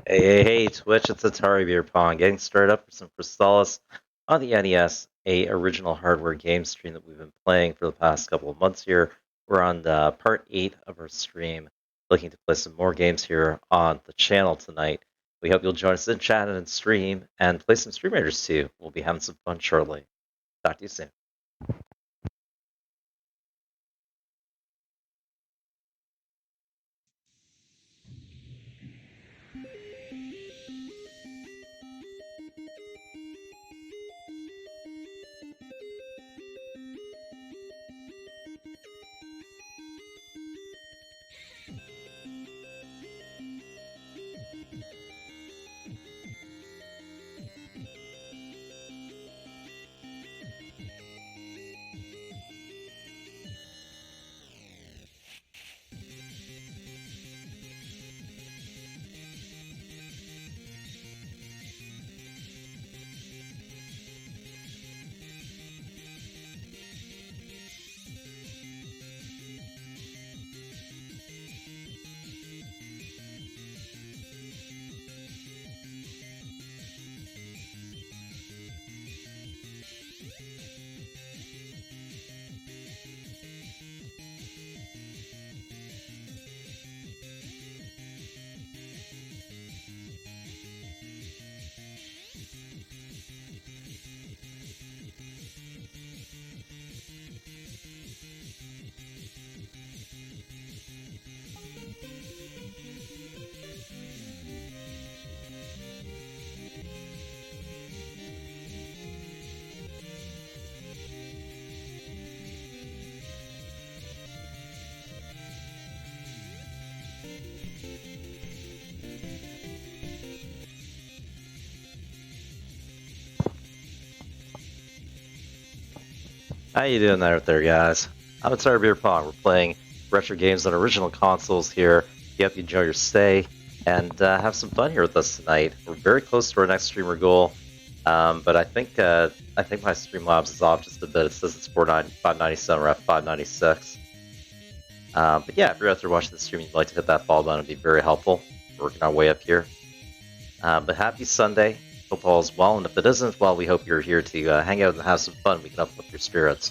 Hey, Twitch, it's Atari Beer Pong, getting started up for some Crystalis on the NES, a original hardware game stream that we've been playing for the past couple of months here. We're on part 8 of our stream, looking to play some more games here on the channel tonight. We hope you'll join us in chat and stream, and play some Stream Raiders too. We'll be having some fun shortly. Talk to you soon. How you doing out there, guys? I'm Atari Beer Pong. We're playing retro games on original consoles here. You hope you enjoy your stay and have some fun here with us tonight. We're very close to our next streamer goal, but I think my Streamlabs is off just a bit. It says it's 597. We're at 596. But yeah, if you're out there watching the stream and you'd like to hit that follow button, it'd be very helpful. We're working our way up here. But happy Sunday. Hope all is well, and if it isn't, well, we hope you're here to hang out and have some fun. We can uplift your spirits.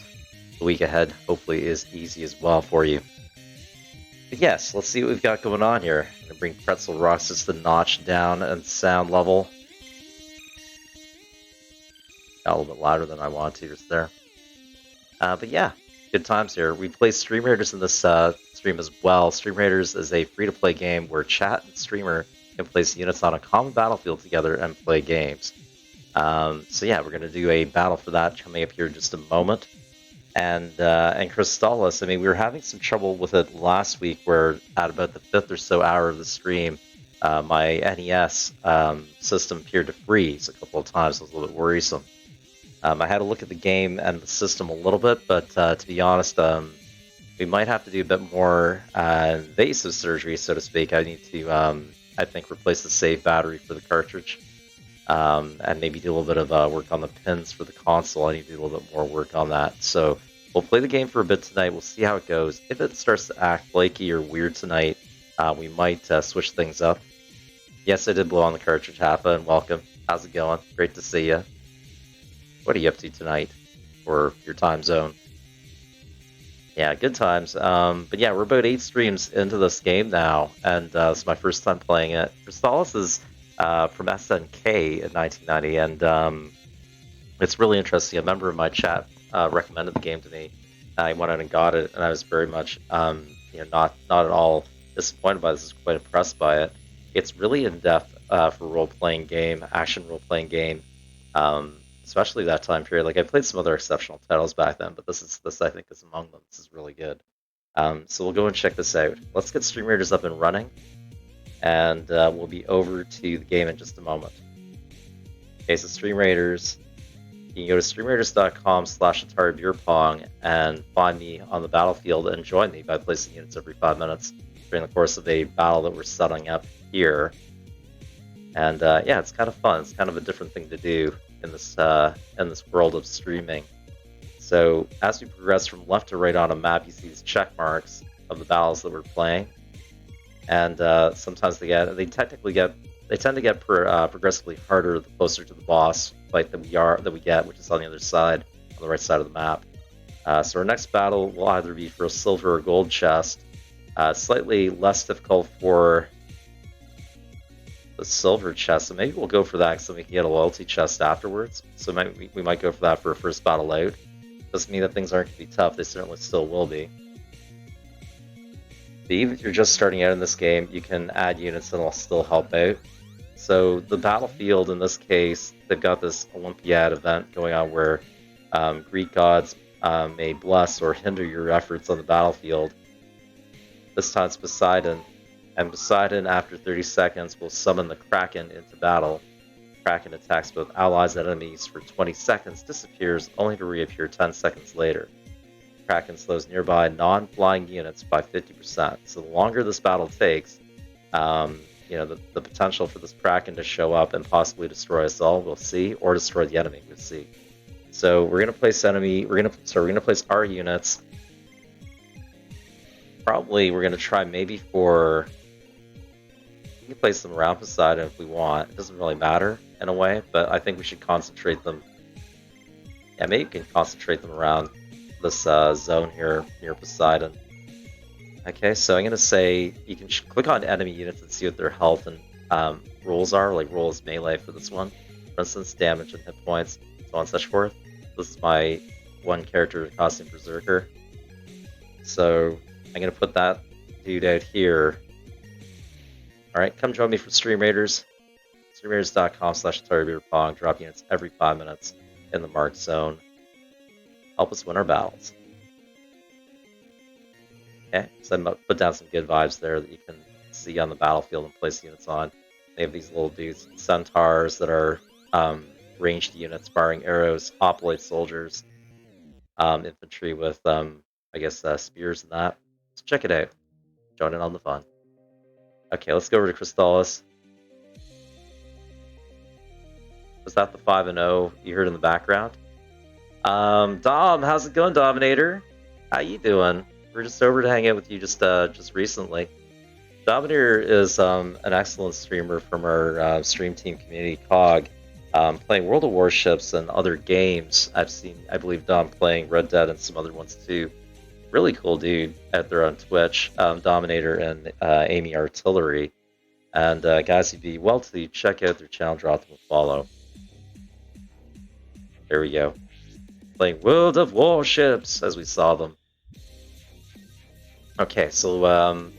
The week ahead hopefully is easy as well for you. But yes, let's see what we've got going on here. I'm going to bring Pretzel Rocks just a notch down and sound level. Got a little bit louder than I want to just there. But yeah, good times here. We play Stream Raiders in this stream as well. Stream Raiders is a free-to-play game where chat and streamer can place units on a common battlefield together and play games. So yeah, we're going to do a battle for that coming up here in just a moment. And Crystalis, I mean, we were having some trouble with it last week where at about the 5th or so hour of the stream, my NES system appeared to freeze a couple of times. It was a little bit worrisome. I had to look at the game and the system a little bit, but to be honest, we might have to do a bit more invasive surgery, so to speak. I need to, I think, replace the save battery for the cartridge, and maybe do a little bit of work on the pins for the console. I need to do a little bit more work on that. So we'll play the game for a bit tonight. We'll see how it goes. If it starts to act flaky or weird tonight, we might switch things up. Yes, I did blow on the cartridge, Hapa, and welcome. How's it going? Great to see you. What are you up to tonight for your time zone? Yeah, good times. But yeah, we're about 8 streams into this game now, and it's my first time playing it. Crystalis is from SNK in 1990, and it's really interesting. A member of my chat recommended the game to me. I went out and got it, and I was very much, not at all disappointed by this. I was quite impressed by it. It's really in depth for role-playing game, action role-playing game. Especially that time period. Like I played some other exceptional titles back then, but this I think is among them. This is really good. So we'll go and check this out. Let's get Stream Raiders up and running, and we'll be over to the game in just a moment. Okay, so Stream Raiders. You can go to streamraiders.com/AtariBeerPong and find me on the battlefield and join me by placing units every 5 minutes during the course of a battle that we're setting up here. And yeah, it's kind of fun. It's kind of a different thing to do in this world of streaming. So as we progress from left to right on a map, you see these check marks of the battles that we're playing, and sometimes they technically get they tend to get progressively harder the closer to the boss fight that we get, which is on the other side, on the right side of the map. So our next battle will either be for a silver or gold chest. Slightly less difficult for the silver chest, so maybe we'll go for that so we can get a loyalty chest afterwards. So we might go for that for a first battle out. Doesn't mean that things aren't going to be tough, they certainly still will be. But even if you're just starting out in this game, you can add units and it'll still help out. So the battlefield in this case, they've got this Olympiad event going on where Greek gods may bless or hinder your efforts on the battlefield. This time it's Poseidon, and Poseidon after 30 seconds will summon the Kraken into battle. Kraken attacks both allies and enemies for 20 seconds, disappears only to reappear 10 seconds later. Kraken slows nearby non-flying units by 50%. So the longer this battle takes, the potential for this Kraken to show up and possibly destroy us all, we'll see, or destroy the enemy, we'll see. So we're gonna place place our units. Probably we're gonna try maybe for. We can place them around Poseidon if we want. It doesn't really matter in a way, but I think we should concentrate them. Yeah, maybe we can concentrate them around this zone here near Poseidon. Okay, so I'm gonna say you can click on enemy units and see what their health and rules are. Like roll is melee for this one, for instance, damage and hit points, so on and such forth. This is my one character costume Berserker. So I'm gonna put that dude out here. Alright, come join me for Stream Raiders. StreamRaiders.com/AtariBeerPong. Drop units every 5 minutes in the marked zone. Help us win our battles. Okay, so I put down some good vibes there that you can see on the battlefield and place units on. They have these little dudes, centaurs that are ranged units, firing arrows, hoplite soldiers, infantry with, spears and that. So check it out. Join in on the fun. Okay, let's go over to Crystalis. Was that the 5-0 you heard in the background? Dom, how's it going, Dominator? How you doing? We're just over to hang out with you just recently. Dominator is an excellent streamer from our stream team community, COG, playing World of Warships and other games. I believe Dom playing Red Dead and some other ones too. Really cool dude out there on Twitch, Dominator and Amy Artillery. And guys, you'd be well to check out their channel, drop them a follow. There we go. Playing World of Warships as we saw them. Okay, so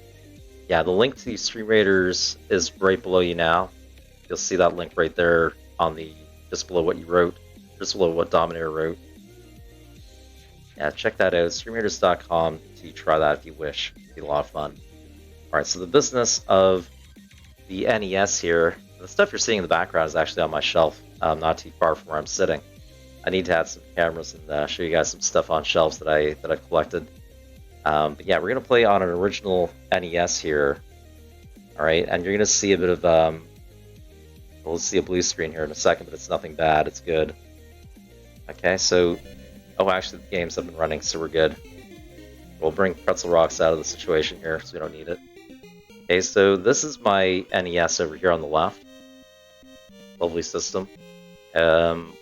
yeah, the link to Stream Raiders is right below you now. You'll see that link right there on the just below what you wrote, just below what Dominator wrote. Yeah, check that out. StreamRaiders.com to try that if you wish. It'd be a lot of fun. Alright, so the business of the NES here, the stuff you're seeing in the background is actually on my shelf, not too far from where I'm sitting. I need to add some cameras and show you guys some stuff on shelves that I've collected. But yeah, we're gonna play on an original NES here. Alright, and you're gonna see a bit of we'll see a blue screen here in a second, but it's nothing bad, it's good. Okay, so actually the games have been running, so we're good. We'll bring Pretzel Rocks out of the situation here, so we don't need it. Okay, so this is my NES over here on the left. Lovely system. One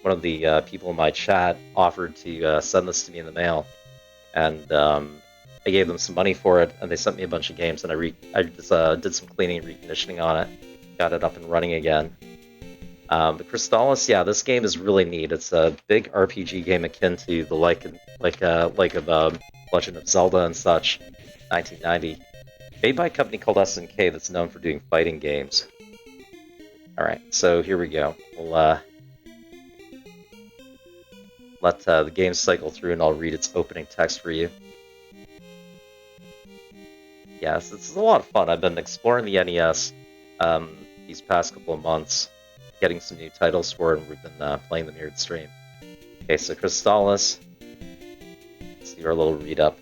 of the people in my chat offered to send this to me in the mail, and I gave them some money for it, and they sent me a bunch of games, and I just did some cleaning and reconditioning on it, got it up and running again. The Crystalis, yeah, this game is really neat. It's a big RPG game akin to the like of Legend of Zelda and such, 1990. Made by a company called SNK that's known for doing fighting games. Alright, so here we go. We'll let the game cycle through and I'll read its opening text for you. Yes, this is a lot of fun. I've been exploring the NES these past couple of months, getting some new titles for it, and we've been playing them here at stream. Okay, so Crystalis. Let's do our little read-up.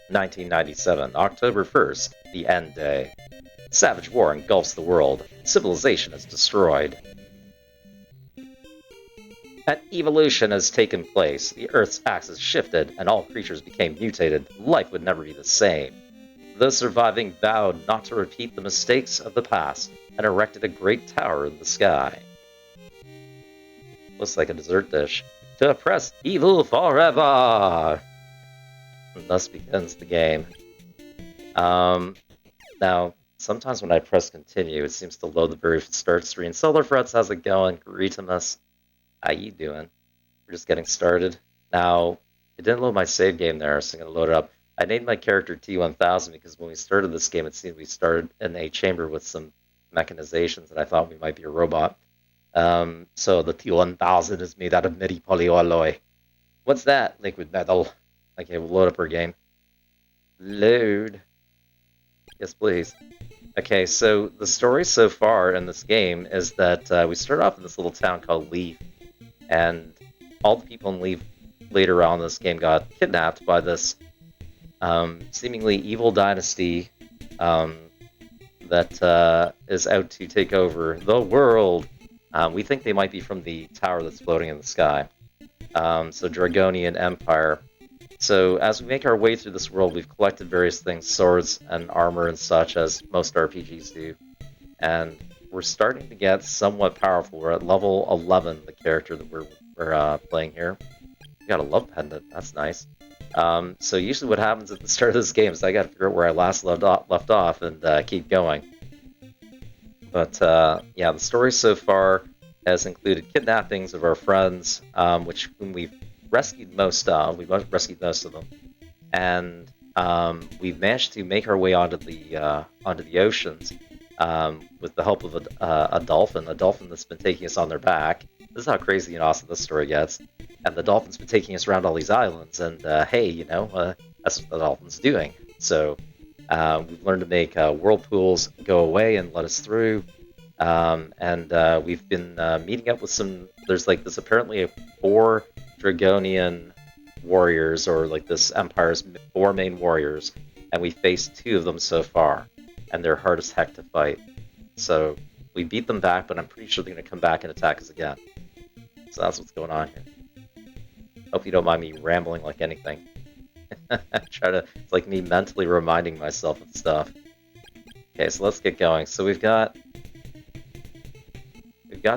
(1997) October 1st, the end day. Savage war engulfs the world. Civilization is destroyed. An evolution has taken place, the Earth's axis shifted, and all creatures became mutated. Life would never be the same. Those surviving vowed not to repeat the mistakes of the past and erected a great tower in the sky. Looks like a dessert dish. To oppress evil forever! And thus begins the game. Now, sometimes when I press continue, it seems to load the very start screen. Solar Frets, how's it going? Greetimus. How you doing? We're just getting started. Now, it didn't load my save game there, so I'm going to load it up. I named my character T1000 because when we started this game, it seemed we started in a chamber with some mechanizations, and I thought we might be a robot. So the T1000 is made out of MIDI polyalloy. What's that? Liquid metal. Okay, we'll load up our game. Load. Yes, please. Okay, so the story so far in this game is that we start off in this little town called Leaf, and all the people in Leaf later on in this game got kidnapped by this seemingly evil dynasty that is out to take over the world. We think they might be from the tower that's floating in the sky. So Dragonian Empire. So as we make our way through this world, we've collected various things, swords and armor and such, as most RPGs do. And we're starting to get somewhat powerful. We're at level 11, the character that we're playing here. We got a love pendant. That's nice. So usually what happens at the start of this game is I got to figure out where I last left off and keep going. But yeah, the story so far has included kidnappings of our friends, whom we've rescued most of. We've rescued most of them, and we've managed to make our way onto the oceans with the help of a dolphin that's been taking us on their back. This is how crazy and awesome this story gets. And the dolphin's been taking us around all these islands, and hey, that's what the dolphin's doing. So we've learned to make whirlpools go away and let us through. And we've been meeting up with some. There's like this apparently 4 Dragonian warriors, or like this empire's 4 main warriors, and we faced 2 of them so far, and they're hard as heck to fight. So we beat them back, but I'm pretty sure they're going to come back and attack us again. So that's what's going on here. Hope you don't mind me rambling like anything. It's like me mentally reminding myself of stuff. Okay, so let's get going. So we've got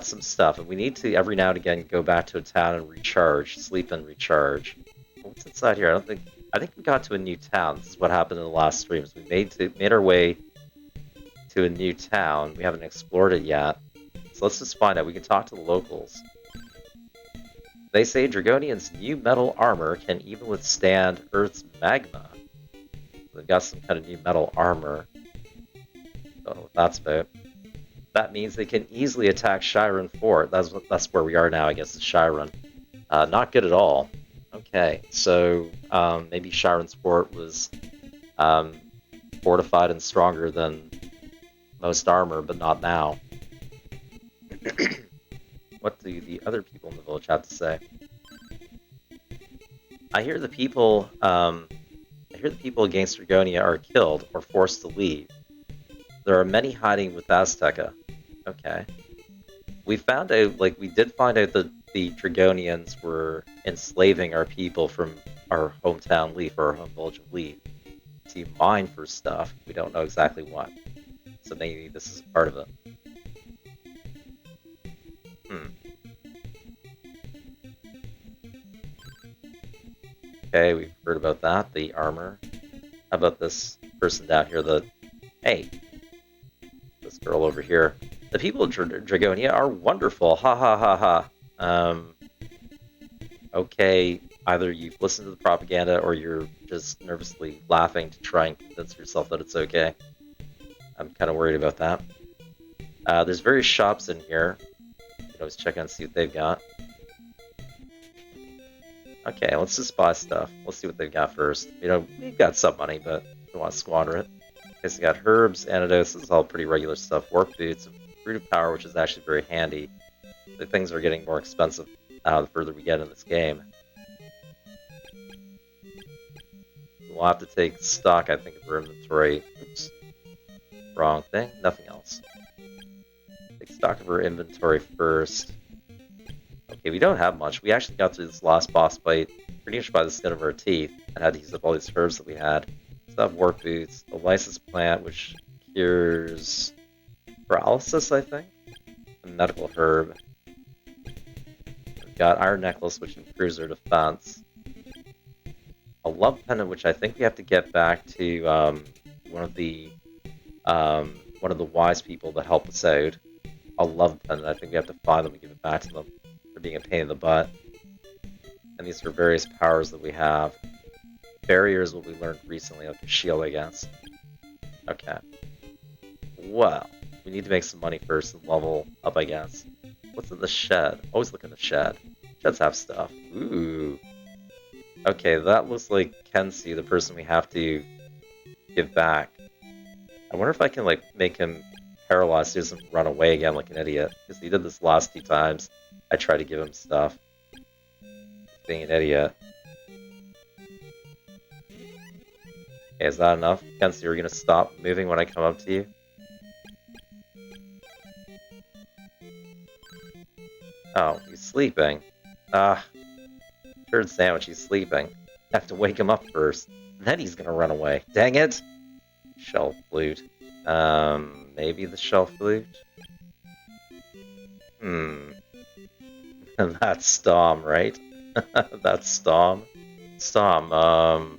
some stuff, and we need to every now and again go back to a town and recharge, sleep and recharge. What's inside here? I think we got to a new town. This is what happened in the last streams. We made our way to a new town. We haven't explored it yet. So let's just find out. We can talk to the locals. They say Dragonian's new metal armor can even withstand Earth's magma. They've got some kind of new metal armor. Don't know what that's about. That means they can easily attack Chiron Fort. That's where we are now, I guess, is Chiron. Not good at all. Okay, so maybe Chiron's Fort was fortified and stronger than most armor, but not now. What do the other people in the village have to say? I hear the people against Dragonia are killed or forced to leave. There are many hiding with Azteca. Okay. We did find out that the Dragonians were enslaving our people from our hometown Leaf, or our home village of Leaf, to mine for stuff. We don't know exactly what. So maybe this is part of it. Okay, we've heard about that, the armor. How about this person down here, hey, this girl over here. The people of Dragonia are wonderful, ha ha ha ha. Okay, either you've listened to the propaganda or you're just nervously laughing to try and convince yourself that it's okay. I'm kind of worried about that. There's various shops in here. You can always check out and see what they've got. Okay, let's just buy stuff. Let's see what they've got first. We've got some money, but we don't want to squander it. Okay, so we got herbs, antidotes, this is all pretty regular stuff. Warp boots, fruit of power, which is actually very handy. The things are getting more expensive the further we get in this game. We'll have to take stock, I think, of our inventory. Oops. Wrong thing. Nothing else. Take stock of our inventory first. Okay, we don't have much. We actually got through this last boss fight pretty much by the skin of our teeth and had to use up all these herbs that we had. So I have warp boots, a lysis plant which cures paralysis, I think, a medical herb. We've got iron necklace which improves our defense. A love pendant which I think we have to get back to one of the wise people that help us out. A love pendant. I think we have to find them and give it back to them for being a pain in the butt. And these are various powers that we have. Barriers will be learned recently, like a shield, I guess. Okay. Well, we need to make some money first and level up, I guess. What's in the shed? Always look in the shed. Sheds have stuff. Ooh. Okay, that looks like Kensu, the person we have to give back. I wonder if I can, like, make him paralyzed so he doesn't run away again like an idiot. Because he did this last 2 times. I tried to give him stuff. Being an idiot. Okay, is that enough? Kensu, are you gonna stop moving when I come up to you? Oh, he's sleeping. Turd sandwich, he's sleeping. I have to wake him up first. Then he's gonna run away. Dang it! Shell flute. Maybe the shell flute? That's Storm, right? That's Storm. Storm,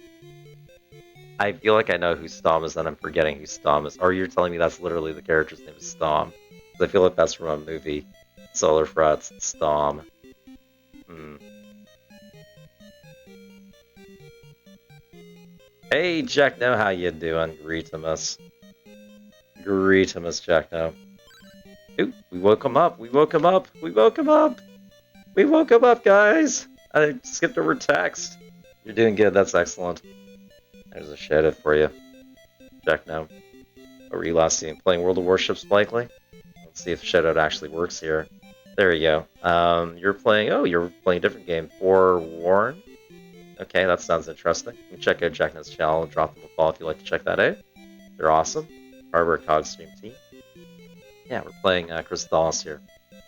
I feel like I know who Storm is, and I'm forgetting who Storm is. Or you're telling me that's literally the character's name is Storm. I feel like that's from a movie. Solar Frets, Storm. Hey, Jackno, how you doing? Greetamus. Greetamus, Jackno. Ooh, we woke him up, we woke him up, we woke him up! We woke him up, guys! I skipped over text. You're doing good, that's excellent. There's a shout-out for you. Jackno. What were you last seeing? Playing World of Warships, likely? Let's see if shout-out actually works here. There you go. You're playing a different game. Forewarned? Okay, that sounds interesting. You can check out Jackno's channel and drop them a follow if you'd like to check that out. They're awesome. Hardware Cog Stream Team. Yeah, we're playing Crystalis here.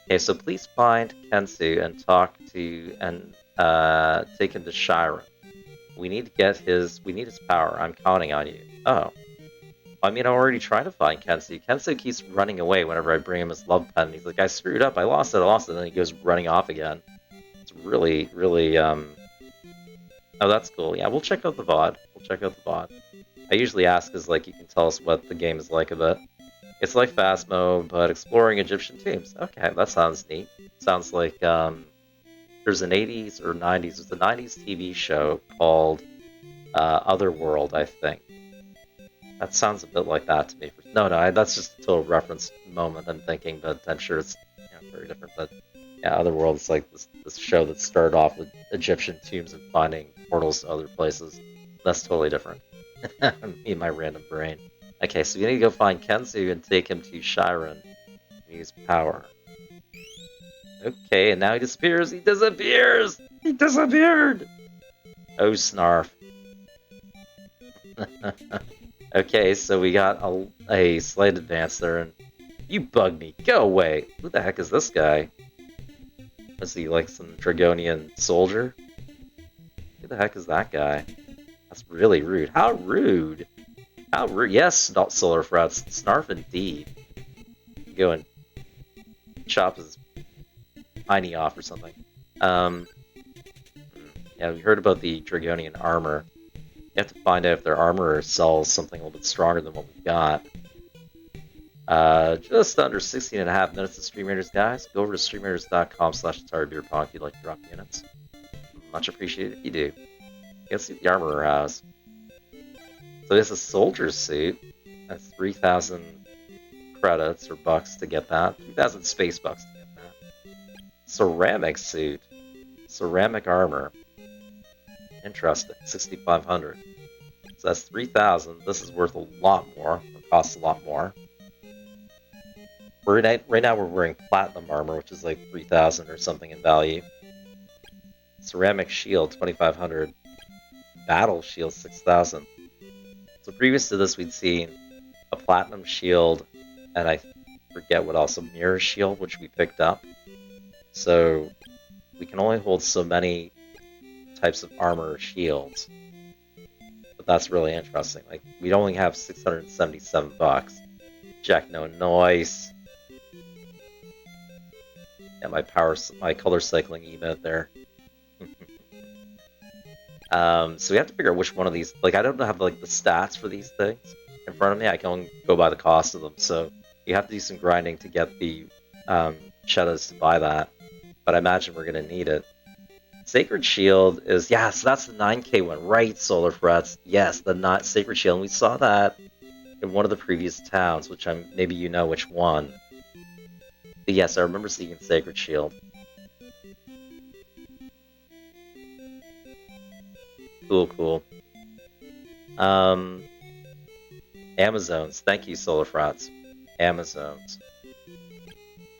Okay, so please find Kensu and talk to and take him to Shiren. We need his power. I'm counting on you. Oh. I mean, I'm already trying to find Kensu. Kensu keeps running away whenever I bring him his love pen. He's like, I screwed up, I lost it, and then he goes running off again. It's really, really, Oh, that's cool. Yeah, we'll check out the VOD. I usually ask because, like, you can tell us what the game is like a bit. It's like Phasmo, but exploring Egyptian tombs. Okay, that sounds neat. Sounds like, there's an 80s or 90s, there's a 90s TV show called Otherworld, I think. That sounds a bit like that to me. No, that's just a total reference moment I'm thinking, but I'm sure it's very different. But yeah, Otherworld is like this show that started off with Egyptian tombs and finding portals to other places. That's totally different. Me and my random brain. Okay, so we need to go find Kensu and take him to Shiren. Use power. Okay, and now he disappears! He disappears! He disappeared! Oh, snarf. Okay, so we got a slight advance there, and you bug me. Go away! Who the heck is this guy? Is he like some Dragonian soldier? Who the heck is that guy? That's really rude. How rude! How rude! Yes, not Solar Frets. Snarf indeed. Go and chop his hiney off or something. Yeah, we heard about the Dragonian armor. You have to find out if their armor sells something a little bit stronger than what we've got. Just under 16.5 minutes of Stream Raiders, guys. Go over to streamraiders.com/AtariBeerPong if you'd like to drop units. Much appreciated if you do. Let's see what the armorer has. So it's a soldier's suit. That's 3,000 credits or bucks to get that. 3,000 space bucks to get that. Ceramic suit. Ceramic armor. Interesting. 6,500. So that's 3,000. This is worth a lot more. It costs a lot more. Right now we're wearing platinum armor, which is like 3,000 or something in value. Ceramic shield, 2,500. Battle shield, 6,000. So previous to this, we'd seen a platinum shield, and I forget what else, a mirror shield, which we picked up. So we can only hold so many types of armor or shields. But that's really interesting. Like, we only have $677. Jack, no noise. Yeah, my color cycling emote there. So we have to figure out which one of these. Like, I don't have like the stats for these things in front of me. I can only go by the cost of them. So you have to do some grinding to get the shadows to buy that. But I imagine we're gonna need it. Sacred Shield is, yeah, so that's the 9K one, right, Solar Frets? Yes, the Sacred Shield, and we saw that in one of the previous towns, which maybe you know which one. But yes, I remember seeing Sacred Shield. Cool, cool. Amazons, thank you, Solar Frets. Amazons.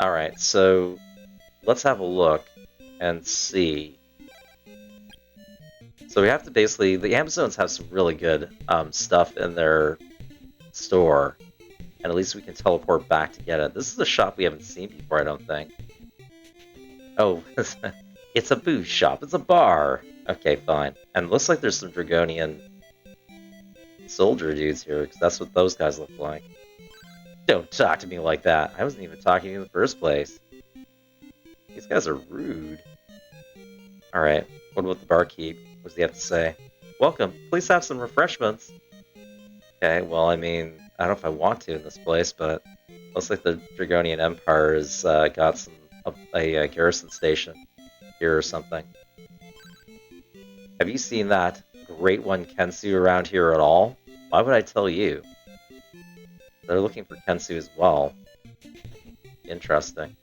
Alright, so let's have a look and see. So we have to basically, the Amazons have some really good stuff in their store, and at least we can teleport back to get it. This is a shop we haven't seen before, I don't think. Oh, it's a booze shop. It's a bar. Okay, fine. And it looks like there's some Dragonian soldier dudes here, because that's what those guys look like. Don't talk to me like that. I wasn't even talking to you in the first place. These guys are rude. Alright, what about the barkeep? What does he have to say? Welcome, please have some refreshments. Okay, well, I mean, I don't know if I want to in this place, but it looks like the Dragonian Empire has got a garrison station here or something. Have you seen that Great One Kensu around here at all? Why would I tell you? They're looking for Kensu as well. Interesting.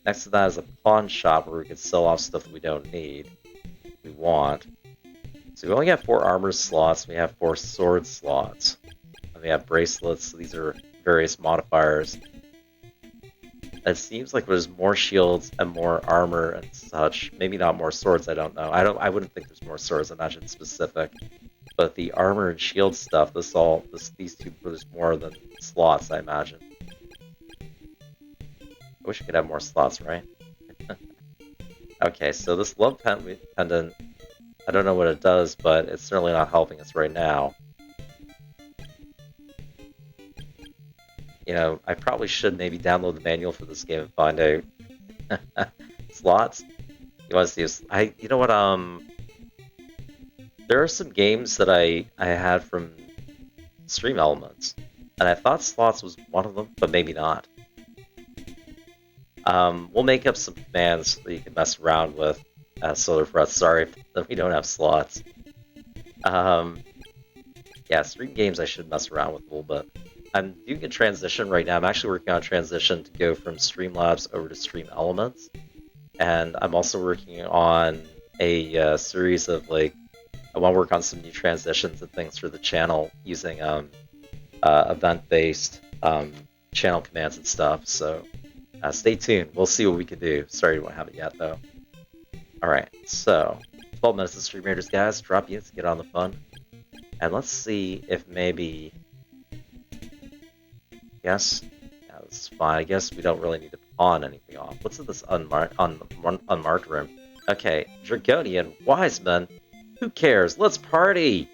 Next to that is a pawn shop where we can sell off stuff that we don't need. We want. So we only have 4 armor slots, we have 4 sword slots. And we have bracelets, so these are various modifiers. It seems like there's more shields and more armor and such. Maybe not more swords, I don't know. I wouldn't think there's more swords, I imagine it's specific. But the armor and shield stuff, these two, there's more than slots, I imagine. I wish we could have more slots, right? Okay, so this love pendant, I don't know what it does, but it's certainly not helping us right now. You know, I probably should maybe download the manual for this game and find out. Slots? You want to see? You know what? There are some games that I had from Stream Elements, and I thought slots was one of them, but maybe not. We'll make up some commands that you can mess around with. Solar Frets, sorry that we don't have slots. Yeah, Stream games I should mess around with a little bit. I'm doing a transition right now. I'm actually working on a transition to go from Streamlabs over to Stream Elements. And I'm also working on a series of, like, I want to work on some new transitions and things for the channel using event-based channel commands and stuff. So stay tuned. We'll see what we can do. Sorry we don't have it yet, though. Alright, so 12 minutes of Stream Raiders, guys. Drop units, get on the fun. And let's see if maybe... Yes? Yeah, that's fine. I guess we don't really need to pawn anything off. What's in this unmarked room? Okay, Dragonian Wise Men. Who cares? Let's party!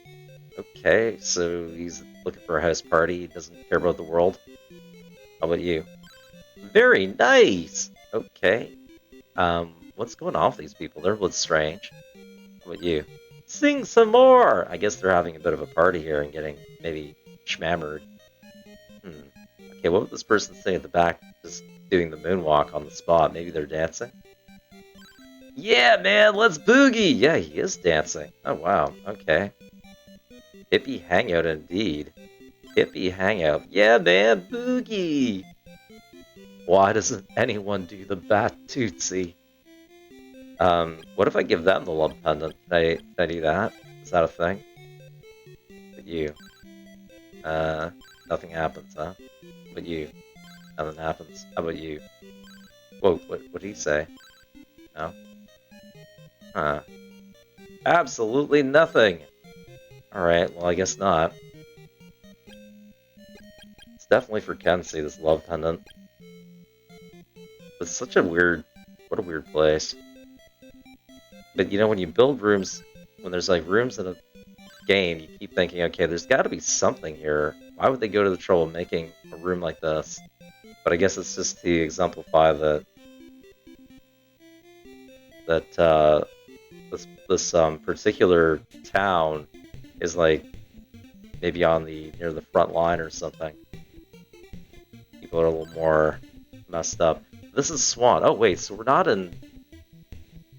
Okay, so he's looking for a house party. He doesn't care about the world. How about you? Very nice! Okay. What's going on with these people? They're a little strange. How about you? Sing some more! I guess they're having a bit of a party here and getting maybe schmammered. Okay, what would this person say at the back, just doing the moonwalk on the spot? Maybe they're dancing? Yeah, man, let's boogie! Yeah, he is dancing. Oh, wow, okay. Hippie hangout indeed. Hippie hangout. Yeah, man, boogie! Why doesn't anyone do the bat tootsie? What if I give them the love pendant? Can I do that? Is that a thing? But you. Nothing happens, huh? But you. Nothing happens. How about you? Whoa, what did he say? No? Huh. Absolutely nothing! Alright, well I guess not. It's definitely for Kenzie, this love pendant. It's such a weird... What a weird place. But you know, when you build rooms, when there's like rooms in a game, you keep thinking, okay, there's got to be something here. Why would they go to the trouble of making a room like this? But I guess it's just to exemplify that this particular town is like maybe on the near the front line or something. People are a little more messed up. This is Swan. Oh wait, so we're not in.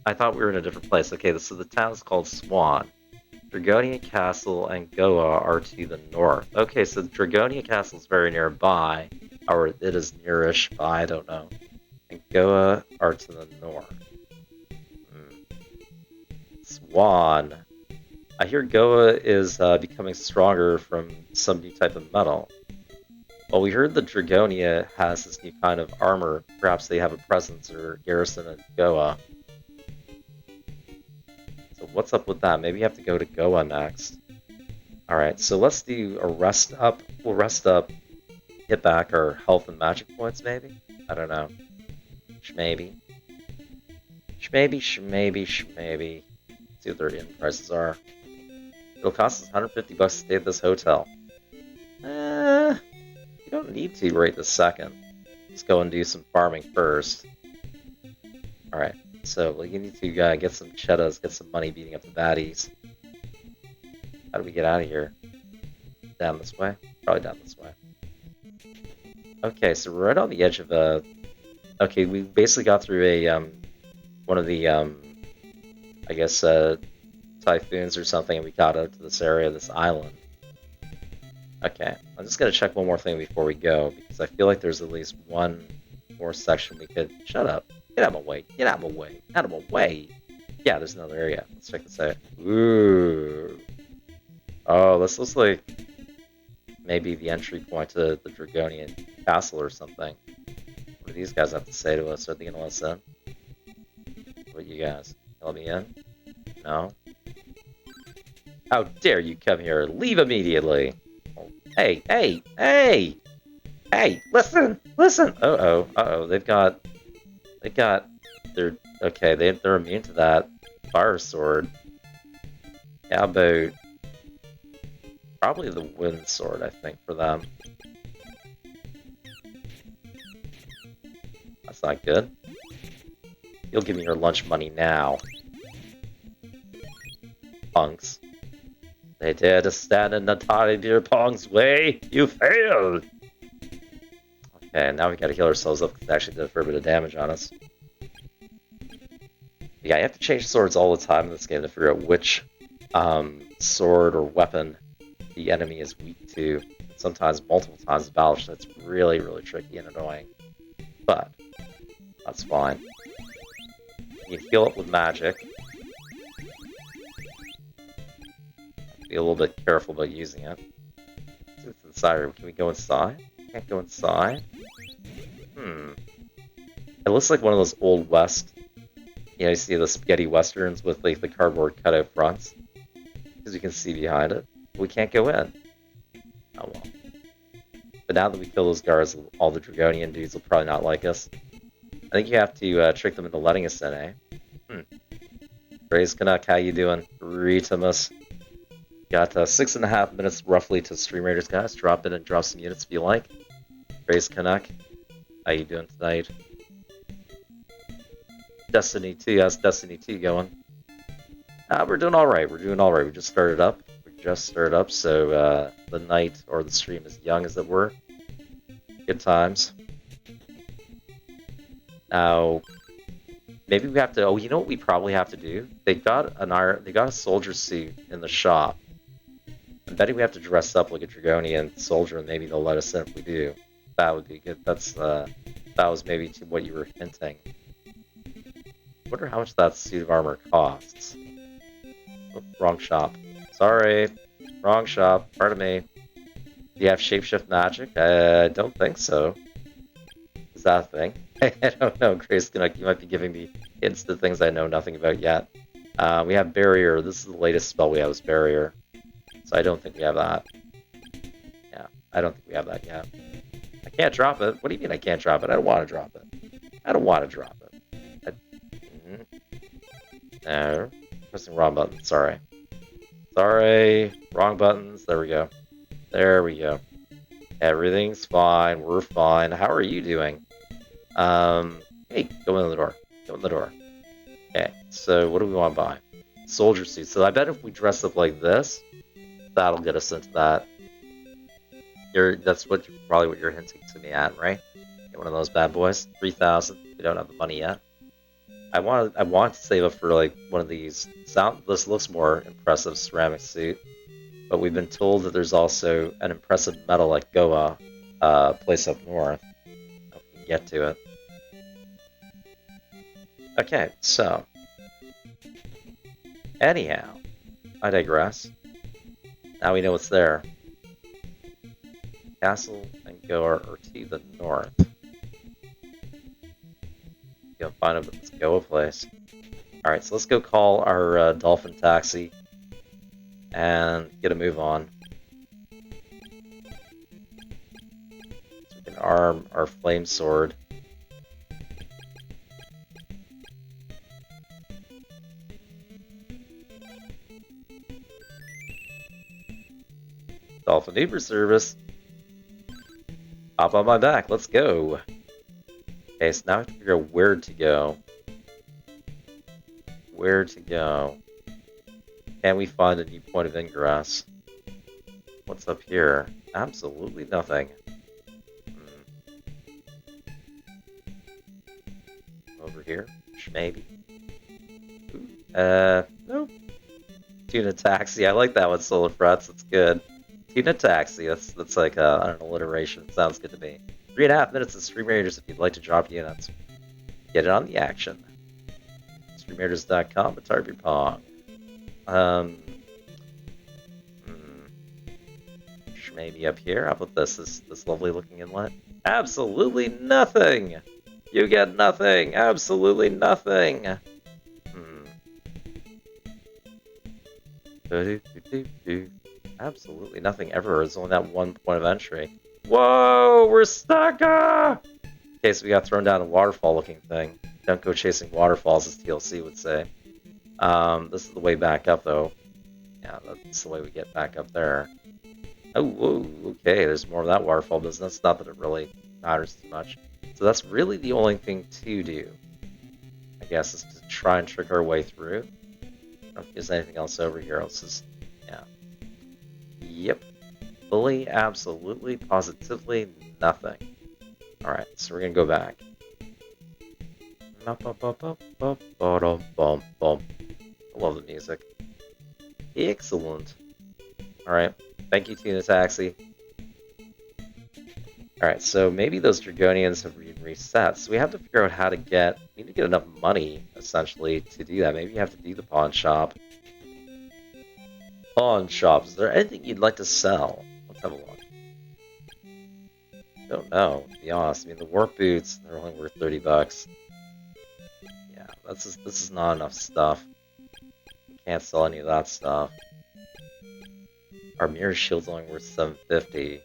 I thought we were in a different place. Okay, so the town is called Swan. Dragonia Castle and Goa are to the north. Okay, so Dragonia Castle is very nearby, or it is nearish by, I don't know. And Goa are to the north. Swan. I hear Goa is becoming stronger from some new type of metal. Well, we heard that Dragonia has this new kind of armor. Perhaps they have a presence or garrison in Goa. So what's up with that? Maybe you have to go to Goa next. Alright, so let's do a rest up. We'll rest up, hit back our health and magic points, maybe? I don't know. Shmaybe. Shmaybe. See what their in prices are. It'll cost us $150 to stay at this hotel. You don't need to right this second. Let's go and do some farming first. Alright, so you need to get some cheddars, get some money beating up the baddies. How do we get out of here? Down this way? Probably down this way. Okay, so we're right on the edge of a... Okay, we basically got through a, one of the, I guess, typhoons or something, and we got out to this area, this island. Okay, I'm just going to check one more thing before we go, because I feel like there's at least one more section we could... Shut up. Get out of my way. Get out of my way. Out of my way. Yeah, there's another area. Let's check this out. Ooh. Oh, this looks like maybe the entry point to the Dragonian Castle or something. What do these guys have to say to us? Are they going to let us in? What you guys? Let me in? No? How dare you come here? Leave immediately! Hey, hey, hey! Hey, listen! Listen! Uh-oh. They're, okay, they're immune to that fire sword. How about probably the wind sword, I think, for them. That's not good. You'll give me your lunch money now. Punks. They dare to stand in Natali Deer Pong's way. You failed! Okay, now we gotta heal ourselves up because it actually did a fair bit of damage on us. Yeah, you have to change swords all the time in this game to figure out which sword or weapon the enemy is weak to. Sometimes multiple times in battle, so it's really, really tricky and annoying. But that's fine. You can heal up with magic. Be a little bit careful about using it. It's inside. Can we go inside? Can't go inside. It looks like one of those old West. You know, you see the spaghetti westerns with like the cardboard cutout fronts, because you can see behind it. We can't go in. Oh well. But now that we kill those guards, all the Dragonian dudes will probably not like us. I think you have to trick them into letting us in, eh? Praise Canuck, how you doing? Retamus. Got 6.5 minutes roughly to Stream Raiders, guys. Drop in and drop some units if you like. Praise Canuck, how you doing tonight? Destiny 2, yes, Destiny 2 going. We're doing alright, We just started up. So the night or the stream is young, as it were. Good times. Now, maybe we have to... Oh, you know what we probably have to do? They got a soldier suit in the shop. I'm betting we have to dress up like a Dragonian soldier, and maybe they'll let us in if we do. That would be good. That was maybe to what you were hinting. I wonder how much that suit of armor costs. Oh, wrong shop. Sorry. Wrong shop. Pardon me. Do you have shapeshift magic? I don't think so. Is that a thing? I don't know, Grace. You might be giving me hints to things I know nothing about yet. We have Barrier. This is the latest spell we have is Barrier. So I don't think we have that. Yeah, I don't think we have that yet. I can't drop it. What do you mean I can't drop it? I don't want to drop it. I don't want to drop it. No. Pressing wrong button. Sorry. Sorry. Wrong buttons. There we go. There we go. Everything's fine. We're fine. How are you doing? Hey, go in the door. Go in the door. Okay, so what do we want to buy? Soldier suit. So I bet if we dress up like this, that'll get us into that. That's probably what you're hinting to me at, right? Get one of those bad boys. 3,000. We don't have the money yet. I want to save up for like one of these. This looks more impressive ceramic suit, but we've been told that there's also an impressive metal like Goa place up north. Hope we can get to it. Okay, so anyhow, I digress. Now we know what's there. Castle and Goa are to the north. Go find out this Goa place. Alright, so let's go call our dolphin taxi and get a move on. So we can arm our flame sword. Dolphin Uber service. Hop on my back, let's go. Okay, so now I have to figure out where to go. Where to go. Can we find a new point of ingress? What's up here? Absolutely nothing. Over here? Maybe. Nope. Tuna Taxi. I like that one, Solar Frets. That's good. Tuna Taxi. That's like an alliteration. Sounds good to me. 3.5 minutes of Stream Raiders if you'd like to drop units. Get it on the action. StreamRaiders.com, Atari Beer Pong. Maybe up here. How about this lovely looking inlet? Absolutely nothing! You get nothing! Absolutely nothing! Absolutely nothing ever. There's only that one point of entry. Whoa! We're stuck! Okay, so we got thrown down a waterfall looking thing. Don't go chasing waterfalls, as TLC would say. This is the way back up, though. Yeah, that's the way we get back up there. Oh, whoa, okay, there's more of that waterfall business. Not that it really matters too much. So that's really the only thing to do, I guess, is to try and trick our way through. I don't know if there's anything else over here. Let's just, yeah. Yep. Fully, absolutely, positively, nothing. Alright, so we're gonna go back. I love the music. Excellent. Alright, thank you, Tuna Taxi. Alright, so maybe those Dragonians have been reset, so we have to figure out how to get... We need to get enough money, essentially, to do that. Maybe you have to do the pawn shop. Pawn shop. Is there anything you'd like to sell? Let's have a look. I don't know, to be honest. I mean, the warp boots, they're only worth 30 bucks. Yeah, this is not enough stuff. We can't sell any of that stuff. Our mirror shield's only worth 750.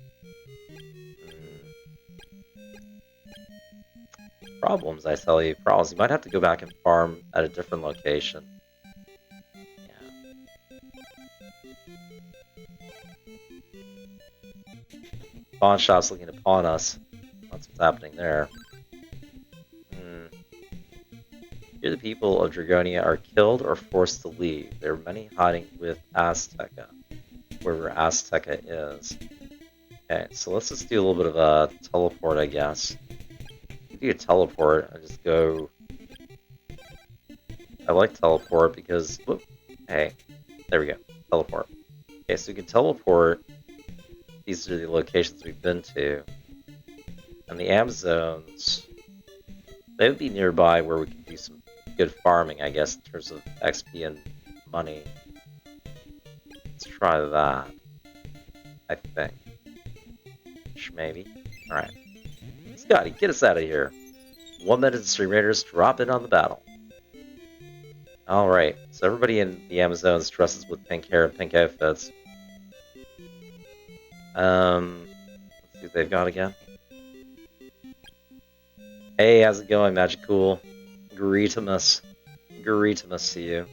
Problems, I tell you. Problems. You might have to go back and farm at a different location. Pawn shop's looking to pawn us. That's what's happening there. Here the people of Dragonia are killed or forced to leave. There are many hiding with Azteca, wherever Azteca is. Okay, so let's just do a little bit of a teleport, I guess. You do a teleport and just go... I like teleport because... Whoop, hey, there we go. Teleport. Okay, so we can teleport. These are the locations we've been to. And the Amazones, they would be nearby where we can do some good farming, I guess, in terms of XP and money. Let's try that. I think. Maybe. Alright. Scotty, get us out of here. 1 minute of Stream Raiders, drop in on the battle. Alright, so everybody in the Amazones dresses with pink hair and pink outfits. Let's see what they've got again. Hey, how's it going, Magicool? Greetamus. great to see you.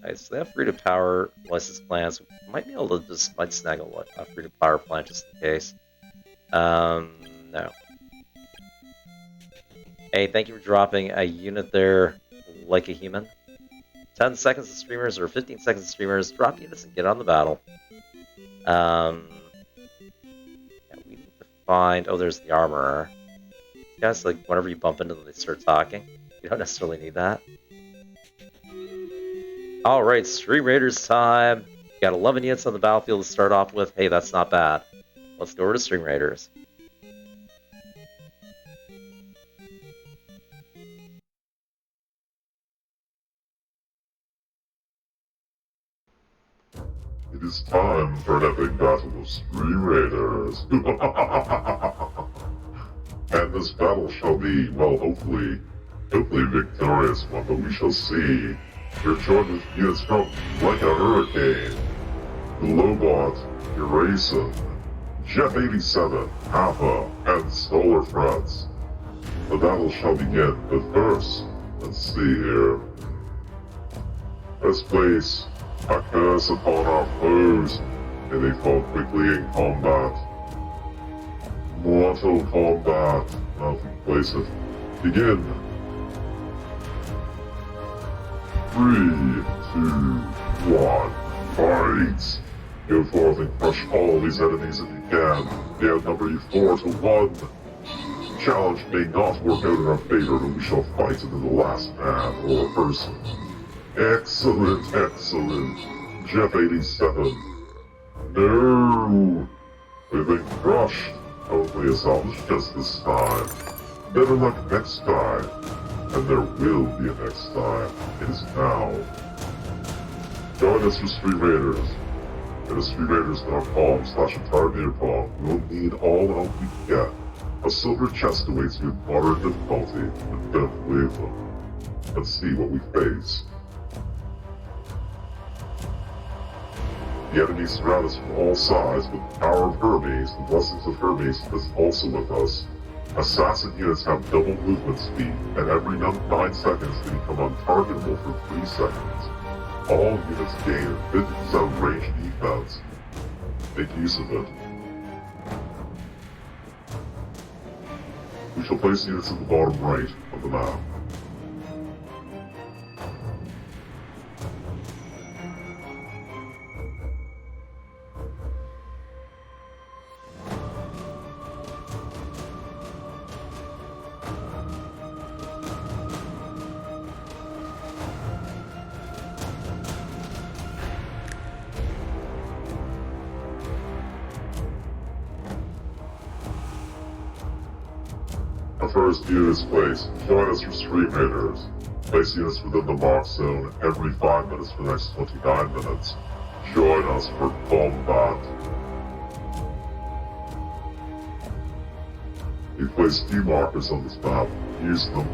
Alright, so they have free to power license plans. We might be able to just snag a free to power plan just in case. No. Hey, thank you for dropping a unit there, like a human. 10 seconds of streamers or 15 seconds of streamers, drop units and get on the battle. Yeah, we need to find... Oh, there's the armorer. These guys, like, whenever you bump into them, they start talking. You don't necessarily need that. Alright, Stream Raiders time! Got 11 units on the battlefield to start off with. Hey, that's not bad. Let's go over to Stream Raiders. It is time for an epic battle of Stream Raiders. And this battle shall be, well, hopefully victorious one, but we shall see. You're joined with units from like a hurricane. The Lobot, Erason, Jeff 87, Alpha, and Solar Frets. The battle shall begin, but first, let's see here. First place, a curse upon our foes, may they fall quickly in combat. Mortal Kombat. Now if we place it. Begin. 3, 2, 1, fight! Go forth and crush all these enemies if you can. They outnumber you 4 to 1. Challenge may not work out in our favor, but we shall fight into the last man or person. Excellent, excellent. Jeff 87. No! We've been crushed. Hopefully it's all just this time. Better luck next time. And there will be a next time. It is now. Join us for Stream Raiders. At streamraiders.com/EntireMeterPong. We'll need all the help we can get. A silver chest awaits you with moderate difficulty, but don't leave them. Let's see what we face. The enemies surround us from all sides, but the power of Hermes, the blessings of Hermes, is also with us. Assassin units have double movement speed, and every 9 seconds they become untargetable for 3 seconds. All units gain 50% range defense. Make use of it. We shall place units at the bottom right of the map. Our first unit is placed. Join us for Stream Raiders. Place units within the mark zone every 5 minutes for the next 29 minutes. Join us for combat. We place few markers on this map. Use them.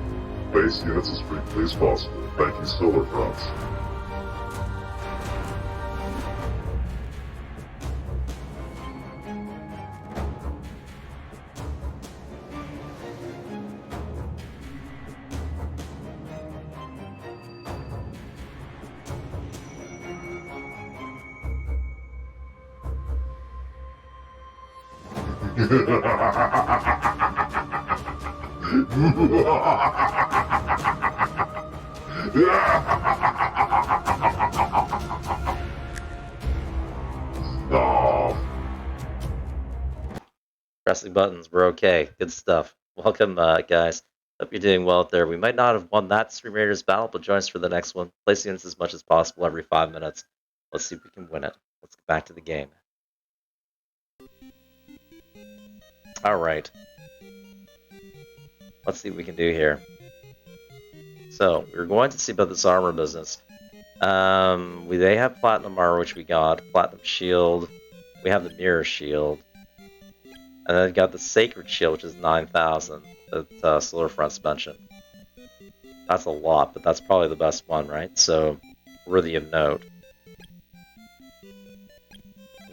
Place units as briefly as possible. Thank you, Solar Frets. Stop. Pressing buttons, we're okay. Good stuff. Welcome, guys. Hope you're doing well out there. We might not have won that Stream Raiders battle, but join us for the next one. Place units as much as possible every 5 minutes. Let's see if we can win it. Let's get back to the game. Alright. Let's see what we can do here. So, we're going to see about this armor business. They have Platinum Armor, which we got. Platinum Shield. We have the Mirror Shield. And then we've got the Sacred Shield, which is 9,000 that Solar Front's mentioned. That's a lot, but that's probably the best one, right? So, worthy of note.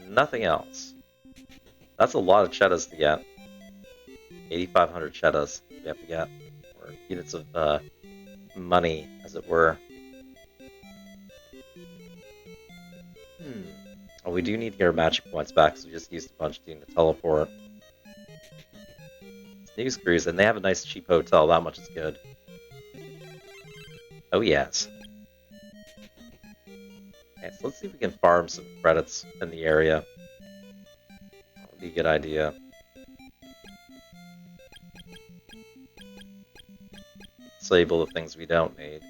Nothing else. That's a lot of cheddars to get. 8,500 cheddars we have to get. Or units of money, as it were. Oh, we do need to get our magic points back, because we just used a bunch to teleport. News Cruise, and they have a nice cheap hotel, that much is good. Oh yes. Okay, so let's see if we can farm some credits in the area. That would be a good idea. Disable the things we don't need.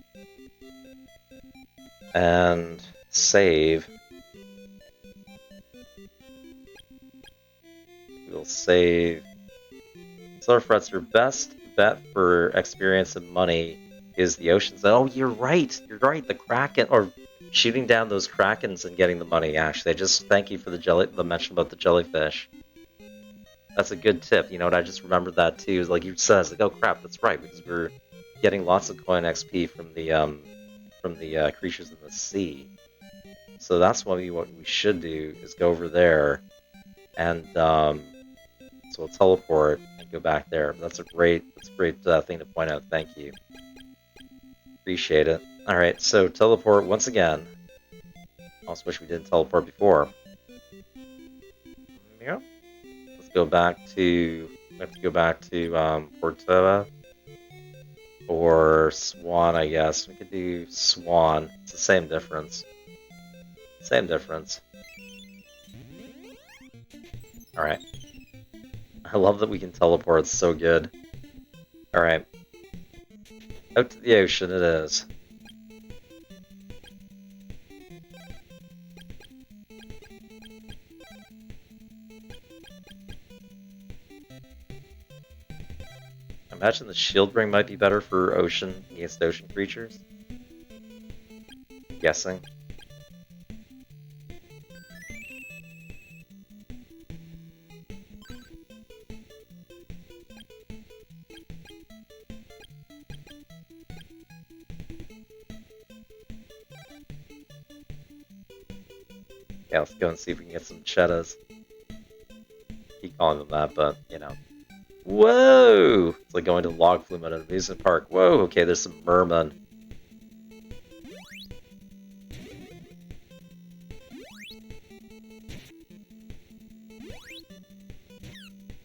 And save. We will save. Solar Frets, your best bet for experience and money is the oceans. Oh, you're right. You're right. The Kraken, or shooting down those Krakens and getting the money. Actually, I just thank you for the mention about the jellyfish. That's a good tip. You know what? I just remembered that too. Like you said, like, oh crap, that's right, because we're getting lots of coin XP from the creatures in the sea. So that's what we should do is go over there, and so we'll teleport and go back there. That's a great thing to point out. Thank you. Appreciate it. All right, so teleport once again. I also wish we didn't teleport before. Yeah. Let's go back to. We have to go back to Porto or Swan, I guess. We could do Swan. It's the same difference. Same difference. Alright. I love that we can teleport, it's so good. Alright. Out to the ocean it is. I imagine the shield ring might be better for ocean against ocean creatures. Guessing. Yeah, let's go and see if we can get some cheddars. Keep calling them that, but, you know. Whoa! It's like going to log flume at an amusement park. Whoa, okay, there's some merman.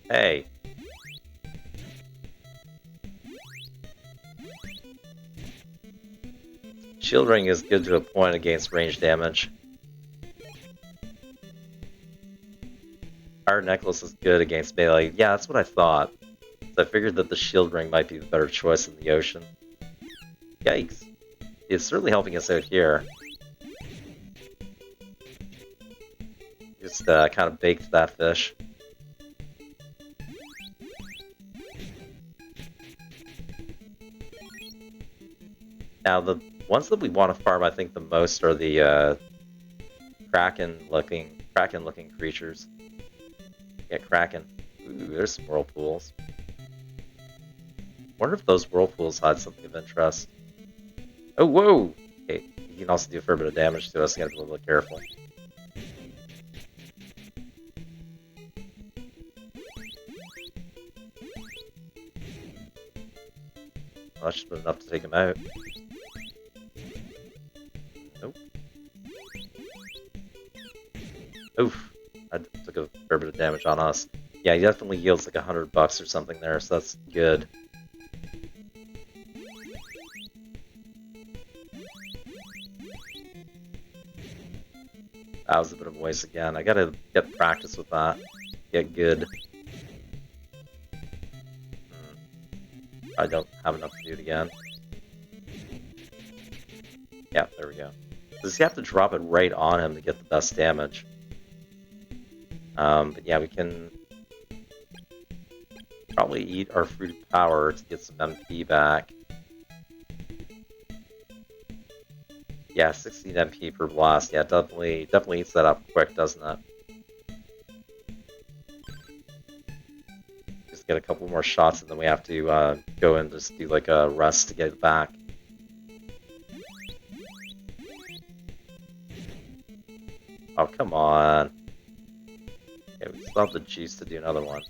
Hey. Shield ring is good to a point against range damage. Fire necklace is good against melee. Yeah, that's what I thought. So I figured that the shield ring might be the better choice in the ocean. Yikes. It's certainly helping us out here. Just kind of baked that fish. Now, the ones that we want to farm, I think, the most are the Kraken-looking creatures. Yeah, Kraken. Ooh, there's some whirlpools. Wonder if those whirlpools hide something of interest. Oh, whoa! Okay, you can also do a fair bit of damage to us, you gotta be a little bit careful. Well, that should be enough to take him out. Nope. Oof. That took a fair bit of damage on us. Yeah, he definitely yields like $100 or something there, so that's good. That was a bit of a waste again. I gotta get practice with that. Get good. I don't have enough to do it again. Yeah, there we go. Does he have to drop it right on him to get the best damage? But yeah, we can probably eat our fruit of power to get some MP back. Yeah, 16 MP per blast. Yeah, definitely eats that up quick, doesn't it? Just get a couple more shots and then we have to go and just do like a rest to get it back. Oh, come on. Okay, we still have the juice to do another one.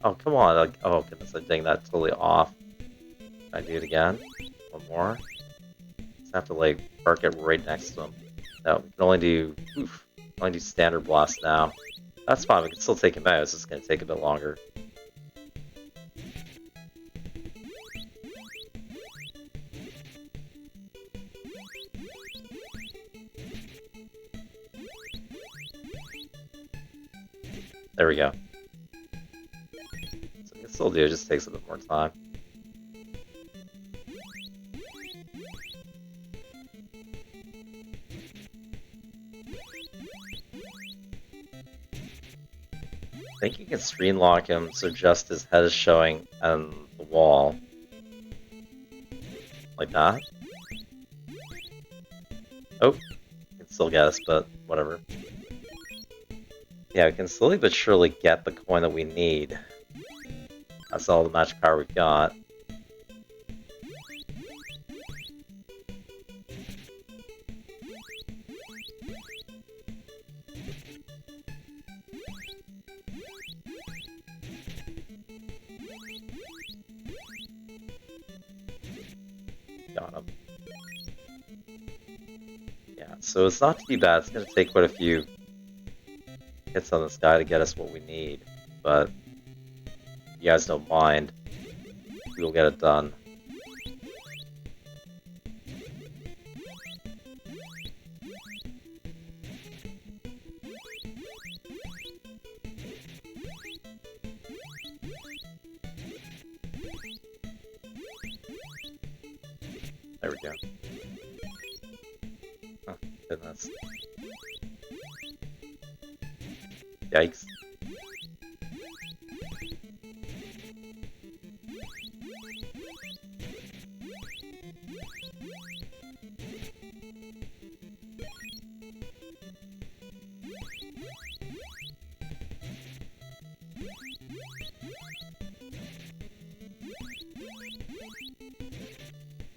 Oh, come on. Like, oh, goodness, I dang that totally off. I do it again. One more. Just have to like park it right next to him. No, we can only do only do standard blast now. That's fine, we can still take him out, it's just gonna take a bit longer. There we go. So we can still do it, just takes a bit more time. I think you can screen lock him so just his head is showing on the wall. Like that. Oh, you can still get us, but whatever. Yeah, we can slowly but surely get the coin that we need. That's all the magic power we've got. Got him. Yeah, so it's not too bad. It's going to take quite a few hits on this guy to get us what we need, but if you guys don't mind, we'll get it done. There we go. Oh, goodness. Yikes.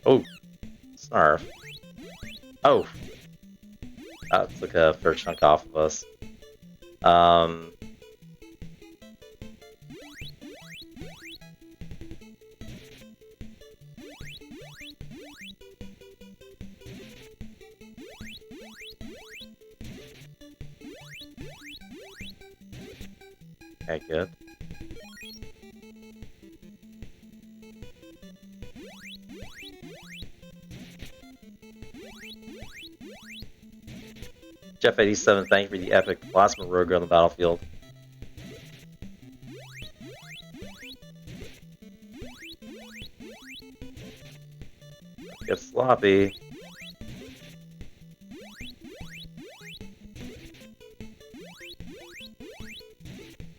Oh, snarf. Oh, that took a first chunk off of us. Okay, good. Jeff87, thank you for the epic plasma rogue on the battlefield. Get sloppy.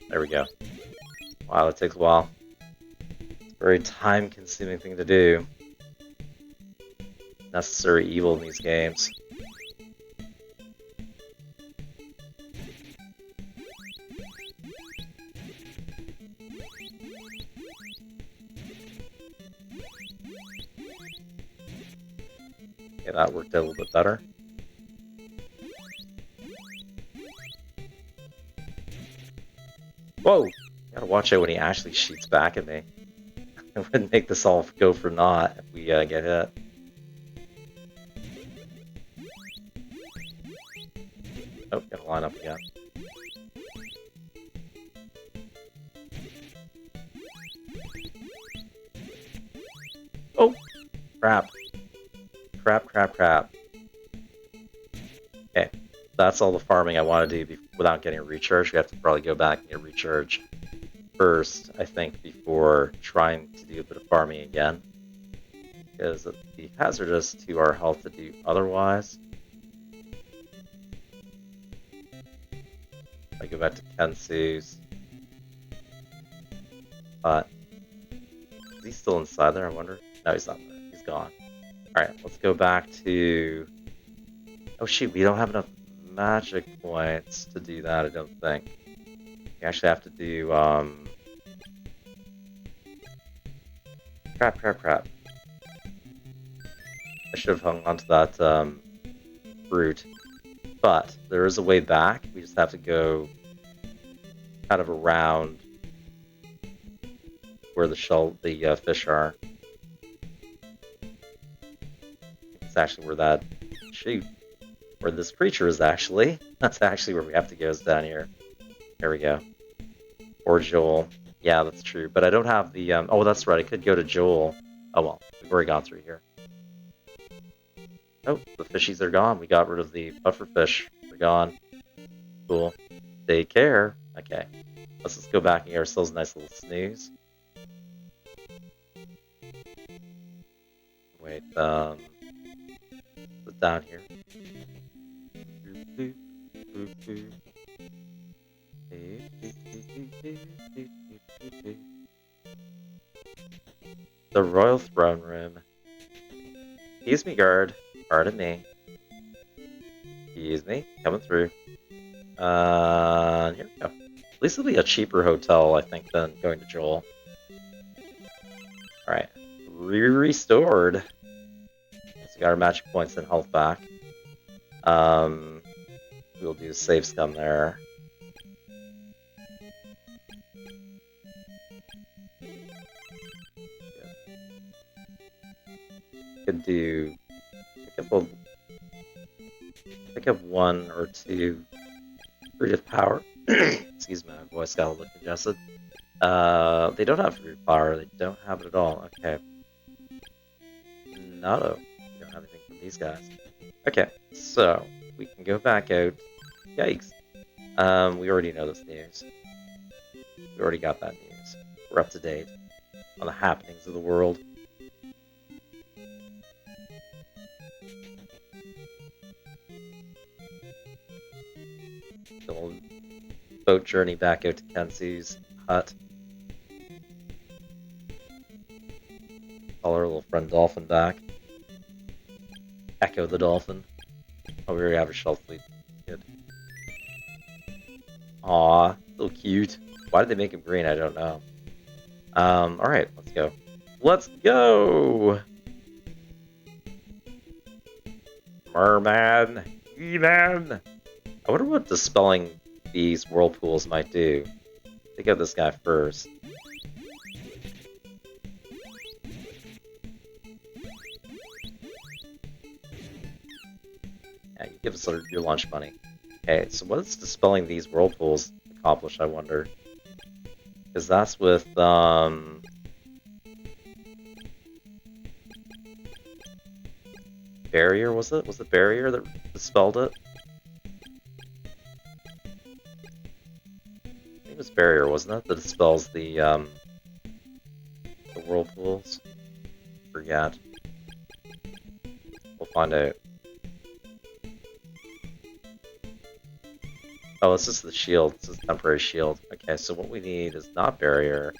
There we go. Wow, that takes a while. It's a very time-consuming thing to do. Necessary evil in these games. Okay, that worked out a little bit better. Whoa! Gotta watch out when he actually shoots back at me. It would make this all go for naught if we get hit. Oh, gotta line up again. Oh! Crap. Crap, crap, crap. Okay, that's all the farming I want to do without getting a recharge. We have to probably go back and get a recharge first, I think, before trying to do a bit of farming again. Because it'd be hazardous to our health to do otherwise. I go back to Kensu's. But is he still inside there, I wonder? No, he's not there. He's gone. Alright, let's go back to... Oh shoot, we don't have enough magic points to do that, I don't think. We actually have to do, Crap, crap, crap. I should have hung onto that, fruit. But, there is a way back. We just have to go kind of around where the fish are. That's actually where that... Shoot. Where this creature is actually. That's actually where we have to go, is down here. There we go. Or Joel. Yeah, that's true. But I don't have the... Oh, that's right. I could go to Joel. Oh, well. We've already gone through here. Oh, the fishies are gone. We got rid of the pufferfish. They're gone. Cool. Take care. Okay. Let's just go back and get ourselves a nice little snooze. Wait, put down here. The Royal Throne Room. Excuse me, guard. Pardon me. Excuse me. Coming through. Here we go. At least it'll be a cheaper hotel, I think, than going to Joel. Alright. Restored. So we got our magic points and health back. We'll do save scum there. Could do pick up 1 or 2 creative power. Excuse me, my voice got a little congested. They don't have creative power. They don't have it at all. Okay. Nado. We don't have anything from these guys. Okay, so we can go back out. Yikes. We already know this news. We already got that news. We're up to date on the happenings of the world. So we'll boat journey back out to Kensu's hut. Call our little friend Dolphin back. Echo the Dolphin. Oh, we already have a shell fleet. Good. Aw, so cute. Why did they make him green? I don't know. Alright, let's go. Let's go! Merman! He-Man! I wonder what dispelling these whirlpools might do. Take out this guy first. Yeah, you give us your lunch money. Okay, so what does dispelling these whirlpools accomplish, I wonder? Because that's with, Barrier, was it? Was it Barrier that dispelled it? I think it was Barrier, wasn't it? That dispels the whirlpools? Forget. We'll find out. Oh, this is the shield. This is temporary shield. Okay, so what we need is not Barrier.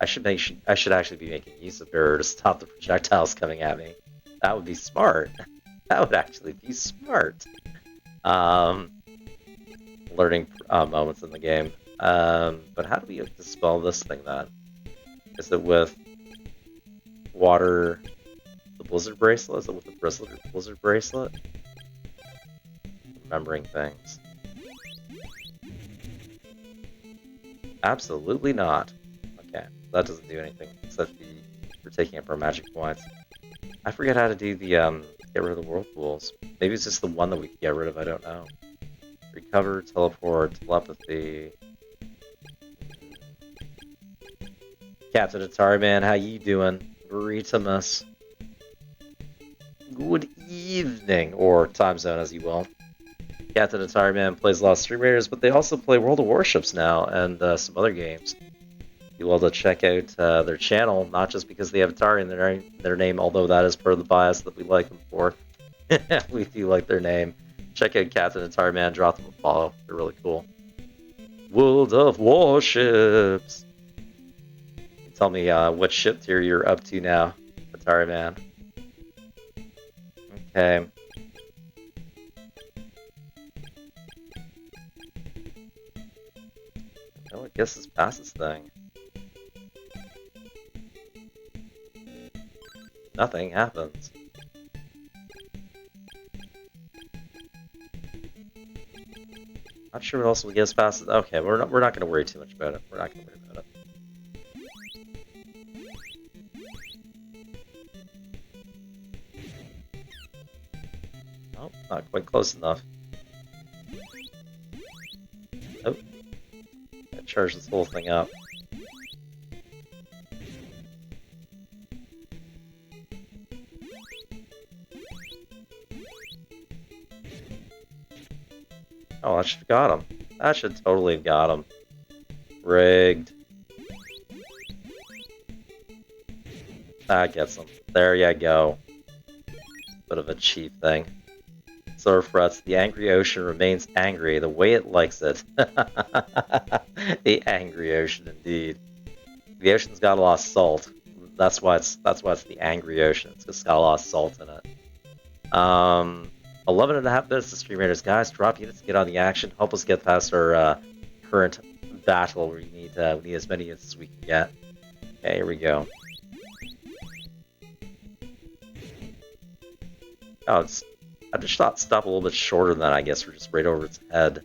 I should actually be making use of Barrier to stop the projectiles coming at me. That would be smart. That would actually be smart. Learning moments in the game. But how do we dispel this thing then? Is it with water, the blizzard bracelet? Is it with the blizzard bracelet? Remembering things. Absolutely not. Okay, that doesn't do anything except for taking up our magic points. I forget how to do the get rid of the whirlpools. Maybe it's just the one that we can get rid of. I don't know. Recover, teleport, telepathy. Captain Atari Man, how you doing? Greetamus. Good evening, or time zone as you will. Captain Atari Man plays a lot of Stream Raiders, but they also play World of Warships now and some other games. You'll be able to check out their channel, not just because they have Atari in their name, although that is part of the bias that we like them for. We do like their name. Check out Captain Atari Man, drop them a follow. They're really cool. World of Warships! Tell me what ship tier you're up to now, Atari Man. Okay. Well, I guess it's past this thing. Nothing happens. Not sure what else will get us past it. Okay, we're not going to worry too much about it. We're not going to worry about it. Oh, not quite close enough. Oh, gotta charge this whole thing up. Oh, that should have got him. That should totally have got him. Rigged. That gets him. There you go. Bit of a cheap thing. Sir frets, the angry ocean remains angry the way it likes it. The angry ocean, indeed. The ocean's got a lot of salt. That's why it's the angry ocean. It's got a lot of salt in it. 11 and a half minutes to Stream Raiders. Guys, drop units, get on the action. Help us get past our current battle. We need as many units as we can get. Okay, here we go. Oh, I just thought stop a little bit shorter than that, I guess. We're just right over its head.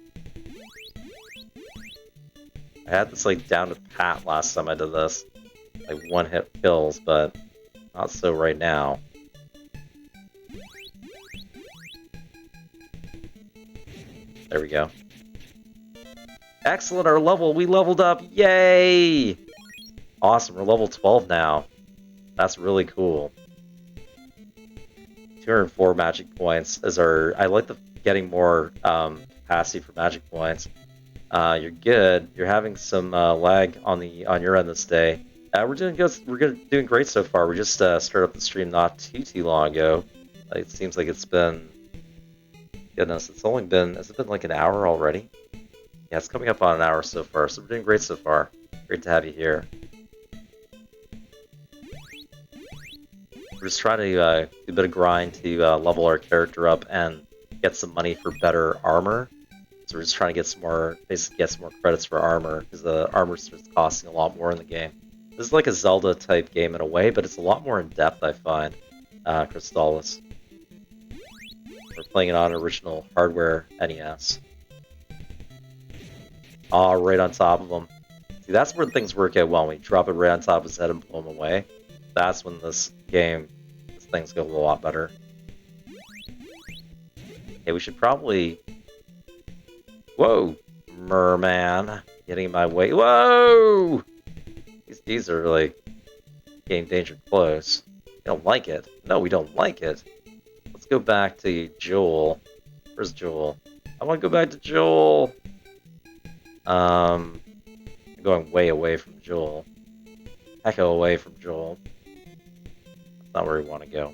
I had this like down to pat last time I did this. Like one-hit kills, but not so right now. There we go. Excellent, our level! We leveled up! Yay! Awesome, we're level 12 now. That's really cool. 204 magic points is our... I like getting more capacity for magic points. You're good. You're having some lag on your end this day. We're doing good. We're doing great so far. We just started up the stream not too long ago. It seems like it's been... Goodness, it's only been... Has it been like an hour already? Yeah, it's coming up on an hour so far, so we're doing great so far. Great to have you here. We're just trying to do a bit of grind to level our character up and get some money for better armor. So we're just trying to get some more, basically get some more credits for armor, because the armor starts costing a lot more in the game. This is like a Zelda type game in a way, but it's a lot more in depth, I find. Crystalis. We're playing it on original hardware NES. Oh, right on top of him. See, that's where things work out well. When you drop it right on top of his head and blow him away. That's when these things go a lot better. Okay, we should probably... Whoa! Merman! Getting in my way. Whoa! These are, like, getting danger close. We don't like it. No, we don't like it. Let's go back to Joel. Where's Joel? I want to go back to Joel! I'm going way away from Joel. Hecko away from Joel. That's not where we want to go.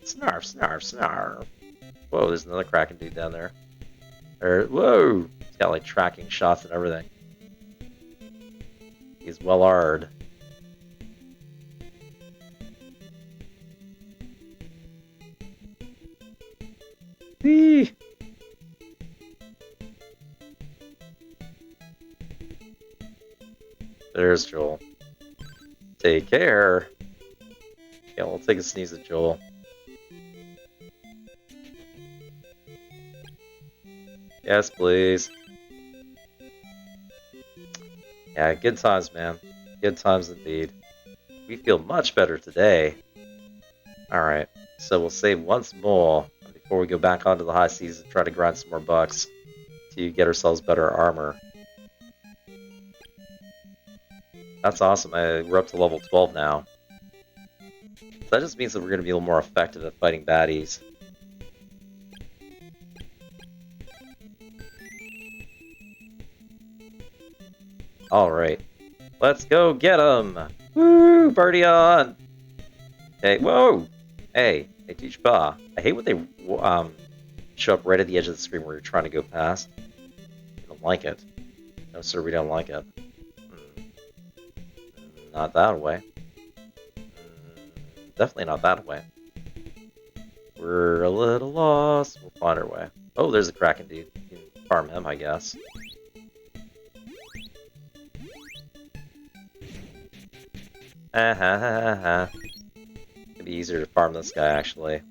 Snarf, snarf, snarf. Whoa, there's another Kraken dude down there. Whoa! He's got like tracking shots and everything. He's well-arred. Eee! There's Joel. Take care. Yeah, we'll take a sneeze at Joel. Yes, please. Yeah, good times, man. Good times indeed. We feel much better today. Alright, so we'll save once more before we go back onto the high seas and try to grind some more bucks to get ourselves better armor. That's awesome. We're up to level 12 now. So that just means that we're going to be a little more effective at fighting baddies. Alright. Let's go get him! Woo! Birdie on! Hey, whoa! Hey, teach Ba. I hate when they show up right at the edge of the screen where you're trying to go past. I don't like it. No, sir, we don't like it. Not that way. Definitely not that way. We're a little lost. We'll find our way. Oh, there's a Kraken dude. You can farm him, I guess. It'd be easier to farm this guy, actually.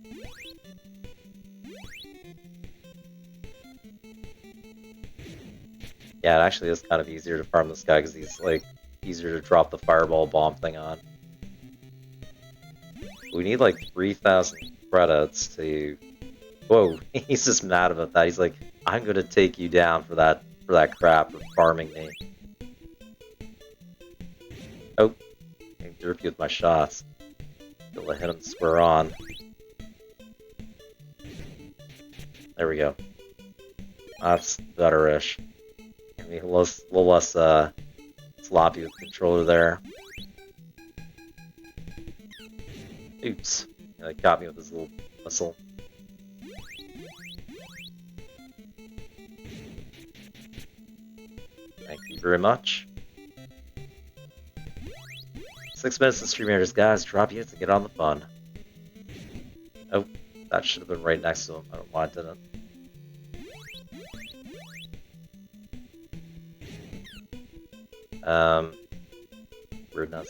Yeah, it actually is kind of easier to farm this guy because he's, like, easier to drop the fireball bomb thing on. We need, like, 3,000 credits to... Whoa, he's just mad about that. He's like, I'm gonna take you down for that crap, for farming me. Oh, I derp you with my shots. Till I hit him square on. There we go. That's better-ish. Maybe a little less sloppy with the controller there. Oops. Yeah, that got me with his little missile. Thank you very much. 6 minutes of stream here, guys. Drop units and get on the fun. Oh, that should have been right next to him. I don't know why it didn't. Rudeness.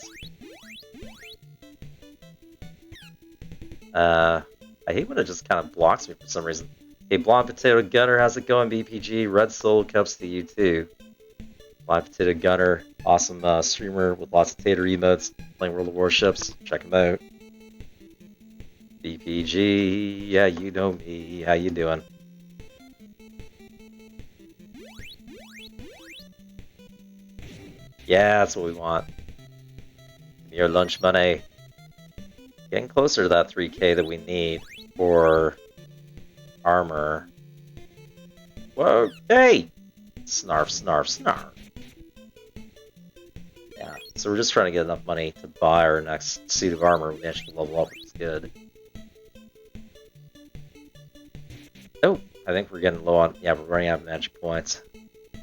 I hate when it just kind of blocks me for some reason. Hey, Blonde Potato Gunner, how's it going, BPG? Red Soul Cups to you too. Blonde Potato Gunner, awesome streamer with lots of tater emotes, playing World of Warships. Check him out. BPG, yeah, you know me. How you doing? Yeah, that's what we want. Give me your lunch money. Getting closer to that 3K that we need for armor. Whoa, hey! Snarf, snarf, snarf. Yeah, so we're just trying to get enough money to buy our next suit of armor. We managed to level up, which is good. Oh, I think we're getting low on... Yeah, we're running out of magic points.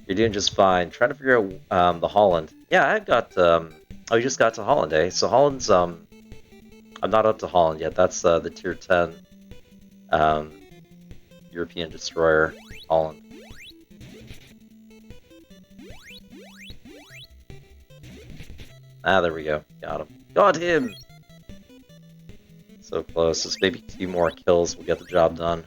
You're doing just fine. Trying to figure out the Holland. Yeah, I got... oh, you just got to Holland, eh? So Holland's... I'm not up to Holland yet. That's the tier 10 European destroyer, Holland. Ah, there we go. Got him. Got him! So close. Just maybe 2 more kills will get the job done.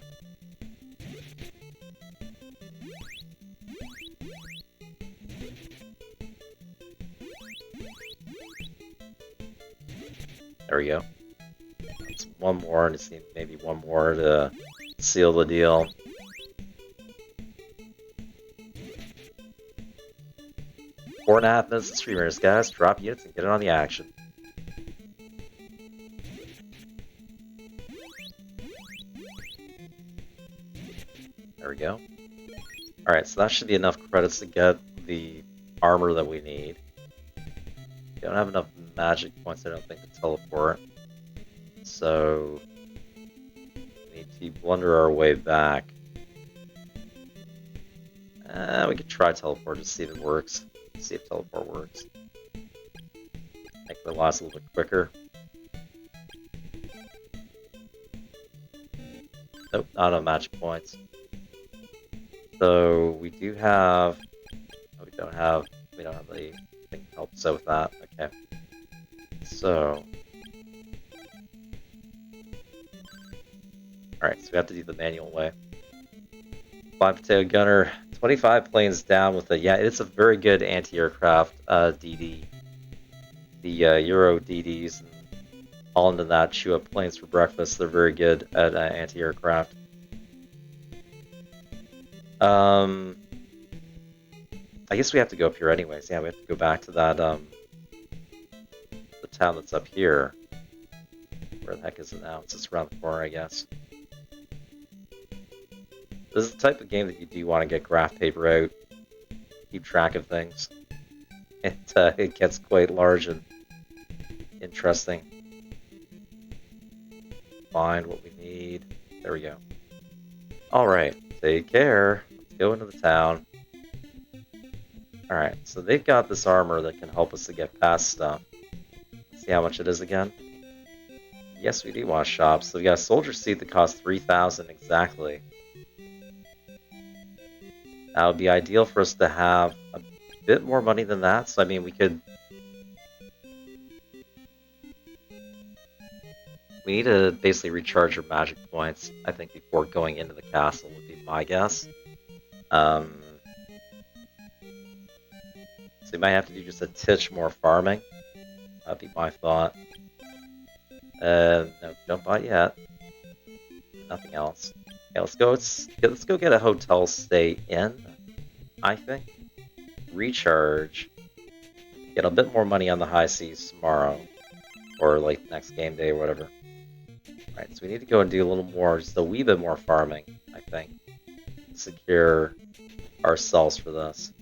There we go. That's one more, and just need maybe one more to seal the deal. Four and a half minutes of streamers, guys. Drop units and get it on the action. There we go. Alright, so that should be enough credits to get the armor that we need. We don't have enough magic points, I don't think, to teleport. So we need to blunder our way back. We could try teleport to see if it works. See if teleport works. Make the last a little bit quicker. Nope, not enough magic points. So we do have. Oh, we don't have the thing that helps out with that. Okay. So. Alright, so we have to do the manual way. Blind Potato Gunner, 25 planes down with a... Yeah, it's a very good anti-aircraft DD. The Euro DDs and Holland and that chew up planes for breakfast. They're very good at anti-aircraft. I guess we have to go up here anyways. Yeah, we have to go back to that, the town that's up here. Where the heck is it now? It's just around the corner, I guess. This is the type of game that you do want to get graph paper out, keep track of things. It gets quite large and interesting. Find what we need. There we go. Alright, take care. Let's go into the town. Alright, so they've got this armor that can help us to get past stuff. Let's see how much it is again. Yes, we do want to shop. So we got a soldier seat that costs 3,000 exactly. That would be ideal for us to have a bit more money than that. So, I mean, we need to basically recharge our magic points, I think, before going into the castle would be my guess. So we might have to do just a titch more farming. That'd be my thought. No, don't buy yet. Nothing else. Okay, let's go get a hotel stay in, I think. Recharge. Get a bit more money on the high seas tomorrow. Or like next game day or whatever. Alright, so we need to go and do a little more, just a wee bit more farming, I think. Secure ourselves for this.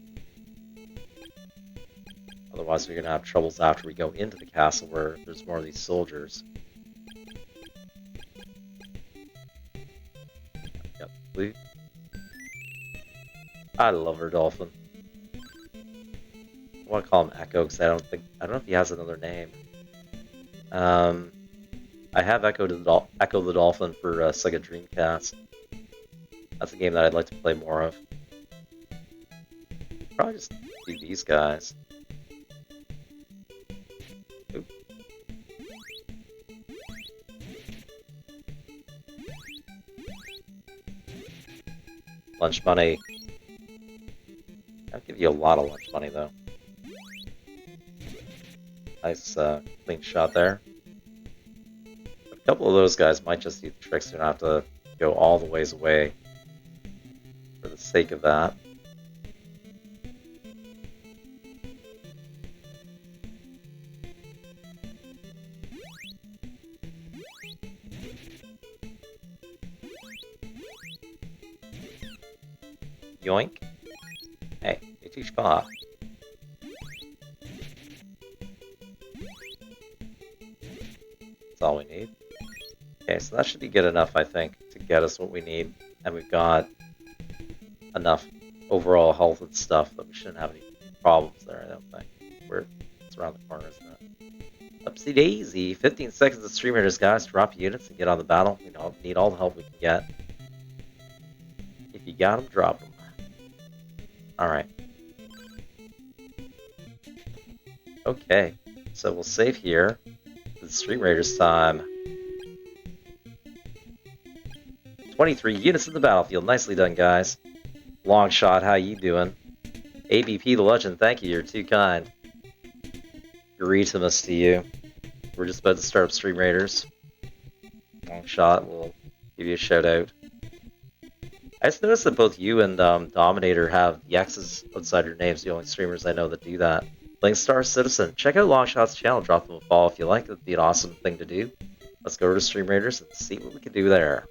Otherwise we're going to have troubles after we go into the castle where there's more of these soldiers. Yep, blue. I love her dolphin. I want to call him Echo because I don't know if he has another name. I have Echo the Dolphin for Sega Dreamcast. That's a game that I'd like to play more of. Probably just do these guys. Oop. Lunch money. I'll give you a lot of lunch money though. Nice clean shot there. A couple of those guys might just do the tricks. You don't have to go all the ways away for the sake of that. Yoink. Hey, you teach off. That's all we need. Okay, so that should be good enough, I think, to get us what we need. And we've got enough overall health and stuff that we shouldn't have any problems there, I don't think. It's around the corner, isn't it? Upsy daisy. 15 seconds of stream raiders, guys. Drop units and get on the battle. We need all the help we can get. If you got them, drop them. Alright. Okay, so we'll save here. It's Stream Raiders time. 23 units in the battlefield. Nicely done, guys. Long shot, how you doing? ABP the Legend, thank you. You're too kind. Greetimus to you. We're just about to start up Stream Raiders. Long shot, we'll give you a shout out. I just noticed that both you and Dominator have the X's outside your names, the only streamers I know that do that. Blinkstar Citizen, check out Longshot's channel, drop them a follow if you like, it'd be an awesome thing to do. Let's go to Stream Raiders and see what we can do there.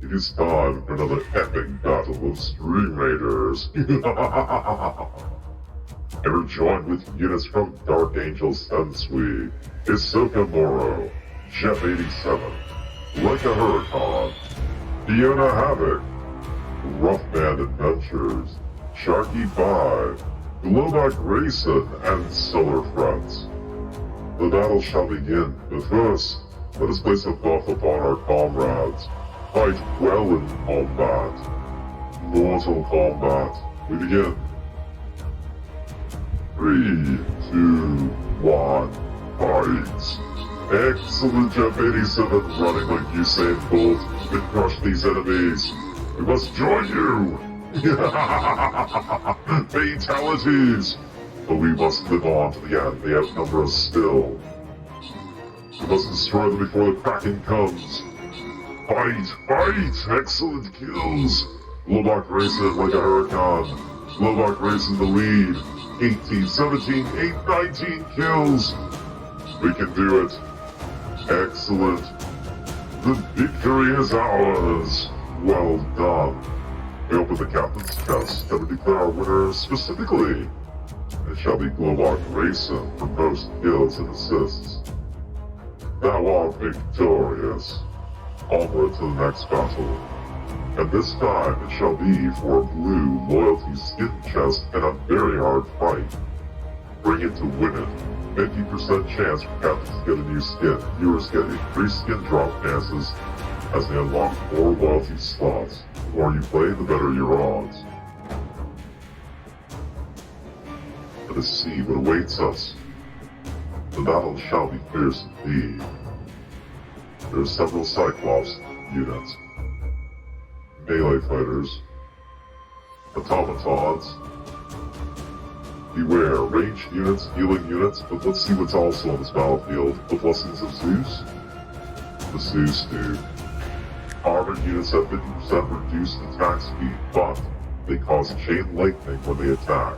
It is time for another epic battle of Stream Raiders. Ever joined with units from Dark Angel Sensui, Hisoka Moro, Jeff 87, Like a Huracan, Fiona Havoc, Roughman Adventures, Sharky 5, Glowback Racing, and Solar Friends. The battle shall begin, but first, let us place a buff upon our comrades. Fight well in combat. Mortal Kombat. We begin. 3, 2, 1, fight. Excellent Jeff 87 running like Usain Bolt to crush these enemies. We must join you. Fatalities. But we must live on to the end. They outnumber us still. We must destroy them before the Kraken comes. Fight! Fight! Excellent kills! Glowback racing like a Huracan. Glowback racing the lead. 18, 17, 8, 19 kills! We can do it. Excellent. The victory is ours. Well done. We open the captain's chest and we declare our winner specifically. It shall be Glowback racing for most kills and assists. Thou art victorious. Onward to the next battle. And this time it shall be for a blue loyalty skin chest and a very hard fight. Bring it to win it. 50% chance for captains to get a new skin. Viewers get increased skin drop chances as they unlock more loyalty slots. The more you play, the better your odds. Let us see what awaits us. The battle shall be fierce indeed. There are several Cyclops units, melee fighters, automatons. Beware, ranged units, healing units, but let's see what's also on this battlefield. The blessings of Zeus? The Zeus Duke. Armored units have 50% reduced attack speed, but they cause chain lightning when they attack.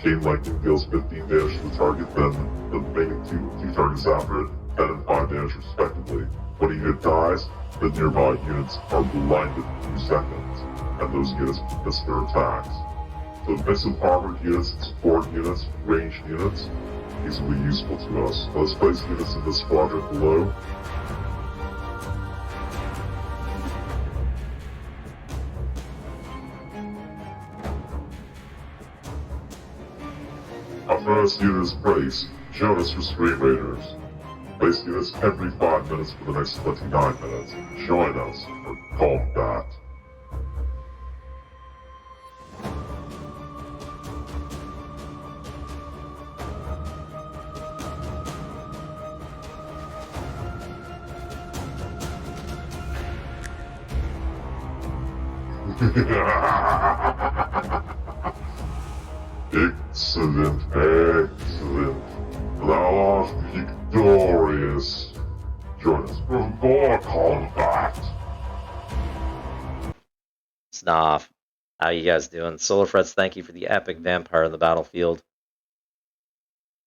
Chain lightning deals 15 damage to the target, then the remaining two targets after it, 10 and 5 damage respectively. When a unit dies, the nearby units are blinded for 2 seconds, and those units miss their attacks. So a mix of armored units, support units, ranged units, these will be useful to us. Let's place units in the squadron below. Our first unit is placed. Jonas for Stream Raiders. Place units every 5 minutes for the next 29 minutes. Join us for combat. Excellent, excellent. Thou art victorious. Join us for more combat. Snoff. How you guys doing? Solar Frets, thank you for the epic vampire on the battlefield.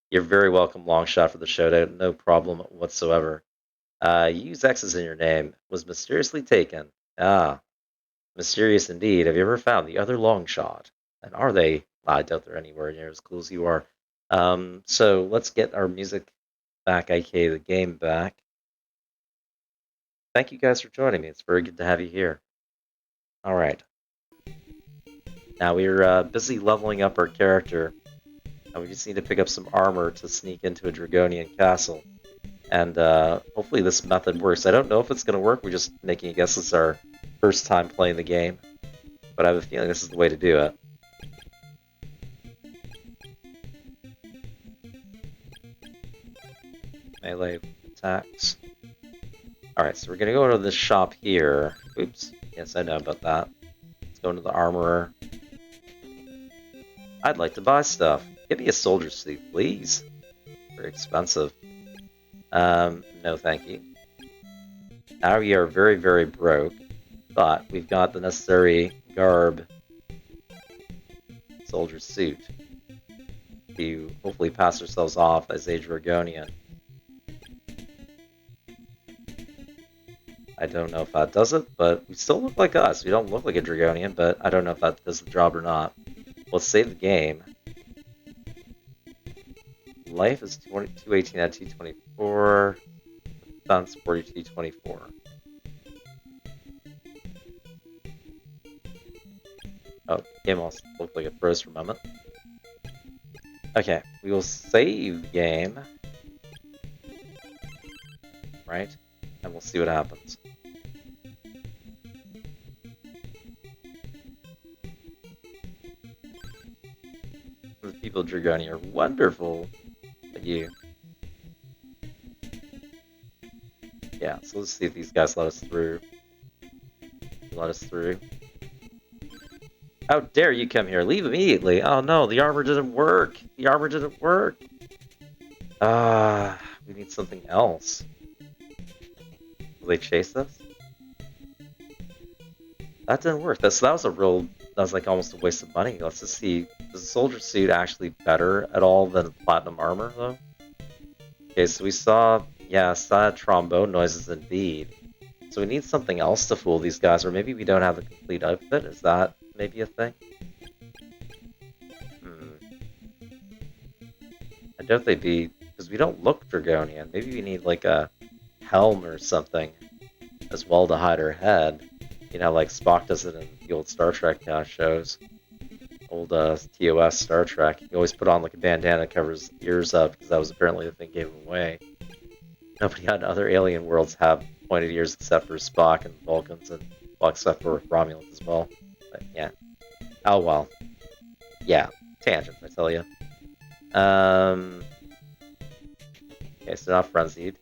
You're very welcome, Longshot, for the showdown. No problem whatsoever. Use X's in your name. Was mysteriously taken. Ah, mysterious indeed. Have you ever found the other Longshot? And are they? I doubt they're anywhere near as cool as you are. So let's get our music back, aka the game back. Thank you guys for joining me. It's very good to have you here. Alright. Now we're busy leveling up our character. And we just need to pick up some armor to sneak into a Dragonian castle. And hopefully this method works. I don't know if it's going to work. We're just making a guess. It's our first time playing the game. But I have a feeling this is the way to do it. Melee attacks. Alright, so we're going to go to this shop here. Oops. Yes, I know about that. Let's go into the armorer. I'd like to buy stuff. Give me a soldier suit, please. Very expensive. No thank you. Now we are very, very broke. But we've got the necessary garb. Soldier suit. To hopefully pass ourselves off as a Dragonian. I don't know if that does it, but we still look like us. We don't look like a Dragonian, but I don't know if that does the job or not. Let's save the game. Life is 218 out of 224. Defense 4224. Oh, the game also looked like it froze for a moment. Okay, we will save the game. Right? And we'll see what happens. The people of Dragoni are wonderful. But you. Yeah, so let's see if these guys let us through. Let us through. How dare you come here? Leave immediately. Oh no, the armor didn't work. The armor didn't work. We need something else. Will they chase us? That didn't work. That was like almost a waste of money. Let's just see. Is the soldier suit actually better at all than platinum armor, though? Okay, so we saw, yeah, sad trombone noises indeed. So we need something else to fool these guys, or maybe we don't have the complete outfit. Is that maybe a thing? I doubt they'd be, because we don't look Dragonian. Maybe we need like a helm or something as well to hide our head. You know, like Spock does it in the old Star Trek shows. Old TOS Star Trek. He always put on like a bandana that covers his ears up because that was apparently the thing gave him away. Nobody on other alien worlds have pointed ears except for Spock and Vulcans, and well, except for Romulans as well. But yeah. Oh well. Yeah. Tangent, I tell you. Okay, so not frenzied.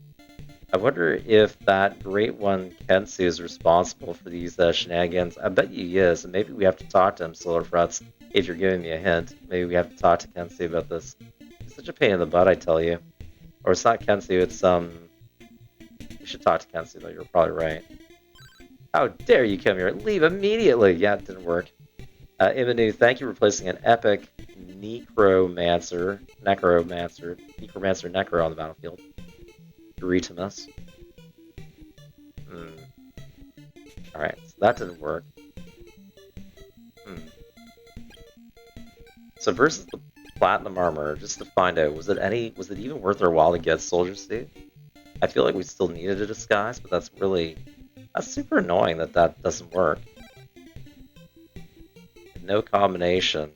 I wonder if that great one Kensu is responsible for these shenanigans. I bet he is, and maybe we have to talk to him, Solar Frets, if you're giving me a hint. Maybe we have to talk to Kensu about this. He's such a pain in the butt, I tell you. Or it's not Kensu, it's, we should talk to Kensu, though, you're probably right. How dare you come here? Leave immediately! Yeah, it didn't work. Imanu, thank you for placing an epic necromancer necro on the battlefield. Euretimus. Alright, so that didn't work. So versus the platinum armor, just to find out, was it even worth our while to get Soldier Suit? I feel like we still needed a disguise, but that's super annoying that doesn't work. No combination.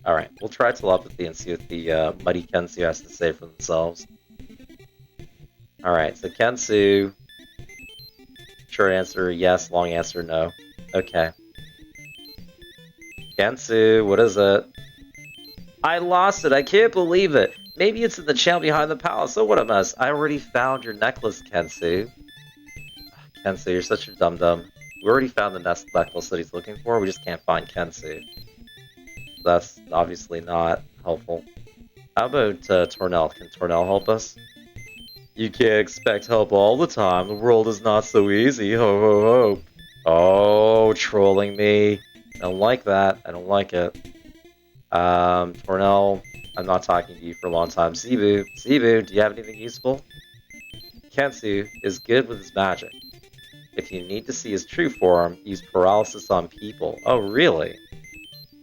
Alright, we'll try telepathy and see what the Muddy Kensu has to say for themselves. Alright, so Kensu. Short answer, yes. Long answer, no. Okay. Kensu, what is it? I lost it, I can't believe it! Maybe it's in the channel behind the palace. Oh, what a mess. I already found your necklace, Kensu. Kensu, you're such a dum-dum. We already found the necklace that he's looking for, we just can't find Kensu. That's obviously not helpful. How about Tornell? Can Tornell help us? You can't expect help all the time. The world is not so easy. Ho ho ho. Oh, trolling me. I don't like that. I don't like it. Tornell, I'm not talking to you for a long time. Zebu, do you have anything useful? Kensu is good with his magic. If you need to see his true form, use paralysis on people. Oh, really?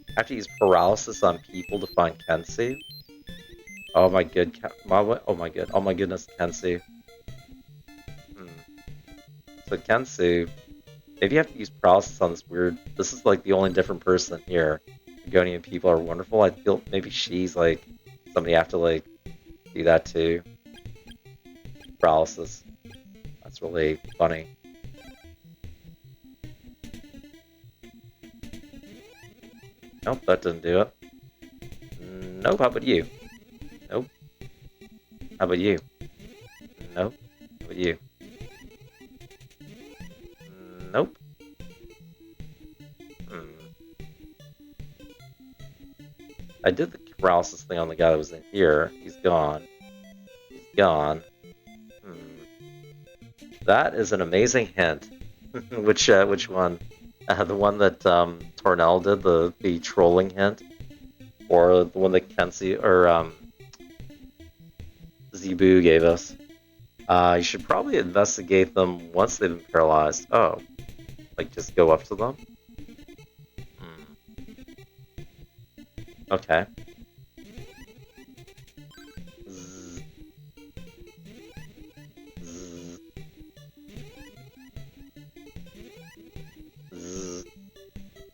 I have to use paralysis on people to find Kensu? Oh my goodness, Kensu. So Kensu, maybe you have to use paralysis on this weird. This is like the only different person here. Begonian people are wonderful. I feel maybe she's like somebody have to like do that too. Paralysis. That's really funny. Nope, that didn't do it. Nope, how about you? Nope. How about you? Nope. How about you? Nope. I did the paralysis thing on the guy that was in here. He's gone. He's gone. That is an amazing hint. Which one? The one that Tornell did, the trolling hint, or the one that Kensi or Zebu gave us. You should probably investigate them once they've been paralyzed. Oh, like just go up to them. Okay.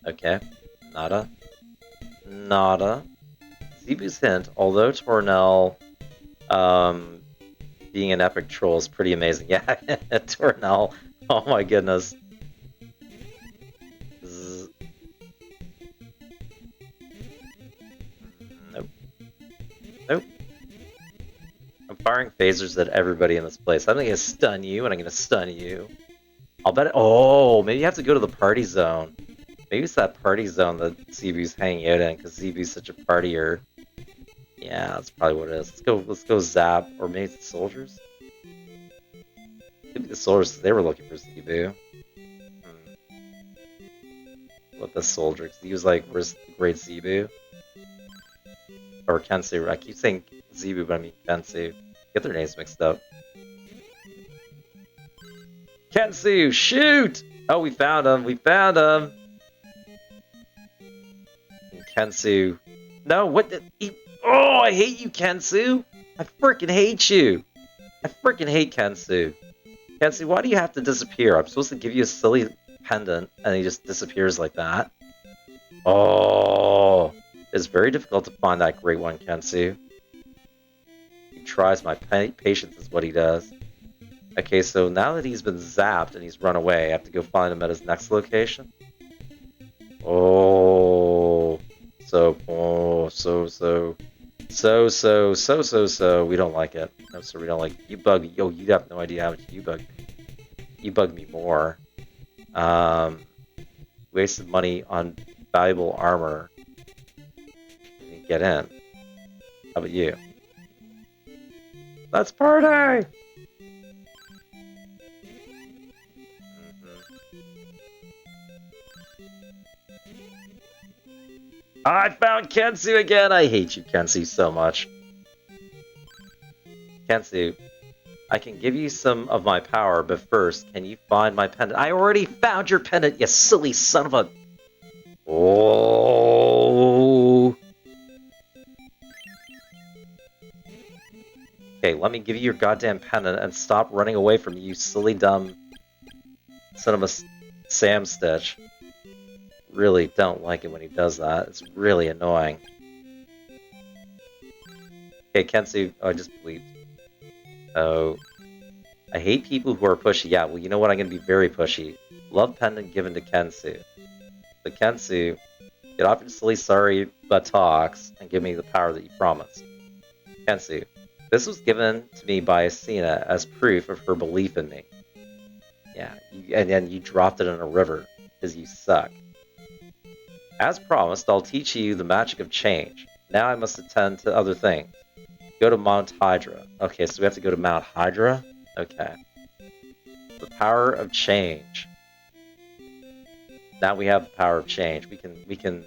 Okay. Nada. Nada. Zebu's hint, although Tornell, being an epic troll is pretty amazing. Yeah, Tornell. Oh my goodness. Nope. Nope. I'm firing phasers at everybody in this place. I'm gonna stun you, and I'm gonna stun you. I'll bet it. Oh, maybe you have to go to the party zone. Maybe it's that party zone that Zebu's hanging out in, because Zebu's such a partier. Yeah, that's probably what it is. Let's go Zap, or maybe it's the soldiers? Could be the soldiers, because they were looking for Zebu. What the soldier, because he was like, where's the great Zebu? Or Kensu, I keep saying Zebu, but I mean Kensu. Get their names mixed up. Kensu, shoot! Oh, we found him, Kensu. No, what the... Oh, I hate you, Kensu! I freaking hate you! I freaking hate Kensu. Kensu, why do you have to disappear? I'm supposed to give you a silly pendant, and he just disappears like that. Oh... It's very difficult to find that great one, Kensu. He tries my patience is what he does. Okay, so now that he's been zapped and he's run away, I have to go find him at his next location. Oh, So. We don't like it. No, sir, we don't like you bug. Yo, you have no idea how much you bug me. You bug me more. Wasted money on valuable armor. Didn't get in. How about you? Let's party! I found Kensu again! I hate you, Kensu, so much. Kensu, I can give you some of my power, but first, can you find my pendant? I already found your pendant, you silly son of a... Oh! Okay, let me give you your goddamn pendant and stop running away from me, you silly dumb son of a Sam Stitch. Really don't like it when he does that. It's really annoying. Okay, Kensu... Oh, I just bleeped. Oh... I hate people who are pushy. Yeah, well, you know what? I'm going to be very pushy. Love pendant given to Kensu. So Kensu, get off your silly sorry buttocks and give me the power that you promised. Kensu, this was given to me by Athena as proof of her belief in me. Yeah, and then you dropped it in a river, because you suck. As promised, I'll teach you the magic of change. Now I must attend to other things. Go to Mount Hydra. Okay, so we have to go to Mount Hydra? Okay. The power of change. Now we have the power of change. We can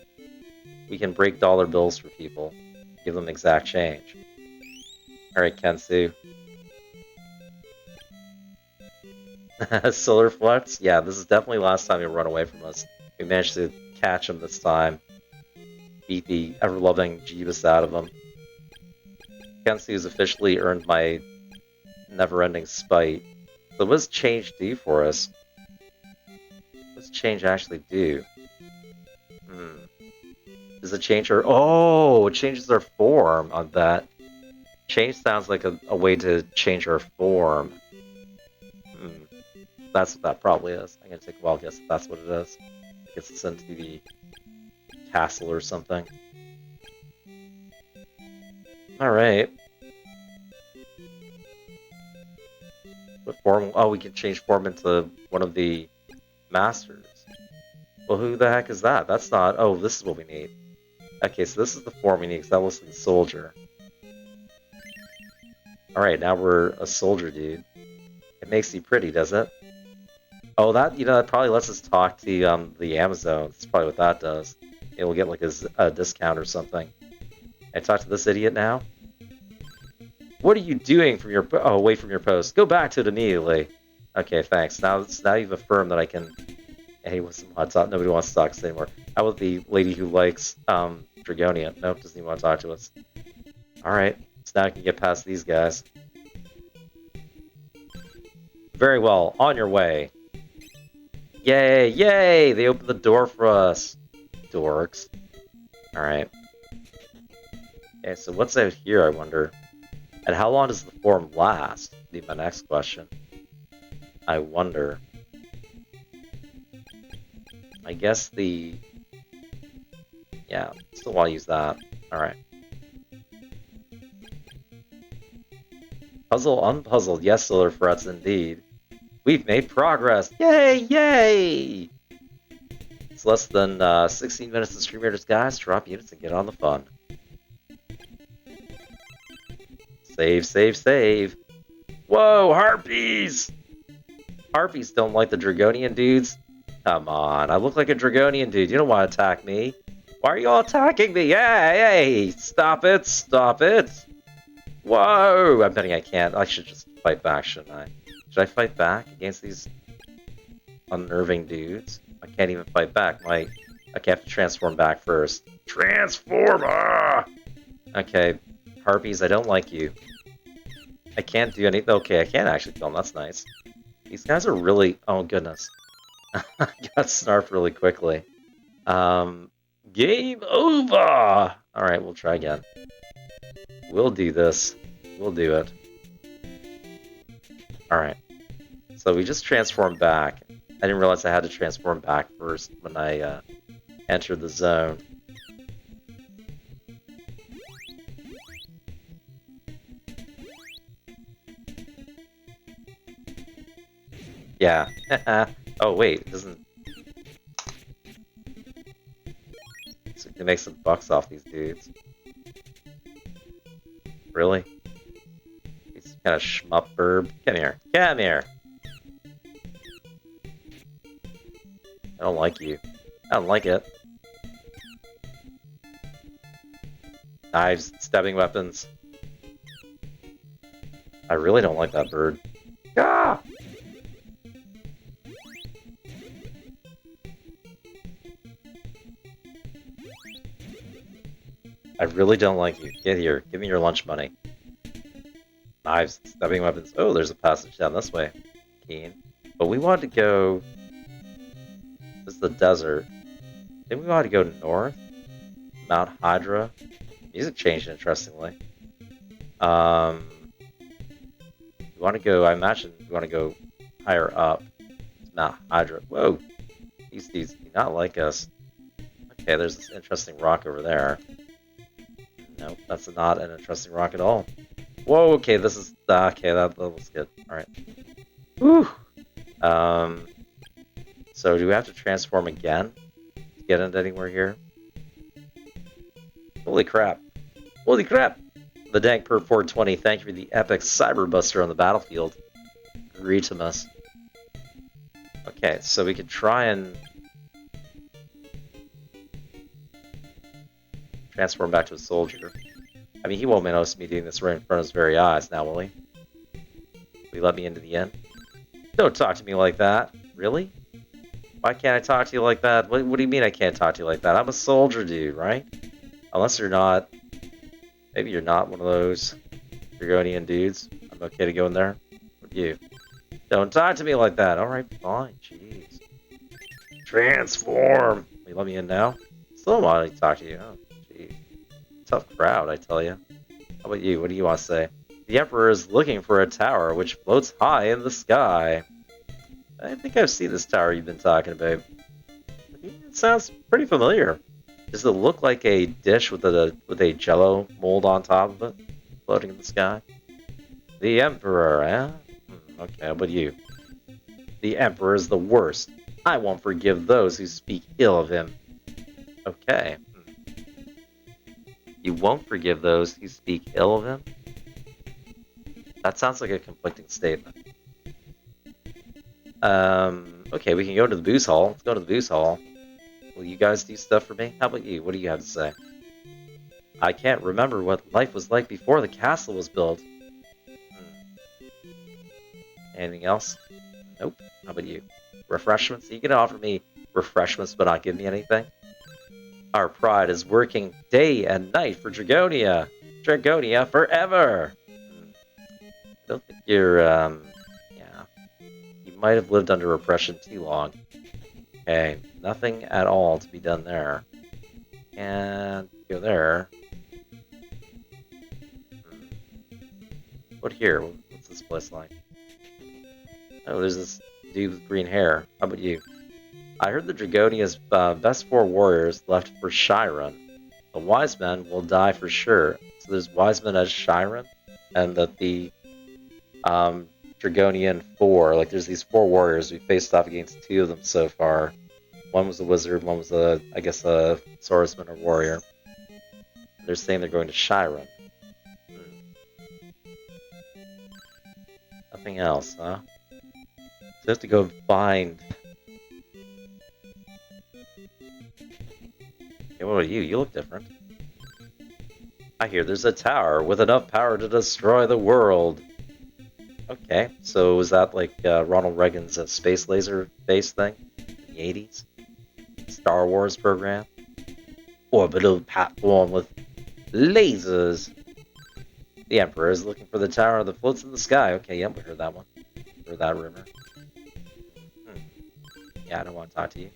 break dollar bills for people. Give them exact change. Alright, Kensu. Solar Flux? Yeah, this is definitely last time he run away from us. We managed to catch him this time. Beat the ever-loving Jeebus out of him. Kensu's officially earned my never-ending spite. So what does change do for us? What does change actually do? Does it change our... Oh! It changes our form on that. Change sounds like a way to change our form. That's what that probably is. I'm gonna take a wild guess if that's what it is. It gets us into the castle or something. Alright. What form? Oh, we can change form into one of the masters. Well, who the heck is that? That's not... Oh, this is what we need. Okay, so this is the form we need, because that looks like a soldier. Alright, now we're a soldier, dude. It makes you pretty, does it? Oh, that, you know, that probably lets us talk to the Amazon. That's probably what that does. It will get, like, a discount or something. I talk to this idiot now? What are you doing from your... Oh, away from your post. Go back to it immediately. Okay, thanks. Now you've affirmed that I can... Hey, what's some hot talk? Nobody wants to talk to us anymore. How about the lady who likes Dragonia? Nope, doesn't even want to talk to us. Alright, so now I can get past these guys. Very well, on your way. Yay, yay! They opened the door for us. Dorks. Alright. Okay, so what's out here, I wonder? And how long does the form last? Be my next question. I wonder. I guess the... Yeah, still want to use that. Alright. Puzzle unpuzzled. Yes, Solar Frets, indeed. We've made progress! Yay! Yay! It's less than 16 minutes of Stream Raiders, guys. Drop units and get on the fun. Save, save, save. Whoa, harpies! Harpies don't like the Dragonian dudes. Come on, I look like a Dragonian dude. You don't want to attack me. Why are you all attacking me? Hey, stop it, stop it. Whoa, I'm betting I can't. I should just fight back, shouldn't I? Should I fight back against these unnerving dudes? I can't even fight back. Okay, I have to transform back first. Transformer! Okay, harpies, I don't like you. I can't do anything. Okay, I can't actually kill them. That's nice. These guys are really... Oh, goodness. I got snarfed really quickly. Game over! Alright, we'll try again. We'll do this. We'll do it. Alright. So we just transformed back. I didn't realize I had to transform back first when I entered the zone. Yeah. Oh, wait, it doesn't... So we can make some bucks off these dudes. Really? He's kind of shmup burb. Come here. Come here! I don't like you. I don't like it. Knives, stabbing weapons. I really don't like that bird. Ah! I really don't like you. Get here. Give me your lunch money. Knives, stabbing weapons. Oh, there's a passage down this way. Keen. But we wanted to go... This is the desert. I think we wanted to go north. Mount Hydra. Music changed, interestingly. We want to go... I imagine we want to go higher up. It's Mount Hydra. Whoa! These dudes do not like us. Okay, there's this interesting rock over there. Nope, that's not an interesting rock at all. Whoa, okay, this is... Okay, that was good. Alright. Whew! So do we have to transform again to get into anywhere here? Holy crap. Holy crap! The Dank per 420, thank you for the epic Cyberbuster on the battlefield. Greetimus. Okay, so we could try and... transform back to a soldier. I mean, he won't notice me doing this right in front of his very eyes now, will he? Will he let me into the inn? Don't talk to me like that. Really? Why can't I talk to you like that? What do you mean I can't talk to you like that? I'm a soldier dude, right? Unless you're not... Maybe you're not one of those Dragonian dudes. I'm okay to go in there with you. Don't talk to me like that. Alright, fine. Jeez. Transform! Will you let me in now? Still want to talk to you. Oh, jeez. Tough crowd, I tell you. How about you? What do you want to say? The Emperor is looking for a tower which floats high in the sky. I think I've seen this tower you've been talking about. It sounds pretty familiar. Does it look like a dish with a jello mold on top of it, floating in the sky? The Emperor, eh? Okay, how about you? The Emperor is the worst. I won't forgive those who speak ill of him. Okay. You won't forgive those who speak ill of him? That sounds like a conflicting statement. Okay, we can go to the booze hall. Let's go to the booze hall. Will you guys do stuff for me? How about you? What do you have to say? I can't remember what life was like before the castle was built. Anything else? Nope. How about you? Refreshments? You can offer me refreshments but not give me anything? Our pride is working day and night for Dragonia. Dragonia forever! I don't think you're, yeah. You might have lived under oppression too long. Okay, nothing at all to be done there. And go there. What here? What's this place like? Oh, there's this dude with green hair. How about you? I heard the Dragonia's best 4 warriors left for Chiron. The wise men will die for sure. So there's wise men as Chiron, and that the Dragonian 4, like there's these 4 warriors. We faced off against 2 of them so far. One was a wizard, one was I guess a swordsman or warrior. They're saying they're going to Chiron. Nothing else, huh? So I have to go find... Okay, what about you? You look different. I hear there's a tower with enough power to destroy the world. Okay, so was that like Ronald Reagan's space laser base thing in the 80s? Star Wars program? Orbital platform with lasers. The Emperor is looking for the tower that floats in the sky. Okay, yep, we heard that one. Heard that rumor. Yeah, I don't want to talk to you.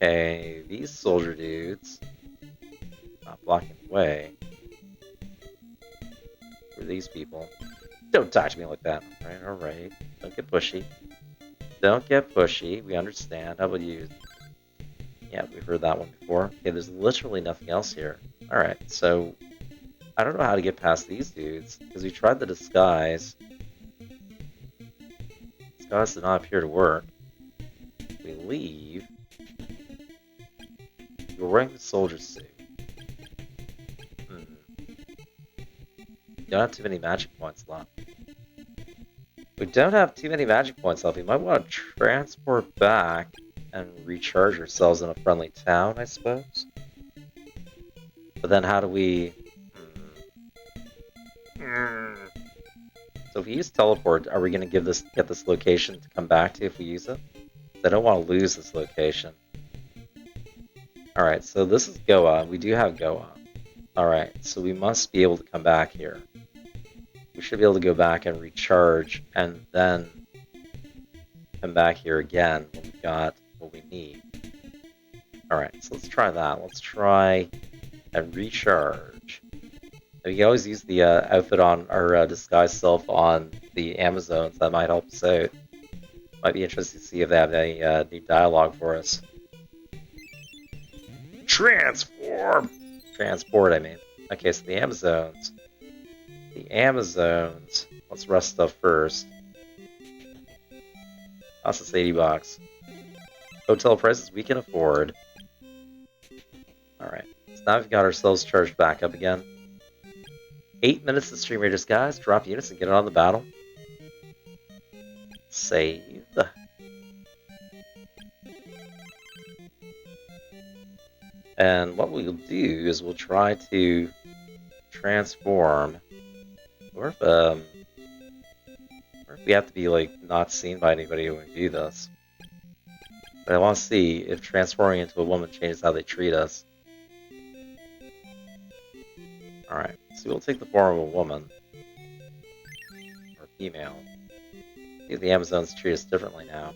Okay, these soldier dudes. Not blocking the way. Who are these people? Don't talk to me like that. Alright, alright. Don't get pushy. Don't get pushy. We understand. How about you? Yeah, we've heard that one before. Okay, there's literally nothing else here. Alright, so... I don't know how to get past these dudes, because we tried the disguise. disguise did not appear to work. We leave. You're wearing the soldier suit. Don't have too many magic points left. We don't have too many magic points left. We might want to transport back and recharge ourselves in a friendly town, I suppose. But then how do we... So if we use teleport, are we going to get this location to come back to if we use it? I don't want to lose this location. Alright, so this is Goa. We do have Goa. Alright, so we must be able to come back here. We should be able to go back and recharge and then come back here again when we've got what we need. Alright, so let's try that. Let's try and recharge. We can always use the outfit on our disguised self on the Amazons. That might help us out. Might be interesting to see if they have any new dialogue for us. Transform! Transport, I mean. Okay, so the Amazons. The Amazons. Let's rest stuff first. Cost us $80. Hotel prices we can afford. Alright, so now we've got ourselves charged back up again. 8 minutes to Stream Raiders, guys. Drop units and get on the battle. Save. And what we'll do is we'll try to transform. Or if we have to be like not seen by anybody when we do this. But I want to see if transforming into a woman changes how they treat us. Alright, so we'll take the form of a woman. Or female. See if the Amazons treat us differently now.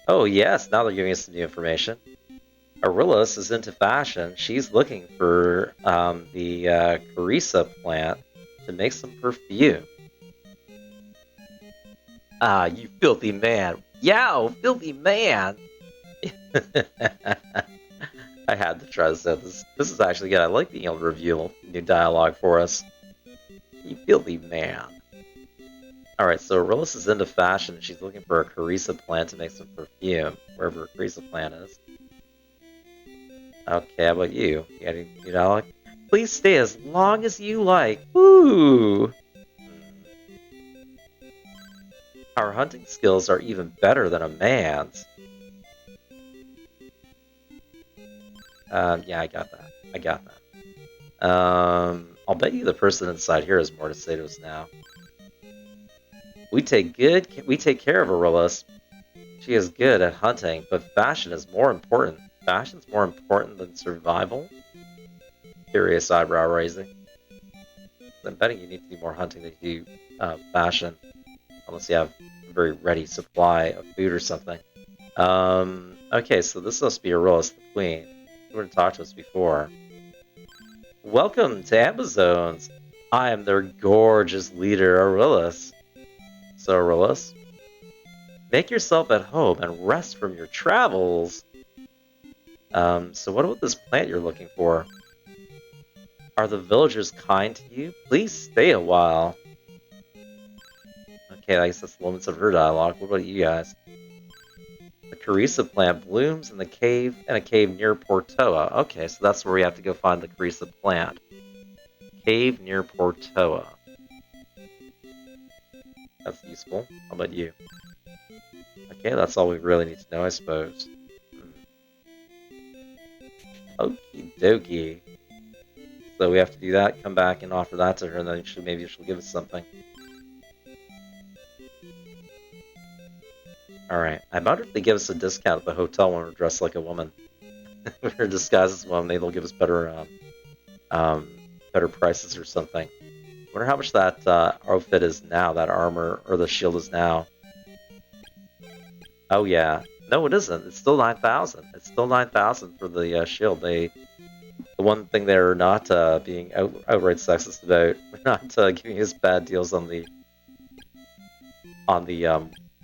Oh yes, now they're giving us some new information. Aurelius is into fashion. She's looking for the Carissa plant to make some perfume. Ah, you filthy man. Yow, filthy man! I had to try this out. This is actually good. I like being able to reveal new dialogue for us. You filthy man. Alright, so Aurelius is into fashion and she's looking for a Carissa plant to make some perfume, wherever a Carissa plant is. Okay, how about you? You got any new dialogue? Please stay as long as you like. Woo! Our hunting skills are even better than a man's. Yeah, I got that. I got that. I'll bet you the person inside here has more to say to us now. We take care of Aurelius. She is good at hunting, but fashion is more important. Fashion's more important than survival? Curious eyebrow raising. I'm betting you need to do more hunting than you do fashion. Unless you have a very ready supply of food or something. Okay, so this must be Aurelius the Queen. You were to talk to us before. Welcome to Amazons. I am their gorgeous leader, Aurelius. So, Aurelius, make yourself at home and rest from your travels. So what about this plant you're looking for? Are the villagers kind to you? Please stay a while. Okay, I guess that's the limits of her dialogue. What about you guys? The Carissa plant blooms in a cave near Porto. Okay, so that's where we have to go find the Carissa plant. Cave near Porto. That's useful. How about you? Okay, that's all we really need to know, I suppose. Okie dokie. So we have to do that, come back and offer that to her, and then maybe she'll give us something. Alright, I wonder if they give us a discount at the hotel when we're dressed like a woman. When we're disguised as a woman, maybe they'll give us better better prices or something. I wonder how much that outfit is now, that armor, or the shield is now. Oh yeah. No, it isn't. It's still 9,000. It's still 9,000 for the shield. The one thing they're not being outright sexist about, they're not giving us bad deals on the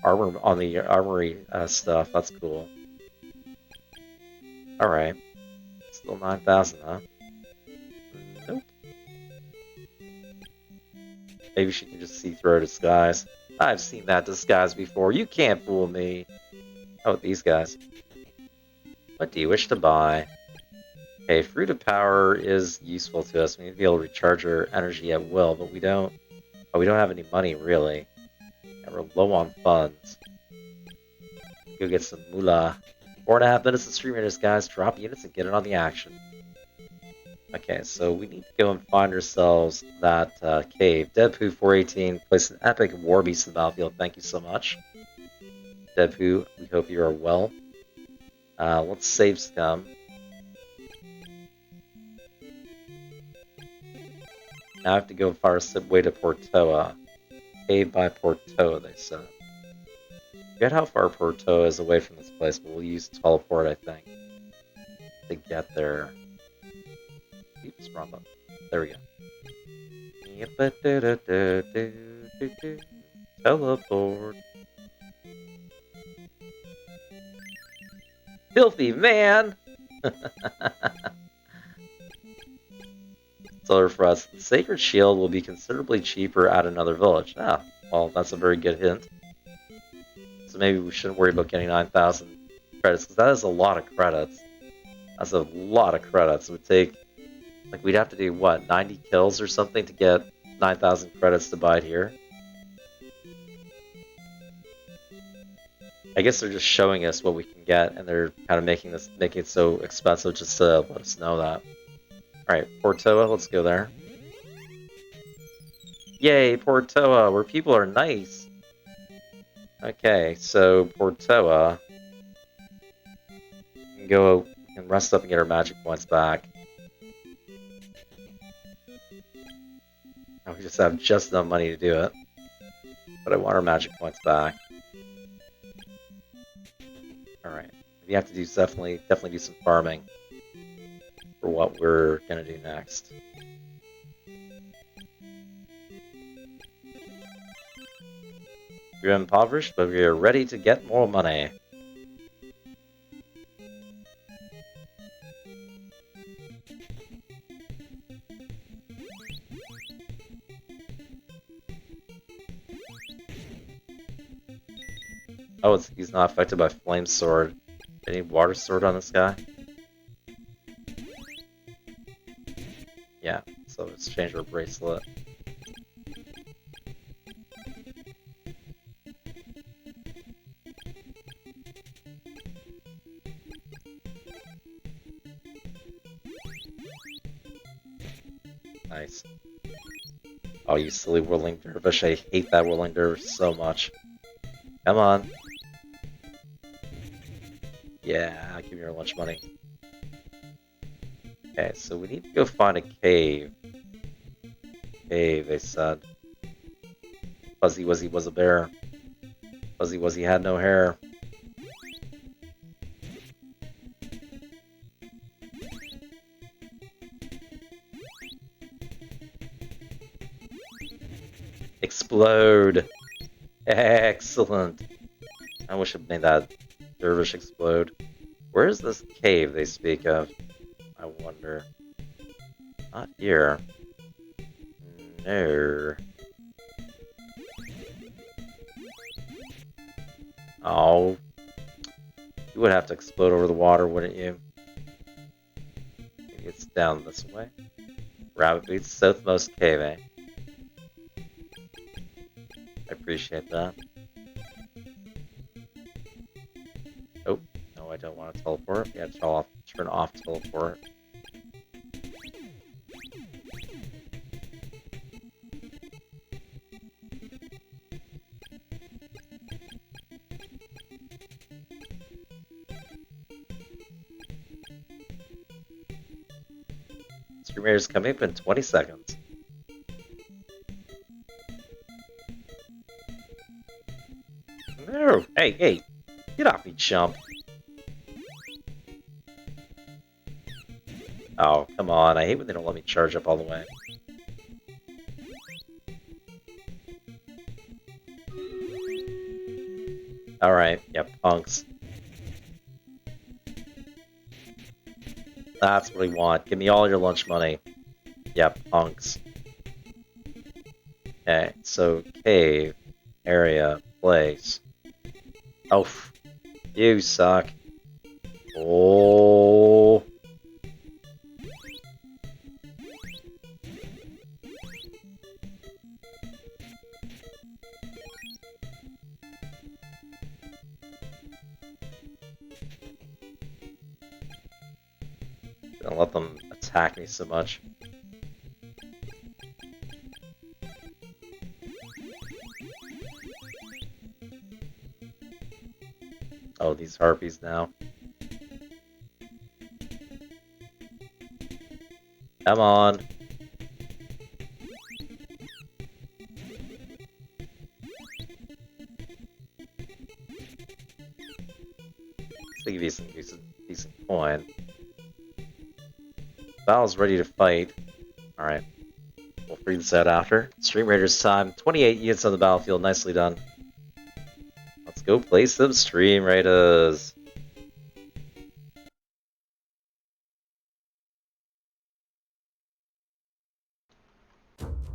armory stuff. That's cool. All right. Still 9,000, huh? Nope. Maybe she can just see through her disguise. I've seen that disguise before. You can't fool me. Oh, these guys. What do you wish to buy? Okay, Fruit of Power is useful to us. We need to be able to recharge our energy at will, but we don't. Oh, we don't have any money, really. And we're low on funds. Go get some moolah. 4.5 minutes of stream minutes, guys. Drop units and get it on the action. Okay, so we need to go and find ourselves that cave. Deadpoo418 placed an epic war beast in the battlefield. Thank you so much. Deadpoo, we hope you are well. Let's save scum. Now I have to go far way to Porto. Cave by Porto, they said. Forget how far Porto is away from this place, but we'll use teleport, I think, to get there. Oops, wrong button. There we go. Teleport. Filthy man! Solar for us. The Sacred Shield will be considerably cheaper at another village. Ah, well, that's a very good hint. So maybe we shouldn't worry about getting 9,000 credits, because that is a lot of credits. That's a lot of credits. It would take, like, we'd have to do, what, 90 kills or something to get 9,000 credits to buy it here? I guess they're just showing us what we can get, and they're kind of making it so expensive just to let us know that. Alright, Porto, let's go there. Yay, Porto, where people are nice! Okay, so Porto, we can go and rest up and get our magic points back. We just have just enough money to do it. But I want our magic points back. Alright, we have to do definitely do some farming for what we're gonna do next. We're impoverished, but we are ready to get more money. Oh, he's not affected by Flame Sword. Any Water Sword on this guy? Yeah, so let's change our bracelet. Nice. Oh, you silly whirling dervish. I hate that whirling dervish so much. Come on. Yeah, give me your lunch money. Okay, so we need to go find a cave. Cave, they said. Fuzzy Wuzzy was a bear. Fuzzy Wuzzy had no hair. Explode! Excellent! I wish I'd made that dervish explode. Where is this cave they speak of? I wonder. Not here. No. Oh. You would have to explode over the water, wouldn't you? Maybe it's down this way. Rabbit Beats, southmost cave, eh? I appreciate that. Oh, no, I don't want to teleport. Yeah, turn off teleport. Streamer's coming up in 20 seconds. No! Hey! Get off me, chump! Oh, come on. I hate when they don't let me charge up all the way. Alright, yeah, punks. That's what we want. Give me all your lunch money. Yeah, punks. Okay, so cave. area place. Oh, you suck. Oh. Don't let them attack me so much. Oh, these harpies now. Come on. Let's give you some decent coin. Battle's ready to fight. Alright. We'll free this out after. Stream Raiders time. 28 units on the battlefield. Nicely done. Let's go play some Stream Raiders.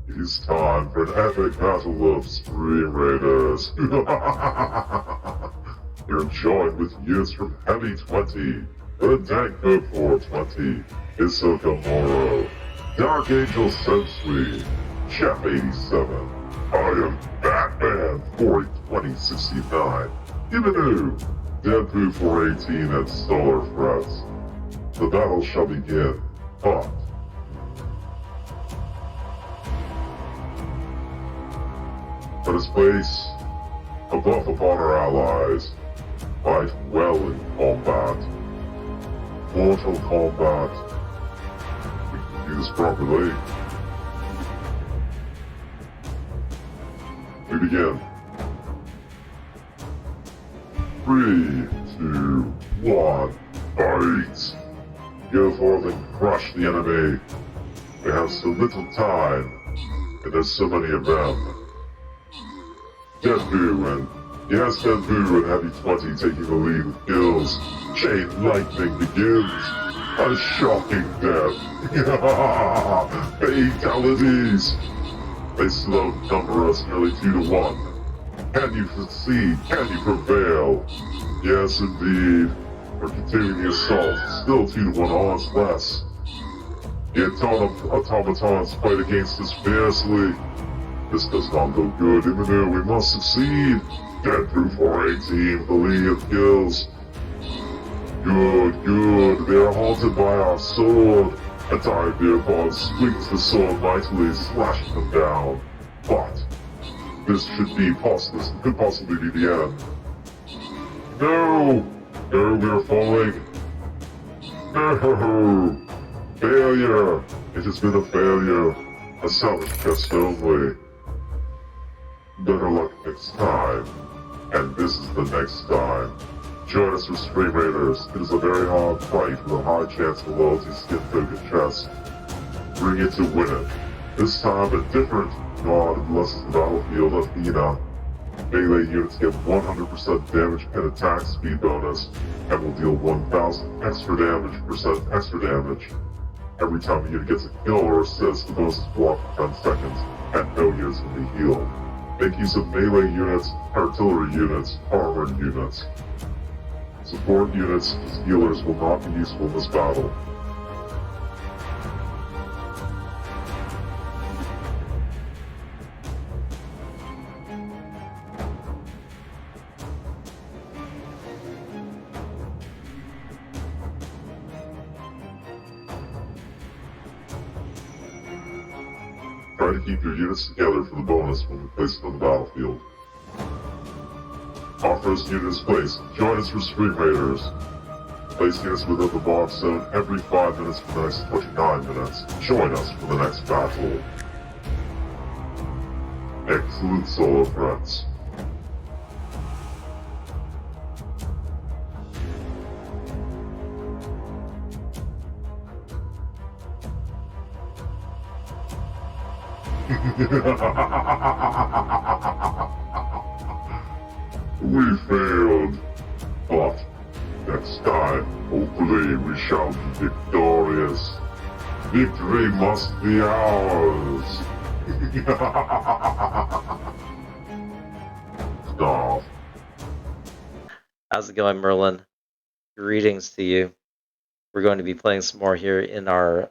It is time for an epic battle of Stream Raiders. You're joined with units from Heavy 20, the Tank Code 420, Hisoka Moro, Dark Angel Sensui, Chef 87, I am Batman 402069, Imanu, Deadpoo 418, and Solar Frets. The battle shall begin, but let us place a buff upon our allies. Fight well in combat. Mortal combat. We can do this properly. We begin. 3, 2, 1, fight! Go forth and crush the enemy. We have so little time, and there's so many of them. Deadpoo and Deadpoo and Heavy 20 taking the lead with kills. Chain lightning begins. A shocking death. Fatalities. They slow number us nearly 2 to 1. Can you succeed? Can you prevail? Yes, indeed. We're continuing the assault. Still 2 to 1 odds less. The automatons fight against us fiercely. This does not go good. Imanu, we must succeed. Deadpoo 418, the lead of kills. Good. They are halted by our sword. A dire Beerpod swings the sword mightily, slashing them down. But this could possibly be the end. No, we are falling. No, failure. It has been a failure. A salvage test only. Better luck next time. And this is the next time. Join us for Stream Raiders. It is a very hard fight with a high chance of loyalty skin token chest. Bring it to win it. This time a different god blesses the battlefield, Athena. Melee units get 100% damage and attack speed bonus, and will deal 1000 extra damage every time a unit gets a kill or assist. The bonus is blocked for 10 seconds, and no units can be healed. Make use of melee units, artillery units, armored units. Support units as healers will not be useful in this battle. Try to keep your units together for the bonus when we place it on the battlefield. Our first unit is placed. Join us for Stream Raiders. Place units within the box zone every 5 minutes for the next 29 minutes. Join us for the next battle. Excellent solo friends. We failed, but next time, hopefully we shall be victorious. Victory must be ours. off. How's it going, Merlin? Greetings to you. We're going to be playing some more here in our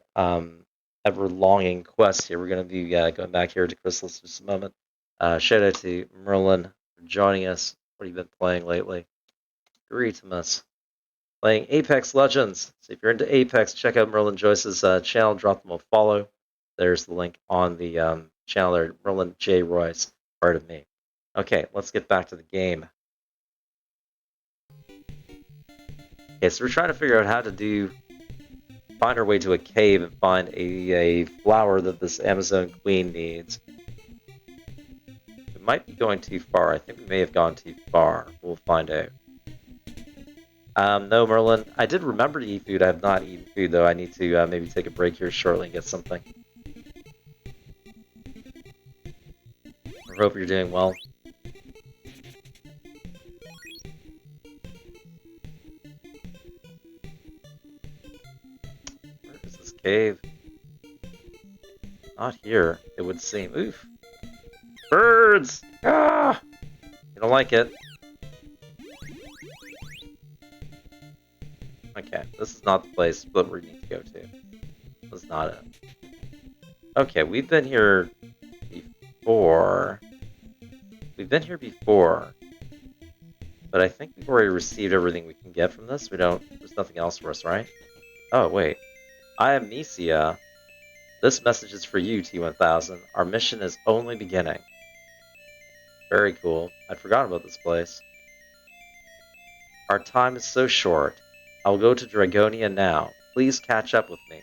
ever-longing quest here. We're going to be going back here to Crystalis for just a moment. Shout out to Merlin for joining us. What have you been playing lately? Greetmas. Playing Apex Legends. So if you're into Apex, check out Merlin Joyce's channel. Drop them a follow. There's the link on the channel there. Merlin J. Royce, part of me. Okay, let's get back to the game. Okay, so we're trying to figure out how to find our way to a cave and find a flower that this Amazon Queen needs. We might be going too far. I think we may have gone too far. We'll find out. No, Merlin. I did remember to eat food. I have not eaten food, though. I need to maybe take a break here shortly and get something. I hope you're doing well. Where is this cave? Not here, it would seem. Oof. Birds! Ah! You don't like it. Okay, this is not the place that we need to go to. This is not it. Okay, we've been here before. But I think we've already received everything we can get from this. There's nothing else for us, right? Oh, wait. I am Misia. This message is for you, T-1000. Our mission is only beginning. Very cool. I'd forgotten about this place. Our time is so short. I'll go to Dragonia now. Please catch up with me.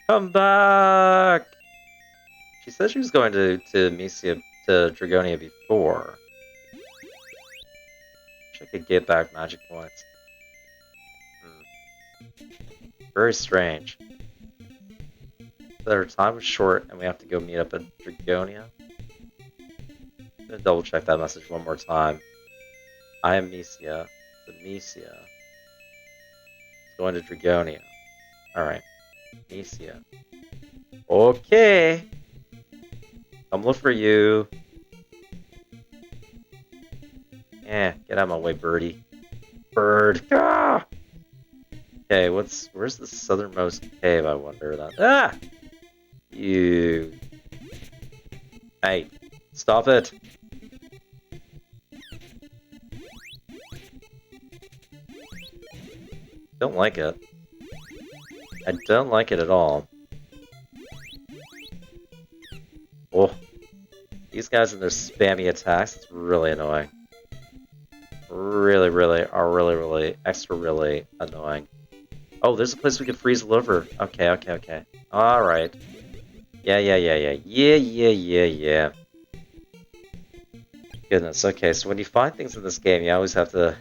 Come back! She said she was going to Dragonia before. Wish I could get back magic points. Very strange. So our time was short and we have to go meet up at Dragonia. I'm gonna double check that message one more time. I am Misia. The Misia. It's going to Dragonia. Alright. Misia. Okay. Come look for you. Get out of my way, birdie. Bird. Ah! Okay, where's the southernmost cave, I wonder? You. Hey, stop it. Don't like it. I don't like it at all. Oh, these guys and their spammy attacks, it's really annoying. Really, extra really annoying. Oh, there's a place we can freeze a liver. Okay. Alright. Yeah. Goodness, okay, so when you find things in this game, you always have to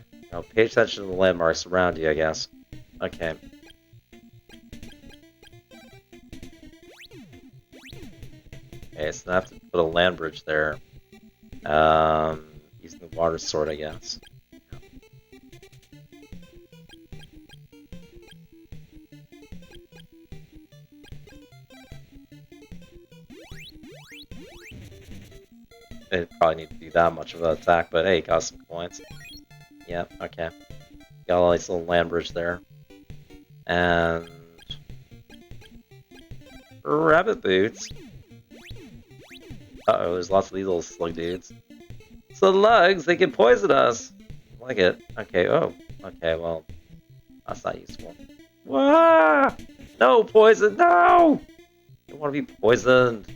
pay attention to the landmarks around you, I guess. Okay. Okay, so I have to put a land bridge there. Using the water sword, I guess. Didn't probably need to do that much of an attack, but hey, got some points. Yeah, okay. Got a nice little land bridge there. And... rabbit boots. Uh-oh, there's lots of these little slug dudes. Slugs, they can poison us! I like it. Okay, oh. Okay, well... that's not useful. Wah! No, poison, no! I don't want to be poisoned.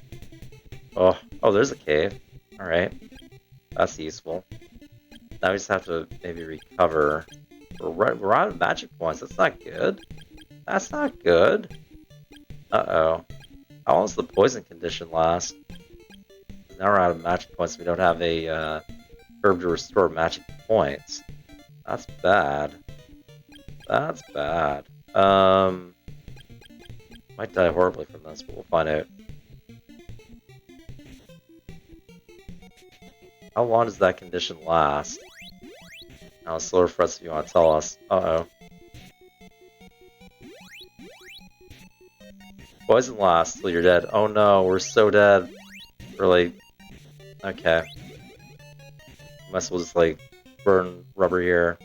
Oh, there's a cave. Alright. That's useful. Now we just have to maybe recover. We're out of magic points. That's not good. That's not good. Uh-oh. How long does the poison condition last? Now we're out of magic points. We don't have a herb to restore magic points. That's bad. That's bad. Might die horribly from this, but we'll find out. How long does that condition last? Now, slower for us if you want to tell us. Uh-oh. Poison lasts till you're dead. Oh no, we're so dead. Really? Okay. Might as well just, like, burn rubber here.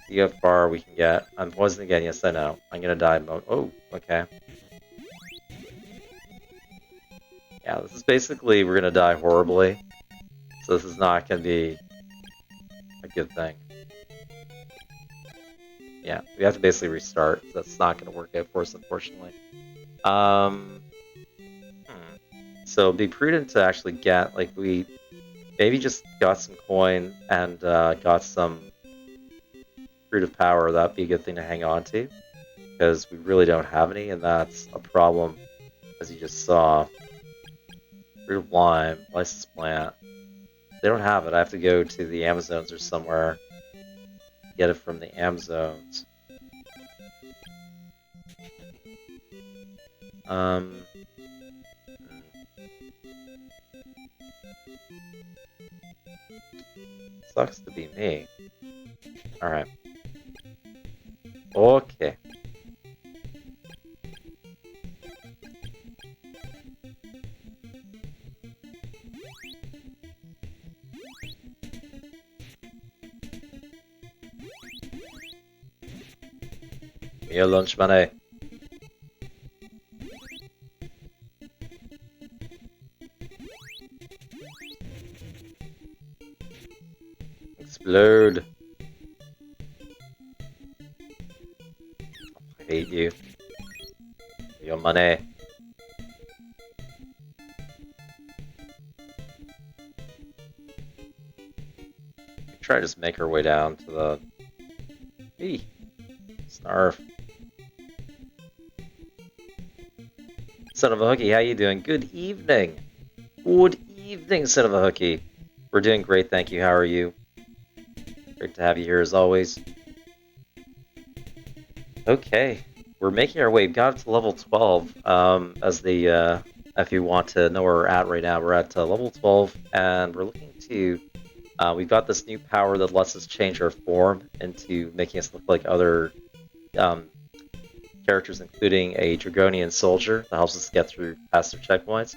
See how far we can get. I'm poisoned again, yes I know. I'm gonna die. Oh, okay. Yeah, this is basically, we're gonna die horribly. So this is not gonna be a good thing. Yeah, we have to basically restart. So that's not gonna work out for us, unfortunately. So be prudent to actually get, like, we maybe just got some coin and got some fruit of power. That'd be a good thing to hang on to, because we really don't have any, and that's a problem, as you just saw. Fruit of lime, license plant. They don't have it. I have to go to the Amazons or somewhere to get it from the Amazons. Sucks to be me. Alright. Okay. Your lunch money. Explode. I hate you. Your money. Try to just make our way down to the... Eee. Snarf. Son of a hooky, how you doing? Good evening. Good evening, son of a hooky. We're doing great, thank you. How are you? Great to have you here as always. Okay, we're making our way. We got up to level 12. As the if you want to know where we're at right now, we're at level 12, and we're looking to. We've got this new power that lets us change our form into making us look like other characters, including a Dragonian soldier that helps us get through past their checkpoints.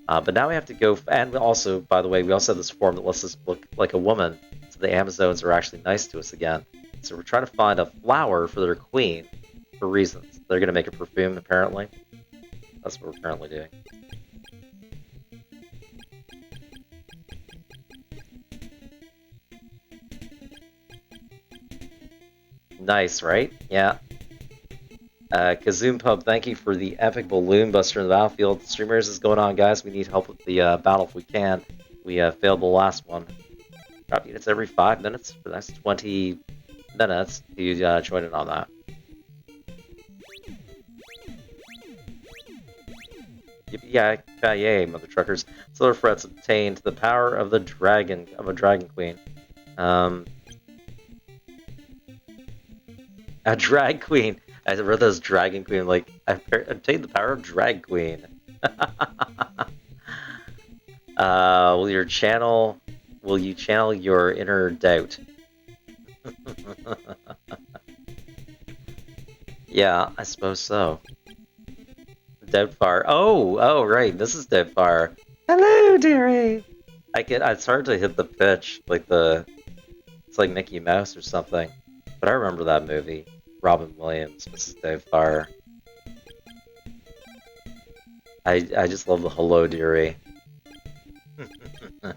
But now we have to go, and also, by the way, we also have this form that lets us look like a woman, so the Amazons are actually nice to us again. So we're trying to find a flower for their queen, for reasons. They're going to make a perfume, apparently. That's what we're currently doing. Nice, right? Yeah. Kazoom Pub, thank you for the epic balloon buster in the battlefield. Streamers is going on, guys. We need help with the battle if we can. We failed the last one. Drop units every 5 minutes for the next 20 minutes to join in on that. Yippee-yay, mother truckers. Silver Frets obtained the power of the dragon, of a dragon queen. A drag queen. I read that as Dragon Queen. Like, I've obtained the power of Drag Queen. Will you channel your inner doubt? Yeah, I suppose so. Doubtfire. Oh, right. This is Doubtfire. Hello, dearie. It's hard to hit the pitch, like it's like Mickey Mouse or something. But I remember that movie. Robin Williams, Mrs. Doubtfire. I just love the hello, dearie.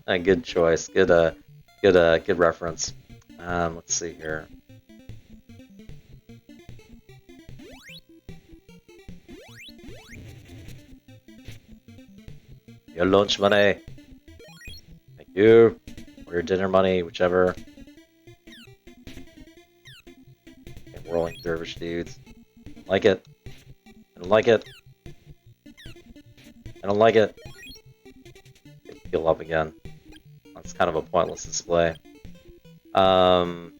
Good choice. Good reference. Let's see here. Your lunch money. Thank you. Or your dinner money, whichever. And rolling dervish dudes. I don't like it. I don't like it. I don't like it. Heal up again. That's kind of a pointless display. I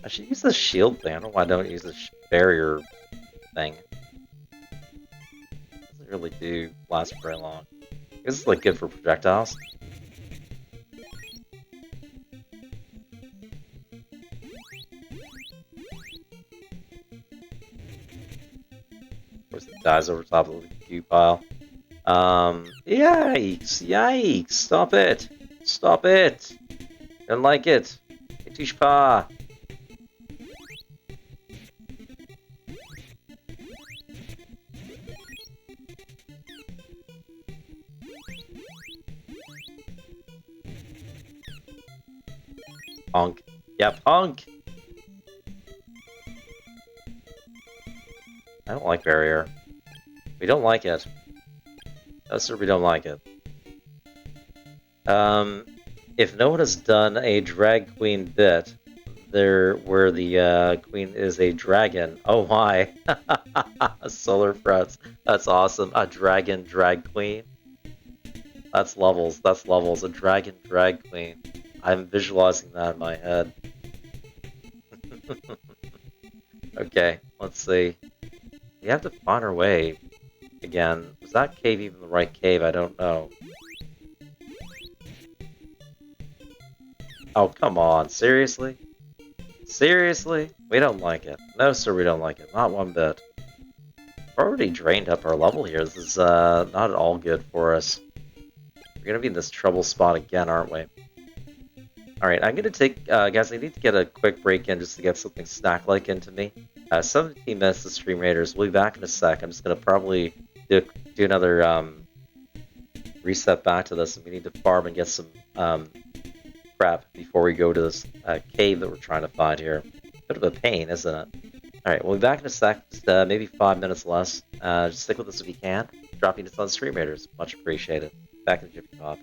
should use the shield thing. I don't know why I don't use the barrier thing. Doesn't really do last very long. This is like good for projectiles. Of course, it dies over top of the goo pile. Yikes! Yikes! Stop it! Stop it! Don't like it. Itishpa. Punk. Yeah, punk! I don't like barrier. We don't like it. No, sir, we don't like it. If no one has done a drag queen bit, where the queen is a dragon. Oh my! Solar Frets. That's awesome. A dragon drag queen. That's levels. That's levels. A dragon drag queen. I'm visualizing that in my head. Okay, let's see. We have to find our way again. Was that cave even the right cave? I don't know. Oh, come on. Seriously? Seriously? We don't like it. No, sir, we don't like it. Not one bit. We're already drained up our level here. This is not at all good for us. We're going to be in this trouble spot again, aren't we? Alright, I'm going to take... guys, I need to get a quick break in just to get something snack-like into me. 17 minutes to Stream Raiders. We'll be back in a sec. I'm just going to probably do another reset back to this. And we need to farm and get some crap before we go to this cave that we're trying to find here. Bit of a pain, isn't it? Alright, we'll be back in a sec. Just maybe 5 minutes less. Just stick with us if you can. Dropping us on Stream Raiders. Much appreciated. Back in the Jiffy Pop.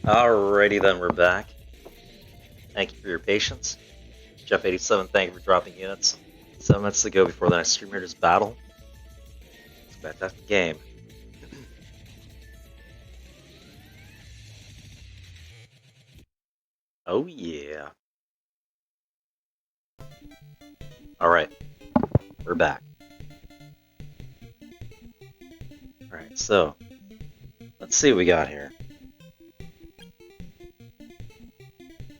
Alrighty then, we're back. Thank you for your patience. Jeff87, thank you for dropping units. 7 minutes to go before the next Stream Raiders battle. It's a fantastic game. Oh yeah. Alright, we're back. Alright, so let's see what we got here.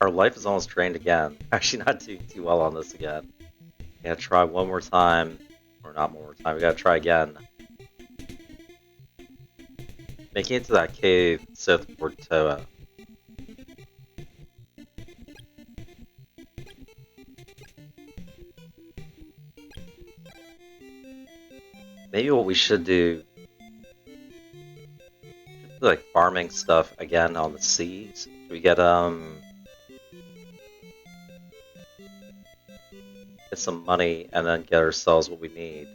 Our life is almost drained again. Actually not doing too well on this again. We gotta try one more time. Or not one more time, we gotta try again. Making it to that cave south of Porto. Maybe what we should do, like farming stuff again on the seas. We get some money and then get ourselves what we need.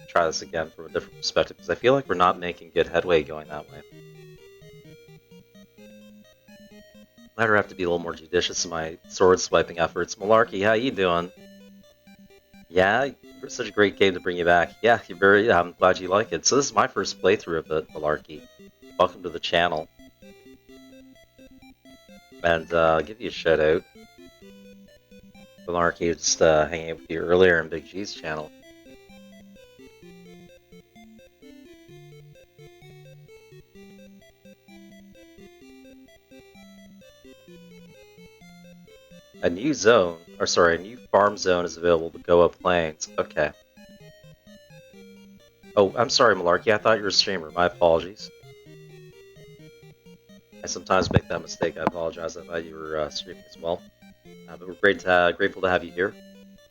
Try this again from a different perspective because I feel like we're not making good headway going that way. Might have to be a little more judicious in my sword swiping efforts. Malarkey, how you doing? Yeah, it's such a great game to bring you back. Yeah, I'm glad you like it. So this is my first playthrough of it, Malarkey. Welcome to the channel. And I'll give you a shout out. Malarkey just hanging out with you earlier in Big G's channel. A new farm zone is available to go up plains. Okay. Oh, I'm sorry, Malarkey. I thought you were a streamer. My apologies. I sometimes make that mistake. I apologize. I thought you were streaming as well. But we're grateful to have you here.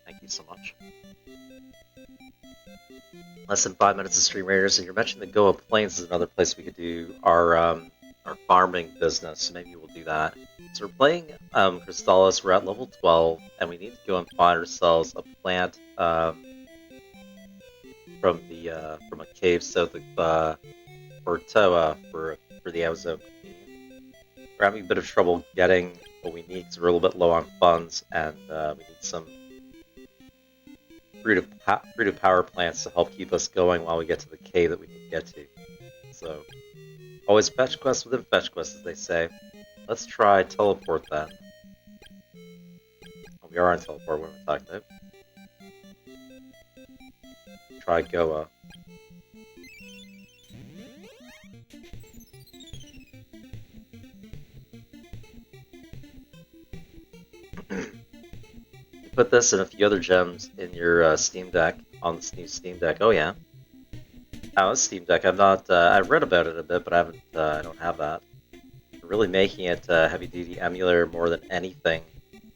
Thank you so much. Less than 5 minutes of Stream Raiders, and you mentioned the Go Up Plains is another place we could do our farming business. So maybe we'll do that. So we're playing Crystalis. We're at level 12, and we need to go and find ourselves a plant from a cave south of Porto for the Amazon Queen. We're having a bit of trouble getting what we need because we're a little bit low on funds, and we need some fruit of power plants to help keep us going while we get to the cave that we need to get to. So, always fetch quests within fetch quests, as they say. Let's try teleport then. Oh, we are on teleport, what am I talking about? Try Goa. Put this and a few other gems in your Steam Deck, on this new Steam Deck. Oh yeah. Oh, this Steam Deck, I've not, I've read about it a bit, but I don't have that. They're really making it a heavy-duty emulator more than anything.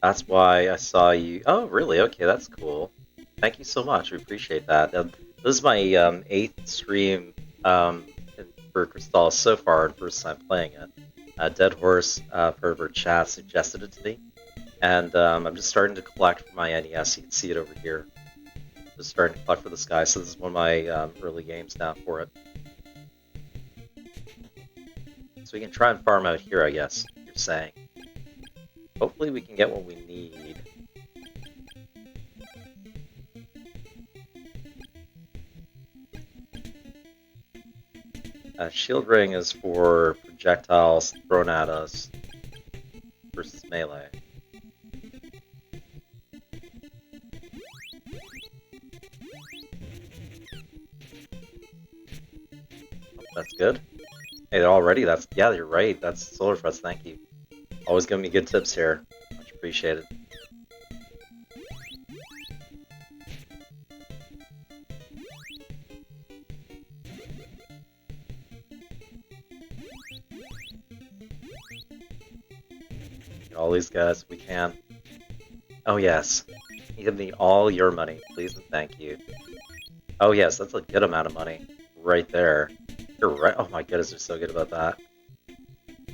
That's why I saw you. Oh, really? Okay, that's cool. Thank you so much. We appreciate that. This is my 8th stream for Crystalis so far, and first time playing it. Dead Horse, part of her chat, suggested it to me. And I'm just starting to collect for my NES. You can see it over here. Just starting to collect for this guy. So this is one of my early games now for it. So we can try and farm out here, I guess, you're saying. Hopefully we can get what we need. Shield Ring is for projectiles thrown at us versus melee. That's good. Hey, already, yeah, you're right. That's Solar Frost, thank you. Always giving me good tips here. Much appreciated. Get all these guys if we can. Oh yes. Give me all your money, please and thank you. Oh yes, that's a good amount of money. Right there. You're right. Oh my goodness, they're so good about that.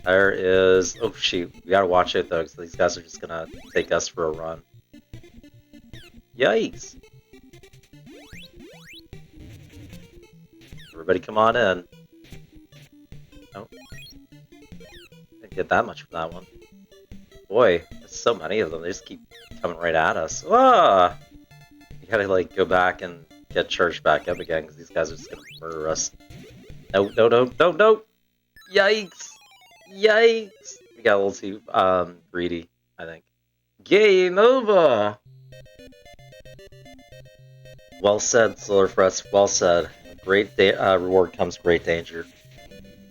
There is... Oh shoot, we gotta watch it though, because these guys are just gonna take us for a run. Yikes! Everybody come on in. Oh. get that much for that one. Boy, there's so many of them. They just keep coming right at us. Ah! You gotta, like, go back and get charged back up again, because these guys are just gonna murder us. No, no, no, no, no! Yikes! Yikes! We got a little too, greedy, I think. Game over! Well said, Solar Frets. Well said. Great reward comes great danger.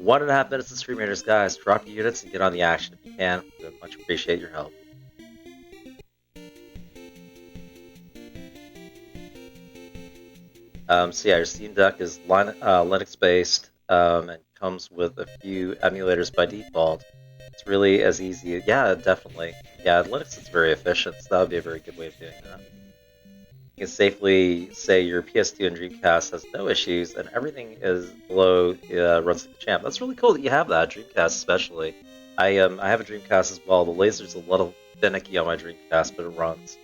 1.5 minutes of Stream Raiders, guys. Drop your units and get on the action if you can. We would much appreciate your help. So yeah, your Steam Deck is Linux-based and comes with a few emulators by default. It's really as easy. Yeah, definitely. Yeah, Linux is very efficient, so that would be a very good way of doing that. You can safely say your PS2 and Dreamcast has no issues, and everything is below runs like a champ. That's really cool that you have that, Dreamcast especially. I have a Dreamcast as well. The laser's a little finicky on my Dreamcast, but it runs.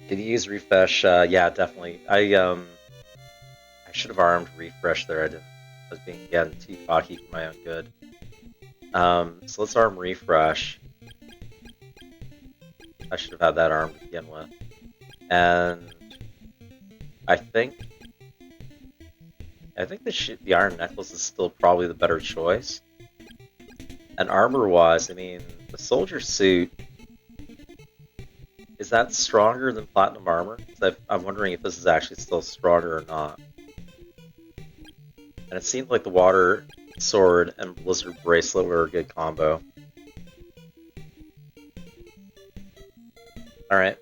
Can you use refresh? Yeah, definitely. I should have armed refresh there. I didn't. I was being again too cocky for my own good. So let's arm refresh. I should have had that armed to begin with. And I think the iron necklace is still probably the better choice. And armor-wise, I mean, the soldier suit, is that stronger than platinum armor? I'm wondering if this is actually still stronger or not. And it seemed like the water sword and blizzard bracelet were a good combo. Alright.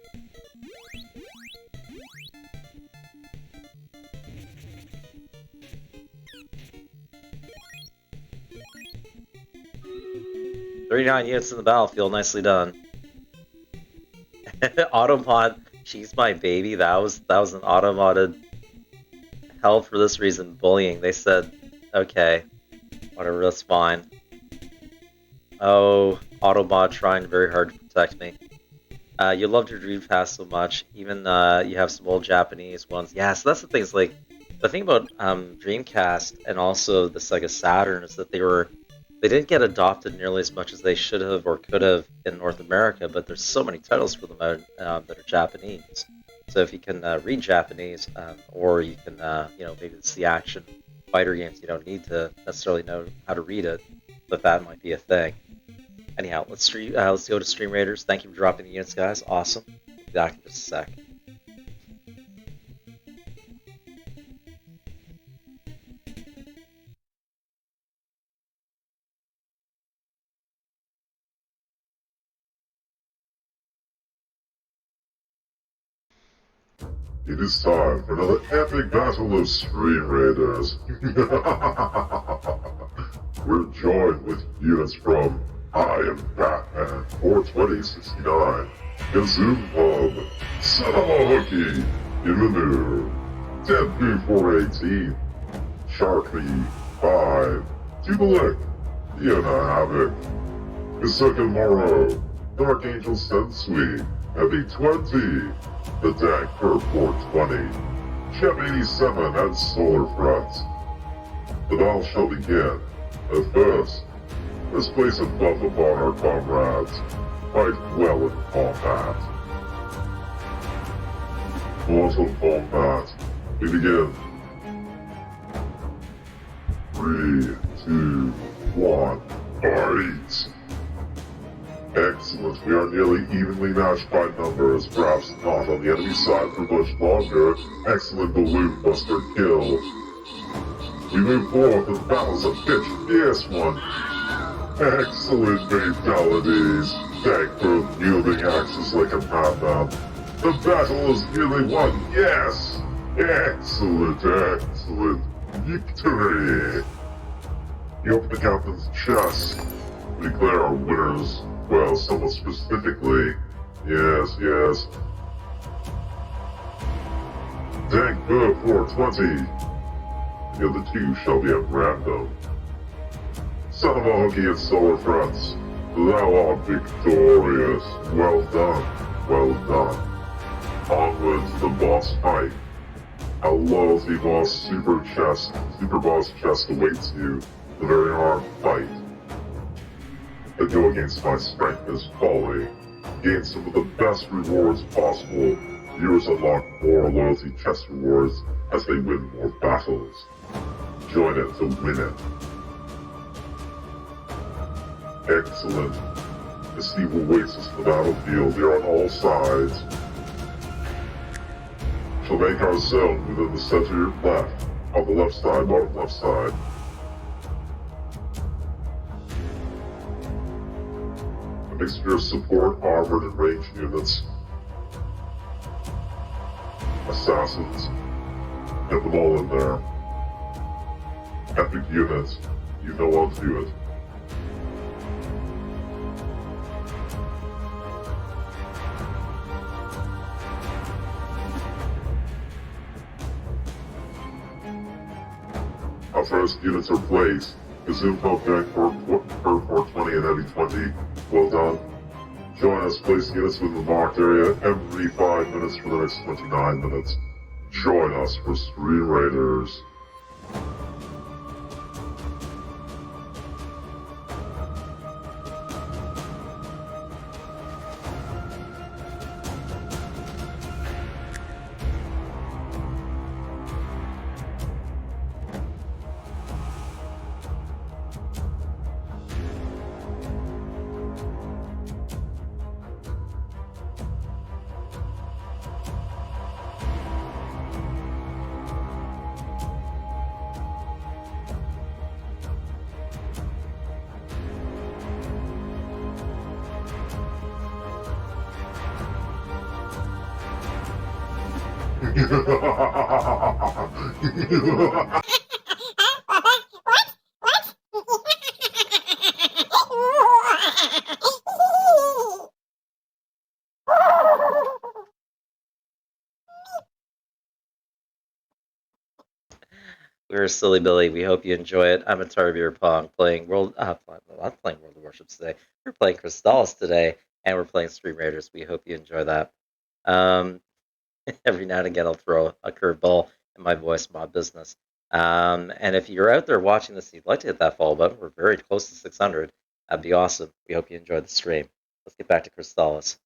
"39 units in the battlefield, nicely done." Automod, she's my baby. That was an automodded held for this reason, bullying. They said, okay, whatever, that's fine. Oh, Autobot trying very hard to protect me. You loved your Dreamcast so much, even you have some old Japanese ones. Yeah, so that's the thing, is like, the thing about Dreamcast and also the Sega Saturn is that they didn't get adopted nearly as much as they should have or could have in North America, but there's so many titles for them that are Japanese. So if you can read Japanese, or you can, maybe it's the action fighter games, you don't need to necessarily know how to read it, but that might be a thing. Anyhow, let's go to Stream Raiders. Thank you for dropping the units, guys. Awesome. We'll be back in just a sec. It is time for another epic battle of Stream Raiders. We're joined with units from I Am Batman 42069, Gazoom Pub, Sanamohoki, Imanu, Deadpoo 418, Sharky 5, Tubalik, Diana Havoc, Kasuka Moro, Dark Angel Sensui, Heavy 20, The Dank for 420, Chem 87, and Solar Front. The battle shall begin. At first, let's place a buff upon our comrades. Fight well in combat. Mortal Kombat. We begin. 3, 2, 1, fight! Excellent, we are nearly evenly matched by numbers, perhaps not on the enemy side for much longer. Excellent balloon buster kill. We move forward, the battle's a bitch fierce one. Excellent fatalities. Tank for wielding axes like a madman. The battle is nearly won, yes! Excellent, excellent. Victory! We open the captain's chest. We declare our winners. Well, somewhat specifically. Yes, yes. Tank for 420. The other two shall be at random. Son of a hooky and solar fronts. Thou art victorious. Well done. Well done. Onward to the boss fight. A loyalty boss super boss chest awaits you. The very hard fight. that go against my strength is folly. Gain some of the best rewards possible. Viewers unlock more loyalty chest rewards as they win more battles. Join it to win it. Excellent. This evil waits us in the battlefield. They are on all sides. Shall make our zone within the center left, on the left side, bottom left side. A mixture of support, armored, and ranged units. Assassins. Get them all in there. Epic units. You know how to do it. Our first units are placed. The Zoom Pump Gang for 420 and Heavy 20. Well done. Join us, place units within the marked area every 5 minutes for the next 29 minutes. Join us for Stream Raiders. We're Silly Billy. We hope you enjoy it. I'm Atari Beer Pong playing not playing World of Warships today. We're playing Crystalis today, and we're playing Stream Raiders. We hope you enjoy that. Every now and again, I'll throw a curveball in my voice, my business. And if you're out there watching this and you'd like to hit that follow button, we're very close to 600. That'd be awesome. We hope you enjoyed the stream. Let's get back to Crystalis.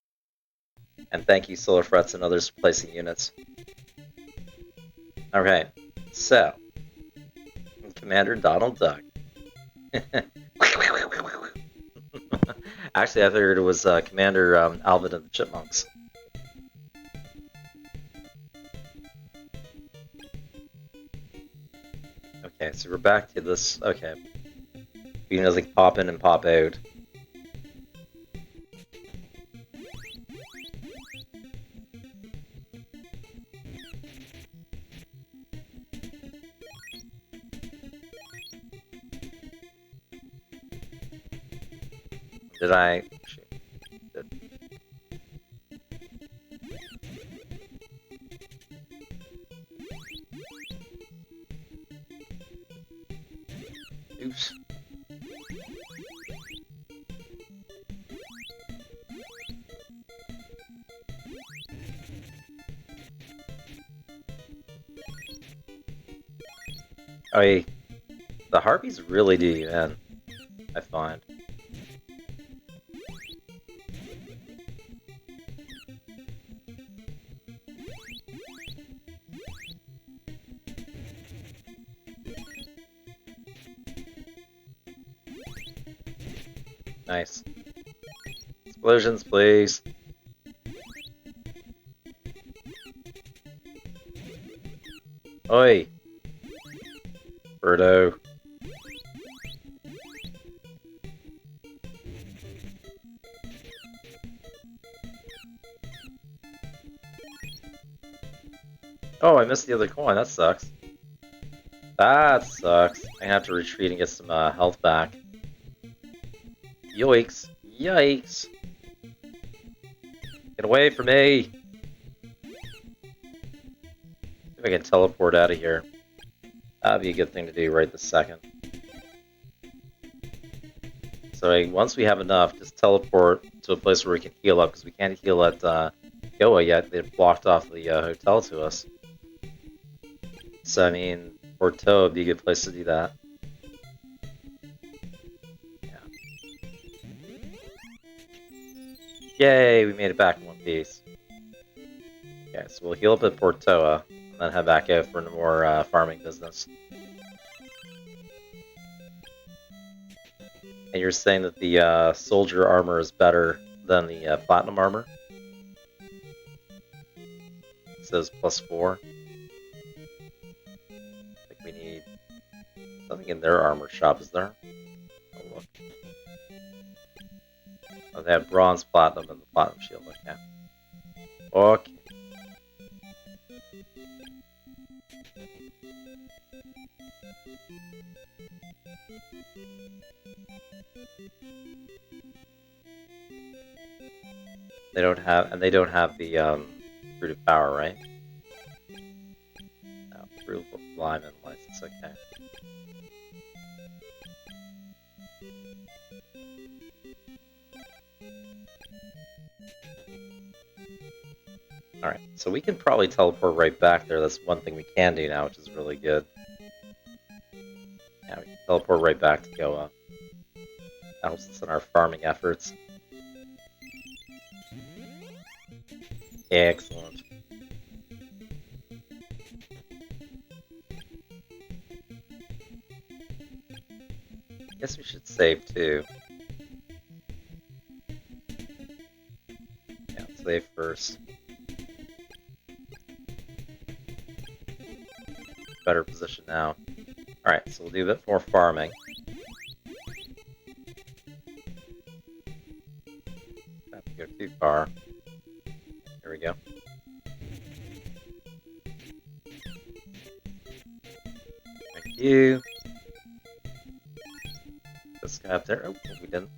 And thank you, Solar Frets and others, for placing units. Okay, so Commander Donald Duck. Actually, I figured it was Commander Alvin and the Chipmunks. Okay, so we're back to this. Okay. You can just like pop in and pop out. Did I? Did. Oops. The harpies really do you in, I find. Nice. Explosions, please. Oi! Porto. Oh, I missed the other coin. That sucks. That sucks. I have to retreat and get some health back. Yoicks. Yikes. Get away from me. See if I can teleport out of here. That'd be a good thing to do right this second. So once we have enough, just teleport to a place where we can heal up, because we can't heal at Goa yet. They've blocked off the hotel to us. So, I mean, Porto would be a good place to do that. Yeah. Yay, we made it back in one piece. Okay, so we'll heal up at Porto, and then head back out for more farming business. And you're saying that the soldier armor is better than the platinum armor? It says +4. I think we need something in their armor shop, is there? Oh, look. Oh, they have bronze, platinum, and the platinum shield. Okay. Okay. They don't have the fruit of power, right? No, fruit of lime and license. Okay. Alright, so we can probably teleport right back there. That's one thing we can do now, which is really good. Yeah, we can teleport right back to Goa. That helps us in our farming efforts. Excellent. Guess we should save too. Yeah, save first. Better position now. Alright, so we'll do a bit more farming. Don't have to go too far. There we go. Thank you. This guy up there. Oh, we didn't.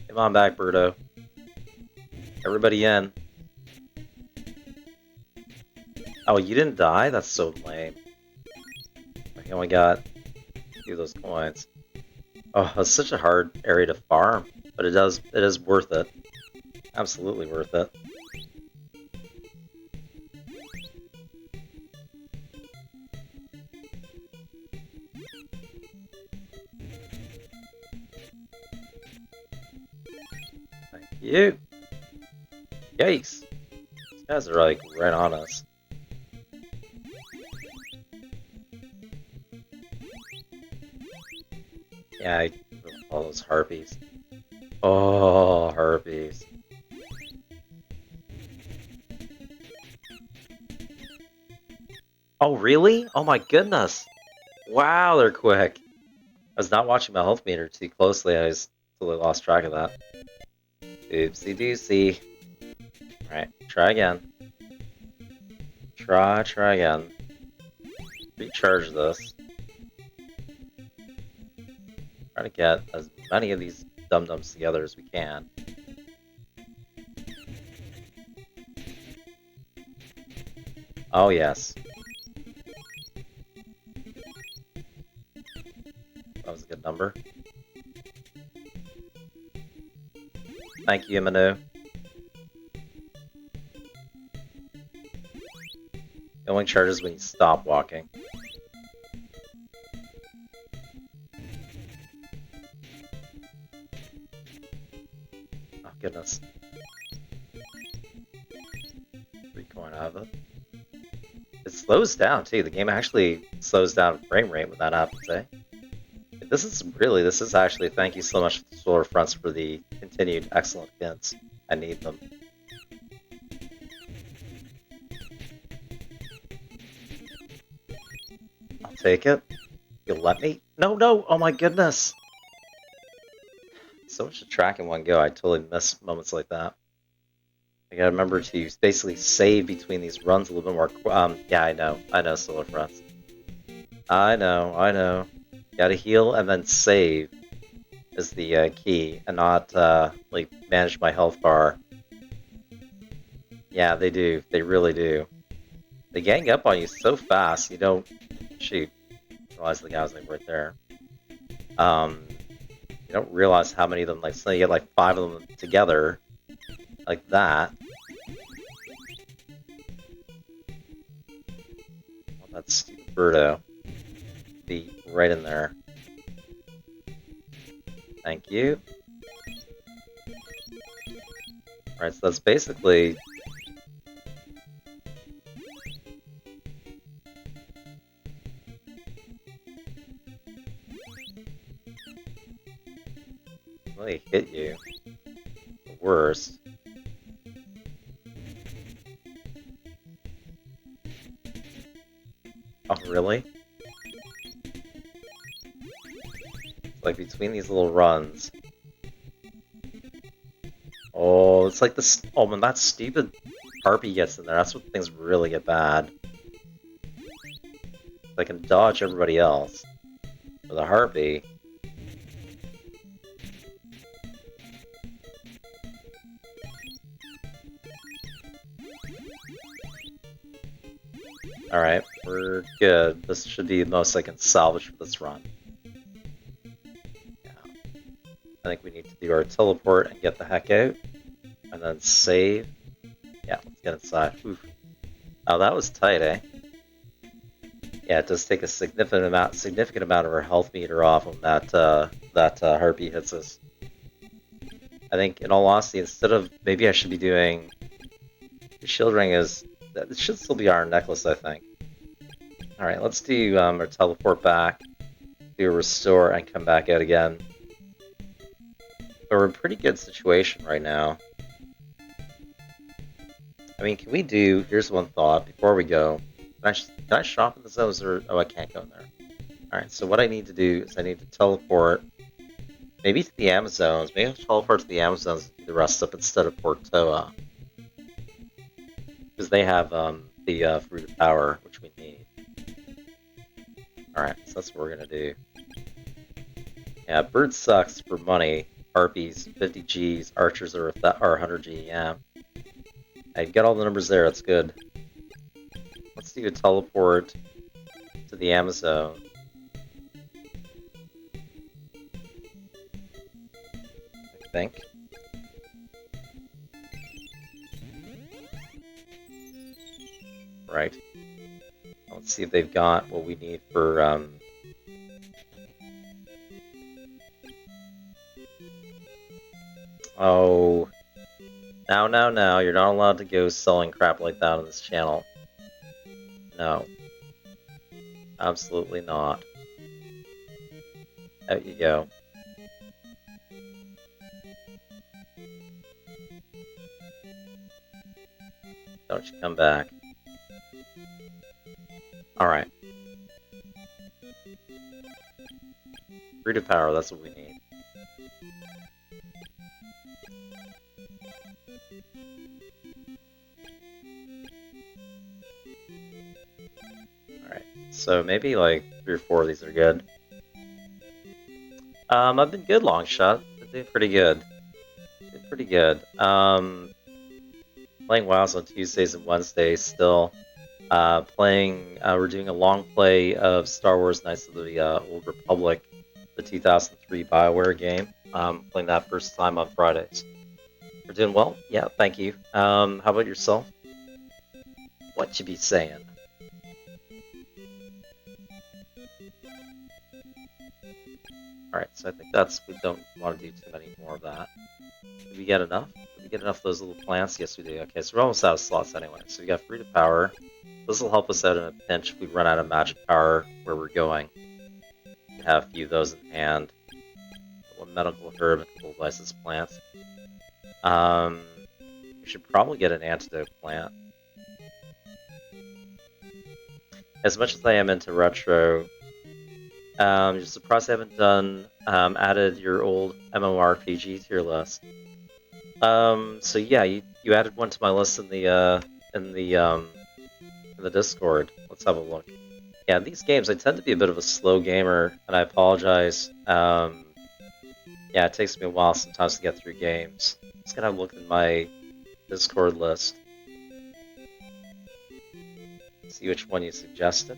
Come on back, Birdo. Everybody in. Oh, you didn't die? That's so lame. I only got a few of those coins. Oh, it's such a hard area to farm, but it is worth it. Absolutely worth it. Thank you. Yikes. These guys are like right on us. Yeah, I all those harpies. Oh, harpies. Oh, really? Oh my goodness. Wow, they're quick. I was not watching my health meter too closely. I just totally lost track of that. Oopsie doopsie. Alright, try again. Try again. Recharge this. Try to get as many of these dum-dums together as we can. Oh, yes. That was a good number. Thank you, Manu. It only charges when you stop walking. Oh, goodness. 3 coin out of it. It slows down, too. The game actually slows down frame rate when that happens, eh? This is actually, thank you so much, Solar Fronts, for the continued excellent hints. I need them. I'll take it. You'll let me? No, no! Oh my goodness! So much to track in one go, I totally miss moments like that. I gotta remember to basically save between these runs a little bit more. Yeah, I know, Solar Fronts. I know. Gotta heal and then save is the key, and not like manage my health bar. Yeah, they do. They really do. They gang up on you so fast. You don't shoot. Realize the guy was like right there. You don't realize how many of them. Like, so you get like 5 of them together, like that. That's stupid Birdo. Be right in there. Thank you. Alright, so that's basically... really hit you. The worst. Oh, really? It's like between these little runs. Oh, it's like this. Oh, when that stupid harpy gets in there, that's when things really get bad. I can dodge everybody else. With a harpy. Alright, we're good. This should be the most I can salvage for this run. Yeah. I think we need to do our teleport and get the heck out. And then save. Yeah, let's get inside. Oof. Oh, that was tight, eh? Yeah, it does take a significant amount of our health meter off when that harpy hits us. I think, in all honesty, instead of maybe I should be doing the shield ring is it should still be Iron Necklace, I think. All right, let's do our teleport back, do a restore, and come back out again. But we're in a pretty good situation right now. I mean, can we do? Here's one thought before we go. Can I shop in the zones, or oh, I can't go in there. All right, so what I need to do is I need to teleport, maybe to the Amazones. Maybe I'll teleport to the Amazones and do the rest up instead of Porto, because they have the Fruit of Power, which we need. All right, so that's what we're gonna do. Yeah, bird sucks for money. Harpies 50 Gs, archers are 100 G. Yeah, I got all the numbers there. That's good. Let's do a teleport to the Amazon. I think. Right. Let's see if they've got what we need for Oh, now, you're not allowed to go selling crap like that on this channel. No. Absolutely not. Out you go. Don't you come back. Alright. Fruit of Power, that's what we need. Alright, so maybe like 3 or 4 of these are good. I've been good, long shot. Been doing pretty good. Playing WoWs on Tuesdays and Wednesdays still. We're doing a long play of Star Wars Knights of the Old Republic, the 2003 BioWare game. Playing that first time on Fridays. We're doing well? Yeah, thank you. How about yourself? What you be saying? Alright, so I think we don't want to do too many more of that. Did we get enough? Did we get enough of those little plants? Yes, we do. Okay, so we're almost out of slots anyway. So we got Fruit of Power. This will help us out in a pinch if we run out of magic power where we're going. We have a few of those in hand. One medical herb and a couple of licensed plants. We should probably get an antidote plant. As much as I am into retro, just surprised I haven't done added your old MMORPG to your list. So yeah, you added one to my list in the Discord. Let's have a look. Yeah, these games I tend to be a bit of a slow gamer, and I apologize. Yeah, it takes me a while sometimes to get through games. Just gonna have a look in my Discord list. See which one you suggested.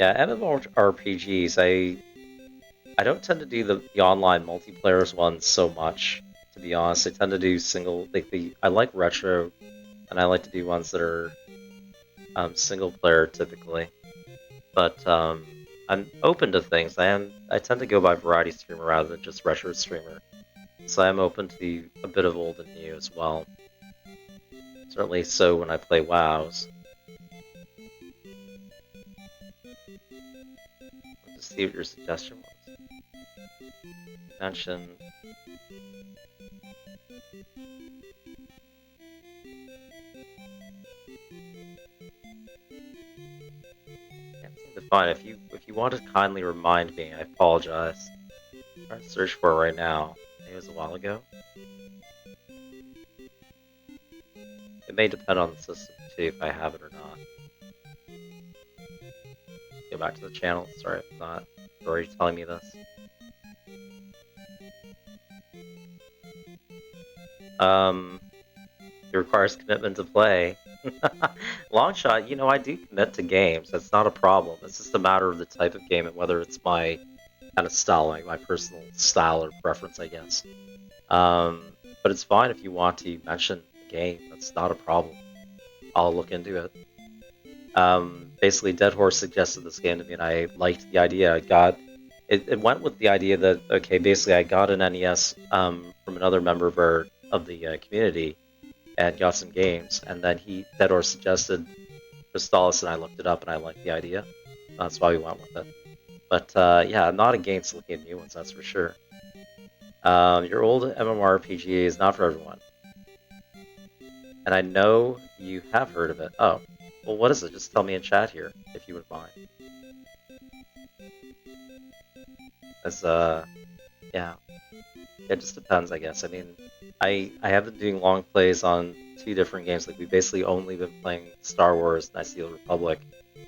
Yeah, MMORPGs, I don't tend to do the online multiplayer ones so much, to be honest. I tend to do single, I like retro, and I like to do ones that are single player typically, but I'm open to things. I tend to go by variety streamer rather than just retro streamer, so I am open to a bit of old and new as well. Certainly so when I play WoWs. Let's see what your suggestion was. Mention. Can't seem to find it. If you want to kindly remind me, I apologize. I'm trying to search for it right now. Maybe it was a while ago. It may depend on the system too, if I have it or not. Go back to the channel. Sorry if not. You're already telling me this. It requires commitment to play. Long shot, you know, I do commit to games. That's not a problem. It's just a matter of the type of game and whether it's my kind of style, like my personal style or preference, I guess. But it's fine if you want to mention the game. That's not a problem. I'll look into it. Basically, Dead Horse suggested this game to me, and I liked the idea. It went with the idea that, okay, basically I got an NES from another member of the community and got some games, and then Dead Horse suggested Crystalis, and I looked it up and I liked the idea. That's why we went with it. But yeah, I'm not against looking at new ones, that's for sure. Your old MMORPG is not for everyone. And I know you have heard of it. Oh, well, what is it? Just tell me in chat here, if you would mind. As, yeah. It just depends, I guess. I mean, I have been doing long plays on 2 different games. Like, we've basically only been playing Star Wars, Knights of the Old Republic,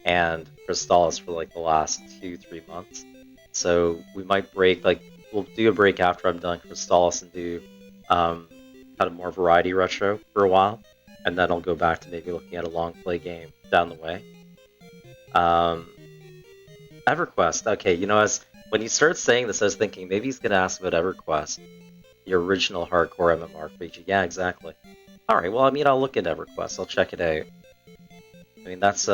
and Crystalis for, like, the last 2-3 months. So we might break, like, we'll do a break after I'm done Crystalis and do kind of more variety retro for a while. And then I'll go back to maybe looking at a long play game down the way. EverQuest. Okay, you know, when you started saying this, I was thinking maybe he's going to ask about EverQuest, the original hardcore MMORPG. Yeah, exactly. All right, well, I mean, I'll look at EverQuest. I'll check it out. I mean, that's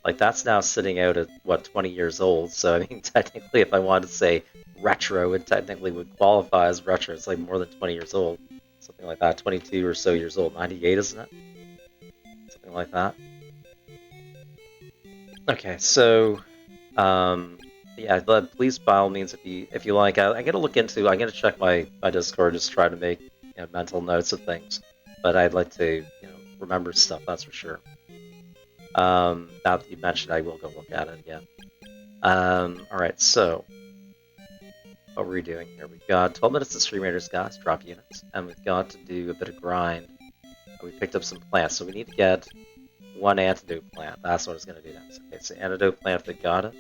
like that's now sitting out at what 20 years old. So I mean, technically, if I wanted to say retro, it technically would qualify as retro. It's like more than 20 years old, something like that. 22 or so years old. 98, isn't it? Something like that. Okay, so yeah, but please by all means, if you like, I'm gonna check my Discord, just try to make mental notes of things. But I'd like to remember stuff, that's for sure. Now that you mentioned, I will go look at it again. All right, so what were we doing here? We've got 12 minutes of Stream Raiders, guys, drop units, and we've got to do a bit of grind. We picked up some plants, so we need to get 1 antidote plant. That's what I was going to do next. Okay, so antidote plant, if they got it.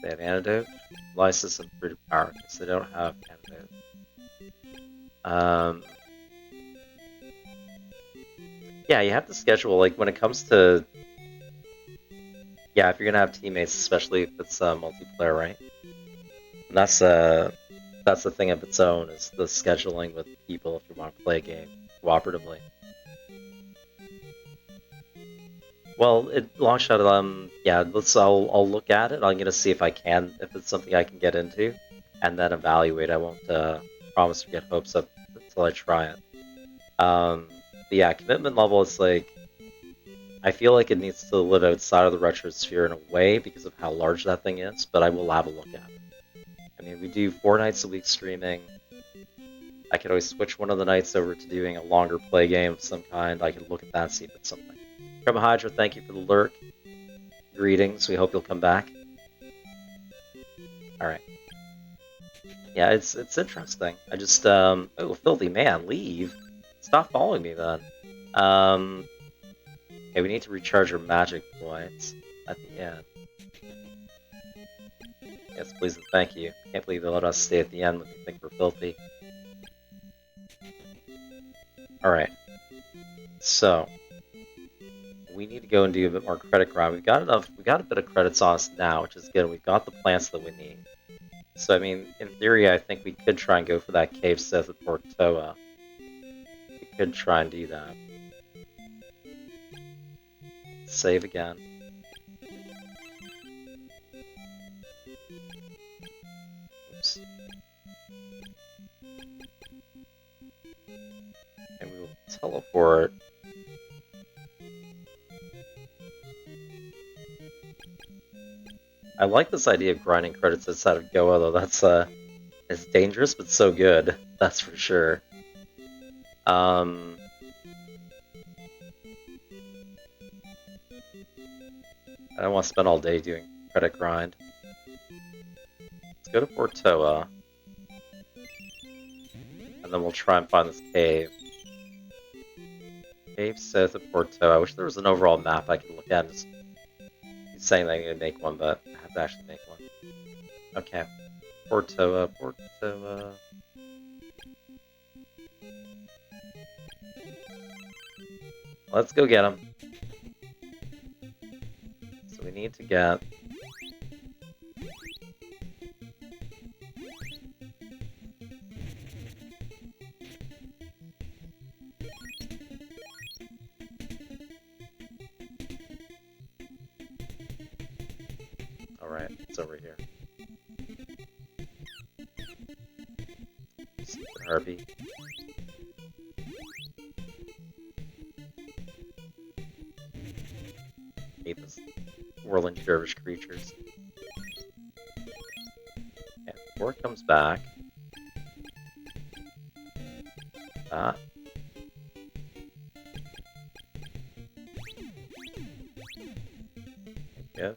They have antidote, lysis, and fruit of power. Okay, so they don't have antidote. Yeah, you have to schedule, like, when it comes to... Yeah, if you're going to have teammates, especially if it's multiplayer, right? And that's the thing of its own, is the scheduling with people if you want to play a game cooperatively. Well, long shot. Yeah. I'll look at it. I'm gonna see if it's something I can get into, and then evaluate. I won't promise to get hopes up until I try it. But yeah, commitment level is like, I feel like it needs to live outside of the retro sphere in a way because of how large that thing is. But I will have a look at it. I mean, we do 4 nights a week streaming. I could always switch one of the nights over to doing a longer play game of some kind. I could look at that and see if it's something. Krema Hydra, thank you for the lurk. Greetings, we hope you'll come back. Alright. Yeah, it's interesting. I just, oh, filthy man, leave. Stop following me then. Okay, we need to recharge our magic points at the end. Yes, please and thank you. Can't believe they let us stay at the end when they think we're filthy. Alright. So... we need to go and do a bit more credit grind. We got a bit of credits on us now, which is good. We've got the plants that we need. So, I mean, in theory, I think we could try and go for that cave south of Porto. We could try and do that. Save again. Oops. And we will teleport. I like this idea of grinding credits inside of Goa, though. That's it's dangerous, but so good. That's for sure. I don't want to spend all day doing credit grind. Let's go to Porto, and then we'll try and find this cave. Cave south of Porto. I wish there was an overall map I could look at. Just saying that I could make one, but I have to actually make one. Okay. Porto, Porto. Let's go get him. So we need to get... Alright, it's over here. Stupid harpy. Hate this whirling dervish creatures. And before it comes back... Ah. Thank you.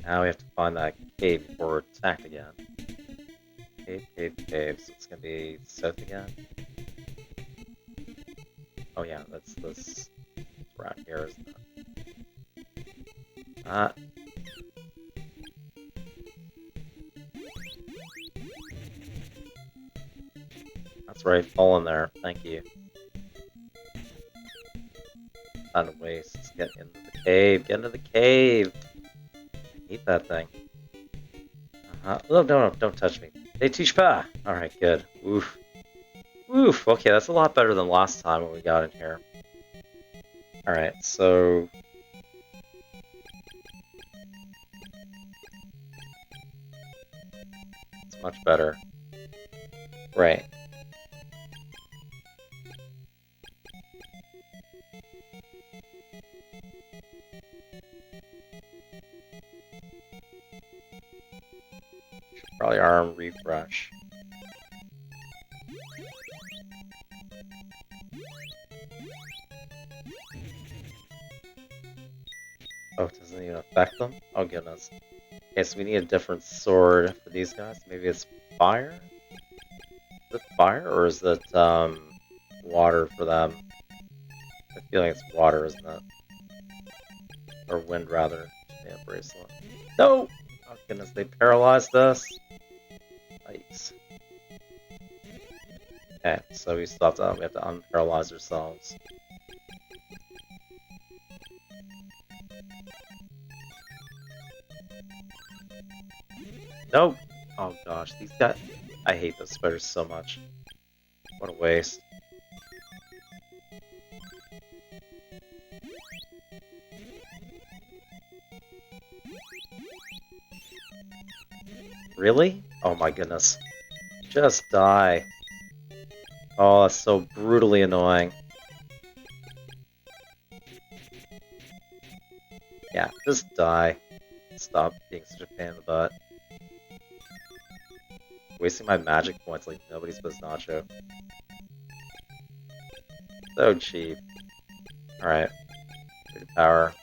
Now we have to find that cave before we're attacked again. Cave. So it's gonna be south again. Oh yeah, that's this around here, isn't it? Ah. That's right, fall in there. Thank you. Time to waste. Let's get into the cave. Get into the cave. Eat that thing. Oh, no, don't touch me. They touche pas! Alright, good. Oof. Oof! Okay, that's a lot better than last time when we got in here. Alright, so... It's much better. Right. Probably arm refresh. Oh, it doesn't even affect them? Oh goodness. Okay, so we need a different sword for these guys. Maybe it's fire? Is it fire or is it water for them? I feel like it's water, isn't it? Or wind rather. Yeah, bracelet. No! Oh goodness, they paralyzed us. Yikes. Okay, so we still have to, we have to unparalyze ourselves. Nope! Oh gosh, these guys... I hate those spiders so much. What a waste. Really? Oh my goodness. Just die. Oh, that's so brutally annoying. Yeah, just die. Stop being such a pain in the butt. Wasting my magic points like nobody's Nacho. So cheap. Alright. Good power.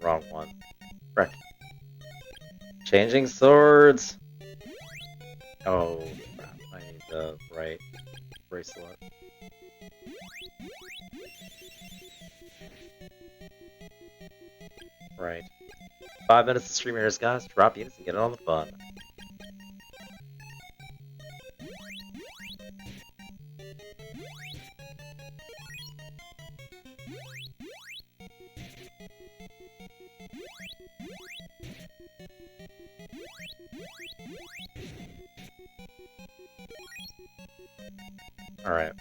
Wrong one. Frick. Changing swords! Oh, crap. I need the right bracelet. Right. 5 minutes of stream here, guys. Drop units and get it on the fun. Alright.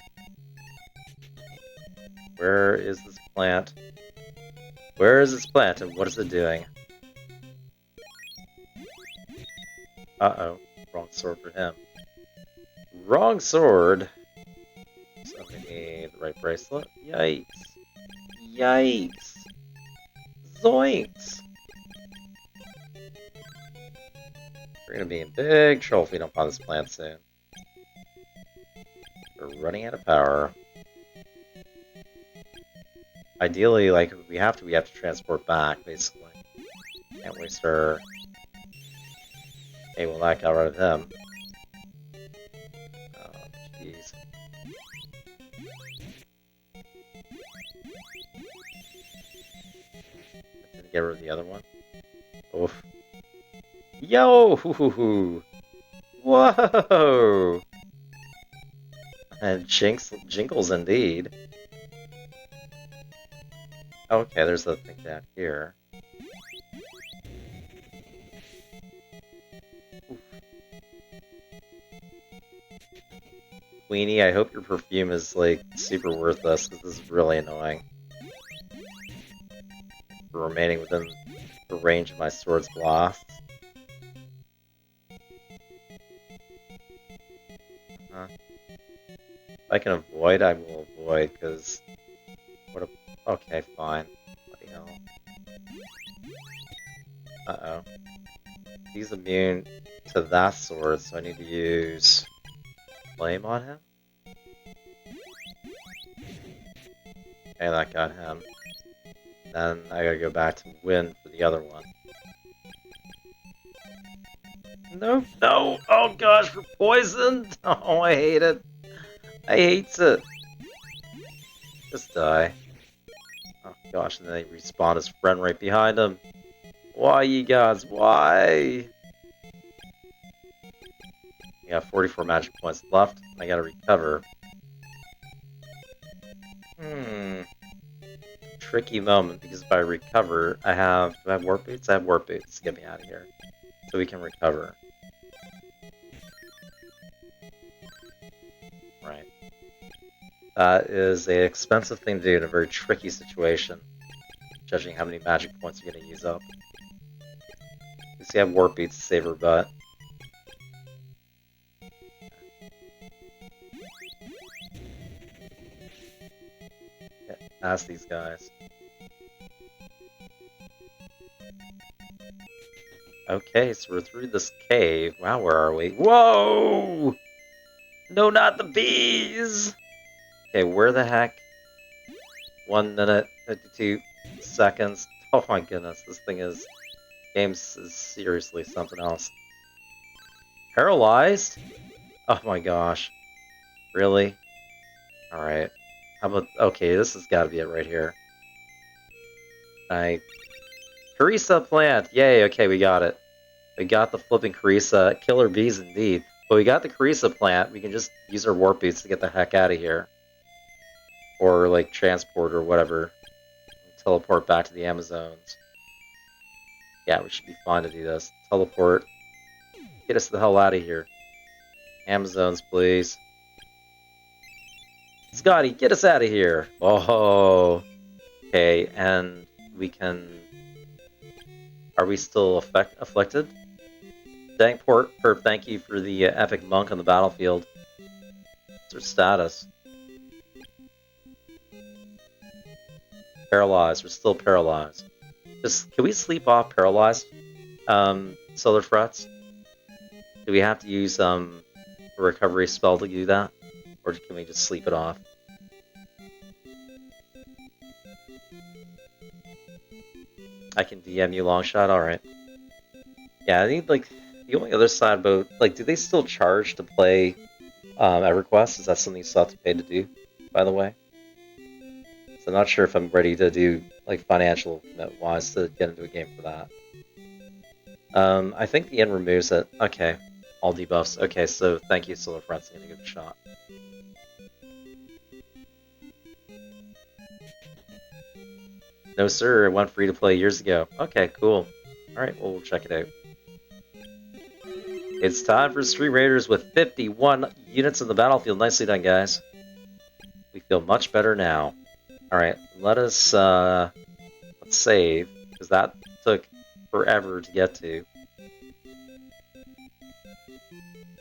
Where is this plant? Where is this plant and what is it doing? Uh-oh. Wrong sword for him. Wrong sword! So we need the right bracelet. Yikes. Yikes. Zoinks! We're gonna be in big trouble if we don't find this plant soon. We're running out of power. Ideally, like, if we have to transport back, basically. Can't waste our... Okay, well, that got rid of him. Oh, jeez. Didn't get rid of the other one. Oof. Yo! Hoo-hoo-hoo! Whoa! And Jinkles indeed. Okay, there's the thing down here. Oof. Queenie, I hope your perfume is, like, super worthless, because this is really annoying. For remaining within the range of my sword's blasts. If I can avoid, I will avoid, because... What a... Okay, fine. Bloody hell. Uh-oh. He's immune to that sword, so I need to use... Flame on him? Okay, that got him. Then I gotta go back to Wind for the other one. No, no! Oh gosh, we're poisoned! Oh, I hate it. I hate it. Just die. Oh gosh, and then he respawned his friend right behind him. Why, you guys? Why? I got 44 magic points left. I gotta recover. Tricky moment, because if I recover, I have... Do I have warp boots? I have warp boots to get me out of here. So we can recover. Right. That is an expensive thing to do in a very tricky situation. Judging how many magic points you're going to use up. You see I have warp boots to save her butt. Ask these guys. Okay, so we're through this cave. Wow, where are we? Whoa! No, not the bees! Okay, where the heck? 1 minute, 52 seconds. Oh my goodness, this thing is... Games is seriously something else. Paralyzed? Oh my gosh. Really? Alright. How about... Okay, this has got to be it right here. Carissa plant! Yay, okay, we got it. We got the flipping Carissa. Killer bees indeed. But we got the Carissa plant. We can just use our warp boots to get the heck out of here. Or, like, transport or whatever. Teleport back to the Amazons. Yeah, we should be fine to do this. Teleport. Get us the hell out of here. Amazons, please. Scotty, get us out of here! Oh, okay, and we can... Are we still afflicted? Dang, Perp, thank you for the epic monk on the battlefield. What's our status? Paralyzed, we're still paralyzed. Can we sleep off paralyzed? Solar frets? Do we have to use a recovery spell to do that? Or can we just sleep it off? I can DM you Longshot? Alright. Yeah, I think, like, the only other side about... Like, do they still charge to play EverQuest? Is that something you still have to pay to do, by the way? So I'm not sure if I'm ready to do, like, financial wise to get into a game for that. I think the end removes it. Okay. All debuffs. Okay, so thank you, Solar Friends. I'm gonna give it a shot. No, sir. It went free to play years ago. Okay, cool. Alright, well, we'll check it out. It's time for Stream Raiders with 51 units in the battlefield. Nicely done, guys. We feel much better now. Alright, let's save, because that took forever to get to.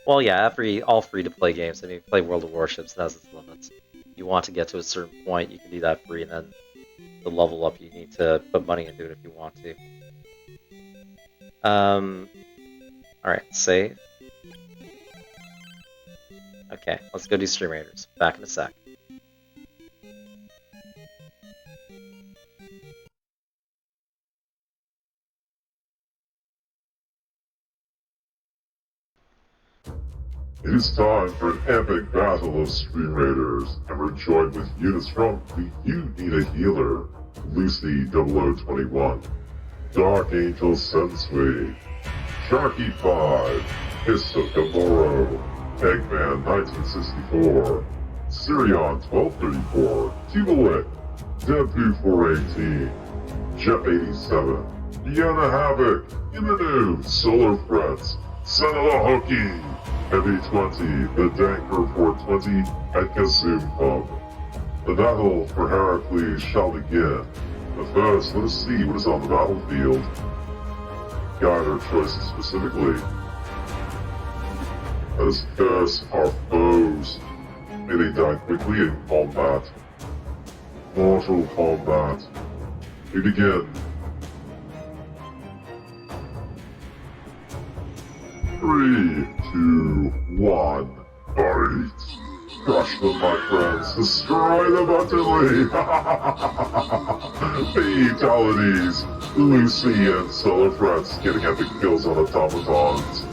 Well, yeah, all free-to-play games. I mean, play World of Warships, it has its limits. If you want to get to a certain point, you can do that free, and then the level up, you need to put money into it if you want to. Alright, save. Okay, let's go do Stream Raiders. Back in a sec. It is time for an epic battle of Stream Raiders, and we're joined with units from the You Need a Healer, Lucy 0021, Dark Angel Sensui, Sharky 5, Hisokamoro, Eggman 1964, Sirion 1234, Tibalik, Deadpoo 418, Jeff 87, Deanna Havoc, Imanu, Solar Frets, Senala Hookie, Heavy 20, the Danker 420, and Kazoom Pub. The battle for Heracles shall begin. But first, let us see what is on the battlefield. Guide our choices specifically. Let us curse our foes. May they die quickly in combat. Mortal combat. We begin. 3, 2, 1, fight! Crush them, my friends! Destroy them utterly! Fatalities! Lucy and Solar Frets getting epic kills on automatons.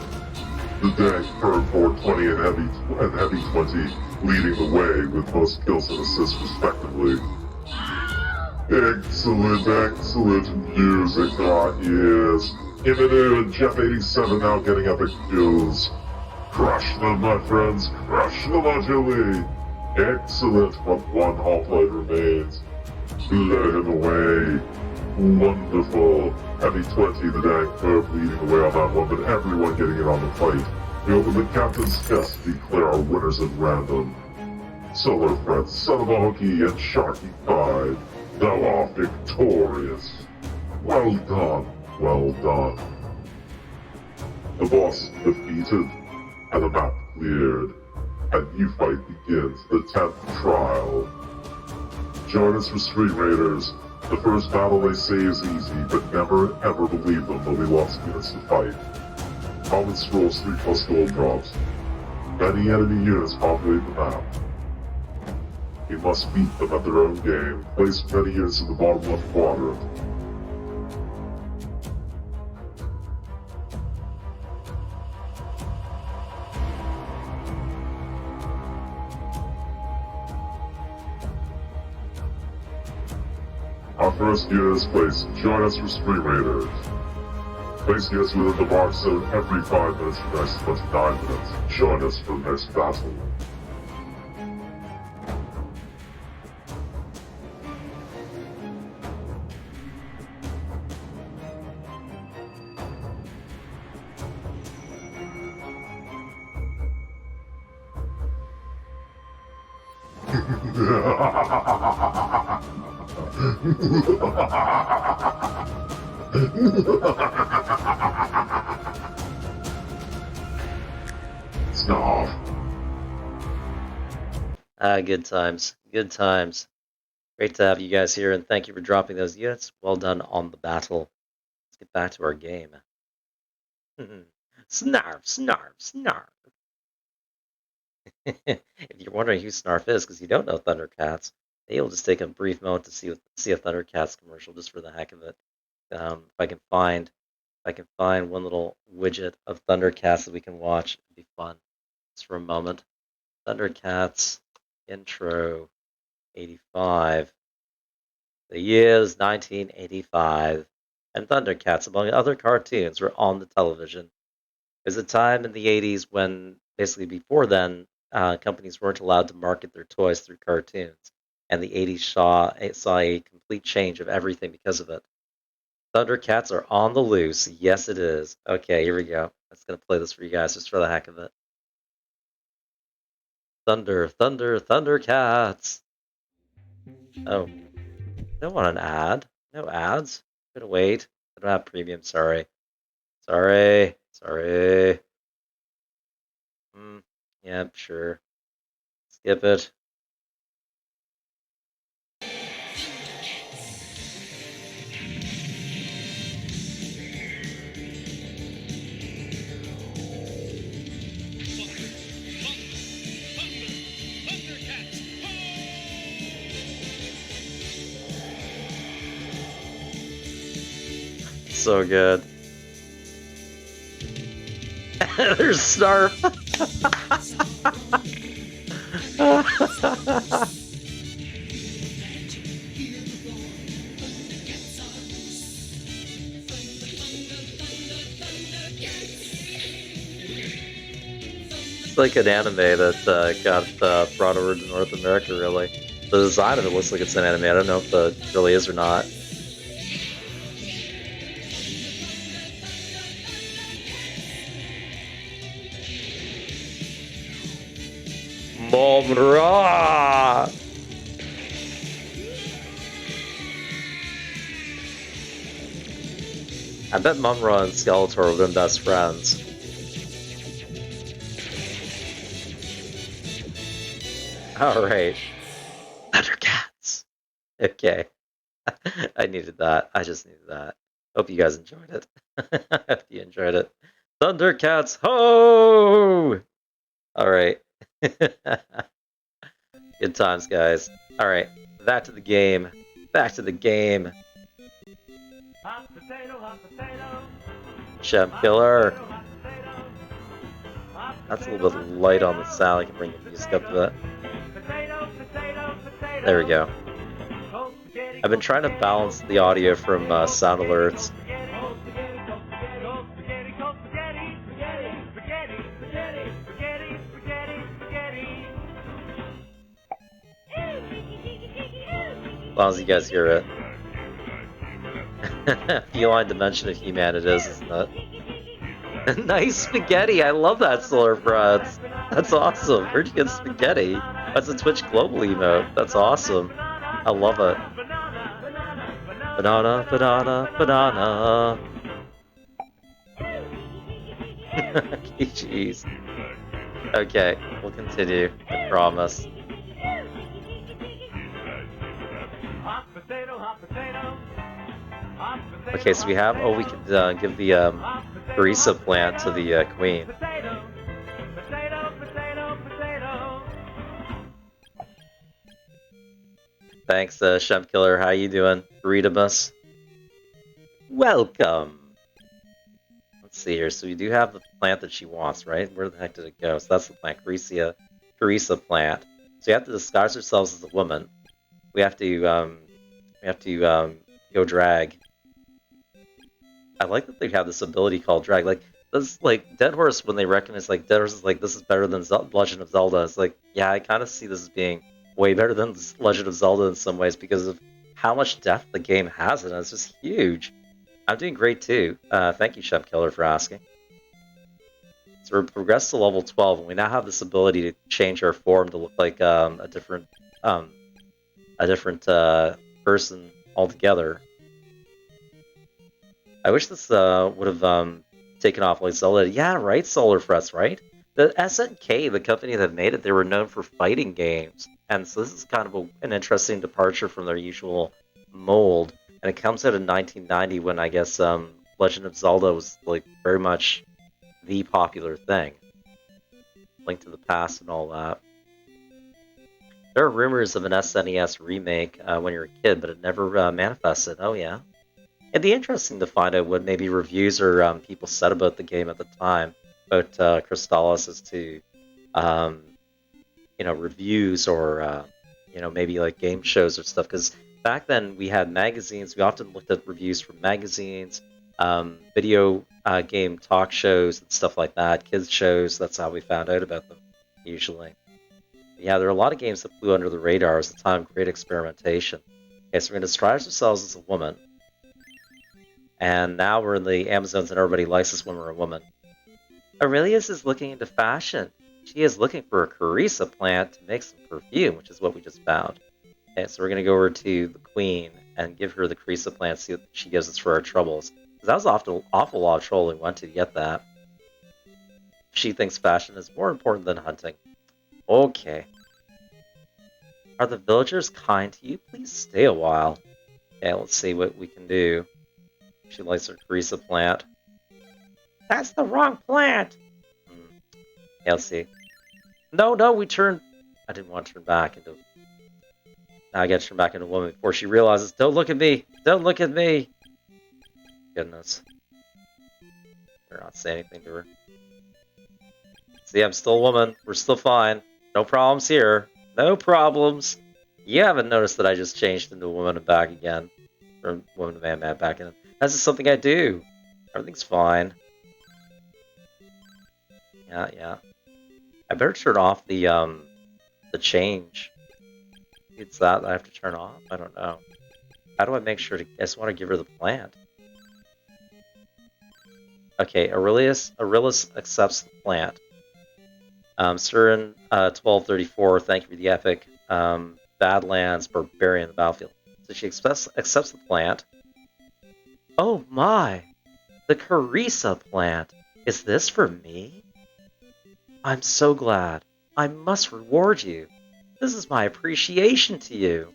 The Dank Perm 420 and Heavy 20 leading the way with most kills and assists respectively. Excellent music, yes. Imanu and Jeff 87 now getting epic kills. Crush them, my friends, crush them utterly. Excellent, but one hoplite remains. Let him away. Wonderful. Heavy 20, the Dank Perp leading the way on that one, but everyone getting in on the fight. We open the captain's chest to declare our winners at random. Solar Frets, Son of a Hookie, and Sharky 5, thou art victorious. Well done. Well done. The boss is defeated, and the map cleared. A new fight begins, the 10th trial. Join us for Stream Raiders. The first battle they say is easy, but never ever believe them, there'll be lots of units to fight. Common scrolls 3+ gold drops. Many enemy units populate the map. You must beat them at their own game. Place many units in the bottom left quadrant. Our first unit is placed. Join us for Stream Raiders. Place units within the mark zone every 5 minutes for the next 29 minutes. Join us for the next battle. Snob. Good times. Good times. Great to have you guys here, and thank you for dropping those units. Well done on the battle. Let's get back to our game. Snarf, snarf, snarf. If you're wondering who Snarf is, because you don't know Thundercats, maybe we'll just take a brief moment to see a Thundercats commercial just for the heck of it. If I can find one little widget of Thundercats that we can watch, it'd be fun. Just for a moment. Thundercats Intro 85. The year is 1985, and Thundercats, among other cartoons, were on the television. It was a time in the 80s when, basically before then, companies weren't allowed to market their toys through cartoons. and the 80s saw a complete change of everything because of it. Thundercats are on the loose. Yes, it is. Okay, here we go. I'm just going to play this for you guys just for the heck of it. Thunder, thunder, Thundercats! Oh, don't want an ad. No ads. I'm gonna wait. I don't have premium, sorry. Sorry. Yeah, sure. Skip it. So good. There's Snarf. It's like an anime that got brought over to North America, really. The design of it looks like it's an anime. I don't know if it really is or not. Momra! I bet Mumra and Skeletor have been best friends. Alright. Thundercats! Okay. I needed that. I just needed that. Hope you guys enjoyed it. Hope you enjoyed it. Thundercats, ho! Alright. Good times, guys. Alright, back to the game. Back to the game. Hot potato, hot potato. Chef Killer. That's a little bit light on the sound. I can bring the music up to that. There we go. I've been trying to balance the audio from sound alerts. As long as you guys hear it. Feline dimension of He-Man it is, isn't it? Nice spaghetti! I love that, Solar Frauds! That's awesome! Where'd you get spaghetti? That's a Twitch Global emote. That's awesome. I love it. Banana, banana, banana. Jeez. Okay, we'll continue. I promise. Okay, so we have. Oh, we could give the Carissa plant to the queen. Thanks, Chef Killer. How you doing? Readamus. Welcome. Let's see here. So we do have the plant that she wants, right? Where the heck did it go? So that's the plant, Carissa plant. So you have to disguise ourselves as a woman. We have to go drag. I like that they have this ability called drag. Like this, like Dead Horse, when they recognize like Dead Horse is like, this is better than Legend of Zelda. It's like, yeah, I kind of see this as being way better than Legend of Zelda in some ways because of how much depth the game has in it. It's just huge. I'm doing great too. Thank you, Chef Killer, for asking. So we're progressed to level 12, and we now have this ability to change our form to look like a different person altogether. I wish this would have taken off like Zelda. Yeah, right, Solar Frets, right? The SNK, the company that made it, they were known for fighting games. And so this is kind of an interesting departure from their usual mold. And it comes out in 1990 when I guess Legend of Zelda was like very much the popular thing. Link to the Past and all that. There are rumors of an SNES remake when you're a kid, but it never manifested. Oh yeah. It'd be interesting to find out what maybe reviews or people said about the game at the time, about Crystalis as to, reviews or, maybe like game shows or stuff. Because back then we had magazines. We often looked at reviews from magazines, video game talk shows and stuff like that, kids shows. That's how we found out about them, usually. Yeah, there are a lot of games that flew under the radar as a time of great experimentation. Okay, so we're going to describe ourselves as a woman. And now we're in the Amazons and everybody likes us when we're a woman. Aurelius is looking into fashion. She is looking for a Carissa plant to make some perfume, which is what we just found. Okay, so we're going to go over to the queen and give her the Carissa plant, see what she gives us for our troubles. Because that was an awful lot of trouble we went to get that. She thinks fashion is more important than hunting. Okay. Are the villagers kind to you? Please stay a while. Okay, let's see what we can do. She likes her Carissa plant. That's the wrong plant! Yeah, let's see. No, we turned... I didn't want to turn back into... Now I gotta turn back into a woman before she realizes, don't look at me! Don't look at me! Goodness. Better not say anything to her. See, I'm still a woman. We're still fine. No problems here. No problems. You haven't noticed that I just changed into a woman and back again. Or woman to man back in. That's just something I do. Everything's fine. Yeah. I better turn off the change. It's that I have to turn off? I don't know. How do I make sure to... I just want to give her the plant. Okay, Aurelius accepts the plant. Surin 1234, thank you for the epic. Badlands, Barbarian in the battlefield. So she accepts the plant. Oh my! The Carissa plant! Is this for me? I'm so glad. I must reward you. This is my appreciation to you.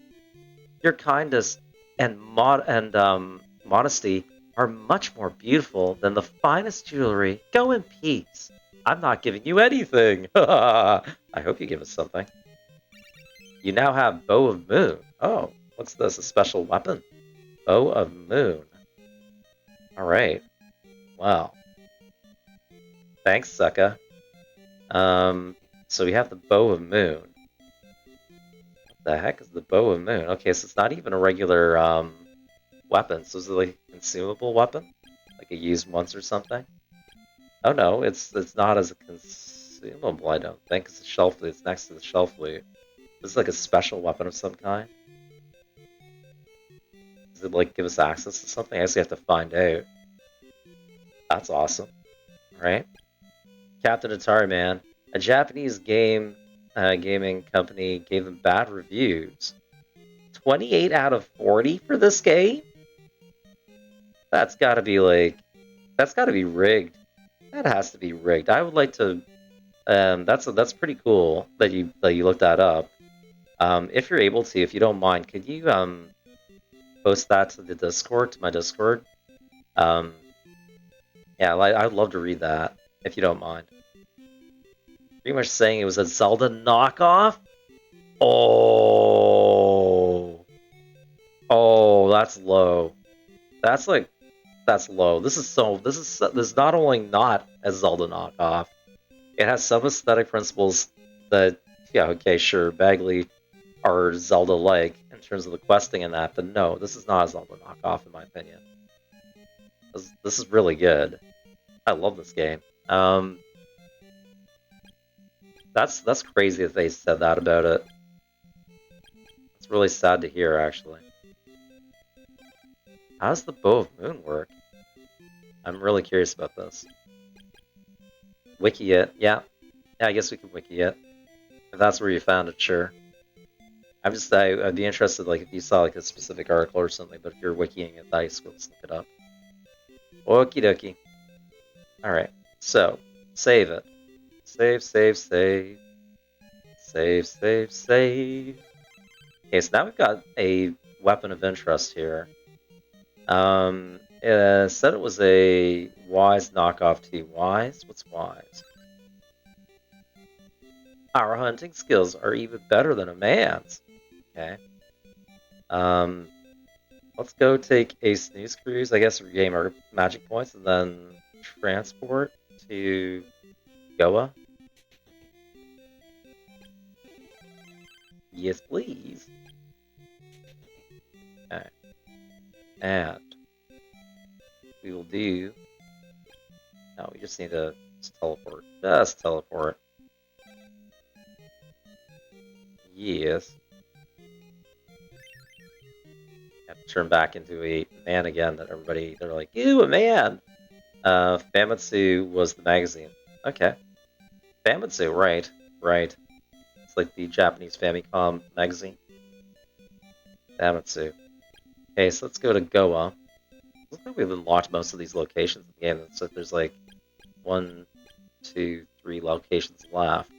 Your kindness and modesty are much more beautiful than the finest jewelry. Go in peace. I'm not giving you anything. I hope you give us something. You now have Bow of Moon. Oh, what's this? A special weapon? Bow of Moon. Alright. Wow. Thanks, Sucka. So we have the Bow of Moon. What the heck is the Bow of Moon? Okay, so it's not even a regular weapon. So is it like a consumable weapon? Like a used once or something? Oh no, it's not as a consumable, I don't think. It's a shelf loot. It's next to the shelf loot. This is like a special weapon of some kind. Does it like give us access to something? I guess we have to find out. That's awesome. Alright. Captain Atari Man. A Japanese gaming company gave them bad reviews. 28 out of 40 for this game? That's gotta be rigged. That has to be rigged. I would like to that's pretty cool that you looked that up. If you're able to, if you don't mind, could you post that to the Discord, to my Discord? Yeah, I'd love to read that, if you don't mind. Pretty much saying it was a Zelda knockoff? Oh, that's low. That's low. This is not only not a Zelda knockoff, it has some aesthetic principles that, yeah, okay, sure, Bagley are Zelda-like in terms of the questing and that, but no, this is not a Zelda knockoff in my opinion. This is really good. I love this game. That's crazy that they said that about it. It's really sad to hear, actually. How does the Bow of Moon work? I'm really curious about this. Wiki it, yeah. Yeah, I guess we can wiki it. If that's where you found it, sure. I'd be interested, like, if you saw, like, a specific article or something, but if you're wikiing it, I just go look it up. Okie dokie. Alright, so, save it. Save. Okay, so now we've got a weapon of interest here. It said it was a Wise knockoff to Wise? What's Wise? Our hunting skills are even better than a man's. Okay. Let's go take a snooze cruise, I guess, regain our magic points, and then transport to Goa. Yes, please. Okay. And we will do... No, we just need to teleport. Just teleport. Yes. Have to turn back into a man again that they're like, ew, a man! Famitsu was the magazine. Okay. Famitsu, right. Right. It's like the Japanese Famicom magazine. Famitsu. Okay, so let's go to Goa. Looks like we've unlocked most of these locations in the game. So there's like 1, 2, 3 locations left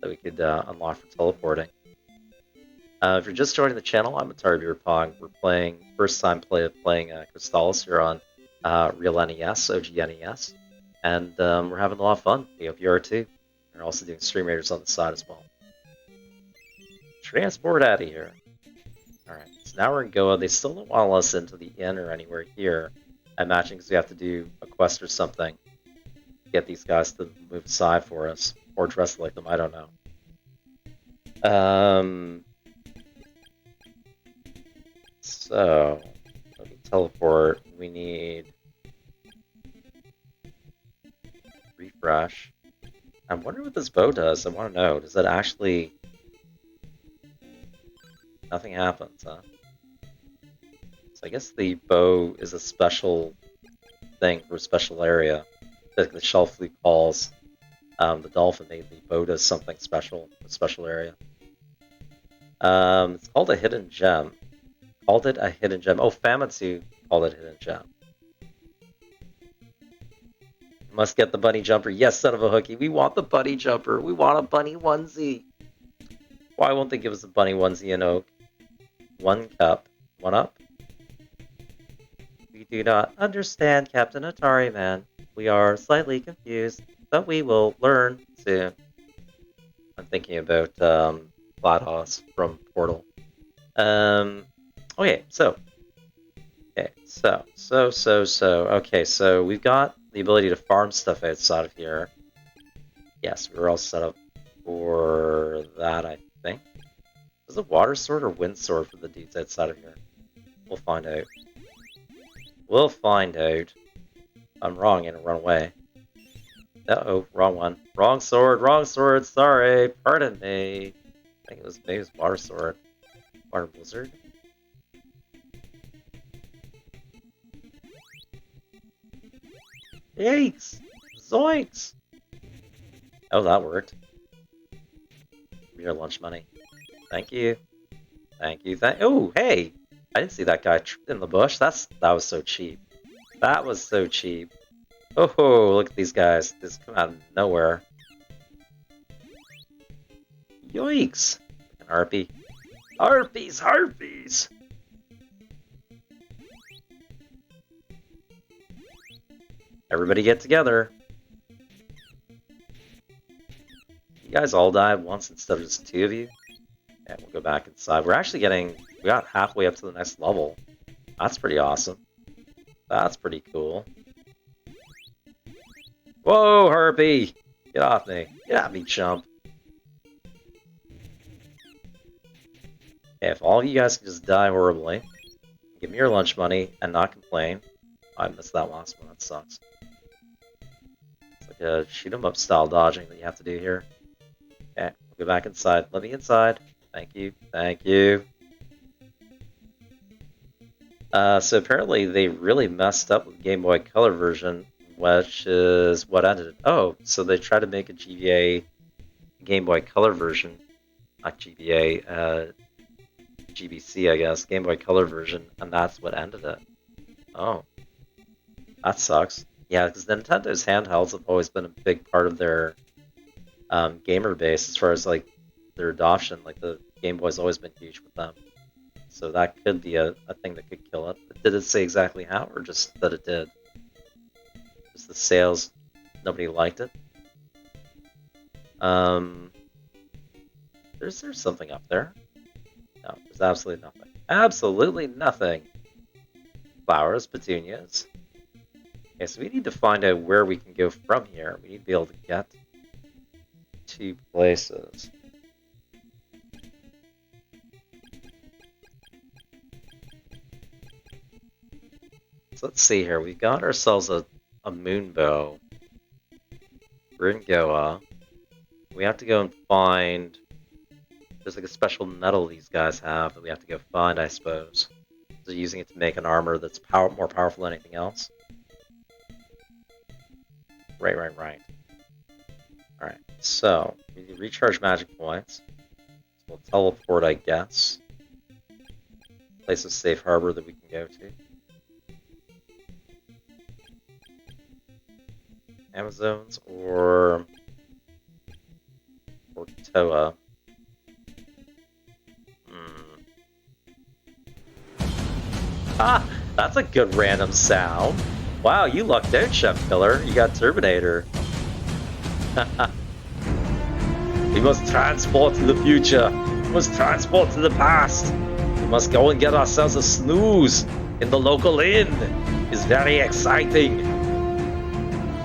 that we could unlock for teleporting. If you're just joining the channel, I'm Atari Pong. We're playing first time playing Crystalis here on real NES, OG NES, and we're having a lot of fun. We hope you are too. We're also doing Stream Raiders on the side as well. Transport out of here. Alright, so now we're in Goa. They still don't want us into the inn or anywhere here. I imagine because we have to do a quest or something to get these guys to move aside for us. Or dress like them, I don't know. So, let me teleport. We need refresh. I'm wondering what this bow does. I want to know. Does it actually... Nothing happens, huh? So I guess the bow is a special thing for a special area. Like the shell flute calls the dolphin, the bow does something special, a special area. It's called a hidden gem. Called it a hidden gem. Oh, Famitsu called it a hidden gem. Must get the bunny jumper. Yes, son of a hooky. We want the bunny jumper. We want a bunny onesie. Why won't they give us a bunny onesie in Oak? 1 cup. 1 up? We do not understand, Captain Atari Man. We are slightly confused, but we will learn soon. I'm thinking about Flathos from Portal. Okay, so. Okay, okay, so we've got the ability to farm stuff outside of here. Yes, we're all set up for that, I think. Is it water sword or wind sword for the dudes outside of here? We'll find out. We'll find out. I'm wrong and run away. Uh-oh, wrong one. Wrong sword, sorry. Pardon me. I think maybe it was water sword. Water blizzard? Yikes! Zoinks! Oh, that worked. Your lunch money. Thank you. Thank you. Oh, hey! I didn't see that guy in the bush. That was so cheap. That was so cheap. Oh, look at these guys. This come out of nowhere. Yoinks! An harpy. Harpies! Harpies! Everybody get together. You guys all die at once instead of just 2 of you? Yeah, we'll go back inside. We got halfway up to the next level. That's pretty awesome. That's pretty cool. Whoa, Harpy! Get off me. Get off me, chump. Okay, if all of you guys can just die horribly, give me your lunch money, and not complain. I missed that last one. That sucks. It's like a shoot-'em-up style dodging that you have to do here. Okay, we'll go back inside. Let me inside. Thank you. Thank you. So apparently they really messed up with the Game Boy Color version, which is what ended it. Oh, so they tried to make a GBA Game Boy Color version. Not GBA, GBC, I guess. Game Boy Color version, and that's what ended it. Oh. That sucks. Yeah, because Nintendo's handhelds have always been a big part of their gamer base as far as like their adoption. Like the Game Boy's always been huge with them. So that could be a thing that could kill it. But did it say exactly how, or just that it did? Just the sales, nobody liked it? There's something up there? No, there's absolutely nothing. Absolutely nothing! Flowers, petunias. Okay, so we need to find out where we can go from here. We need to be able to get to places. So let's see here. We've got ourselves a moon bow. We're in Goa. We have to go and find There's like a special metal these guys have that we have to go find, I suppose. They're using it to make an armor that's more powerful than anything else. Right. Alright, so we need to recharge magic points. So we'll teleport, I guess. Place a safe harbor that we can go to. Amazons or Porto. Ah, that's a good random sound. Wow, you lucked out, Chef Killer. You got Terminator. We must transport to the future. We must transport to the past. We must go and get ourselves a snooze in the local inn. It's very exciting.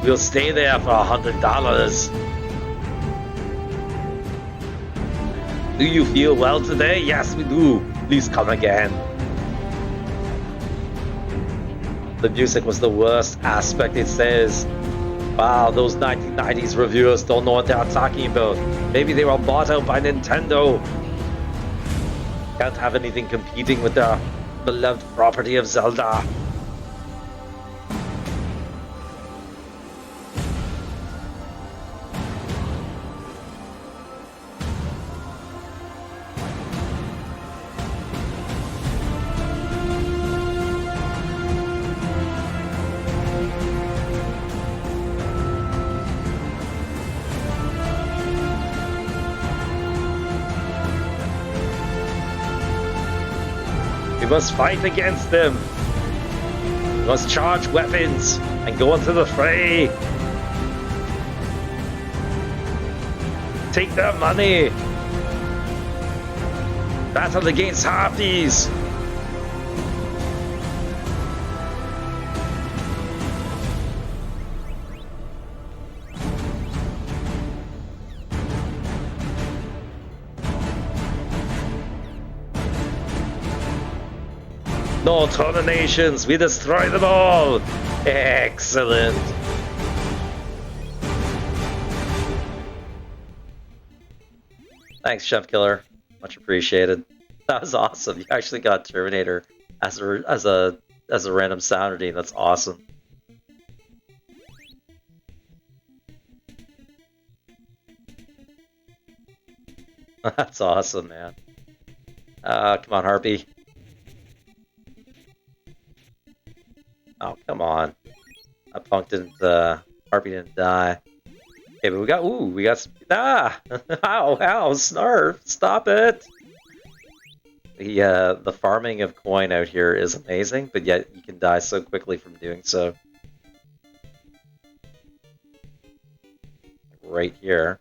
We'll stay there for $100. Do you feel well today? Yes, we do. Please come again. The music was the worst aspect, it says. Wow, those 1990s reviewers don't know what they're talking about. Maybe they were bought out by Nintendo. Can't have anything competing with their beloved property of Zelda. We must fight against them. We must charge weapons and go into the fray. Take their money. Battle against harpies. No terminations, we destroy them all! Excellent! Thanks, Chef Killer. Much appreciated. That was awesome. You actually got Terminator as a random sound routine. That's awesome. That's awesome, man. Come on, Harpy. Oh, come on. That punk didn't, Harpy didn't die. Okay, but we got some, ow, Snarf, stop it! The farming of coin out here is amazing, but yet you can die so quickly from doing so. Right here.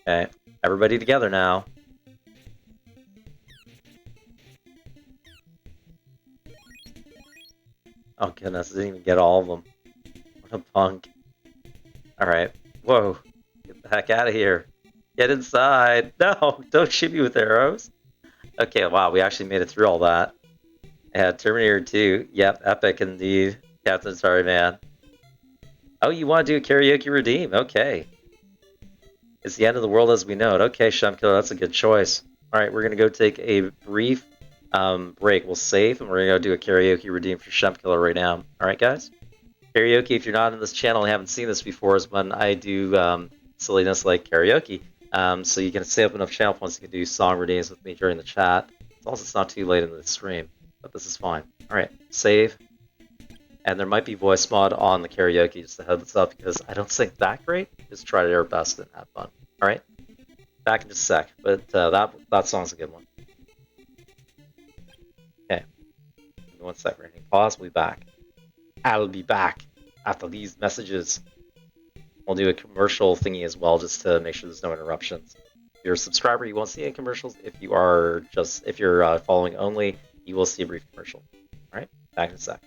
Okay, everybody together now. Oh goodness, I didn't even get all of them. What a punk. Alright. Whoa. Get the heck out of here. Get inside. No, don't shoot me with arrows. Okay, wow, we actually made it through all that. Yeah, Terminator 2. Yep, epic indeed. Captain Sorry Man. Oh, you want to do a karaoke redeem? Okay. It's the end of the world as we know it. Okay, Shemkiller, that's a good choice. Alright, we're going to go take a brief break. We'll save, and we're going to go do a karaoke redeem for Shemkiller right now. Alright, guys? Karaoke, if you're not in this channel and haven't seen this before, is when I do silliness like karaoke. So you can save up enough channel points, you can do song redeems with me during the chat. It's not too late in the stream, but this is fine. Alright, save. And there might be voice mod on the karaoke, just to heads up, because I don't sing that great. Just try to do our best and have fun. Alright? Back in just a sec, but that song's a good one. Okay. Give me 1 sec, right? Pause, we'll be back. I'll be back after these messages. We'll do a commercial thingy as well, just to make sure there's no interruptions. If you're a subscriber, you won't see any commercials. If you're following only, you will see a brief commercial. Alright? Back in a sec.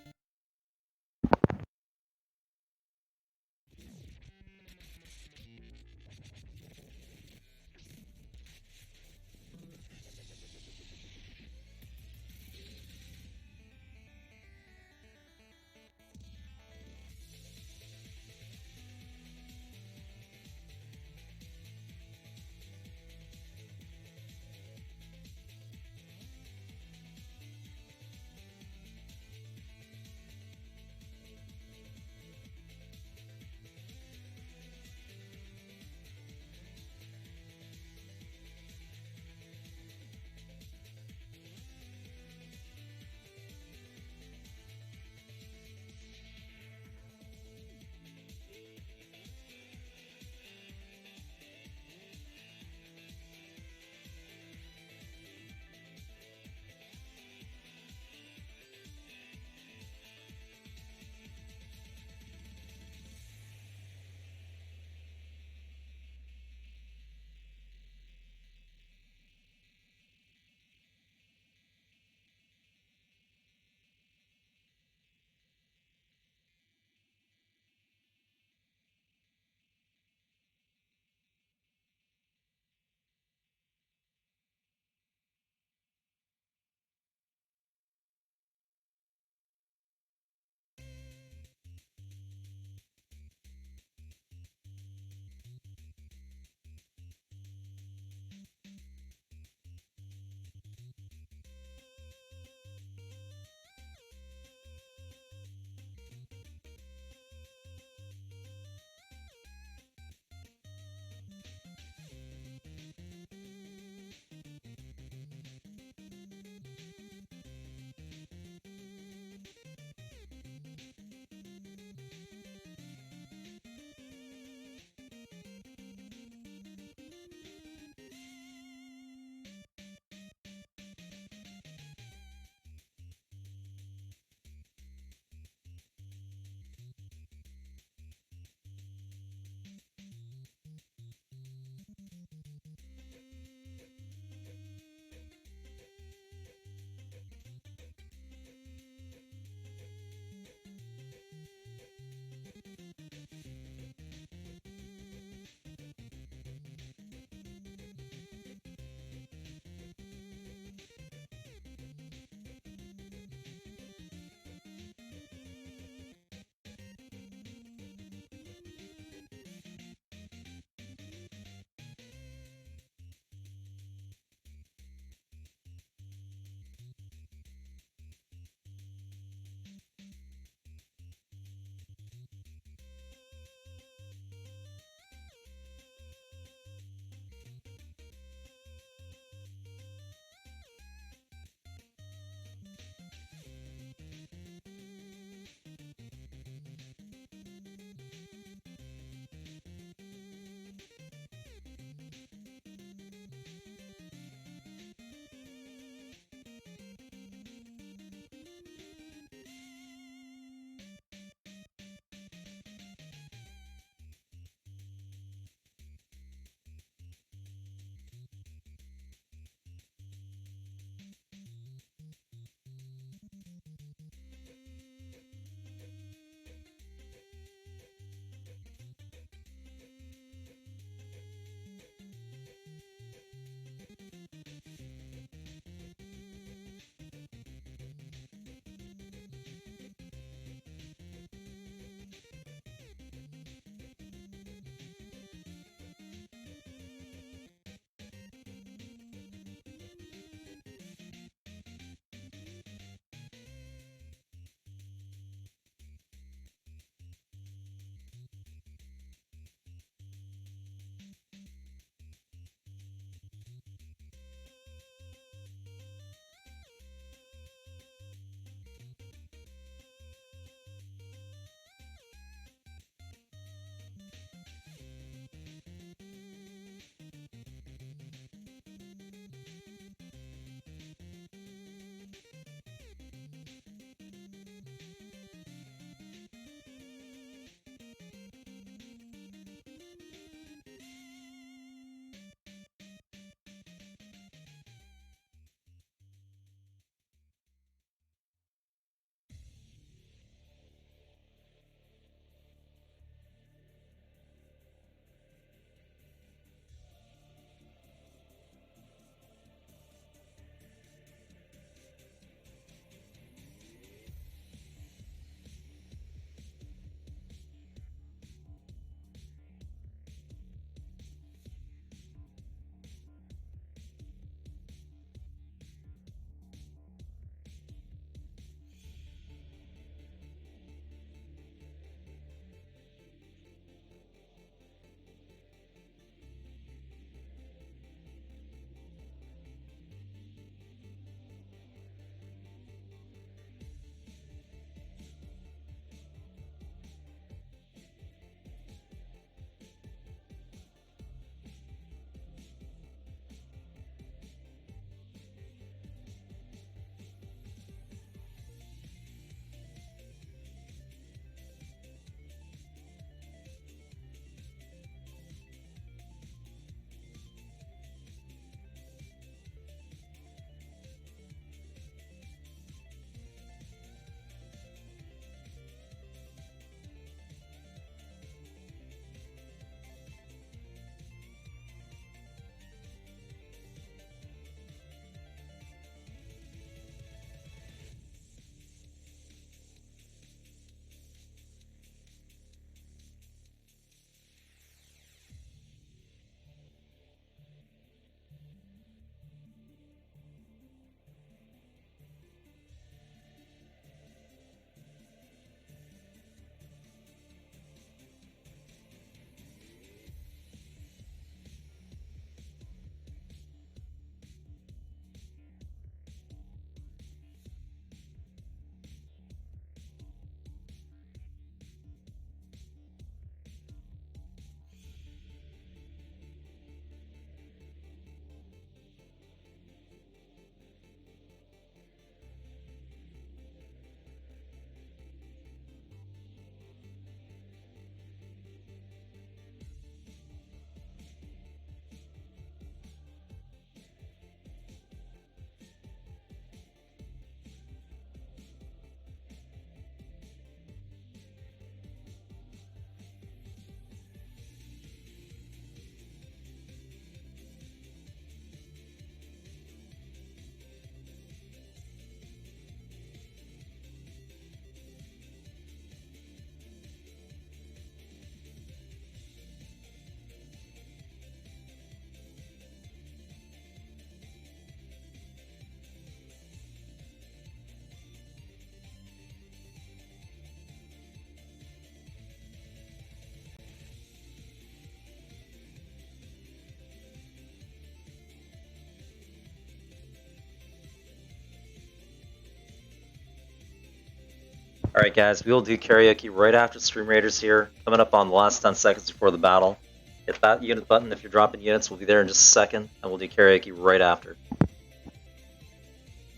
Alright guys, we will do karaoke right after Stream Raiders here, coming up on the last 10 seconds before the battle. Hit that unit button if you're dropping units, we'll be there in just a second, and we'll do karaoke right after.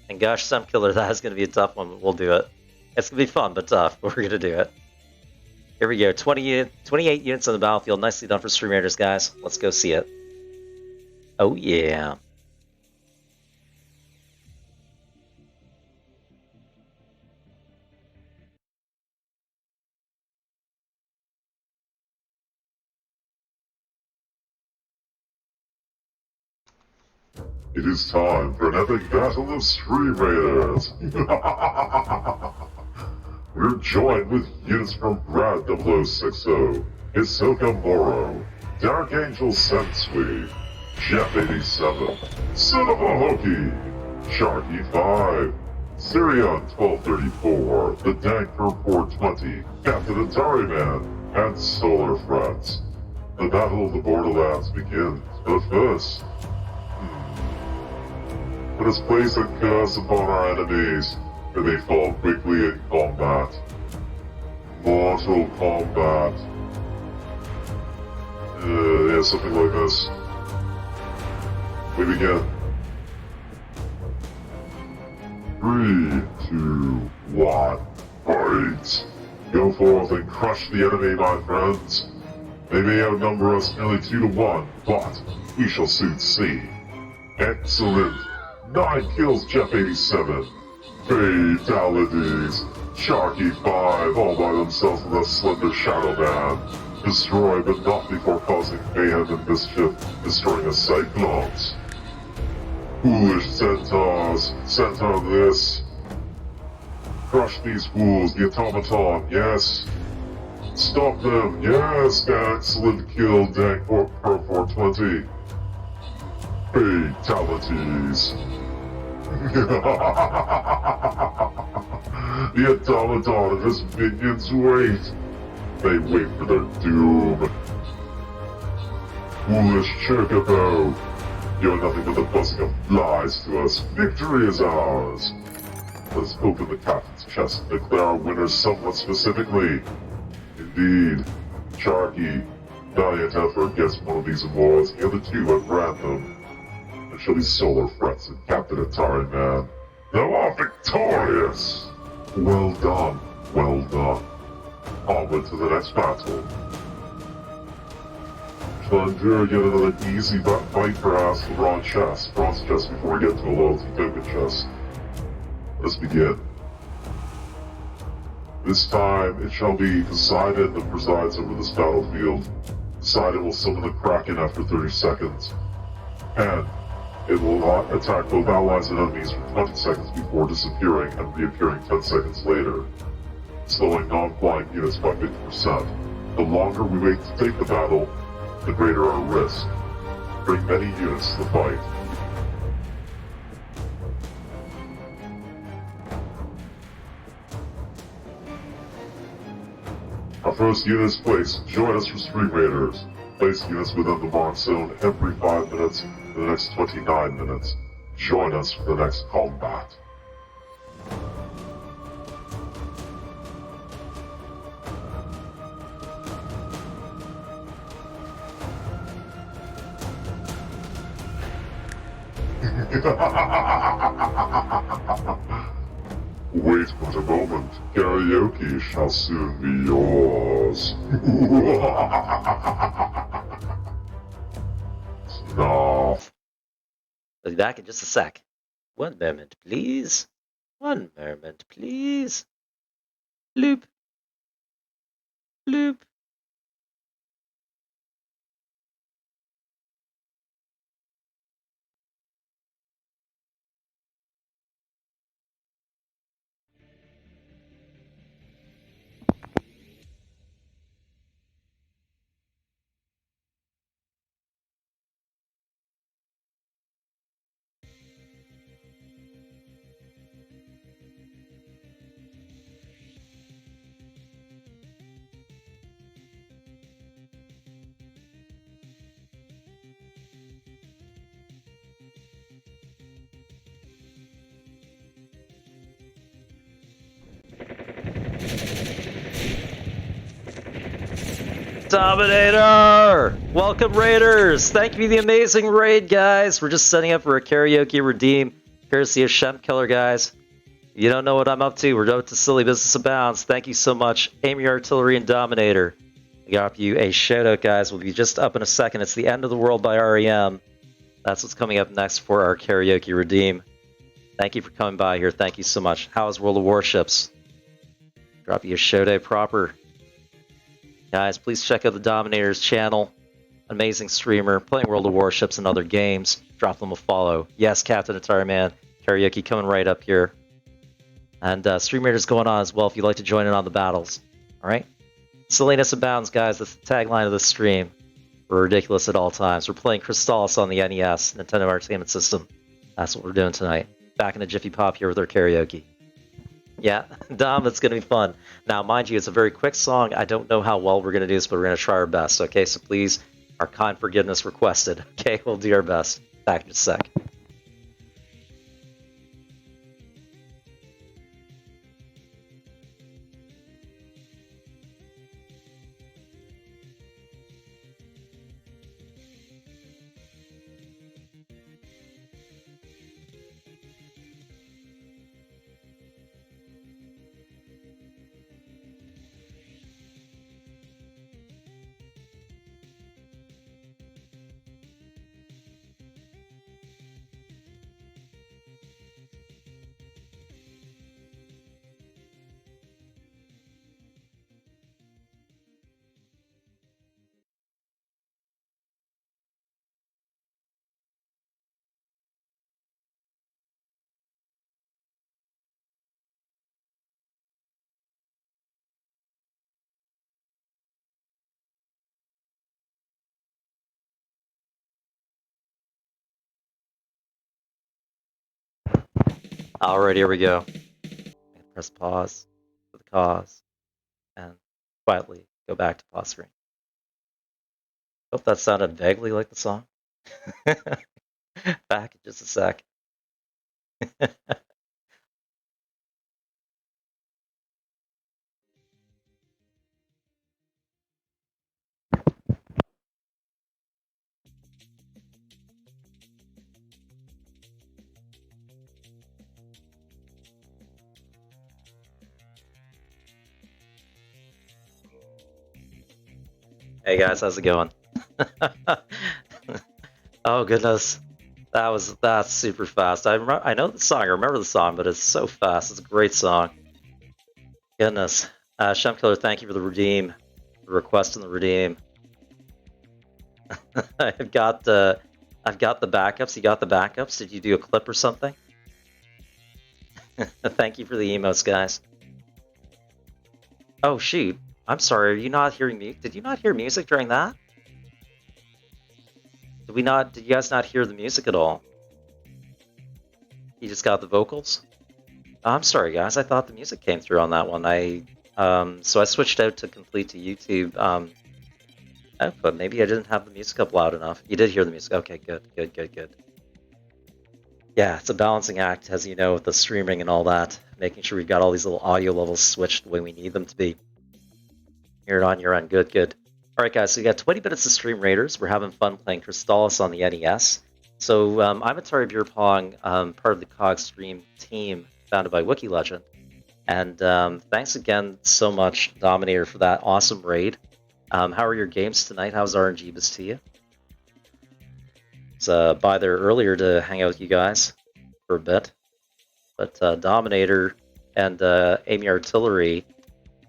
And gosh, Sem Killer, that is going to be a tough one, but we'll do it. It's going to be fun, but tough, but we're going to do it. Here we go, 28 units on the battlefield, nicely done for Stream Raiders, guys. Let's go see it. Oh yeah. It is time for an epic battle of Stream Raiders! We're joined with units from Brad 0060, Hisoka Moro, Dark Angel Sensui, Jeff 87, Cinema Hokey, Sharky 5, Sirion 1234, The Danker 420, Captain Atari Man, and Solar Friends. The Battle of the Borderlands begins, but first, let us place a curse upon our enemies, that they fall quickly in combat. Mortal Kombat. Yeah, something like this. We begin. 3, 2, 1, fight! Go forth and crush the enemy, my friends. They may outnumber us nearly 2 to 1, but we shall soon see. Excellent! 9 kills, Jeff 87. Fatalities. Sharky 5 all by themselves with a slender shadow man. Destroy but not before causing mayhem and mischief, destroying a Cyclops. Foolish centaurs, centaur this. Crush these fools, the automaton, yes. Stop them, yes. Excellent kill, Dank per 420. Fatalities. The automaton and his minions wait. They wait for their doom. Foolish Chocobo. You're nothing but the buzzing of flies to us. Victory is ours. Let's open the captain's chest and declare our winners somewhat specifically. Indeed, Sharky, valiant effort gets one of these awards, the other two at random. It shall be Solar Frets and Captain Atari Man. Thou art victorious! Well done, well done. Onward to the next battle. Shall I endure yet another easy fight for us, the bronze chest before we get to a loyalty token chest. Let's begin. This time, it shall be Poseidon that presides over this battlefield. Poseidon will summon the Kraken after 30 seconds. And it will not attack both allies and enemies for 20 seconds before disappearing and reappearing 10 seconds later, slowing non-flying units by 50%. The longer we wait to take the battle, the greater our risk. Bring many units to the fight. Our first unit is placed. Join us for Stream Raiders. Place units within the mark zone every 5 minutes for the next 29 minutes. Join us for the next combat. Wait but a moment. Karaoke shall soon be yours. No. I'll be back in just a sec. One moment, please. One moment, please. Bloop. Bloop. Dominator! Welcome, Raiders! Thank you for the amazing raid, guys! We're just setting up for a karaoke redeem, courtesy of Shem Killer, guys. You don't know what I'm up to. We're up to Silly Business Abounds. Thank you so much, Aim Your Artillery and Dominator. I got you a shout-out, guys. We'll be just up in a second. It's The End of the World by REM. That's what's coming up next for our karaoke redeem. Thank you for coming by here. Thank you so much. How is World of Warships? Drop you a shout-out proper. Guys, please check out the Dominator's channel. Amazing streamer, playing World of Warships and other games. Drop them a follow. Yes, Captain Atari Man. Karaoke coming right up here. And Stream Raiders going on as well if you'd like to join in on the battles. Alright? Silliness abounds, guys. That's the tagline of the stream. We're ridiculous at all times. We're playing Crystalis on the NES, Nintendo Entertainment System. That's what we're doing tonight. Back in a Jiffy Pop here with our karaoke. Yeah, Dom, it's going to be fun. Now, mind you, it's a very quick song. I don't know how well we're going to do this, but we're going to try our best, okay? So please, our kind forgiveness requested. Okay, we'll do our best. Back in a sec. Alright, here we go. Press pause for the cause. And quietly go back to pause screen. Hope that sounded vaguely like the song. Back in just a sec. Hey guys, how's it going? Oh goodness, that's super fast. I know the song, I remember the song, but it's so fast. It's a great song. Goodness, Shem Killer, thank you for the redeem, the request and the redeem. I've got the backups. You got the backups? Did you do a clip or something? Thank you for the emotes, guys. Oh shoot. I'm sorry, are you not hearing me? Did you not hear music during that? Did you guys not hear the music at all? You just got the vocals? Oh, I'm sorry guys, I thought the music came through on that one. So I switched out to complete to YouTube output. Maybe I didn't have the music up loud enough. You did hear the music. Okay, good. Yeah, it's a balancing act, as you know, with the streaming and all that. Making sure we've got all these little audio levels switched the way we need them to be. Hear it on your end. Good. Alright guys, so we got 20 minutes of Stream Raiders. We're having fun playing Crystalis on the NES. So I'm Atari Beer Pong, part of the COG Stream team founded by Wiki Legend. And thanks again so much, Dominator, for that awesome raid. How are your games tonight? How's RNGeebus to you? Was by there earlier to hang out with you guys for a bit. But Dominator and Amy Artillery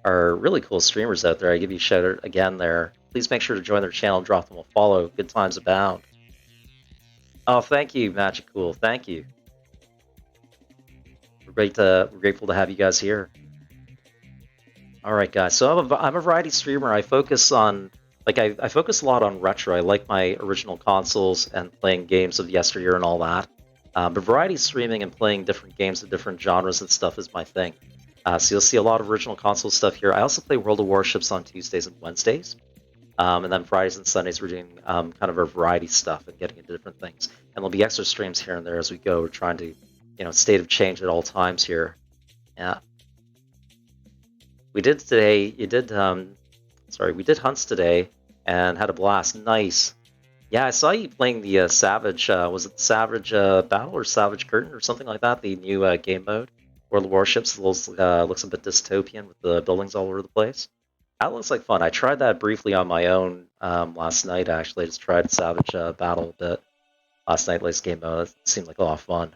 are really cool streamers out there. I give you a shout out again there. Please make sure to join their channel and drop them a follow. Good times abound. Oh, thank you, Magic Cool. Thank you. We're grateful to have you guys here. All right, guys. So I'm a variety streamer. I focus on I focus a lot on retro. I like my original consoles and playing games of yesteryear and all that. But variety streaming and playing different games of different genres and stuff is my thing. So you'll see a lot of original console stuff here. I also play World of Warships on Tuesdays and Wednesdays. And then Fridays and Sundays we're doing kind of a variety stuff and getting into different things. And there'll be extra streams here and there as we go. We're trying to, state of change at all times here. Yeah. We did today, Sorry, we did hunts today and had a blast. Nice. Yeah, I saw you playing the Savage. Was it Savage Battle or Savage Curtain or something like that? The new game mode, World of Warships. Looks a bit dystopian with the buildings all over the place. That looks like fun. I tried that briefly on my own last night. Actually, I just tried Savage Battle a bit last night. Latest game mode. It seemed like a lot of fun.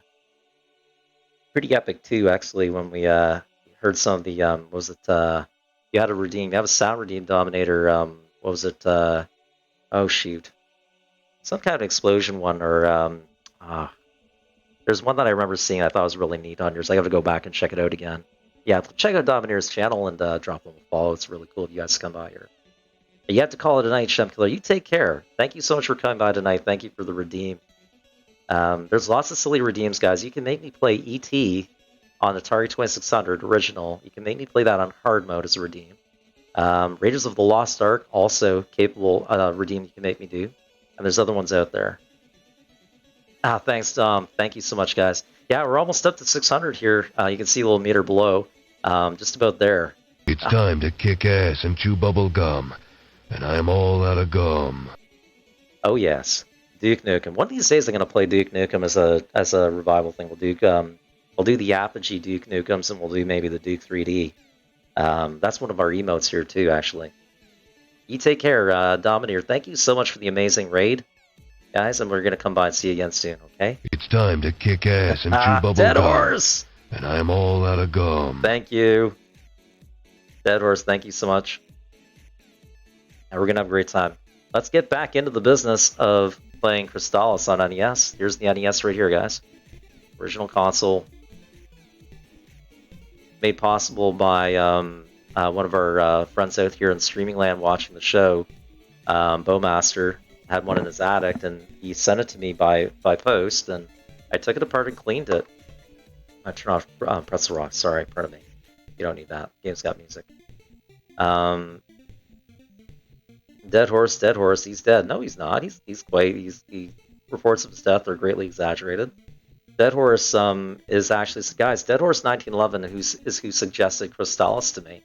Pretty epic too, actually. When we heard some of the what was it? You had to redeem. You have a sound redeem Dominator. What was it? Oh shoot. Some kind of explosion one, or there's one that I remember seeing I thought was really neat on yours. I have to go back and check it out again. Yeah, check out Domineer's channel and drop him a follow. It's really cool if you guys come by here. But you have to call it a night, Shem Killer. You take care. Thank you so much for coming by tonight. Thank you for the redeem. There's lots of silly redeems, guys. You can make me play E.T. on Atari 2600 original. You can make me play that on hard mode as a redeem. Raiders of the Lost Ark, also capable redeem you can make me do. And there's other ones out there. Thanks, Dom. Thank you so much, guys. Yeah, we're almost up to 600 here. You can see a little meter below. Just about there. It's time to kick ass and chew bubble gum. And I'm all out of gum. Oh, yes. Duke Nukem. One of these days I'm going to play Duke Nukem as a revival thing. We'll do the Apogee Duke Nukems, and we'll do maybe the Duke 3D. That's one of our emotes here, too, actually. You take care, Domineer. Thank you so much for the amazing raid, guys, and we're going to come by and see you again soon, okay? It's time to kick ass and chew bubble Dead gum. Horse! And I'm all out of gum. Thank you. Dead Horse, thank you so much. And we're going to have a great time. Let's get back into the business of playing Crystalis on NES. Here's the NES right here, guys. Original console. Made possible by one of our friends out here in streaming land watching the show. Bowmaster had one in his attic, and he sent it to me by post, and I took it apart and cleaned it. I turn off Pretzel Rock. Sorry, pardon me. You don't need that. Game's got music. Dead Horse, he's dead. No, he's not. He reports of his death are greatly exaggerated. Dead Horse is actually, guys, Dead Horse 1911 who suggested Crystalis to me.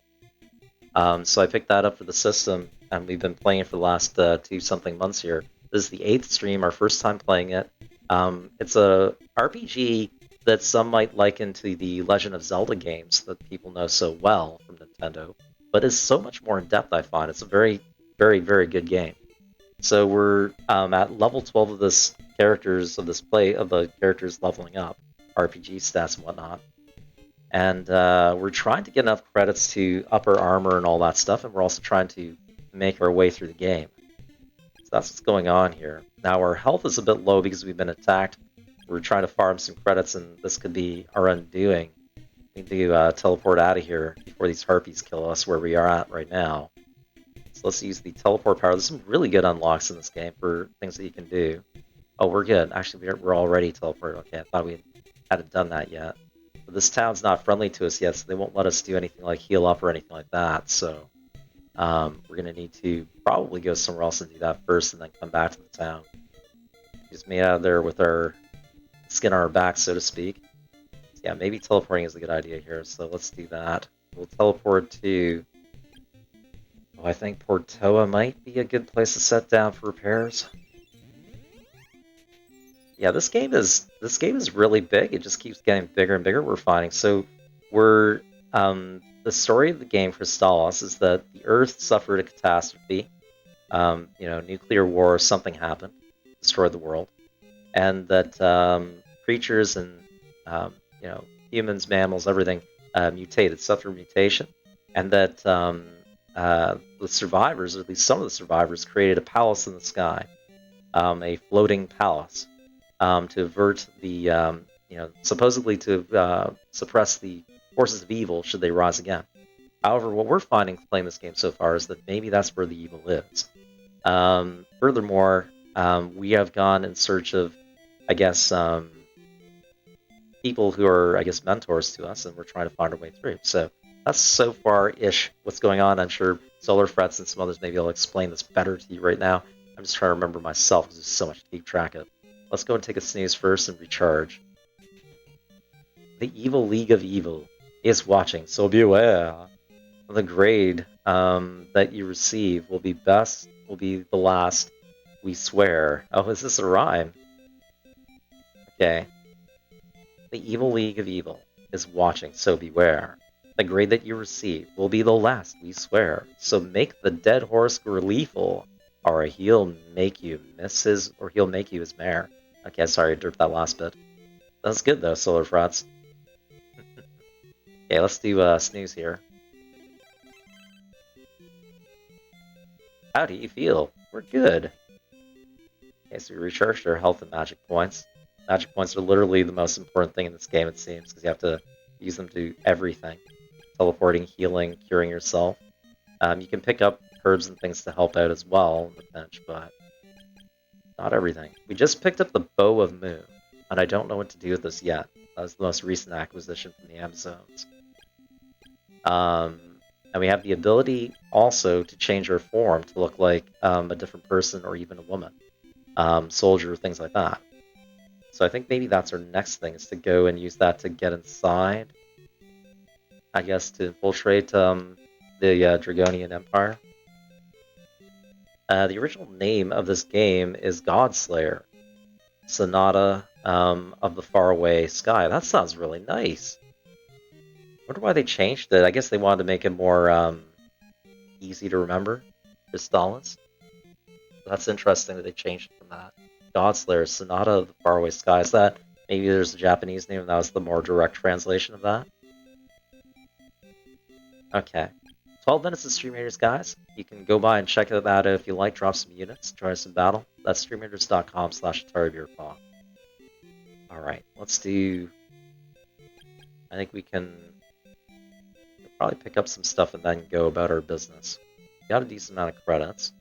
So I picked that up for the system, and we've been playing it for the last 2-something months here. This is the 8th stream, our first time playing it. It's a RPG that some might liken to the Legend of Zelda games that people know so well from Nintendo, but is so much more in depth, I find. It's a very, very, very good game. So we're at level 12 of the characters leveling up, RPG stats and whatnot. And we're trying to get enough credits to up our armor and all that stuff, and we're also trying to make our way through the game. So that's what's going on here. Now our health is a bit low because we've been attacked. We're trying to farm some credits, and this could be our undoing. We need to teleport out of here before these harpies kill us where we are at right now. So let's use the teleport power. There's some really good unlocks in this game for things that you can do. Oh, we're good. Actually, we're already teleported. Okay, I thought we hadn't done that yet. But this town's not friendly to us yet, so they won't let us do anything like heal up or anything like that. So we're going to need to probably go somewhere else and do that first and then come back to the town. Just made out of there with our skin on our back, so to speak. So yeah, maybe teleporting is a good idea here, so let's do that. We'll teleport to... I think Porto might be a good place to set down for repairs. Yeah, this game is really big. It just keeps getting bigger and bigger. We're finding. So we're the story of the game Crystalis is that the Earth suffered a catastrophe. Nuclear war, something happened, destroyed the world, and that creatures and humans, mammals, everything mutated, suffered mutation, and that the survivors, or at least some of the survivors, created a palace in the sky, a floating palace, to avert the, supposedly to suppress the forces of evil should they rise again. However, what we're finding playing this game so far is that maybe that's where the evil is. Furthermore, we have gone in search of, I guess, people who are, mentors to us, and we're trying to find our way through. So that's so far-ish what's going on. I'm sure Solar Frets and some others maybe will explain this better to you right now. I'm just trying to remember myself because there's so much to keep track of. Let's go and take a snooze first and recharge. The Evil League of Evil is watching, so beware. The grade that you receive will be the last, we swear. Oh, is this a rhyme? Okay. The evil league of evil is watching, so beware. The grade that you receive will be the last, we swear. So make the dead horse grow lethal, or he'll make you his mare. Okay, sorry, I derped that last bit. That's good though, Solar Frauds. Okay, let's do snooze here. How do you feel? We're good. Okay, so we recharged our health and magic points. Magic points are literally the most important thing in this game, it seems, because you have to use them to do everything. Teleporting, healing, curing yourself. You can pick up herbs and things to help out as well on the bench, but not everything. We just picked up the Bow of Mu, and I don't know what to do with this yet. That was the most recent acquisition from the Amazones. And we have the ability also to change our form to look like a different person or even a woman. Soldier, things like that. So I think maybe that's our next thing, is to go and use that to get inside. I guess to infiltrate the Dragonian Empire. The original name of this game is Godslayer. Sonata of the Faraway Sky. That sounds really nice. I wonder why they changed it. I guess they wanted to make it more easy to remember. Crystalis. That's interesting that they changed it from that. Godslayer, Sonata of the Faraway Sky. Is that maybe there's a Japanese name and that was the more direct translation of that? Okay. 12 minutes of Stream Raiders, guys. You can go by and check that out if you like. Drop some units, join some battle. That's streamraiders.com/AtariBeerPong. Alright, let's do... I think we can probably pick up some stuff and then go about our business. We got a decent amount of credits.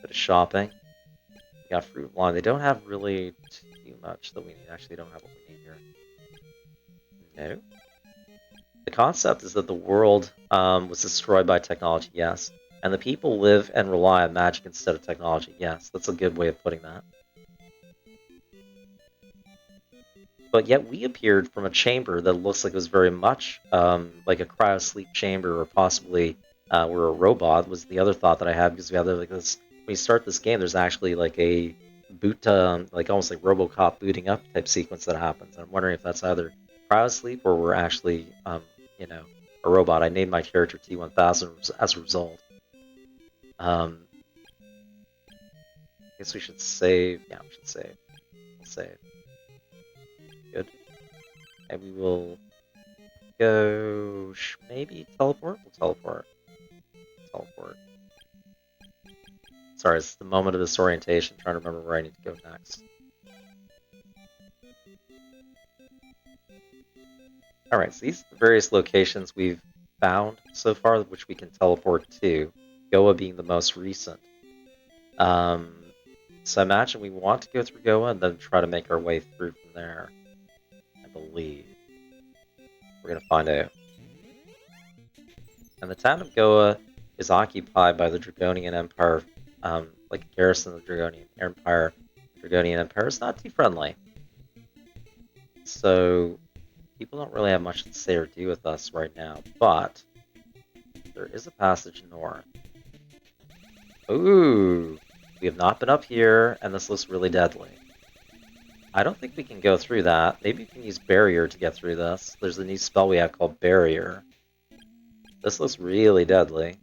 Bit of shopping. We got fruit and lime. They don't have really too much that we need. Actually, don't have what we need here. No. The concept is that the world was destroyed by technology, yes. And the people live and rely on magic instead of technology, yes. That's a good way of putting that. But yet we appeared from a chamber that looks like it was very much like a cryo-sleep chamber, or possibly we're a robot, was the other thought that I had, because we have like this... When you start this game, there's actually like a like almost like RoboCop booting up type sequence that happens. I'm wondering if that's either cryo-sleep or we're actually, you know, a robot. I named my character T-1000 as a result. I guess we should save. Yeah, we should save. We'll save. Good. And we will go... maybe teleport? We'll teleport. Teleport. Sorry, it's the moment of disorientation, trying to remember where I need to go next. Alright, so these are the various locations we've found so far, which we can teleport to. Goa being the most recent. So I imagine we want to go through Goa and then try to make our way through from there. I believe. We're going to find out. And the town of Goa is occupied by the Dragonian Empire, like a garrison of the Dragonian Empire. Dragonian Empire is not too friendly. So people don't really have much to say or do with us right now, but there is a passage north. Ooh, we have not been up here, and this looks really deadly. I don't think we can go through that. Maybe we can use Barrier to get through this. There's a new spell we have called Barrier. This looks really deadly.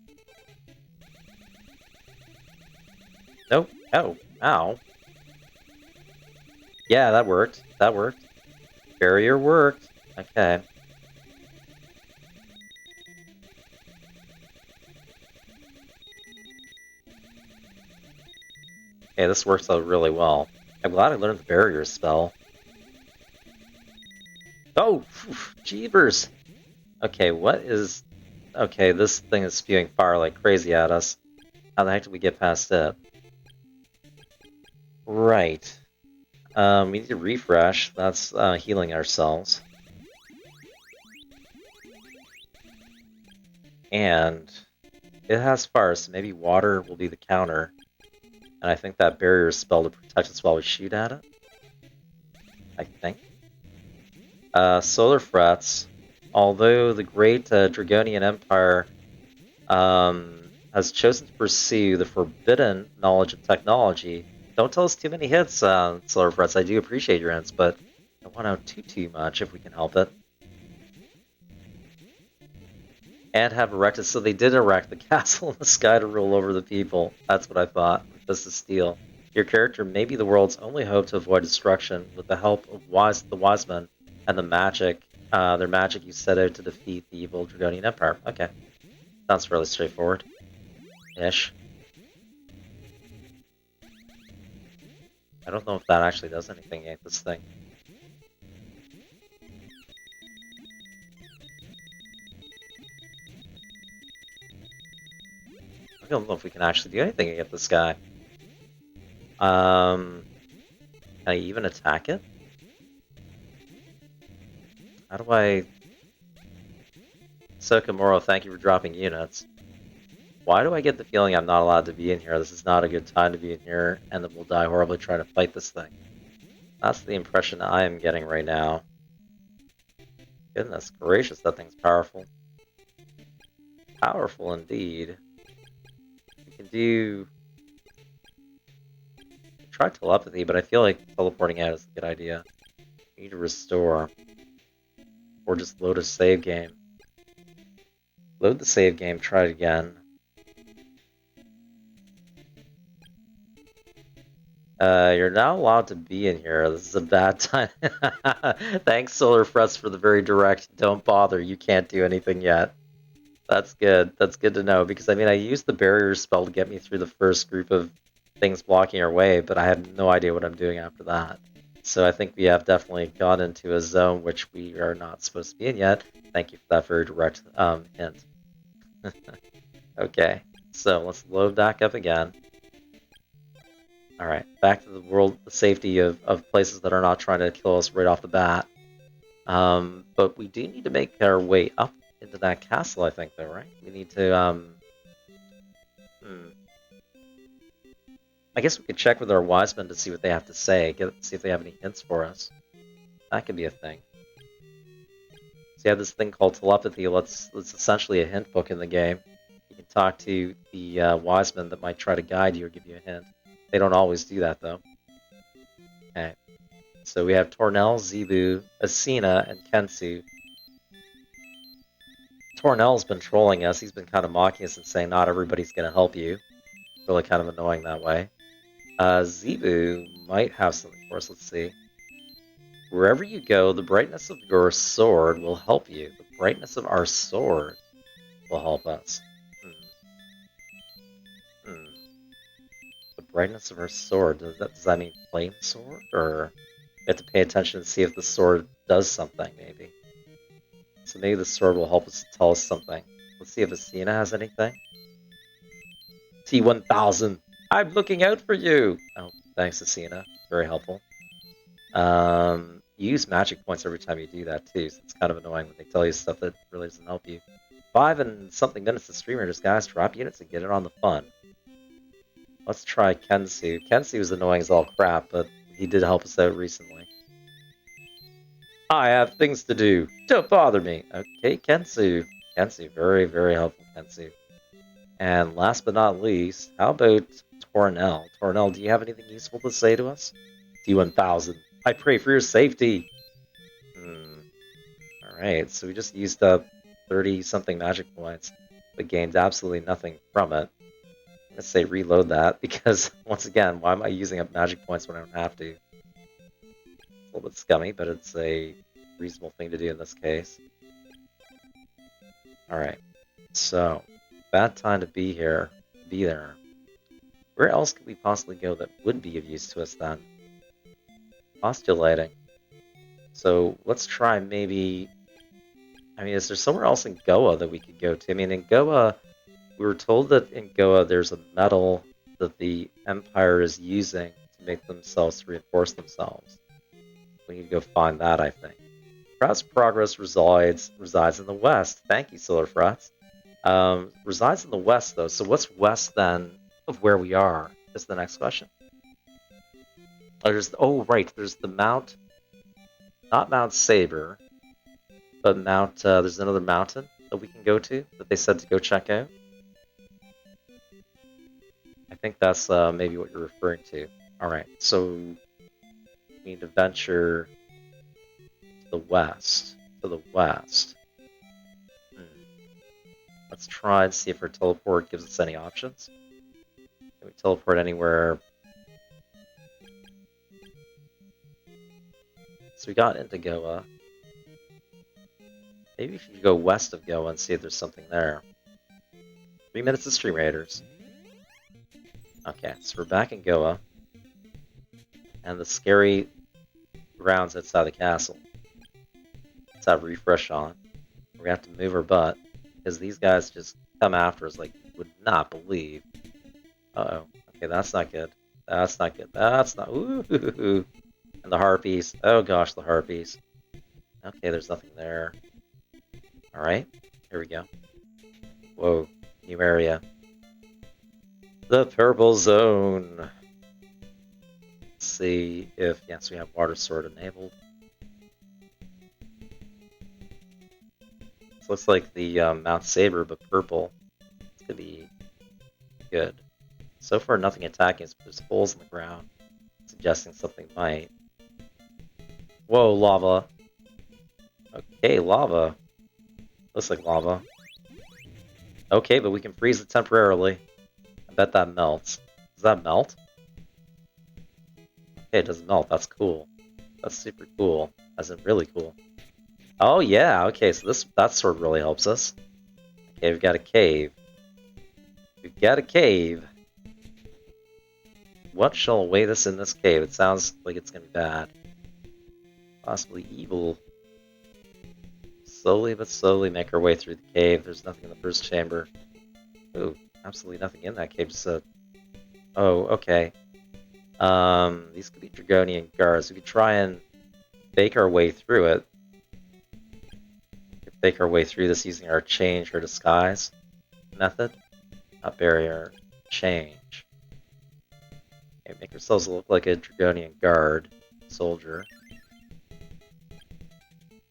Nope. Oh, ow. Yeah, that worked. That worked. Barrier worked. Okay. Okay, this works out really well. I'm glad I learned the barrier spell. Oh! Jeebers! Okay, what is... Okay, this thing is spewing fire like crazy at us. How the heck did we get past it? Right. We need to refresh. That's healing ourselves. And it has fire, so maybe water will be the counter. And I think that barrier spell to protect us while we shoot at it. I think. Solar Frets. although the great Dragonian Empire has chosen to pursue the forbidden knowledge of technology, don't tell us too many hints, Solar Frets. I do appreciate your hints, but I don't want out too much if we can help it. And have erected, so they did erect the castle in the sky to rule over the people. That's what I thought. Just to steal. Your character may be the world's only hope to avoid destruction. With the help of the wise men and the magic, their magic, you set out to defeat the evil Dragonian Empire. Okay. Sounds fairly straightforward. Ish. I don't know if that actually does anything against this thing. I don't know if we can actually do anything against this guy. Can I even attack it? How do I... Sokomoro, thank you for dropping units. Why do I get the feeling I'm not allowed to be in here? This is not a good time to be in here, and that we'll die horribly trying to fight this thing. That's the impression I am getting right now. Goodness gracious, that thing's powerful. Powerful indeed. We can do... Try telepathy, but I feel like teleporting out is a good idea. We need to restore. Or just load a save game. Load the save game, try it again. You're not allowed to be in here. This is a bad time. Thanks, Solar Frets, for the very direct, don't bother, you can't do anything yet. That's good. That's good to know, because I mean, I used the barrier spell to get me through the first group of things blocking our way, but I have no idea what I'm doing after that. So I think we have definitely gone into a zone which we are not supposed to be in yet. Thank you for that very direct hint. Okay, so let's load back up again. Alright, back to the world, the safety of places that are not trying to kill us right off the bat. But we do need to make our way up into that castle, I think, though, right? We need to, I guess we could check with our wise men to see what they have to say, see if they have any hints for us. That could be a thing. So you have this thing called telepathy. It's essentially a hint book in the game. You can talk to the wise men that might try to guide you or give you a hint. They don't always do that, though. Okay. So we have Tornell, Zebu, Asina, and Kensu. Tornell's been trolling us. He's been kind of mocking us and saying not everybody's going to help you. Really kind of annoying that way. Zebu might have something for us. Let's see. Wherever you go, the brightness of your sword will help you. The brightness of our sword will help us. The brightness of our sword. Does that mean flame sword? Or we have to pay attention to see if the sword does something, maybe. So maybe the sword will help us tell us something. Let's see if Asina has anything. T1000! I'm looking out for you! Oh, thanks, Asina. Very helpful. You use magic points every time you do that, too, so it's kind of annoying when they tell you stuff that really doesn't help you. 5 and something minutes to streamer, just guys, drop units and get it on the fun. Let's try Kensu. Kensu is annoying as all crap, but he did help us out recently. I have things to do. Don't bother me. Okay, Kensu. Kensu, very, very helpful, Kensu. And last but not least, how about Tornell? Tornell, do you have anything useful to say to us? T1000. I pray for your safety. Alright, so we just used up 30-something magic points, but gained absolutely nothing from it. I'm going to say reload that, because, once again, why am I using up magic points when I don't have to? It's a little bit scummy, but it's a reasonable thing to do in this case. Alright, so, bad time to be here, be there. Where else could we possibly go that would be of use to us then? Postulating. So let's try maybe... I mean, is there somewhere else in Goa that we could go to? I mean, in Goa, we were told that in Goa there's a metal that the Empire is using to make themselves reinforce themselves. We need to go find that, I think. Perhaps progress resides in the west. Thank you, Solar Frets. Resides in the west, though. So what's west, then, of where we are? Is the next question. Oh, right. There's the Mount... Not Mount Saber. But there's another mountain that we can go to that they said to go check out. I think that's maybe what you're referring to. Alright, so we need to venture to the west. To the west. Let's try and see if our teleport gives us any options. Can we teleport anywhere? So we got into Goa. Maybe if you go west of Goa and see if there's something there. 3 minutes of Stream Raiders. Okay, so we're back in Goa. And the scary grounds outside the castle. Let's have refresh on. We're gonna have to move our butt. Because these guys just come after us like you would not believe. Uh-oh. Okay, that's not good. That's not good. That's not... Ooh. And the harpies. Oh gosh, the harpies. Okay, there's nothing there. Alright, here we go. Whoa, new area. The purple zone. Let's see if... Yes, we have water sword enabled. This looks like the Mount Saber, but purple. It's gonna be good. So far, nothing attacking us, but there's holes in the ground, suggesting something might. Whoa, lava. Okay, lava. Looks like lava. Okay, but we can freeze it temporarily. I bet that melts. Does that melt? Okay, it doesn't melt. That's cool. That's super cool. As in really cool. Oh yeah, okay, so that sword really helps us. Okay, we've got a cave. We've got a cave. What shall await us in this cave? It sounds like it's gonna be bad. Possibly evil. Slowly but slowly make our way through the cave. There's nothing in the first chamber. Ooh, absolutely nothing in that cave. Just a... Oh, okay. These could be Dragonian guards. We could try and fake our way through it. Fake our way through this using our change or disguise method. Not barrier, change. Okay, make ourselves look like a Dragonian guard soldier.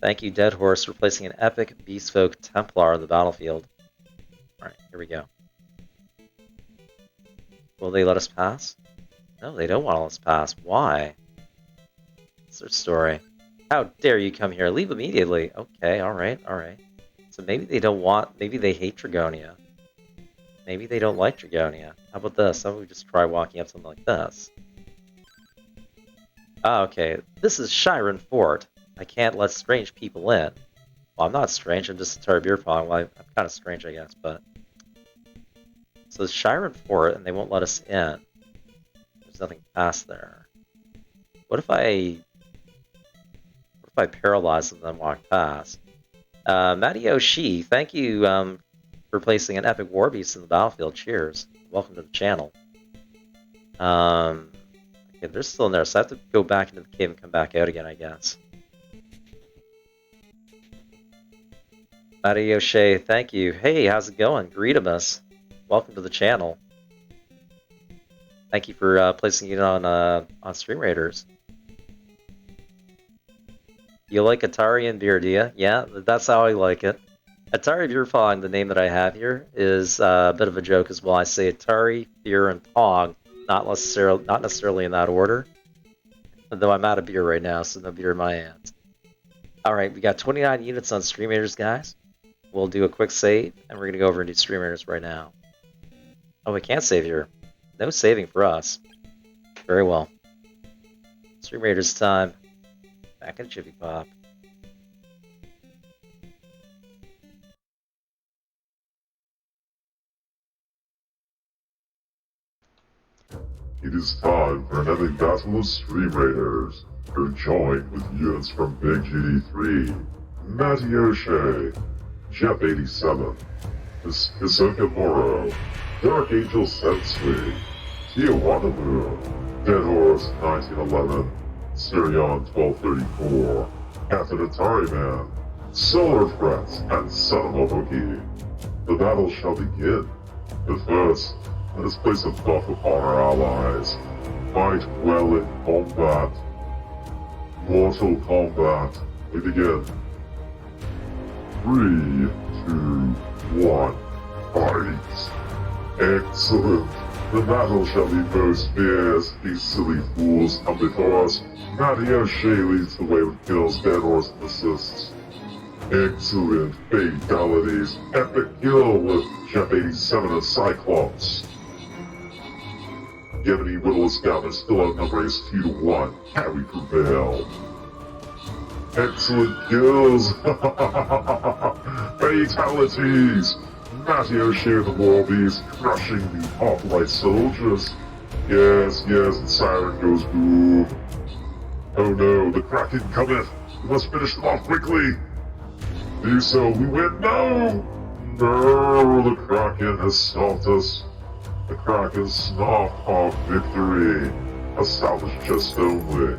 Thank you, Dead Horse, for placing an epic Beastfolk Templar on the battlefield. Alright, here we go. Will they let us pass? No, they don't want to let us pass. Why? What's their story? How dare you come here? Leave immediately. Okay, alright. So maybe they don't want... Maybe they hate Dragonia. Maybe they don't like Dragonia. How about this? How about we just try walking up something like this? Ah, okay. This is Shiren Fort. I can't let strange people in. Well, I'm not strange. I'm just a Atari beer pong. Well, I'm kind of strange, I guess, but... So it's Shiren Fort, and they won't let us in. There's nothing past there. What if I paralyze them and then walk past? Matty Oshii, thank you for placing an epic war beast in the battlefield. Cheers. Welcome to the channel. Okay, they're still in there, so I have to go back into the cave and come back out again, I guess. Matty O'Shea, thank you. Hey, how's it going? Greetamus. Welcome to the channel. Thank you for placing it on Stream Raiders. You like Atari and beer, do you? Yeah, that's how I like it. Atari Beer Pong, the name that I have here, is a bit of a joke as well. I say Atari, beer, and Pong, not necessarily in that order. Though I'm out of beer right now, so no beer in my hands. Alright, we got 29 units on Stream Raiders, guys. We'll do a quick save, and we're going to go over and do Stream Raiders right now. Oh, we can't save here. No saving for us. Very well. Stream Raiders time. Back in Chippy Pop. It is time for another battle of Stream Raiders. You're joined with units from Big GD3, Matty O'Shea, Jeff87, Hisoka Moro, Dark Angel Sensui, Tijuana Moon, Dead Horse 1911, Sirion 1234, Captain Atari Man, Solar Threats, and Son of a Bookie. The battle shall begin. But first, let us place a buff upon our allies. Fight well in combat. Mortal Kombat. We begin. 3, 2, 1, fight! Excellent! The battle shall be most fierce. These silly fools come before us. Matty O'Shea leads the way with kills, dead horse and assists. Excellent fatalities. Epic kill with Chef 87 and Cyclops. Yevgeny Whittle's Scout is still outnumbering us 2 to 1. Can we prevail? Excellent kills! Fatalities! Matty O'Shea of the Warbees crushing the Hoplite soldiers. Yes, and Siren goes boom. Oh no, the Kraken cometh! We must finish them off quickly! Do so, we win! No! No, the Kraken has stopped us. The Kraken snuffed our victory. A salvage chest only.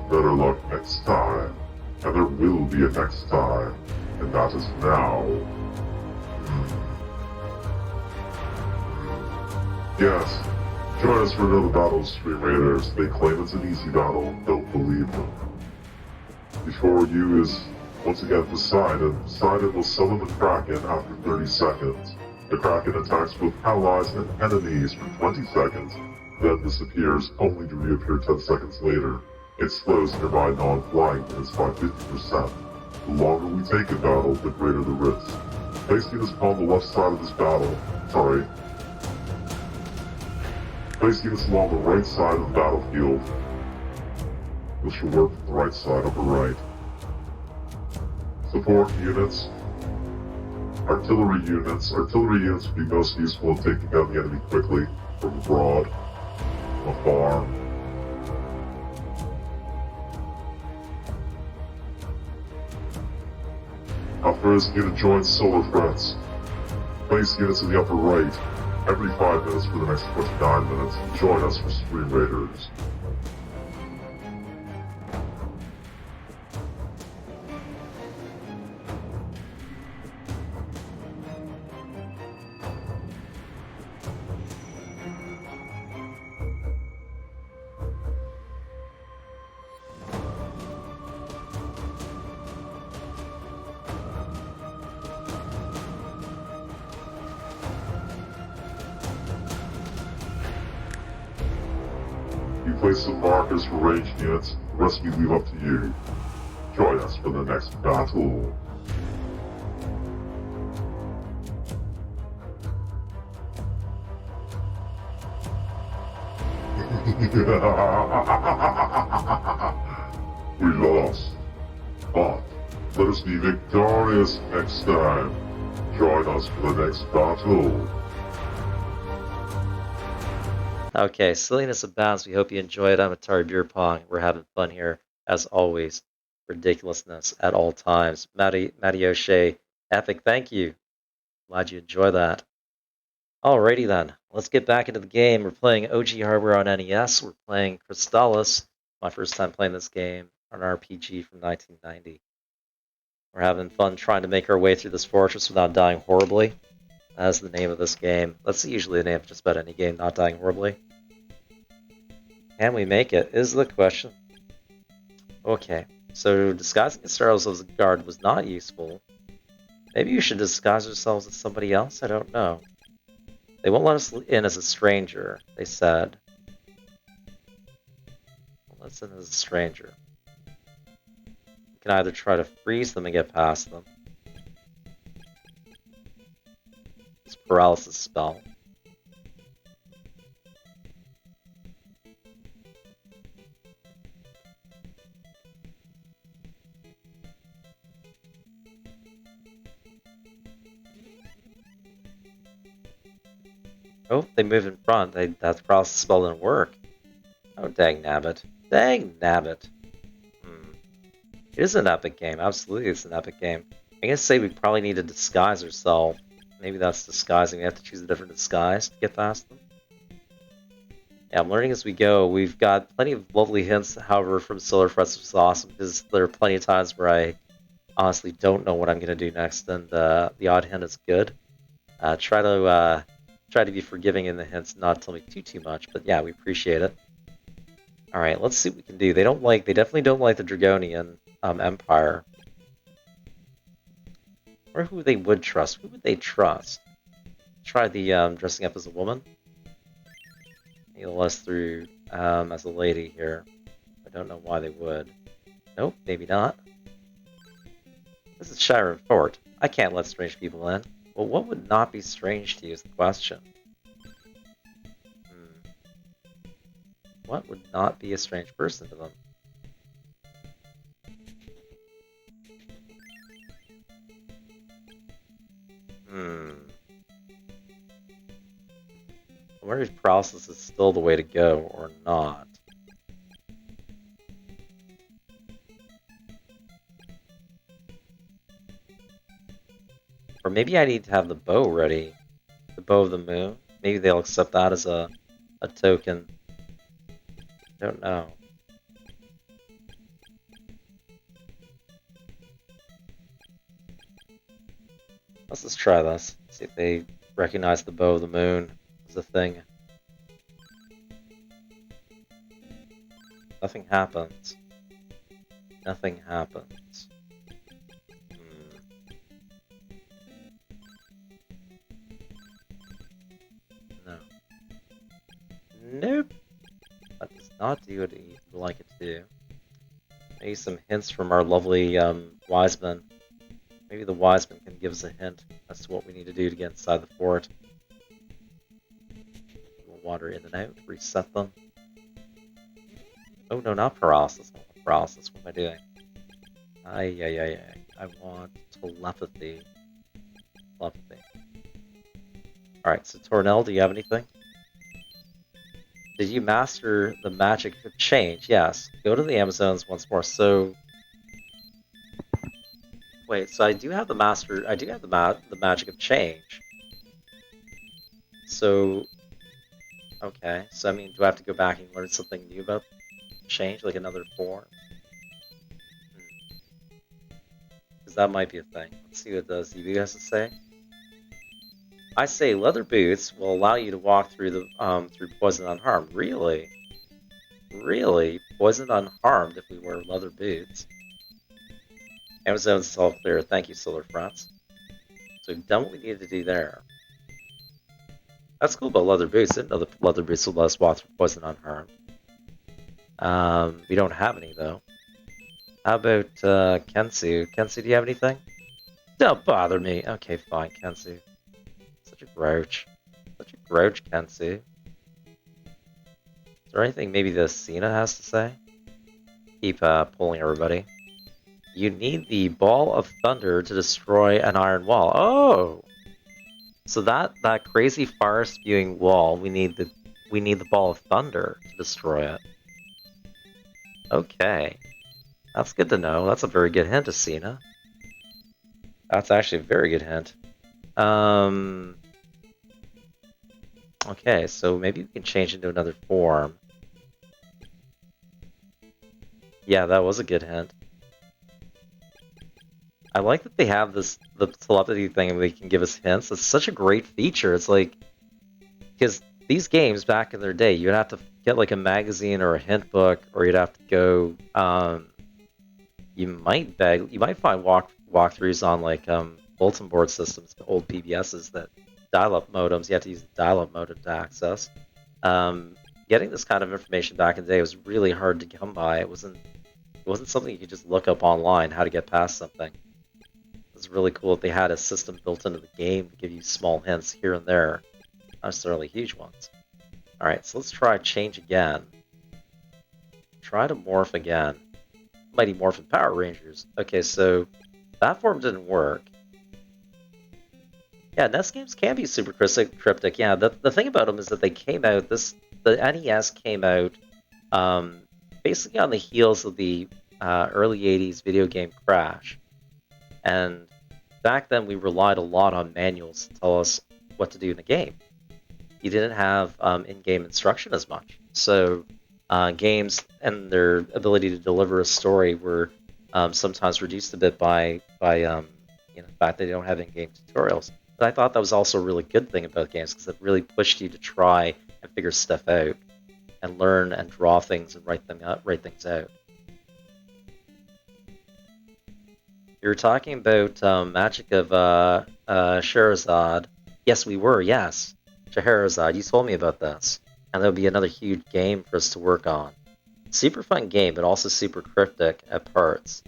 Better luck next time. And there will be a next time. And that is now. Yes, join us for another battle, Stream Raiders. They claim it's an easy battle. Don't believe them. Before you is, once again, Poseidon. Poseidon will summon the Kraken after 30 seconds. The Kraken attacks both allies and enemies for 20 seconds, then disappears, only to reappear 10 seconds later. It slows nearby non-flying units by 50%. The longer we take a battle, the greater the risk. Place units upon the left side of this battle. Place units along the right side of the battlefield. This should work from the right side, upper right. Support units. Artillery units. Artillery units would be most useful in taking down the enemy quickly, from abroad, from afar. Our first unit joins solar threats. Place units in the upper right. Every 5 minutes for the next 29 minutes. Join us for Stream Raiders. You place some markers for ranged units, the rest we leave up to you. Join us for the next battle. We lost, but let us be victorious next time. Join us for the next battle. Okay, silliness abounds. We hope you enjoy it. I'm Atari Beer Pong. We're having fun here, as always. Ridiculousness at all times. Matty O'Shea, epic, thank you. Glad you enjoy that. Alrighty then, let's get back into the game. We're playing OG hardware on NES. We're playing Crystalis. My first time playing this game, an RPG from 1990. We're having fun trying to make our way through this fortress without dying horribly. That's the name of this game. That's usually the name of just about any game, not dying horribly. Can we make it, is the question. Okay, so disguising ourselves as a guard was not useful. Maybe you should disguise ourselves as somebody else? I don't know. They won't let us in as a stranger, they said. Let us in as a stranger. We can either try to freeze them and get past them. It's paralysis spell. Oh, they move in front. That paralysis spell didn't work. Oh, dang nabbit. Dang nabbit. It is an epic game. Absolutely, it's an epic game. I guess say we probably need to disguise ourselves. Maybe that's disguising. We have to choose a different disguise to get past them. Yeah, I'm learning as we go. We've got plenty of lovely hints, however, from Solar Frets, which is awesome, because there are plenty of times where I honestly don't know what I'm going to do next, and the odd hint is good. Try to be forgiving in the hints, not tell me too much, but yeah, we appreciate it. Alright, let's see what we can do. They definitely don't like the Dragonian Empire. Or who they would trust. Who would they trust? Try the dressing up as a woman. He'll let us through as a lady here. I don't know why they would. Nope, maybe not. This is Shiren Fort. I can't let strange people in. Well, what would not be strange to you is the question. What would not be a strange person to them? I wonder if paralysis is still the way to go or not. Or maybe I need to have the bow ready. The bow of the moon. Maybe they'll accept that as a token. I don't know. Let's just try this. See if they recognize the bow of the moon as a thing. Nothing happens. Nothing happens. No. Nope. That does not do what you'd like it to do. Maybe some hints from our lovely wise men. Maybe the wise man can give us a hint as to what we need to do to get inside the fort. We'll wander in and out, reset them. Oh no, not paralysis. I want paralysis. What am I doing? I want telepathy. Telepathy. Alright, so Tornell, do you have anything? Did you master the magic of change? Yes. Go to the Amazones once more. So wait, so I do have the the magic of change. So okay, so I mean, do I have to go back and learn something new about change, like another form? Because that might be a thing. Let's see what the ZB has to say. I say leather boots will allow you to walk through the through poison unharmed. Really? Really? Poison unharmed if we wear leather boots. Amazone's is all clear. Thank you, Solar Fronts. So we've done what we needed to do there. That's cool about leather boots. I didn't know the leather boots will let us walk through poison unharmed. We don't have any, though. How about Kensu? Kensu, do you have anything? Don't bother me. Okay, fine, Kensu. Such a grouch. Such a grouch, Kensu. Is there anything maybe the Cena has to say? Keep pulling everybody. You need the Ball of Thunder to destroy an iron wall. Oh! So that crazy fire-spewing wall, we need the Ball of Thunder to destroy it. Okay. That's good to know. That's a very good hint, Asina. That's actually a very good hint. Okay, so maybe we can change into another form. Yeah, that was a good hint. I like that they have the telepathy thing and they can give us hints. It's such a great feature. It's like, because these games back in their day, you'd have to get like a magazine or a hint book, or you'd have to go. You might find walkthroughs on like bulletin board systems, old PBSs that dial-up modems. You have to use the dial-up modem to access. Getting this kind of information back in the day was really hard to come by. It wasn't something you could just look up online how to get past something. It's really cool that they had a system built into the game to give you small hints here and there, not necessarily huge ones. Alright, so let's try change again. Try to morph again. Mighty Morphin Power Rangers. Okay, so that form didn't work. Yeah, NES games can be super cryptic. Yeah, the thing about them is that they came out, the NES came out basically on the heels of the early 80s video game crash. And back then we relied a lot on manuals to tell us what to do in the game. You didn't have in-game instruction as much. So games and their ability to deliver a story were sometimes reduced a bit by the fact they don't have in-game tutorials. But I thought that was also a really good thing about games, because it really pushed you to try and figure stuff out and learn and draw things and write things out. You were talking about Magic of Scheherazade. Yes, we were, yes. Scheherazade, you told me about this. And there'll be another huge game for us to work on. Super fun game, but also super cryptic at parts.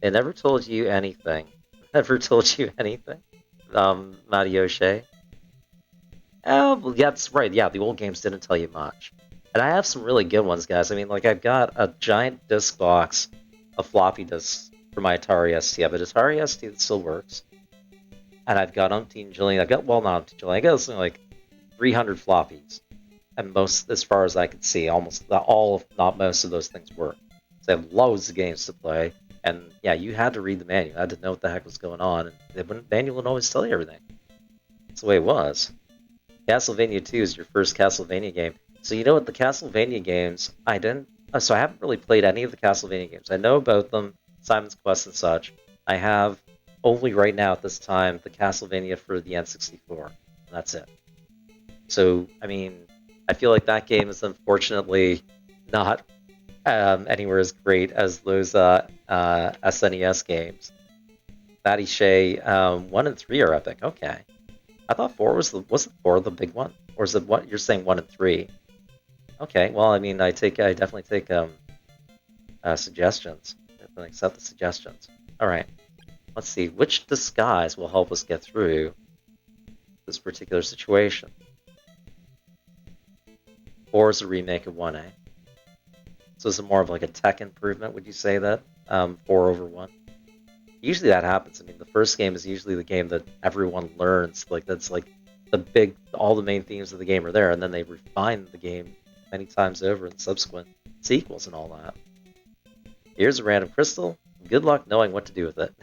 It never told you anything. Never told you anything? Matiyoshe? Oh, well, yeah, that's right. Yeah, the old games didn't tell you much. And I have some really good ones, guys. I mean, like, I've got a giant disc box of floppy disks for my Atari ST. I have an Atari ST that still works. And I've got umpteen jillion. I've got, well, not umpteen jillion. I got something like 300 floppies. And most, as far as I can see, almost all, if not most of those things work. So I have loads of games to play. And yeah, you had to read the manual. You had to know what the heck was going on. And the manual wouldn't always tell you everything. That's the way it was. Castlevania 2 is your first Castlevania game. So you know what, the Castlevania games, I didn't... So I haven't really played any of the Castlevania games. I know about them, Simon's Quest and such. I have only right now at this time the Castlevania for the N64. And that's it. So, I mean, I feel like that game is unfortunately not anywhere as great as those SNES games. Batty Shay 1 and 3 are epic. Okay. I thought 4 wasn't 4 the big one? Or is it what you're saying 1 and 3? Okay, well, I mean, I definitely take suggestions. I definitely accept the suggestions. Alright. Let's see, which disguise will help us get through this particular situation? 4 is a remake of 1A. So is it more of like a tech improvement, would you say that? 4 over 1? Usually that happens. I mean, the first game is usually the game that everyone learns. Like, that's like all the main themes of the game are there, and then they refine the game many times over in subsequent sequels and all that. Here's a random crystal. Good luck knowing what to do with it.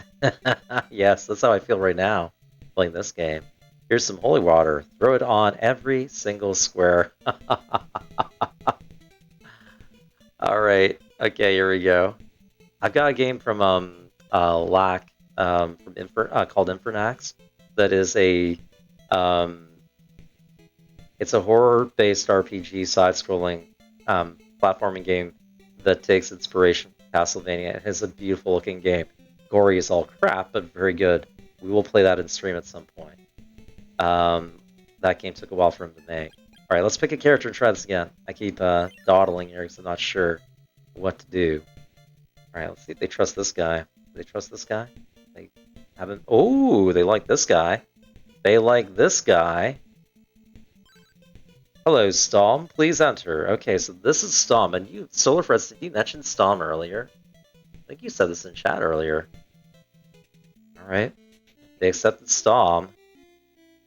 Yes, that's how I feel right now, playing this game. Here's some holy water. Throw it on every single square. Alright, okay, here we go. I've got a game from LAC called Infernax that is a it's a horror-based RPG side-scrolling platforming game that takes inspiration from Castlevania. It has a beautiful-looking game. Gory is all crap, but very good. We will play that in stream at some point. That game took a while for him to make. Alright, let's pick a character and try this again. I keep dawdling here because I'm not sure what to do. Alright, let's see if they trust this guy. Do they trust this guy? They haven't... Oh, they like this guy. They like this guy. Hello, Storm. Please enter. Okay, so this is Storm. And you, Solar Frets, did you mention Storm earlier? I think you said this in chat earlier. Alright. They accepted Storm.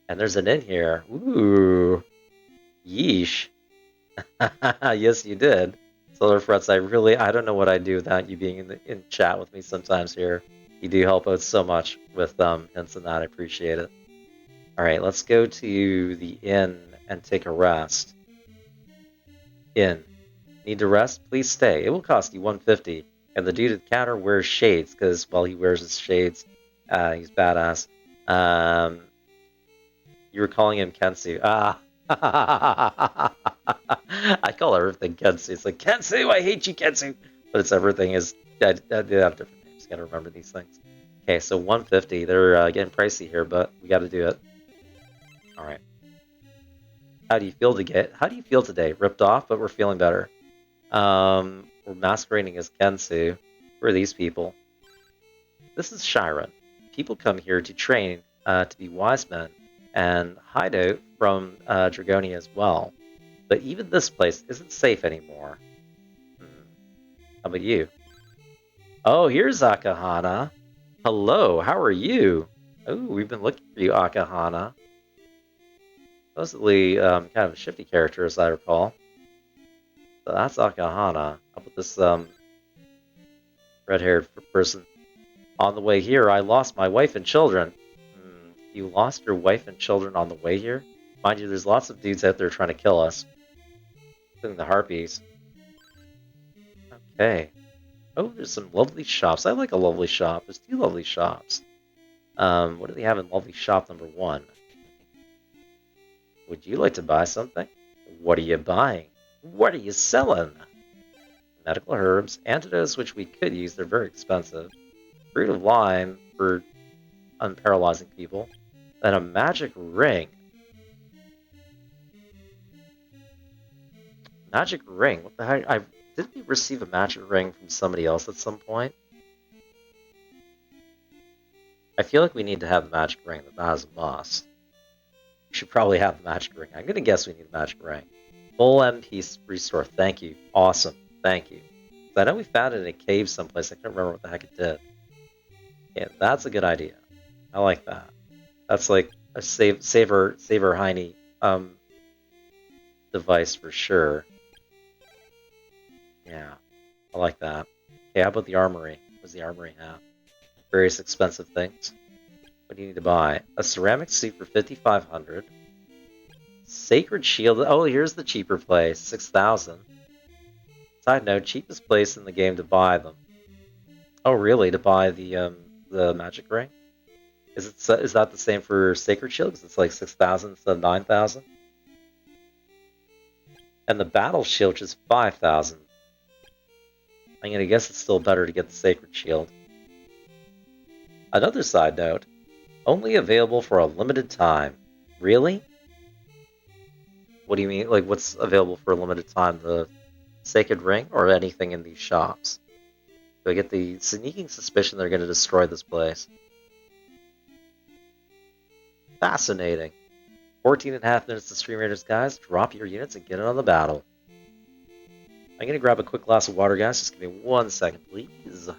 And there's an inn here. Ooh. Yeesh. Yes, you did. Solar Frets, I don't know what I'd do without you being in chat with me sometimes here. You do help out so much with hints and that. I appreciate it. Alright, let's go to the inn and take a rest. Inn. Need to rest? Please stay. It will cost you 150. And the dude at the counter wears shades, because, well, he wears his shades. He's badass. You were calling him Kensu. Ah. I call everything Kensu. It's like, Kensu, I hate you, Kensu. But it's everything is... They have different names. You gotta remember these things. Okay, so 150. They're getting pricey here, but we gotta do it. Alright. How do you feel today? Ripped off, but we're feeling better. We're masquerading as Kensu. Who are these people? This is Shiren. People come here to train to be wise men and hide out from Dragonia as well. But even this place isn't safe anymore. How about you? Oh, here's Akahana. Hello, how are you? Oh, we've been looking for you, Akahana. Supposedly kind of a shifty character, as I recall. So that's Akahana. How about this red-haired person? On the way here, I lost my wife and children. You lost your wife and children on the way here? Mind you, there's lots of dudes out there trying to kill us. Including the harpies. Okay. Oh, there's some lovely shops. I like a lovely shop. There's 2 lovely shops. What do they have in lovely shop number 1? Would you like to buy something? What are you buying? What are you selling? Medical herbs, antidotes which we could use. They're very expensive. Fruit of Lime for unparalyzing people. Then a magic ring. Magic ring? What the heck? Didn't we receive a magic ring from somebody else at some point? I feel like we need to have the magic ring. That is a must. We should probably have the magic ring. I'm gonna guess we need the magic ring. Full MP restore. Thank you. Awesome. Thank you. I know we found it in a cave someplace. I can't remember what the heck it did. Yeah, that's a good idea. I like that. That's like a saver Heine device for sure. Yeah, I like that. Okay, how about the armory? What does the armory have? Various expensive things. What do you need to buy? A ceramic suit for 5,500. Sacred shield. Oh, here's the cheaper place. 6,000. Side note: cheapest place in the game to buy them. Oh, really? To buy the magic ring? Is that the same for Sacred Shield? Because it's like 6,000 instead of 9,000. And the Battle Shield, which is 5,000. I'm gonna guess it's still better to get the Sacred Shield. Another side note: only available for a limited time. Really? What do you mean? Like, what's available for a limited time? The Sacred Ring or anything in these shops? Do I get the sneaking suspicion they're going to destroy this place? Fascinating. 14.5 minutes to Stream Raiders, guys. Drop your units and get in on the battle. I'm going to grab a quick glass of water, guys. Just give me 1 second, please.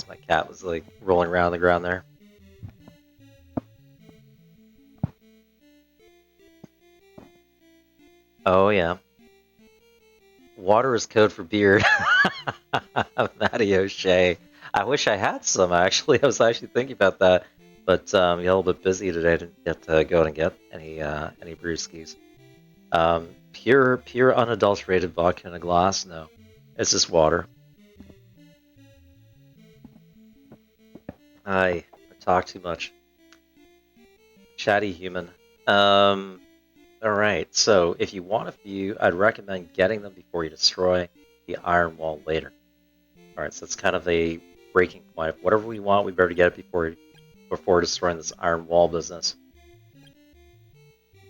My cat was like rolling around on the ground there. Oh yeah. Water is code for beer. Matty O'Shea. I wish I had some actually. I was actually thinking about that. But yeah, a little bit busy today. I didn't get to go and get any brewskis. Pure unadulterated vodka in a glass? No. It's just water. I talk too much. Chatty human. Alright, so if you want a few, I'd recommend getting them before you destroy the iron wall later. Alright, so it's kind of a breaking point. If whatever we want, we better get it before destroying this iron wall business.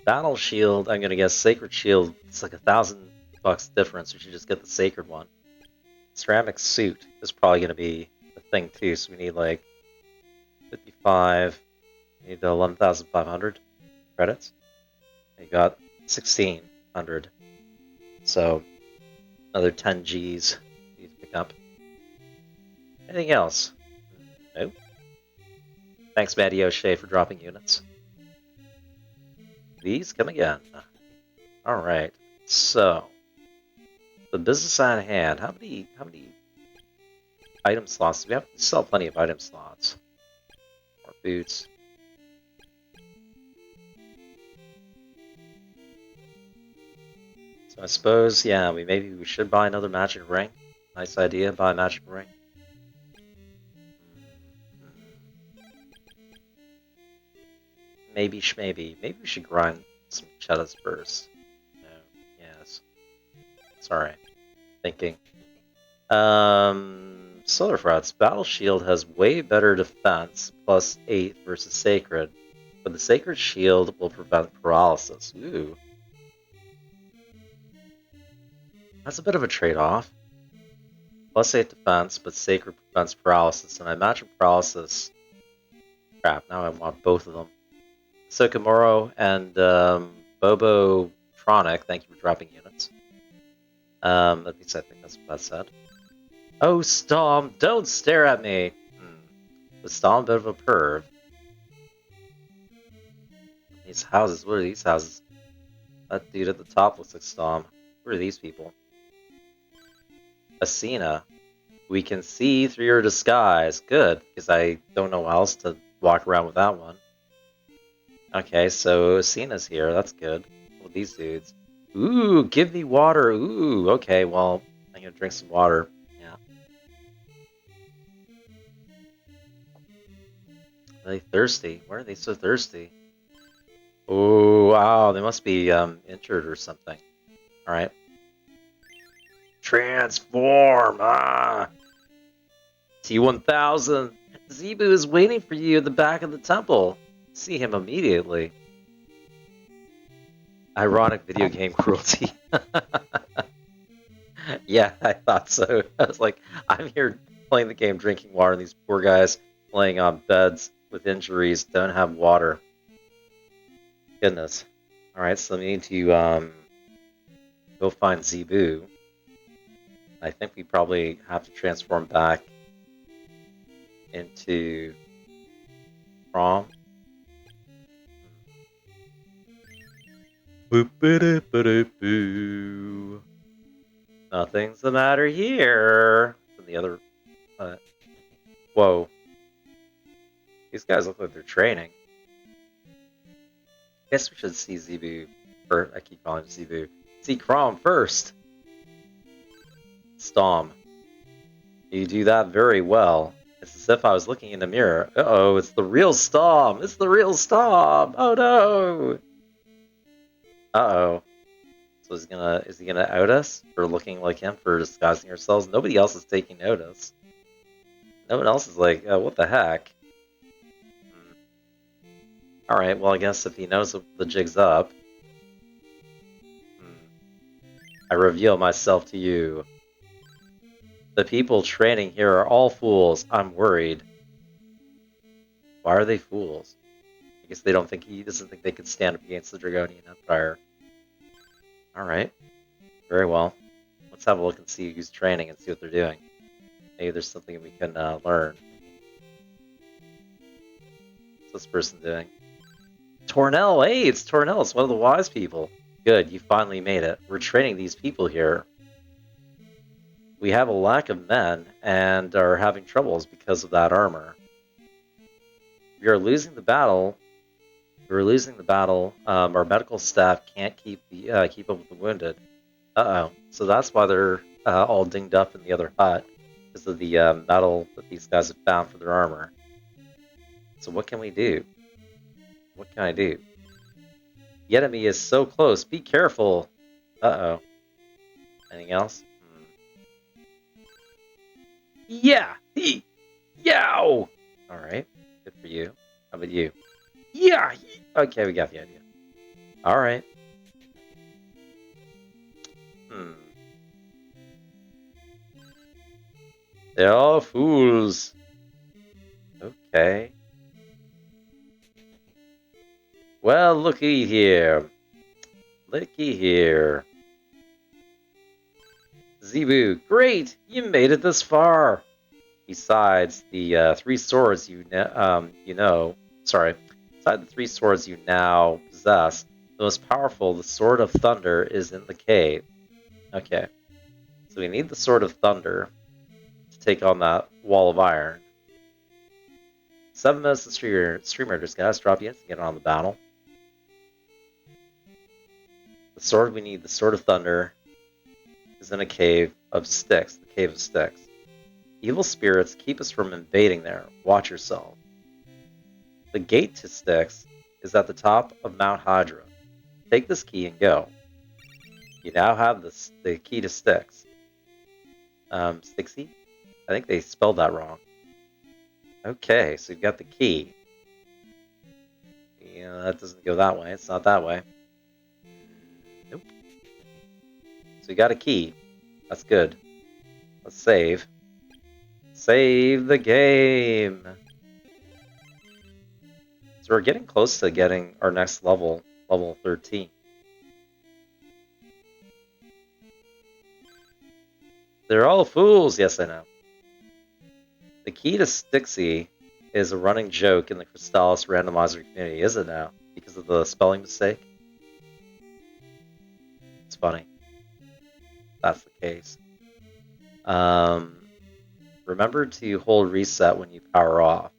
Battle Shield, I'm gonna guess Sacred Shield, it's like $1,000 difference. We should just get the Sacred one. Ceramic Suit is probably gonna be the thing too, so we need like 55, we need the 11,500 credits. You got 1,600, so another 10 Gs you need to pick up. Anything else? Nope. Thanks, Matty O'Shea, for dropping units. These come again. Alright, so the business at hand. How many item slots do we have? We still have plenty of item slots. More boots. So I suppose, yeah, maybe we should buy another magic ring. Nice idea, buy a magic ring. Maybe schmaybe. Maybe we should grind some Cheddars first. No, yes. Sorry. Thinking. Solar Frauds. Battle Shield has way better defense, plus 8 versus Sacred. But the Sacred Shield will prevent paralysis. Ooh. That's a bit of a trade-off. Plus 8 defense, but Sacred prevents paralysis. And I imagine paralysis... Crap, now I want both of them. Sokomoro and Bobotronic, thank you for dropping units. At least I think that's what that said. Oh, Stom, don't stare at me! Was Stom a bit of a perv? These houses, what are these houses? That dude at the top looks like Stom. Who are these people? Asina. We can see through your disguise. Good, because I don't know how else to walk around with that one. Okay, so Asina's here. That's good. What are these dudes? Ooh, give me water. Ooh, okay, well, I'm gonna drink some water. Yeah. Are they thirsty? Why are they so thirsty? Oh, wow, they must be injured or something. Alright. Transform! Ah! T-1000! Zebu is waiting for you at the back of the temple. See him immediately. Ironic video game cruelty. Yeah, I thought so. I was like, I'm here playing the game, drinking water, and these poor guys laying on beds with injuries don't have water. Goodness. Alright, so we need to go find Zebu. I think we probably have to transform back into Prom. Boop-a-doop-a-doop-boo. Nothing's the matter here. And the other... whoa. These guys look like they're training. Guess we should see Zebu. Or, I keep calling him Zebu. See Crom first. Stom. You do that very well. It's as if I was looking in the mirror. Uh-oh, it's the real Stom! It's the real Stom! Oh no! Uh-oh. So is he gonna out us for looking like him, for disguising ourselves? Nobody else is taking notice. No one else is like, oh, what the heck? Alright, well I guess if he knows the jig's up. I reveal myself to you. The people training here are all fools. I'm worried. Why are they fools? I guess he doesn't think they could stand up against the Dragonian Empire. Alright. Very well. Let's have a look and see who's training and see what they're doing. Maybe there's something we can learn. What's this person doing? Tornell! Hey, it's Tornell! It's one of the wise people. Good, you finally made it. We're training these people here. We have a lack of men and are having troubles because of that armor. We are losing the battle. We're losing the battle. Our medical staff can't keep up with the wounded. Uh-oh. So that's why they're all dinged up in the other hut. Because of the metal that these guys have found for their armor. So what can we do? What can I do? The enemy is so close. Be careful. Uh-oh. Anything else? Yeah! Yow! Alright. Good for you. How about you? Yeah! Okay, we got the idea. Alright. They're all fools. Okay. Well, looky here. Looky here. Zebu, great! You made it this far! Besides the 3 swords besides the 3 swords you now possess, the most powerful, the Sword of Thunder, is in the cave. Okay. So we need the Sword of Thunder to take on that Wall of Iron. 7 minutes to streamers, guys. Drop units to get on the battle. The sword we need, the Sword of Thunder, is in a cave of sticks. The Cave of Sticks. Evil spirits keep us from invading there. Watch yourself. The gate to Styx is at the top of Mount Hydra. Take this key and go. You now have the key to Styx. Stixy? I think they spelled that wrong. Okay, so you've got the key. Yeah, that doesn't go that way. It's not that way. Nope. So you got a key. That's good. Let's save. Save the game! So we're getting close to getting our next level, level 13. They're all fools. Yes, I know. The key to Stixie is a running joke in the Crystalis randomizer community, is it now? Because of the spelling mistake? It's funny. That's the case. Remember to hold reset when you power off.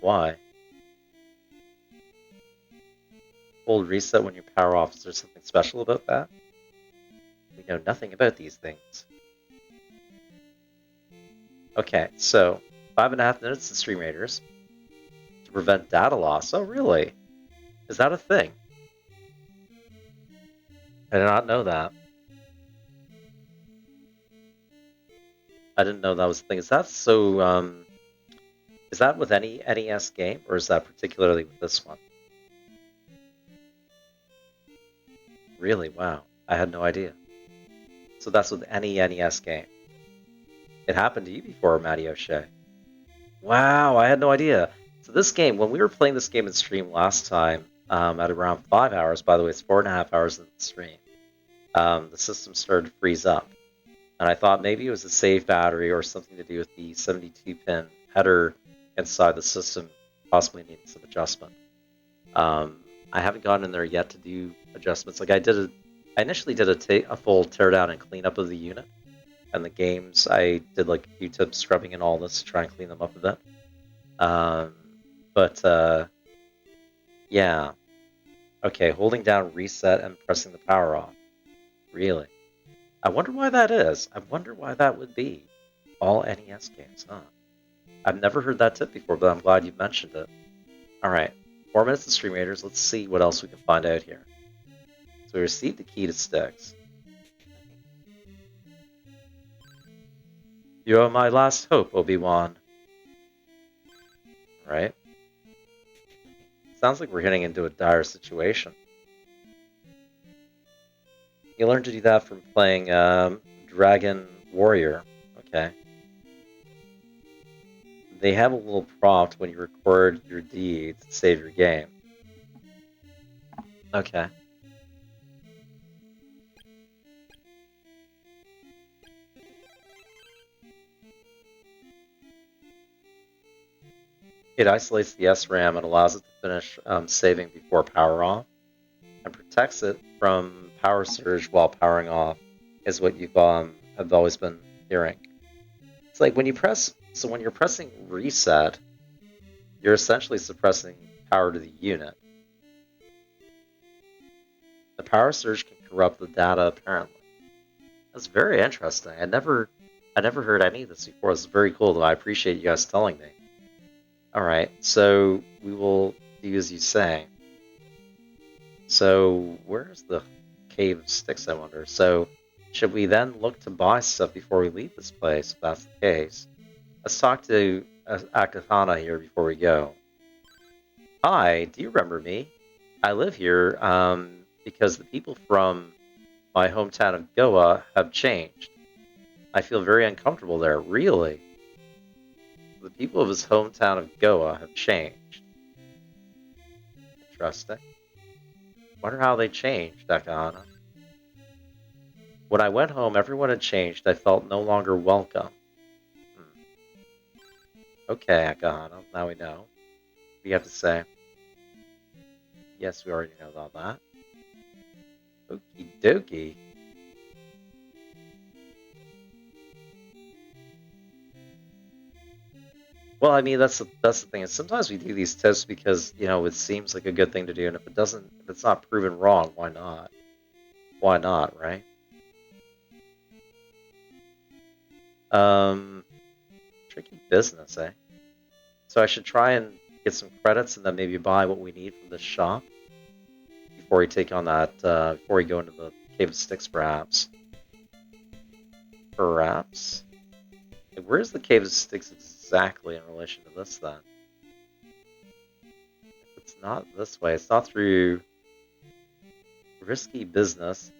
Why? Hold reset when you power off. Is there something special about that? We know nothing about these things. Okay, so 5.5 minutes to Stream Raiders to prevent data loss. Oh, really? Is that a thing? I did not know that. I didn't know that was a thing. Is that so? Is that with any NES game, or is that particularly with this one? Really? Wow. I had no idea. So that's with any NES game. It happened to you before, Matty O'Shea. Wow, I had no idea. So this game, when we were playing this game in stream last time, at around 5 hours, by the way, it's 4.5 hours in the stream, the system started to freeze up. And I thought maybe it was a save battery or something to do with the 72-pin header inside the system, possibly needing some adjustment. I haven't gotten in there yet to do adjustments. Like I initially did a full teardown and cleanup of the unit. And the games, I did like Q-tip scrubbing and all this to try and clean them up a bit. Yeah. Okay, holding down reset and pressing the power off. Really? I wonder why that is. I wonder why that would be. All NES games, huh? I've never heard that tip before, but I'm glad you mentioned it. Alright, 4 minutes of Stream Raiders. Let's see what else we can find out here. So we received the key to Styx. You are my last hope, Obi-Wan. Right? Sounds like we're getting into a dire situation. You learned to do that from playing Dragon Warrior. Okay. They have a little prompt when you record your deed to save your game. Okay. It isolates the SRAM and allows it to finish saving before power off, and protects it from power surge while powering off, is what you've have always been hearing. It's like when you when you're pressing reset, you're essentially suppressing power to the unit. The power surge can corrupt the data, apparently. That's very interesting. I never heard any of this before. It's very cool, though. I appreciate you guys telling me. Alright, so we will do as you say. So, where's the Cave of Styx, I wonder? So, should we then look to buy stuff before we leave this place, if that's the case? Let's talk to Akahana here before we go. Hi, do you remember me? I live here because the people from my hometown of Goa have changed. I feel very uncomfortable there. Really? The people of his hometown of Goa have changed. Interesting. Wonder how they changed, Akahana. When I went home, everyone had changed. I felt no longer welcome. Okay, Akahana, now we know. What do you have to say? Yes, we already know all that. Okie dokie. Well, I mean, that's the thing. And sometimes we do these tests because, you know, it seems like a good thing to do, and if it's not proven wrong, why not? Why not, right? Tricky business, eh? So I should try and get some credits and then maybe buy what we need from this shop before we take on that, before we go into the Cave of Styx, perhaps. Perhaps? Hey, where's the Cave of Styx exactly in relation to this, then? It's not this way. It's not through risky business.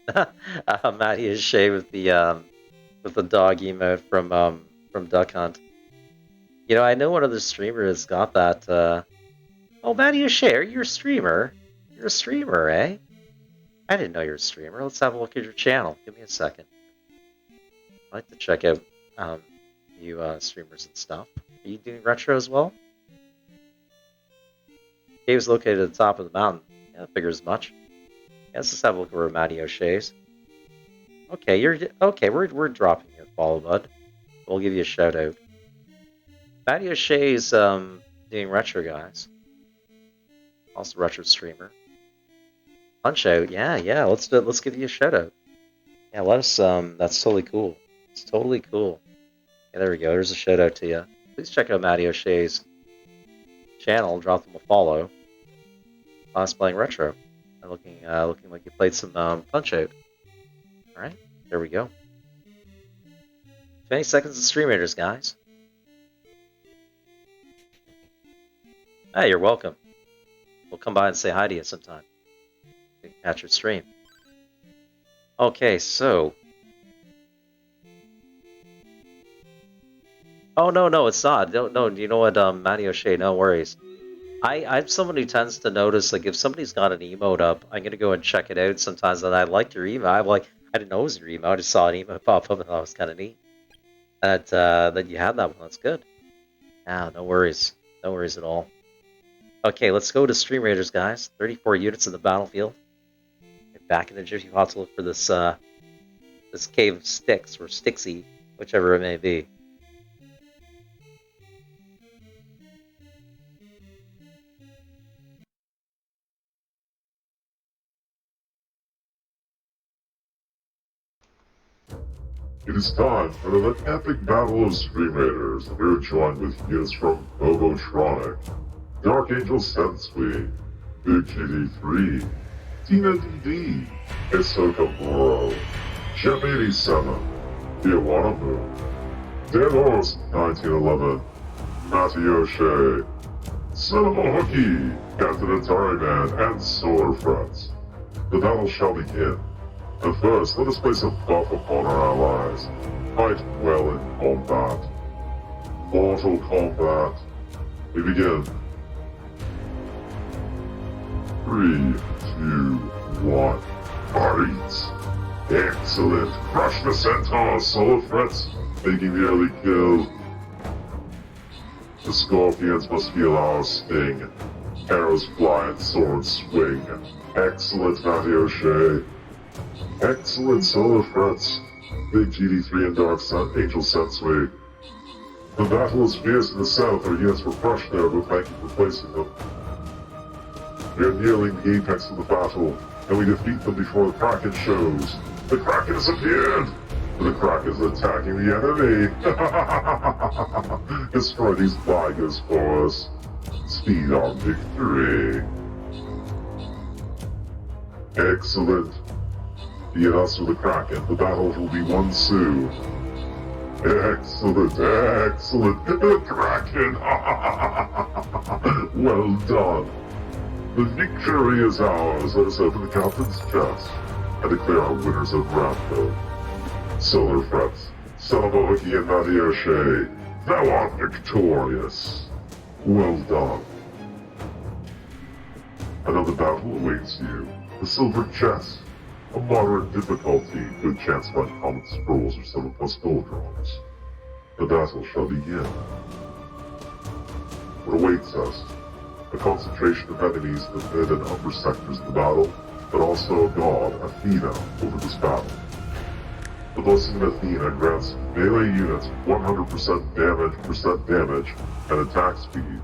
Matty is shaved with the dog emote from Duck Hunt. You know, I know one other streamer has got that. Oh, Matty O'Shea, you're a streamer. You're a streamer, eh? I didn't know you were a streamer. Let's have a look at your channel. Give me a second. I'd like to check out you streamers and stuff. Are you doing retro as well? Cave is located at the top of the mountain. Yeah, that figures as much. Yeah, let's just have a look at where Matty O'Shea's. Okay, we're dropping you a follow, bud. We'll give you a shout out. Matty O'Shea's doing retro, guys. Also retro streamer. Punch out, yeah. Let's give you a shout out. Yeah, let us. That's totally cool. It's totally cool. Yeah, there we go. There's a shout out to you. Please check out Matty O'Shea's channel. Drop them a follow. Last playing retro. And looking like you played some Punch Out. All right, there we go. 20 seconds of Stream Raiders, guys. Hey, you're welcome. We'll come by and say hi to you sometime. You can catch your stream. Okay, so. Oh no, it's not. No, you know what, Matty O'Shea, no worries. I'm someone who tends to notice, like, if somebody's got an emote up, I'm gonna go and check it out sometimes, and I liked your emote. I'm like, I didn't know it was your emote. I just saw an emote pop up and thought it was kind of neat. That you had that one. That's good. Yeah, no worries. No worries at all. Okay, let's go to Stream Raiders, guys. 34 units in the battlefield. Get back in the Gypsy Pot to look for this this cave of sticks, or Stixy, whichever it may be. It is time for an epic battle of Stream Raiders, and we're joined with units from Bobotronic, Dark Angel Sensui, Big GD3, Tina DD, Hisoka Moro, Gem 87, Diawana Moon, Danos 1911, Matty O'Shea, Cinema Hookie, Captain Atari Man, and Solar Frets. The battle shall begin. But first, let us place a buff upon our allies. Fight well in combat. Mortal Kombat. We begin. 3, 2, 1. Fight! Excellent! Crush the centaur, Solar Frets, making the early kill. The scorpions must feel our sting. Arrows fly and swords swing. Excellent, Matty O'Shea. Excellent, Solar Frets. Big GD3 and Dark Angel Sensui. The battle is fierce in the south. Our units were crushed there, but thank you for placing them. We are nearing the apex of the battle, and we defeat them before the Kraken shows. The Kraken has appeared! The Kraken is attacking the enemy! Destroy these tigers for us. Speed on victory. Excellent. Be it us or the Kraken, the battle will be won soon. Excellent, excellent, the Kraken! Well done. The victory is ours. Let us open the captain's chest and declare our winners of Rambo. Solar Frets, Cinema Hookie, and Matty O'Shea, thou art victorious. Well done. Another battle awaits you. The Silver Chest. A moderate difficulty, good chance to find common scrolls or 7+ gold drawings. The battle shall begin. What awaits us? A concentration of enemies in the mid and upper sectors of the battle, but also a god, Athena, over this battle. The Blessing of Athena grants melee units 100% damage and attack speed.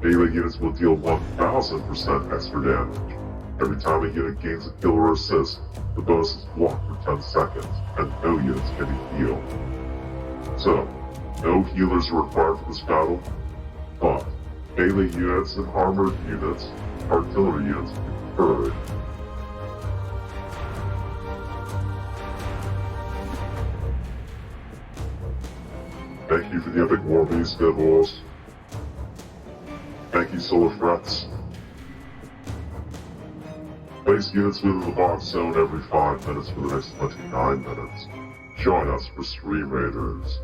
Melee units will deal 1000% extra damage. Every time a unit gains a kill or assist, the bonus is blocked for 10 seconds, and no units can be healed. So, no healers are required for this battle, but melee units and armored units, artillery units can be preferred. Thank you for the epic war beast, Devils. Thank you, Solar Frets. Place units within the box zone every 5 minutes for the next 29 minutes. Join us for Stream Raiders.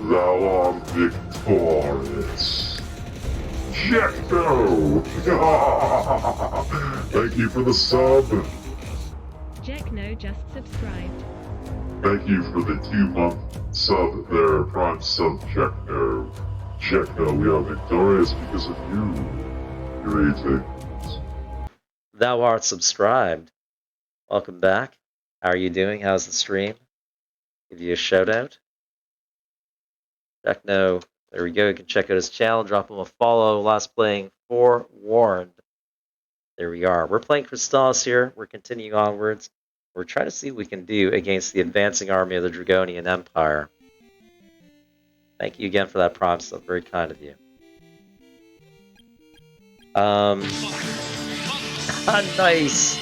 thou art victorious. Jekno! Thank you for the sub. Jekno just subscribed. Thank you for the 2-month sub there, Prime Sub Jekno. Jekno, we are victorious because of you. Greetings. Thou art subscribed. Welcome back. How are you doing? How's the stream? Give you a shout out. Techno, there we go. You can check out his channel, drop him a follow. Last playing Forewarned. There we are. We're playing Crystalis here. We're continuing onwards. We're trying to see what we can do against the advancing army of the Dragonian Empire. Thank you again for that prompt. So very kind of you. Nice.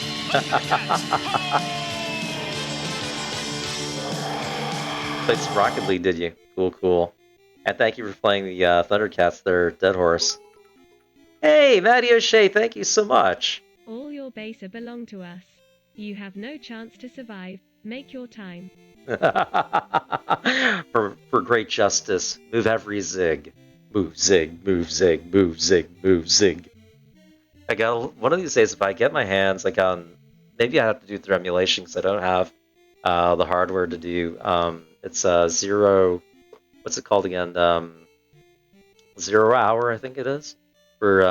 Played some Rocket League, did you? Cool, cool. And thank you for playing the Thundercats there, Dead Horse. Hey, Matty O'Shea, thank you so much. All your base belong to us. You have no chance to survive. Make your time. for great justice, move every zig. Move zig, move zig, move zig, move zig. I got one of these days. If I get my hands like on, maybe I have to do it through emulation because I don't have the hardware to do. It's zero. What's it called again? 0 hour, I think it is, for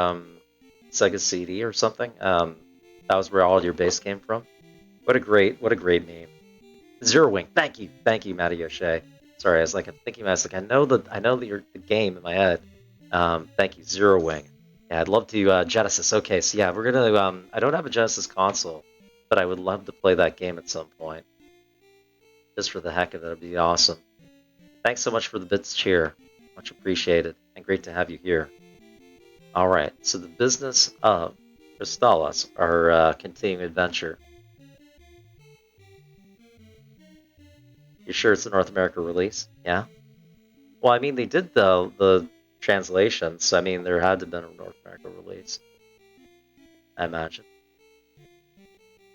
Sega CD or something. That was where all your bass came from. What a great name. Zero Wing. Thank you, Matty O'Shea. Sorry, I was like, I'm thinking, I was like, I know the game in my head. Thank you, Zero Wing. Yeah, I'd love to Genesis. Okay, so yeah, we're gonna. I don't have a Genesis console, but I would love to play that game at some point. Just for the heck of it, it'd be awesome. Thanks so much for the bits cheer. Much appreciated, and great to have you here. All right, so the business of Crystalis, our continuing adventure. You sure it's a North America release? Yeah. Well, I mean, they did the translations. I mean, there had to have been a North America release, I imagine.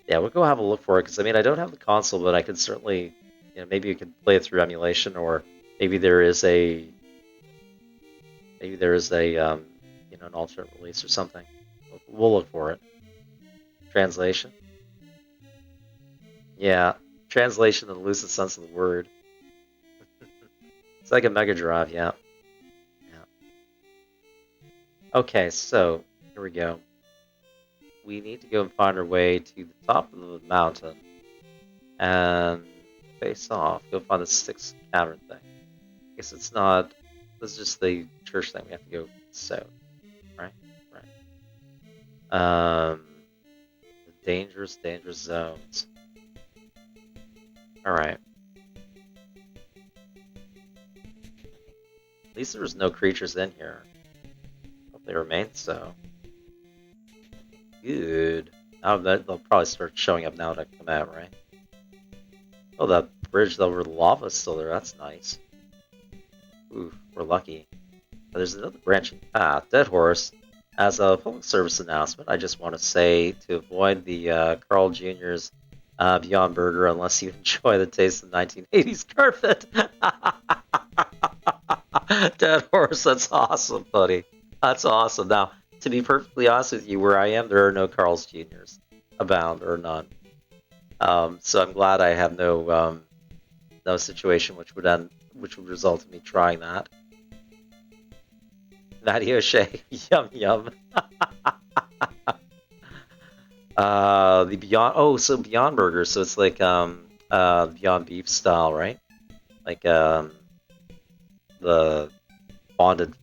Yeah, we'll go have a look for it, because I mean, I don't have the console, but I could certainly, maybe you could play it through emulation, or maybe there is a, an alternate release or something. We'll look for it. Translation? Yeah, translation in the loosest sense of the word. It's like a Mega Drive, yeah. Okay, so here we go. We need to go and find our way to the top of the mountain and face off. Go find the 6 cavern thing. I guess it's not. This is just the church thing. We have to go south, right? The dangerous zones. All right. At least there was no creatures in here. They remain so. Good. Now they'll probably start showing up now that I come out, right? Oh, that bridge over the lava is still there. That's nice. Ooh, we're lucky. But there's another branching path. Dead Horse. As a public service announcement, I just want to say to avoid the Carl Jr.'s Beyond Burger unless you enjoy the taste of 1980s carpet. Dead Horse, that's awesome, buddy. That's awesome. Now, to be perfectly honest with you, where I am, there are no Carl's Jr.'s abound, or none. So I'm glad I have no situation which would result in me trying that. Matty O'Shea, yum yum. The Beyond, so Beyond Burger, so it's like Beyond Beef style, right? Like the bonded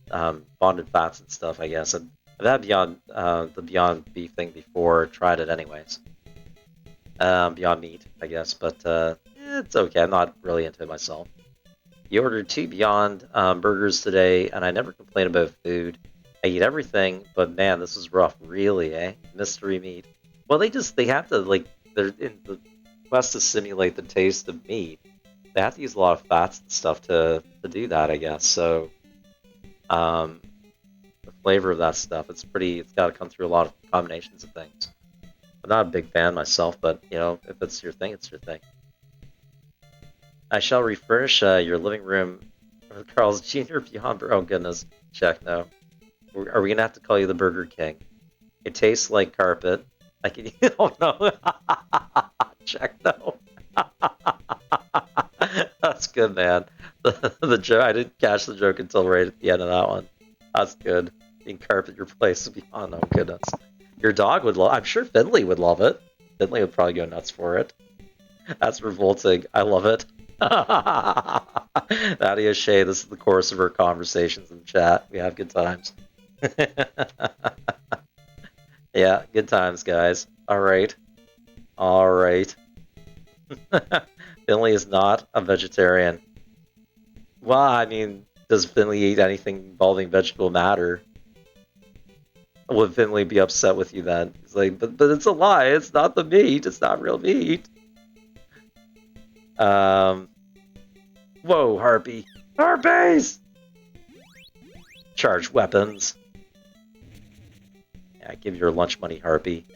fats and stuff, I guess. I've had the Beyond Beef thing before, tried it anyways. Beyond Meat, I guess, but it's okay. I'm not really into it myself. You ordered 2 Beyond burgers today, and I never complain about food. I eat everything, but man, this was rough, really, eh? Mystery meat. Well, they have to, like, they're in the quest to simulate the taste of meat. They have to use a lot of fats and stuff to do that, I guess. So, the flavor of that stuff, it's got to come through a lot of combinations of things. I'm not a big fan myself, but, if it's your thing, it's your thing. I shall refurnish your living room Carl's Jr. Beyond. Oh goodness, check no. Are we gonna have to call you the Burger King? It tastes like carpet. I can. Oh no. Check no. That's good, man. The joke. I didn't catch the joke until right at the end of that one. That's good. Being carpet your place would be. Oh no, goodness. Your dog would love. I'm sure Finley would love it. Finley would probably go nuts for it. That's revolting. I love it. Nadia Shea, this is the course of our conversations in chat. We have good times. Yeah, good times, guys. Alright. Alright. Finley is not a vegetarian. Well, I mean, does Finley eat anything involving vegetable matter? Would Finley be upset with you then? He's like, but it's a lie. It's not the meat. It's not real meat. Whoa, Harpy. Harpies! Charge weapons. Yeah, give your lunch money, Harpy.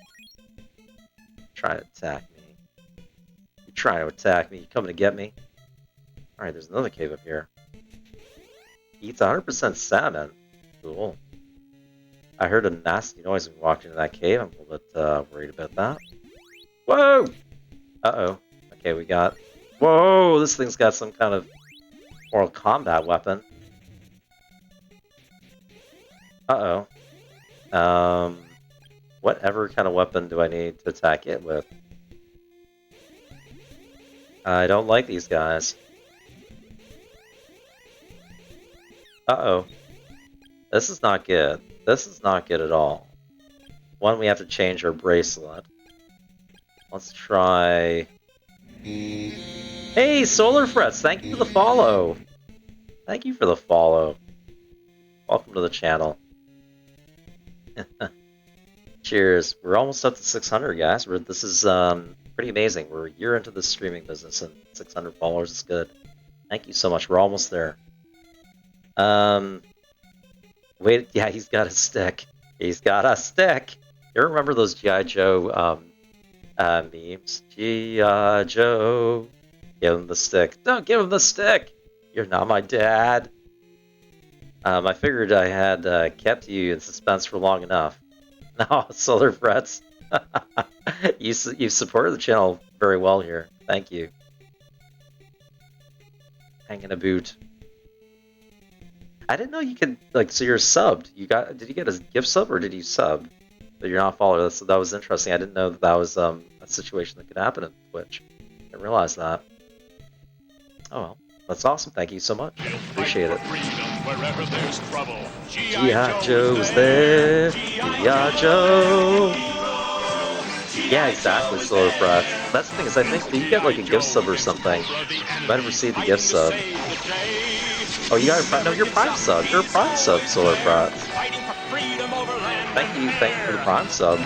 Trying to attack me. You're trying to attack me. You coming to get me? Alright, there's another cave up here. Eats 100% salmon. Cool. I heard a nasty noise when we walked into that cave. I'm a little bit worried about that. Whoa! Uh-oh. Okay, we got... Whoa! This thing's got some kind of Mortal Kombat weapon. Uh-oh. Whatever kind of weapon do I need to attack it with? I don't like these guys. Uh-oh. This is not good. This is not good at all. One, we have to change our bracelet. Let's try... Hey, Solar Frets! Thank you for the follow! Thank you for the follow. Welcome to the channel. Cheers. We're almost up to 600, guys. This is pretty amazing. We're a year into the streaming business, and 600 followers is good. Thank you so much. We're almost there. Wait, yeah, he's got a stick. He's got a stick. You remember those G.I. Joe memes? G.I. Joe. Give him the stick. Don't give him the stick. You're not my dad. I figured I had kept you in suspense for long enough. No, Solar Frets. You've supported the channel very well here. Thank you. Hanging a boot. I didn't know you could, like, so you're subbed. Did you get a gift sub or did you sub? But you're not a follower. That was interesting. I didn't know that was a situation that could happen in Twitch. I didn't realize that. Oh well. That's awesome. Thank you so much. Appreciate it. G.I. Joe's there. G.I. Joe. Yeah, exactly, Solar Frets. That's the thing is, I think that you get like a gift sub or something. You might have received a gift sub. Oh, you got a Prime? No, you're Prime sub. You're a Prime sub, Solar Frets. Thank you for the Prime sub.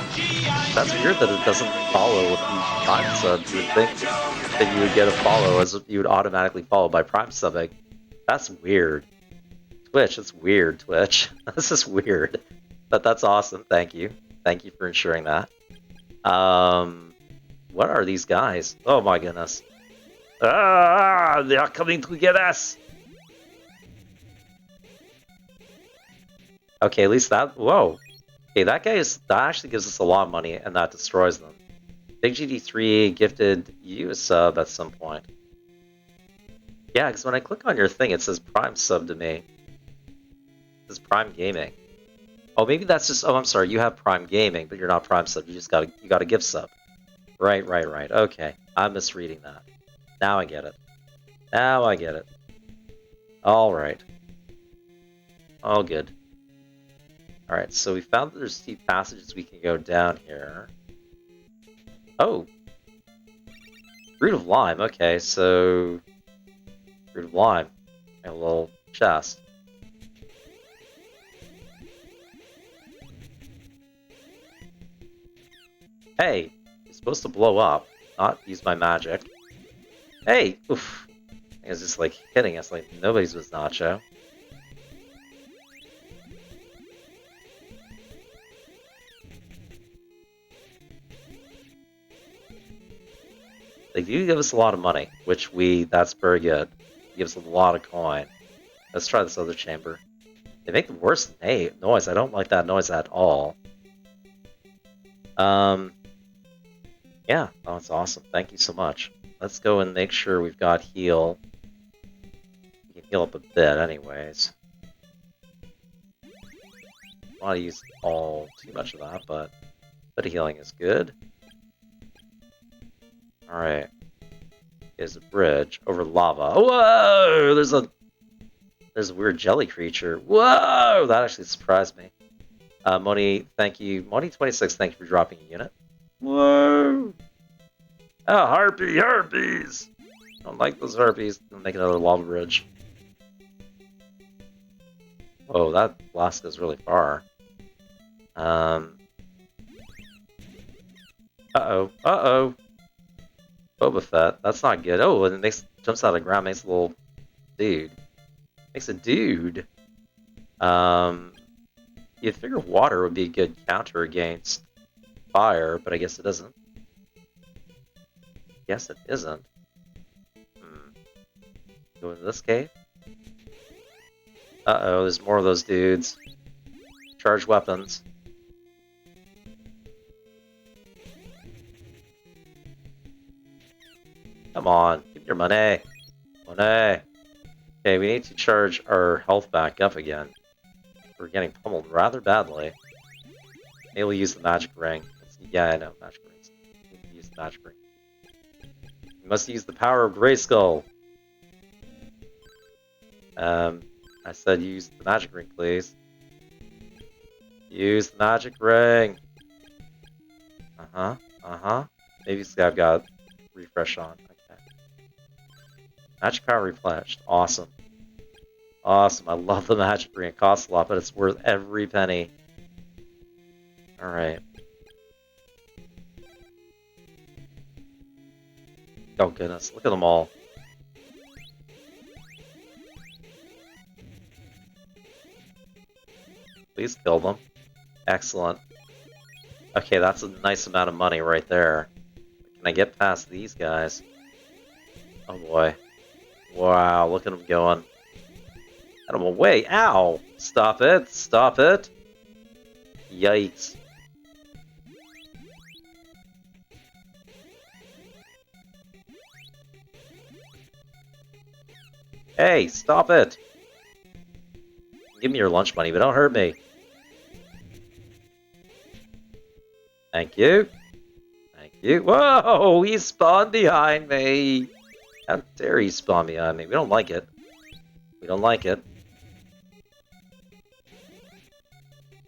That's weird that it doesn't follow with the Prime sub. You would think that you would get a follow as you would automatically follow by Prime subbing. That's weird. Twitch, that's weird, Twitch. This is weird. But that's awesome. Thank you. Thank you for ensuring that. What are these guys? Oh my goodness. Ah, they are coming to get us. Okay, at least that... Whoa. Okay, that actually gives us a lot of money, and that destroys them. Big GD3 gifted you a sub at some point. Yeah, because when I click on your thing, it says Prime sub to me. It says Prime Gaming. Oh, maybe that's just... Oh, I'm sorry. You have Prime Gaming, but you're not Prime sub. You got a gift sub. Right. Okay. I'm misreading that. Now I get it. All right. All good. Alright, so we found that there's steep passages we can go down here. Oh! Fruit of Lime, okay, so... Fruit of Lime. And a little chest. Hey! You're supposed to blow up, not use my magic. Hey! Oof! I was just like hitting us like nobody's was Nacho. They do give us a lot of money, which that's very good. It gives us a lot of coin. Let's try this other chamber. They make the worst noise. I don't like that noise at all. Yeah, oh, that's awesome. Thank you so much. Let's go and make sure we've got heal. We can heal up a bit anyways. I don't want to use too much of that, but a bit of healing is good. Alright. Here's a bridge over lava. Whoa! There's a weird jelly creature. Whoa! That actually surprised me. Moni, thank you. Moni26, thank you for dropping a unit. Whoa! Oh, harpies! I don't like those harpies. I'll make another lava bridge. Whoa, that blast goes really far. Uh-oh. Boba Fett. That's not good. Oh, and it jumps out of the ground, makes a little dude. Makes a dude. You'd figure water would be a good counter against fire, but I guess it isn't. Yes, it isn't. Go into this cave. Uh-oh, there's more of those dudes. Charged weapons. Come on, give me your money. Money. Okay, we need to charge our health back up again. We're getting pummeled rather badly. Maybe we'll use the magic ring. Yeah, I know, magic rings. We need to use the magic ring. We must use the power of Grayskull. I said use the magic ring, please. Use the magic ring. Maybe I've got refresh on. Okay. Magic power replenished. Awesome. Awesome. I love the magic ring. It costs a lot, but it's worth every penny. Alright. Oh goodness, look at them all. Please kill them. Excellent. Okay, that's a nice amount of money right there. Can I get past these guys? Oh boy. Wow, look at them going. Out of my way. Ow! Stop it! Stop it! Yikes. Hey, stop it! Give me your lunch money, but don't hurt me. Thank you. Thank you. Whoa! He spawned behind me! How dare he spawn behind me? We don't like it. We don't like it.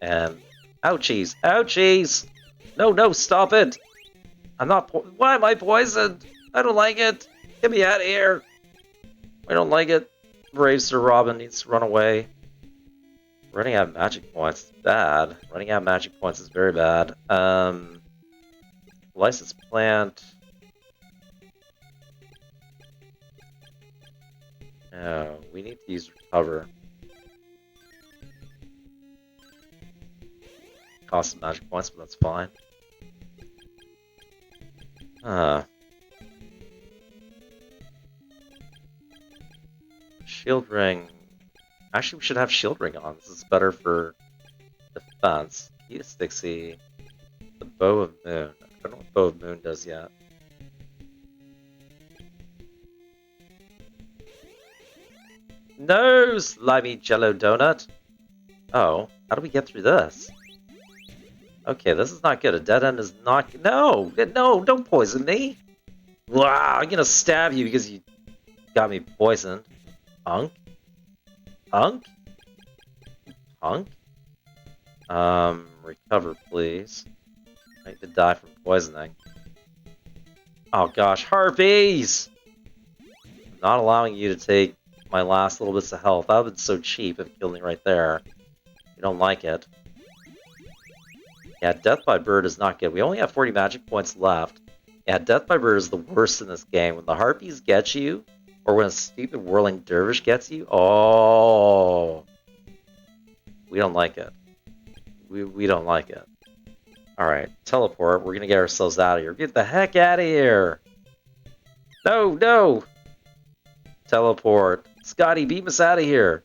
Ouchies! Ouchies! No, no, stop it! I'm not why am I poisoned? I don't like it! Get me out of here! I don't like it. Brave Sir Robin needs to run away. Running out of magic points is bad. Running out of magic points is very bad. License plant. Oh, we need to use recover. Cost some magic points, but that's fine. Shield ring. Actually, we should have shield ring on. This is better for defense. Key to Stixie. The bow of moon. I don't know what bow of moon does yet. No, slimy jello donut. Oh, how do we get through this? Okay, this is not good. A dead end is not. No, no, don't poison me. Wow, I'm gonna stab you because you got me poisoned. Punk? Punk? Punk? Recover, please. I need to die from poisoning. Oh gosh, harpies! I'm not allowing you to take my last little bits of health. That would have been so cheap if it killed me right there. You don't like it. Yeah, Death by Bird is not good. We only have 40 magic points left. Yeah, Death by Bird is the worst in this game. When the harpies get you, or when a stupid whirling dervish gets you, oh, we don't like it. We don't like it. Alright, teleport. We're gonna get ourselves out of here. Get the heck out of here! No, no! Teleport. Scotty, beam us out of here!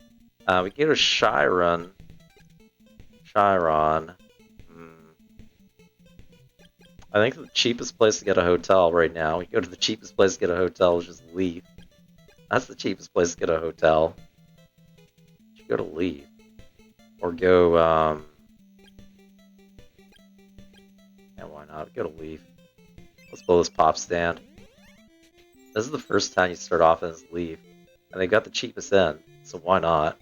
We go to Chiron. I think the cheapest place to get a hotel right now. We go to the cheapest place to get a hotel, which is Leaf. That's the cheapest place to get a hotel. You should go to Leaf. Or go, yeah, why not? Go to Leaf. Let's blow this pop stand. This is the first time you start off as Leaf. And they got the cheapest end, so why not?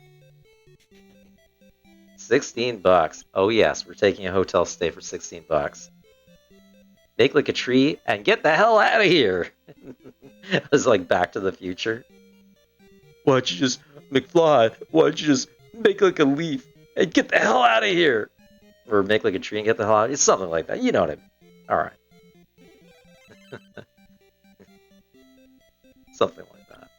16 bucks. Oh yes, we're taking a hotel stay for 16 bucks. Make like a tree and get the hell out of here! It was like Back to the Future. Why don't you just, McFly, why don't you just make like a leaf and get the hell out of here? Or make like a tree and get the hell out of here? Something like that. You know what I mean. Alright. Something like that.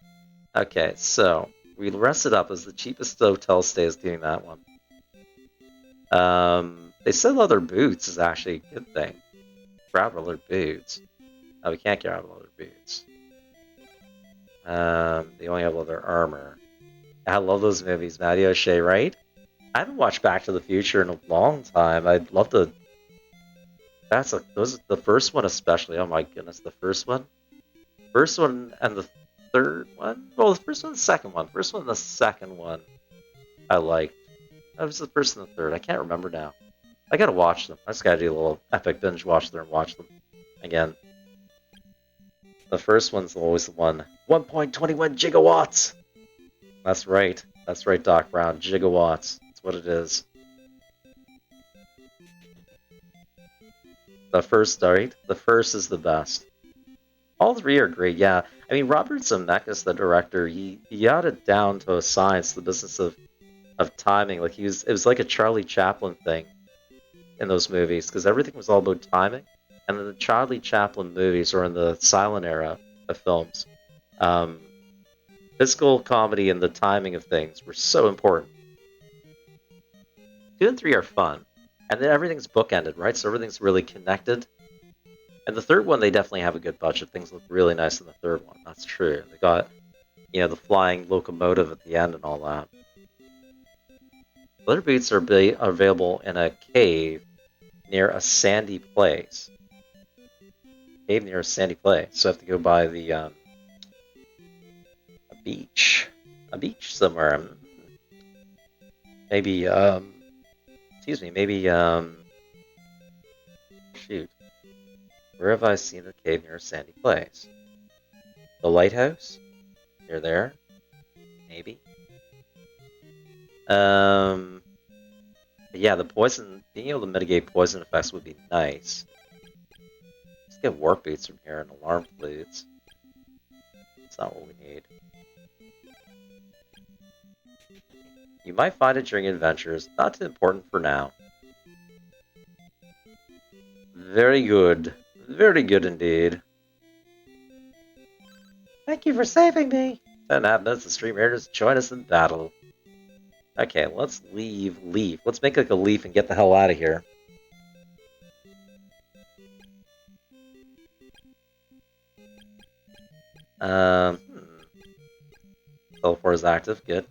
Okay, so we rested up as the cheapest hotel stay is doing that one. They said leather boots is actually a good thing. Grab leather boots. Oh, we can't grab leather boots. They only have leather armor. I love those movies, Matty O'Shea, right? I haven't watched Back to the Future in a long time. I'd love to. The first one especially. Oh my goodness, the first one and the third one. Well, the first one and the second one. First one and the second one. I liked. That was the first and the third. I can't remember now. I gotta watch them. I just gotta do a little epic binge watch there and watch them again. The first one's always the one. 1.21 gigawatts! That's right. That's right, Doc Brown. Gigawatts. That's what it is. The first, right? The first is the best. All three are great, yeah. I mean, Robert Zemeckis, the director, he got it down to a science, the business of timing. Like it was like a Charlie Chaplin thing in those movies, because everything was all about timing. And then the Charlie Chaplin movies are in the silent era of films. Physical comedy and the timing of things were so important. 2 and 3 are fun. And then everything's bookended, right? So everything's really connected. And the third one, they definitely have a good budget. Things look really nice in the third one. That's true. They got, the flying locomotive at the end and all that. Leather boots are available in a cave near a sandy place. So I have to go by the a beach somewhere. Maybe shoot. Where have I seen a cave near a sandy place? The lighthouse? Near there? Maybe. Yeah, the poison, being able to mitigate poison effects would be nice. Let's get warp boots from here and alarm flutes. That's not what we need. You might find it during adventures, not too important for now. Very good. Very good indeed. Thank you for saving me! 10.5 minutes, the stream raiders join us in battle. Okay, let's leave Leaf. Let's make like a leaf and get the hell out of here. Teleport is active. Good.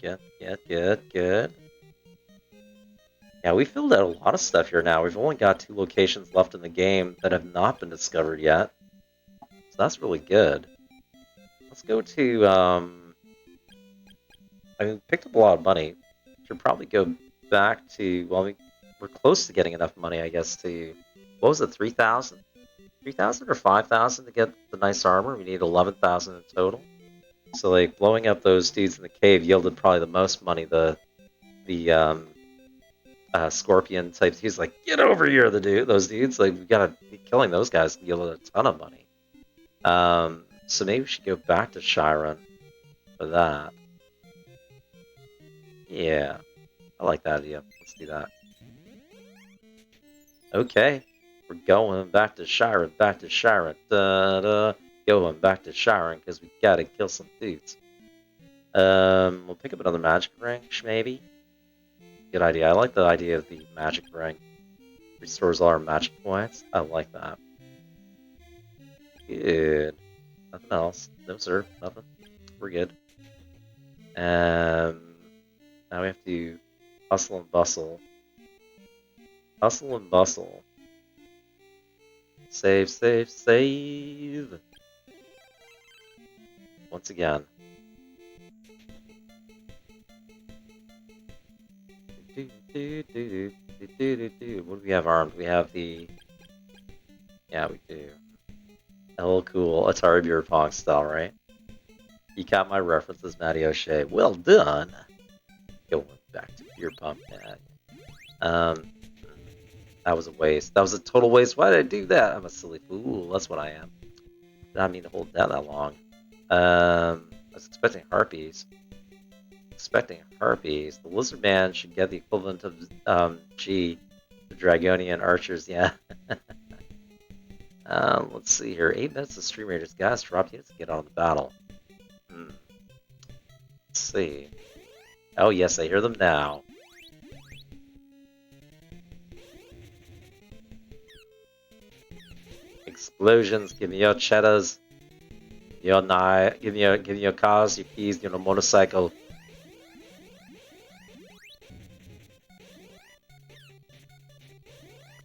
Yeah, we filled out a lot of stuff here now. We've only got 2 locations left in the game that have not been discovered yet. So that's really good. Let's go to, I mean, we picked up a lot of money. Should probably go back to, well, we're close to getting enough money, I guess, to, what was it, 3,000? 3,000 or 5,000 to get the nice armor? We need 11,000 in total. So, like, blowing up those dudes in the cave yielded probably the most money. The scorpion type, he's like, get over here, those dudes. Like, we gotta be killing those guys to yield a ton of money. So maybe we should go back to Chiron for that. Yeah, I like that idea. Let's do that. Okay, we're going back to Chiron, going back to Chiron, because we gotta kill some dudes. We'll pick up another magic ring, maybe. Good idea. I like the idea of the magic ring. Restores all our magic points. I like that. Good. Nothing else. No, sir. Nothing. We're good. Now we have to hustle and bustle. Hustle and bustle. Save, save, save. Once again. What do we have armed? We have the... Yeah, we do. Oh, cool. Atari beer pong style, right? You got my references, Matty O'Shea. Well done. Going back to beer pong, Matt. That was a waste. That was a total waste. Why did I do that? I'm a silly fool. That's what I am. Did not mean to hold that long. I was expecting harpies. The lizard man should get the equivalent of G. The Dragonian archers, yeah. Let's see here. 8 minutes of stream raiders. Guys, drop units to get on the battle. Let's see. Oh yes, I hear them now. Explosions. Give me your cheddars. Your knife. Give me your cars, your keys, your motorcycle.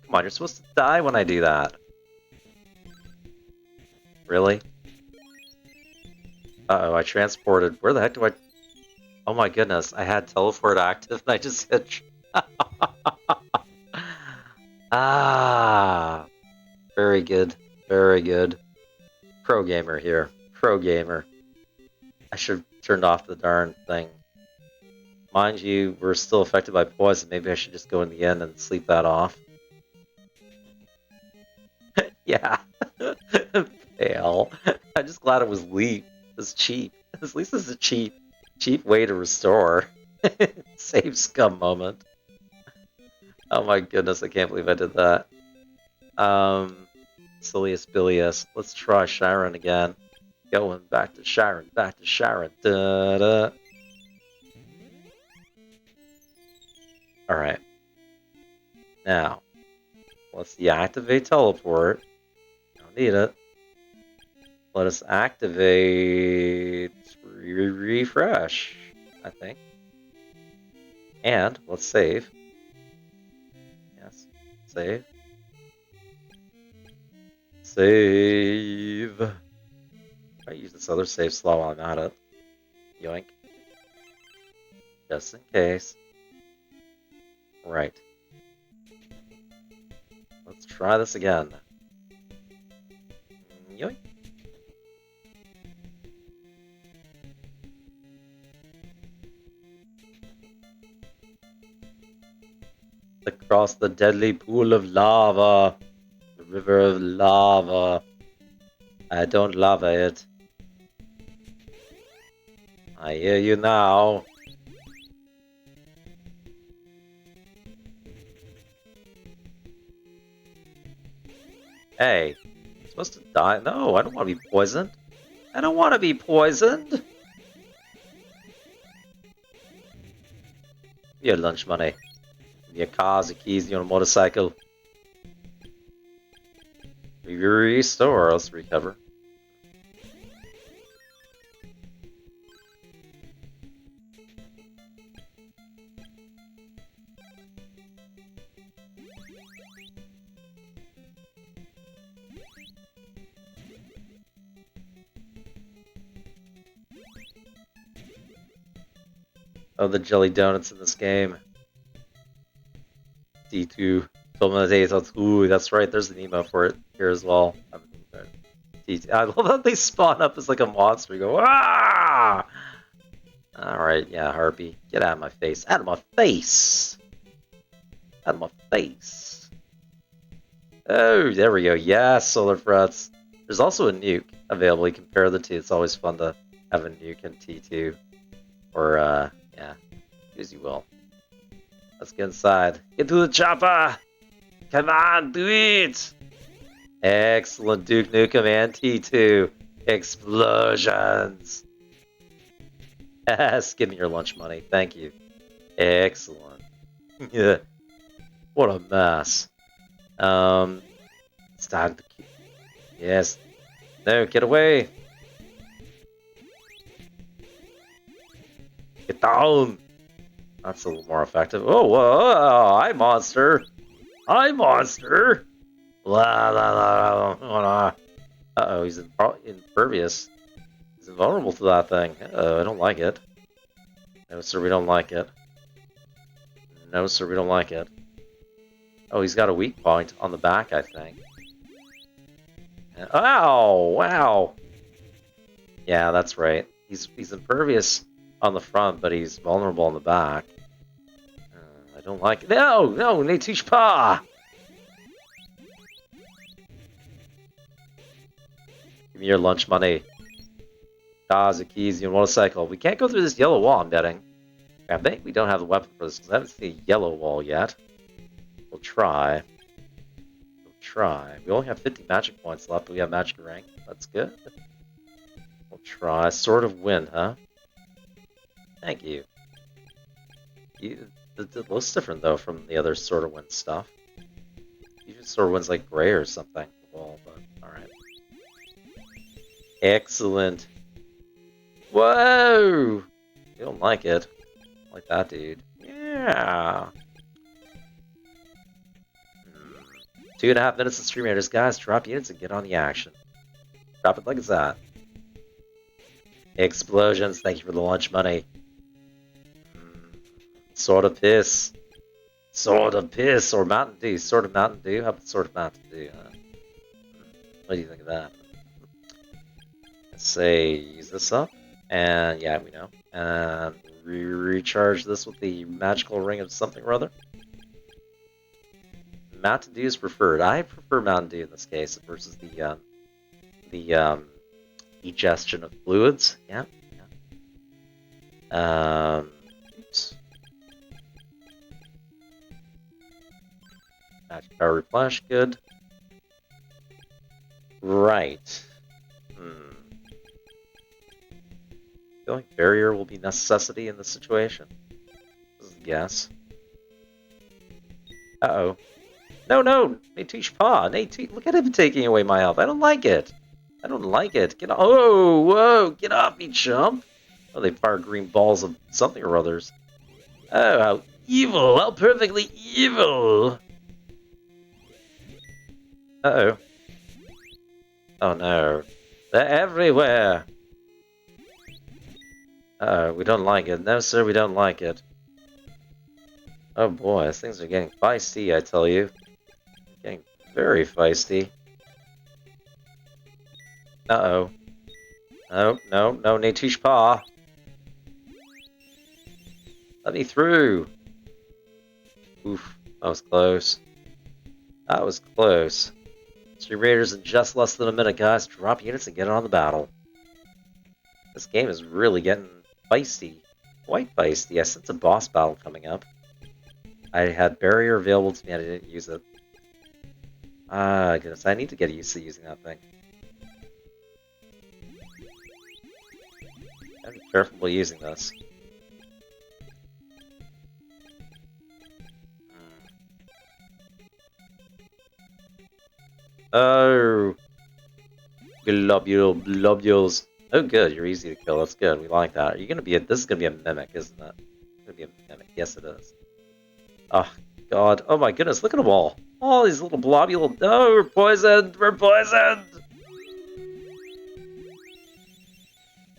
Come on, you're supposed to die when I do that. Really? Uh-oh, I transported. Where the heck do I... Oh my goodness, I had teleport active and I just hit... Ah! Very good. Very good. Pro gamer here. Pro gamer. I should have turned off the darn thing. Mind you, we're still affected by poison. Maybe I should just go in the end and sleep that off. Yeah. Fail. I'm just glad it was leap. It's cheap. At least it's a cheap way to restore. Save scum moment. Oh my goodness, I can't believe I did that. Silliest Bilious. Let's try Sharon again. Going back to Sharon, Da-da. Alright. Now, let's deactivate teleport. Don't need it. Let us activate refresh, I think. And let's save. Yes, save. Save. I use this other save slot while I'm at it. Yoink. Just in case. Right. Let's try this again. Yoink. Across the deadly pool of lava. The river of lava. I don't lava it. I hear you now. Hey, I'm supposed to die? No, I don't want to be poisoned. I don't want to be poisoned. Your lunch money. Your cars, your keys, your motorcycle. Restore, let's recover. Oh, the jelly donuts in this game. D2. Ooh, that's right, there's an emote for it here as well. D2. I love that they spawn up as like a monster. You go, ah! Alright, yeah, Harpy. Get out of my face. Out of my face! Out of my face. Oh, there we go. Yeah, Solar Frets. There's also a nuke available. You compare the two. It's always fun to have a nuke in T2. Or, yeah, as you will. Let's get inside. Get to the chopper! Come on, do it! Excellent, Duke Nukem and T2. Explosions! Yes, give me your lunch money. Thank you. Excellent. Yeah. What a mess. It's time to keep... Yes. No, get away! Get down! That's a little more effective. Oh, whoa, hi, monster! Hi, monster! La, la, la, la, la. Uh-oh, he's impervious. He's invulnerable to that thing. Uh-oh, I don't like it. No, sir, we don't like it. No, sir, we don't like it. Oh, he's got a weak point on the back, I think. Ow! Wow! Yeah, that's right. He's impervious on the front, but he's vulnerable on the back. I don't like it. No! No! Natish Pa! Give me your lunch money. Kazuki's you motorcycle. We can't go through this yellow wall, I'm betting. I think we don't have the weapon for this because I haven't seen a yellow wall yet. We'll try. We'll try. We only have 50 magic points left, but we have magic rank. That's good. We'll try. Sword of Wind, huh? Thank you. It looks different, though, from the other Sword of Wind stuff. Usually Sword of Wind's like gray or something. Well, but alright. Excellent. Whoa! You don't like it. Like that, dude. Yeah! 2.5 minutes of Stream Raiders. Guys, drop units and get on the action. Drop it like it's that. Explosions. Thank you for the lunch money. Sword of Piss. Sword of Piss. Or Mountain Dew. Sword of Mountain Dew? How about Sword of Mountain Dew? Huh? What do you think of that? Let's say, use this up. And yeah, we know. And recharge this with the magical ring of something or other. Mountain Dew is preferred. I prefer Mountain Dew in this case versus the digestion of fluids. Yeah. Oops. Magic power replenish, good. Right. I feel like barrier will be necessity in this situation. This is a guess. Uh-oh. No, Natish Pa! Natish, look at him taking away my health. I don't like it. I don't like it. Get off. Oh, whoa, get off me, chump. Oh, they fire green balls of something or others. Oh, how evil. How perfectly evil. Uh-oh. Oh, no. They're everywhere. Uh-oh, we don't like it. No, sir, we don't like it. Oh, boy, things are getting feisty, I tell you. Getting very feisty. Uh-oh. No, Natish Pa. Let me through. Oof, that was close. That was close. Stream Raiders in just less than a minute, guys. Drop units and get on the battle. This game is really getting feisty. Quite feisty. I sense a boss battle coming up. I had barrier available to me and I didn't use it. Ah, goodness. I need to get used to using that thing. Gotta be careful while using this. Oh! Globules. Oh, good. You're easy to kill. That's good. We like that. Are you gonna be this is gonna be a mimic, isn't it? It's gonna be a mimic. Yes, it is. Oh, God. Oh, my goodness. Look at them all. All these little blobule. No, we're poisoned. We're poisoned.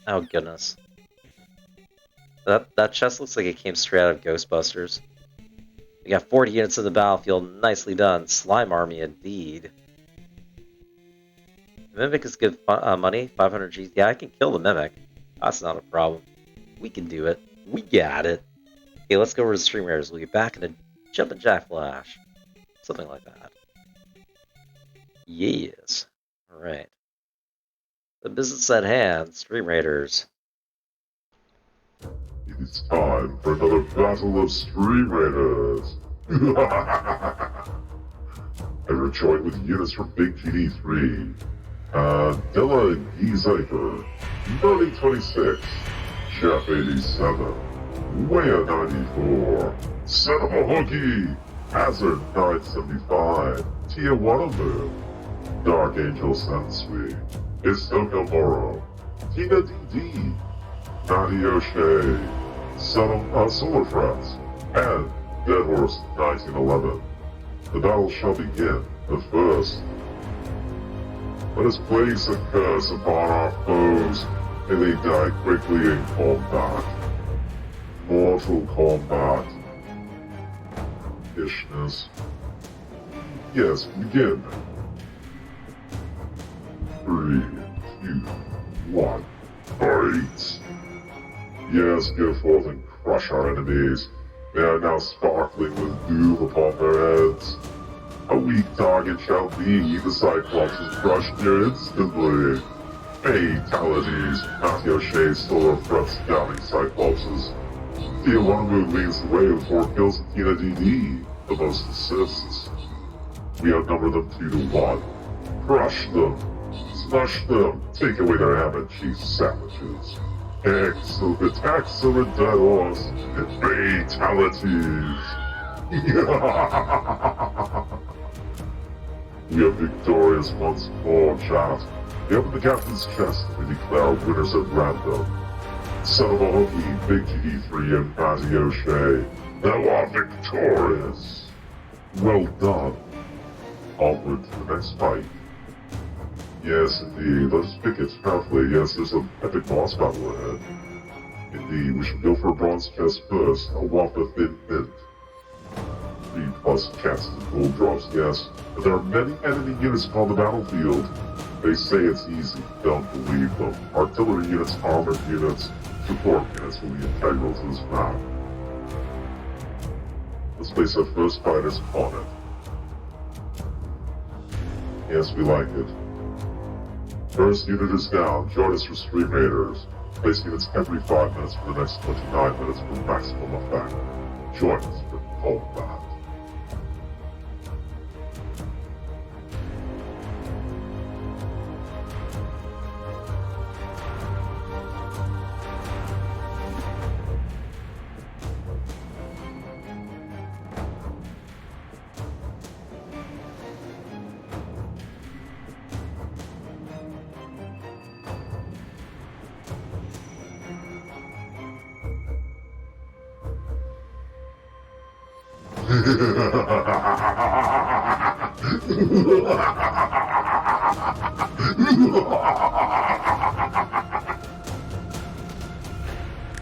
Oh, goodness. That chest looks like it came straight out of Ghostbusters. We got 40 units in the battlefield. Nicely done. Slime army, indeed. The Mimic is good money. 500 G's. Yeah, I can kill the Mimic. That's not a problem. We can do it. We got it. Okay, let's go over to the Stream Raiders. We'll get back in a Jumpin' Jack Flash. Something like that. Yes. Alright. The business at hand, Stream Raiders. It is time for another battle of Stream Raiders. I rejoin with units from Big GD 3. Dilla Gizaker, Nerdy 26, Chef 87, Waya 94, Cinema Hookie, Hazard 975, Tia Wanamu, Dark Angel Sensui, Istoka Moro, Tina DD, Natty O'Shea, Solar Friends, and Dead Horse 1911. The battle shall begin, but first, let us place a curse upon our foes, and they die quickly in combat. Mortal Kombat. Ishness. Yes, begin. 3, 2, 1, fight! Yes, go forth and crush our enemies. They are now sparkling with doom upon their heads. A weak target shall be the Cyclops' crushed near instantly. Fatalities. Matthew O'Shea Solar Threats downing Cyclopses. Theo Longwood leads the way with 4 kills and Tina DD, the most assists. We outnumber them 2 to 1. Crush them. Smash them. Take away their hammer, chief sandwiches. Excellent Dead Horse. Fatalities. We are victorious once more, chat. We open the captain's chest and we declare winners at random. Son of a Hookie, Big GD3, and Matty O'Shea. Thou art victorious. Well done. Onward to the next fight. Yes, indeed. Let us pick it carefully. Yes, there's an epic boss battle ahead. Indeed, we should go for a bronze chest first. I'll waft a thin mint. 3+ chances of gold drops, yes. But there are many enemy units upon the battlefield. They say it's easy. Don't believe them. Artillery units, armored units, support units will be integral to this map. Let's place our first fighters upon it. Yes, we like it. First unit is down. Join us for Stream Raiders. Place units every 5 minutes for the next 29 minutes for maximum effect. Join us for combat.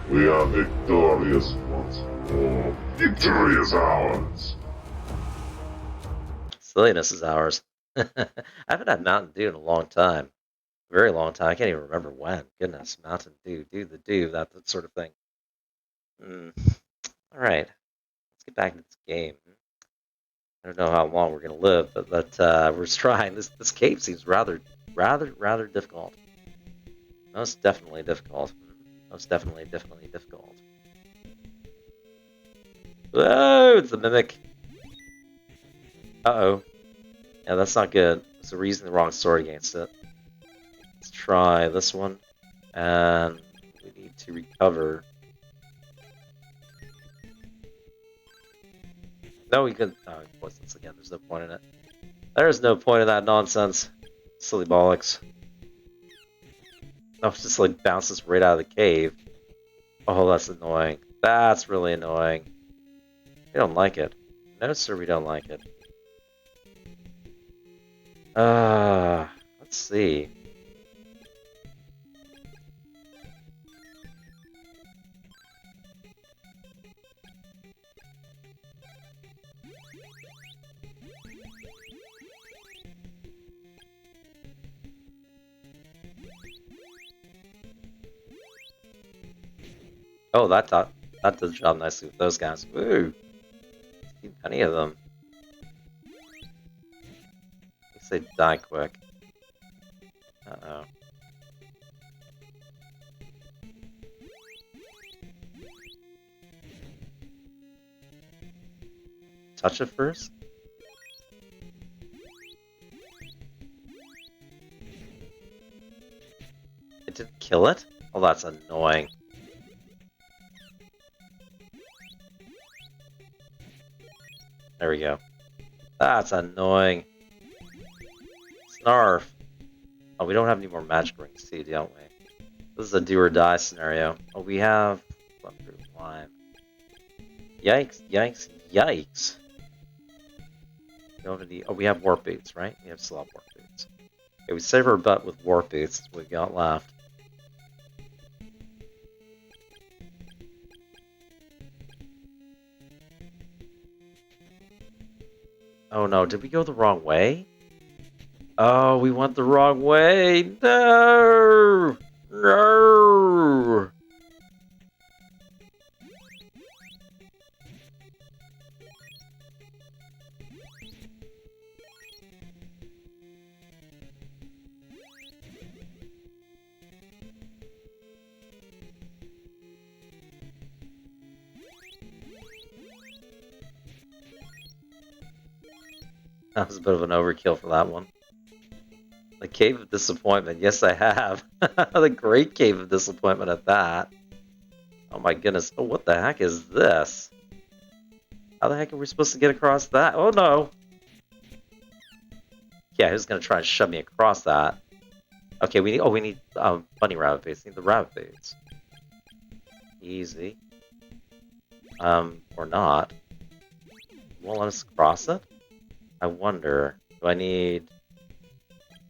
We are victorious once more. Victory is ours. Silliness is ours. I haven't had Mountain Dew in a long time. A very long time. I can't even remember when. Goodness, Mountain Dew, that sort of thing. Alright. Let's get back into this game. I don't know how long we're going to live, but we're trying. This cave seems rather difficult. Most definitely difficult. Most definitely difficult. Whoa, it's the mimic. Uh-oh. Yeah, that's not good. So we're using the wrong sword against it. Let's try this one. And we need to recover. No, we could. Oh, what's this again? There's no point in it. There's no point in that nonsense. Silly bollocks. Oh, it just like bounces right out of the cave. Oh, that's annoying. That's really annoying. We don't like it. No, sir, we don't like it. Let's see. Oh, that does the job nicely with those guys. Woo! See many of them. At least they die quick. Uh-oh. Touch it first? It didn't kill it? Oh, that's annoying. There we go. That's annoying. Snarf. Oh, we don't have any more magic rings too, don't we? This is a do or die scenario. Oh, we have slime. Yikes, yikes, yikes. Oh, we have warp boots, right? We have still have warp boots. Okay, we save our butt with warp boots. That's what we've got left. Oh no, did we go the wrong way? Oh, we went the wrong way! No! No! That was a bit of an overkill for that one. The Cave of Disappointment. Yes, I have. The Great Cave of Disappointment at that. Oh my goodness. Oh, what the heck is this? How the heck are we supposed to get across that? Oh no! Yeah, who's gonna try and shove me across that? Okay, we need bunny rabbit boots. We need the rabbit boots. Easy. Or not. Won't let us cross it? I wonder. Do I need...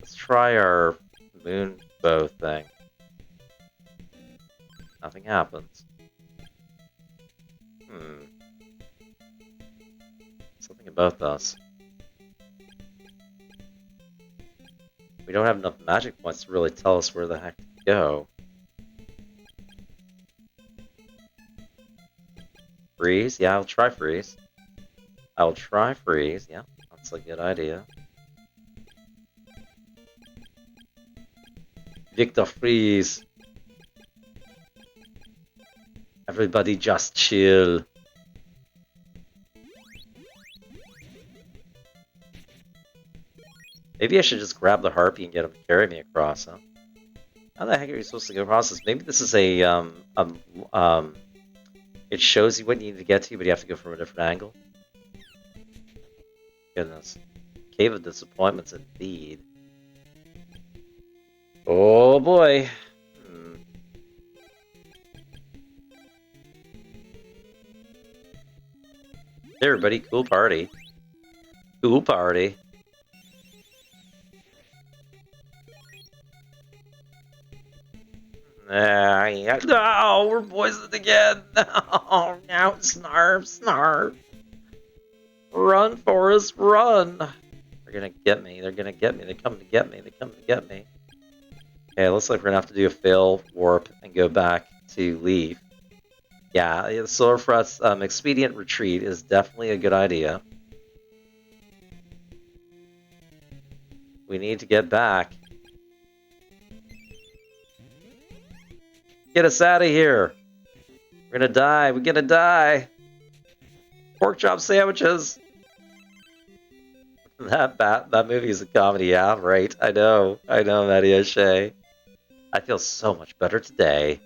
Let's try our moon bow thing. Nothing happens. Something about this. We don't have enough magic points to really tell us where the heck to go. Freeze? Yeah, I'll try freeze. I'll try freeze. Yeah, that's a good idea. Victor Freeze. Everybody just chill. Maybe I should just grab the harpy and get him to carry me across, huh? How the heck are you supposed to get across this? Maybe this is it shows you what you need to get to, but you have to go from a different angle. Goodness. Cave of Disappointments indeed. Oh boy. Hey everybody, cool party. Cool party. Yeah. No, we're poisoned again. No, now snarf, snarf. Run, Forrest, run. They're gonna get me. They're gonna get me. They're coming to get me. They're coming to get me. Okay, it looks like we're gonna have to do a fail warp and go back to leave. Yeah, the Solar Fret's expedient retreat is definitely a good idea. We need to get back. Get us out of here. We're gonna die. We're gonna die. Pork chop sandwiches. That movie is a comedy, yeah, right. I know, Matty O'Shea. I feel so much better today.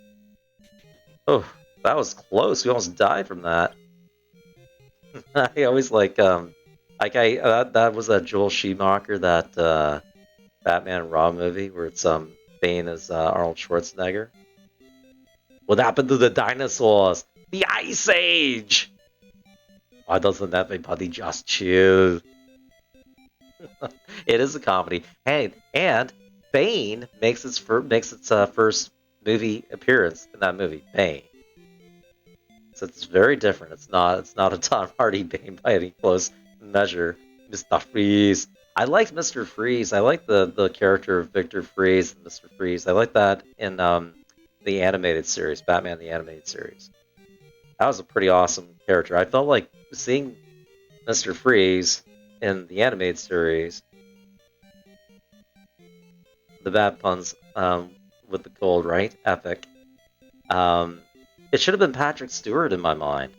Oh, that was close. We almost died from that. I always that was that Joel Schumacher, that Batman Raw movie where it's Bane as Arnold Schwarzenegger. What happened to the dinosaurs? The Ice Age! Why doesn't everybody just chill? It is a comedy. Hey, and Bane makes its first movie appearance in that movie. Bane. So it's very different. It's not a Tom Hardy Bane by any close measure. Mr. Freeze. I liked Mr. Freeze. I like the character of Victor Freeze and Mr. Freeze. I like that in the animated series, Batman the Animated Series. That was a pretty awesome character. I felt like seeing Mr. Freeze in the animated series, the bad puns with the cold, right? Epic. It should have been Patrick Stewart in my mind.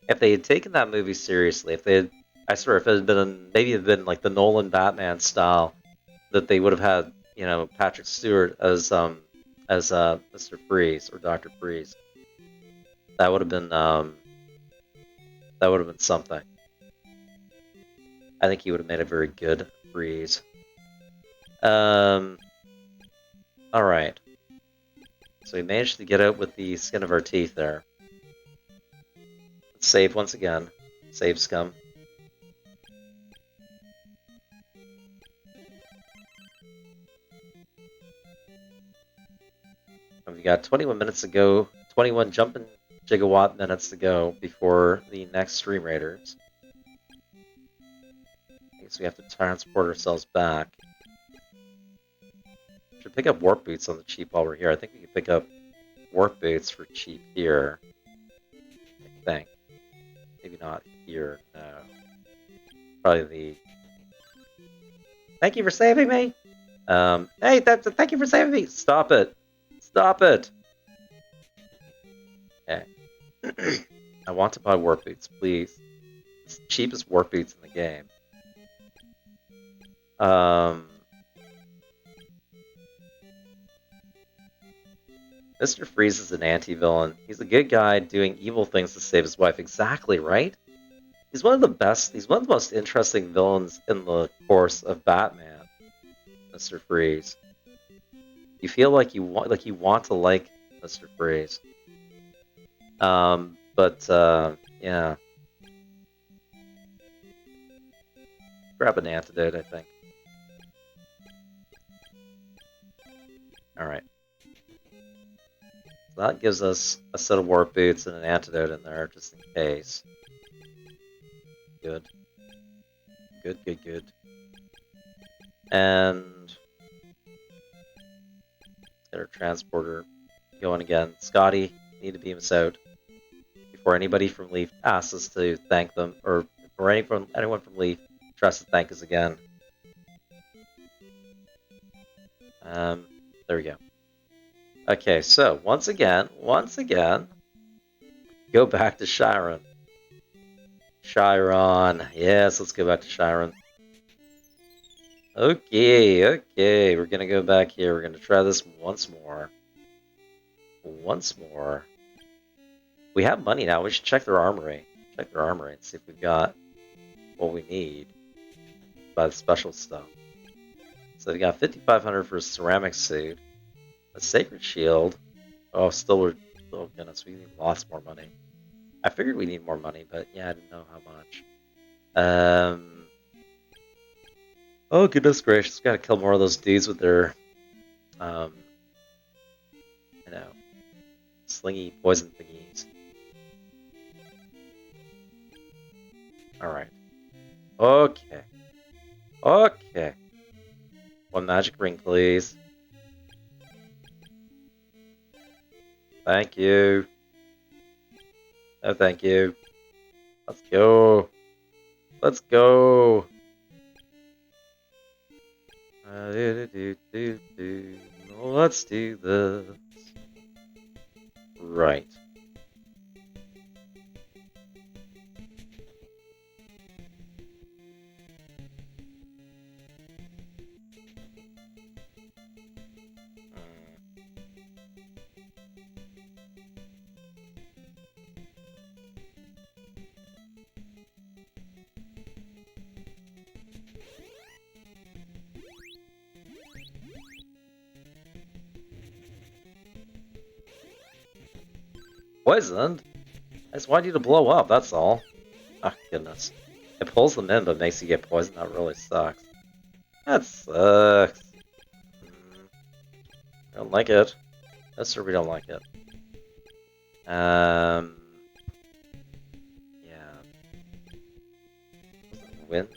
If they had taken that movie seriously, if it had been maybe it had been like the Nolan Batman style, that they would have had, Patrick Stewart as Mr. Freeze or Dr. Freeze. That would have been something. I think he would have made a very good Freeze. Alright. So we managed to get out with the skin of our teeth there. Save once again. Save scum. And we got 21 minutes to go. 21 jumping gigawatt minutes to go before the next Stream Raiders. I guess we have to transport ourselves back. Should pick up warp boots on the cheap while we're here. I think we can pick up warp boots for cheap here. I think. Maybe not here, no. Probably the... Thank you for saving me! Hey, thank you for saving me! Stop it! Stop it! Okay. I want to buy warp boots, please. It's the cheapest warp boots in the game. Mr. Freeze is an anti-villain. He's a good guy doing evil things to save his wife. Exactly, right? He's one of the best, he's one of the most interesting villains in the course of Batman. Mr. Freeze. You feel like you want to like Mr. Freeze. Yeah. Grab an antidote, I think. Alright. So that gives us a set of warp boots and an antidote in there, just in case. Good. Good. And... let's get our transporter going again. Scotty, need to beam us out before anybody from Leaf asks us to thank them, or before anyone from Leaf tries to thank us again. There we go. Okay, so once again, go back to Chiron. Chiron, yes, let's go back to Chiron. Okay, we're gonna go back here. We're gonna try this once more. We have money now. We should check their armory. Check their armory and see if we've got what we need. Buy the special stuff. So we got 5,500 for a ceramic suit, a sacred shield. Oh, oh goodness, we need lots more money. I figured we need more money, but yeah, I didn't know how much. Oh goodness gracious, gotta kill more of those dudes with their, slingy poison thingies. Alright. Okay. One magic ring, please. Thank you. No, thank you. Let's go. Let's do this. Right. Poisoned? I just want you to blow up, that's all. Oh, goodness. It pulls them in, but makes you get poisoned. That really sucks. That sucks. I don't like it. No, sir, we don't like it. Yeah. Wind.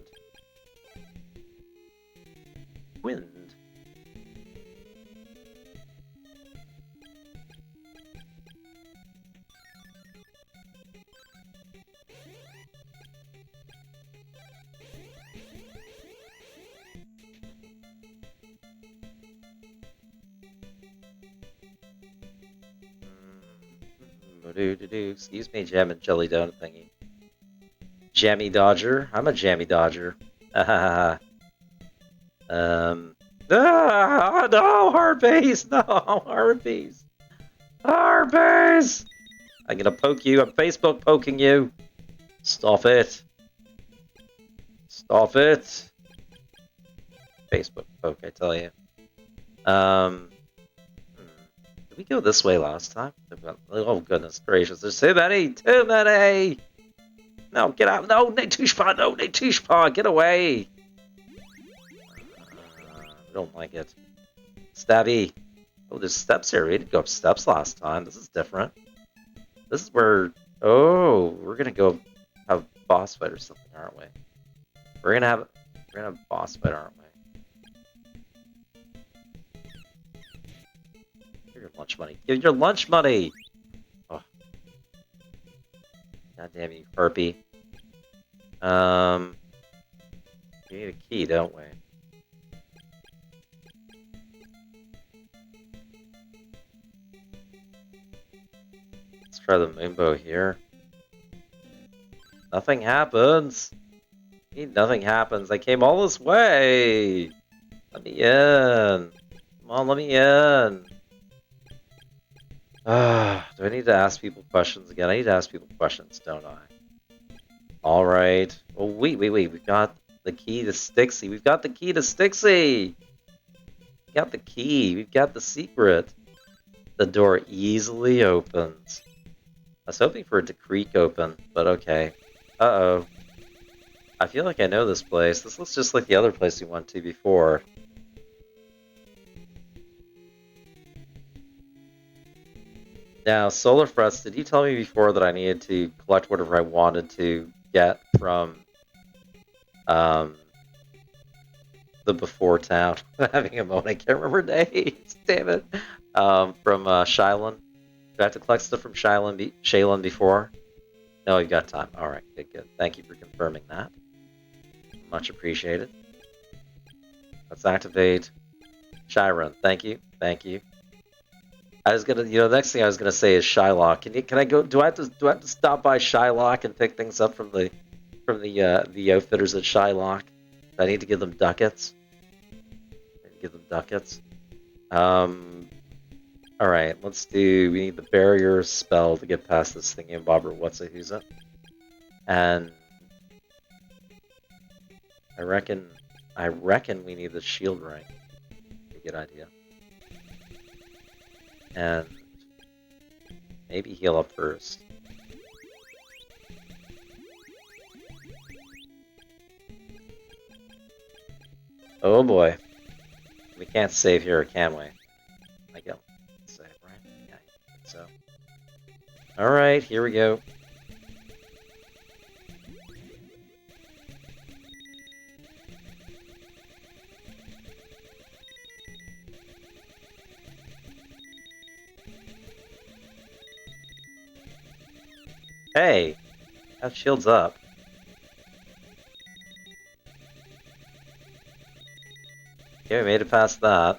Excuse me, jam and jelly donut thingy. Jammy Dodger. I'm a Jammy Dodger. No, Harpies! No, Harpies! Harpies! I'm gonna poke you. I'm Facebook poking you. Stop it. Stop it. Facebook poke, I tell you. Did we go this way last time? Oh, goodness gracious. There's too many! Too many! No, get out! No, Natushpa! No, Natushpa! Get away! I don't like it. Stabby! Oh, there's steps here. We didn't go up steps last time. This is different. This is where... Oh, we're gonna go have a boss fight or something, aren't we? We're gonna have a boss fight, aren't we? Give your lunch money. Give your lunch money! Oh. God damn you, Harpy. We need a key, don't we? Let's try the moonbow here. Nothing happens. Nothing happens. I came all this way. Let me in. Come on, let me in. Do I need to ask people questions again? I need to ask people questions, don't I? Alright. Oh, wait. We've got the key to Stixie. We've got the key to Stixie. We got the key. We've got the secret. The door easily opens. I was hoping for it to creak open, but okay. Uh-oh. I feel like I know this place. This looks just like the other place we went to before. Now, Solar Frets, did you tell me before that I needed to collect whatever I wanted to get from the before town? I'm having a moment. I can't remember names. Damn it. From Shylon. Do I have to collect stuff from Shaylin before? No, you've got time. Alright, good. Thank you for confirming that. Much appreciated. Let's activate Shyron. Thank you. I was gonna, next thing I was gonna say is Shylock. Can I go? Do I have to stop by Shylock and pick things up from the outfitters at Shylock? I need to give them ducats. All right, let's do. We need the barrier spell to get past this thingy and bobber. What's it? Who's it? And I reckon we need the shield ring. A good idea. And maybe heal up first. Oh boy. We can't save here, can we? I can save, right? Yeah, I think so. Alright, here we go. Hey! That shield's up. Okay, we made it past that.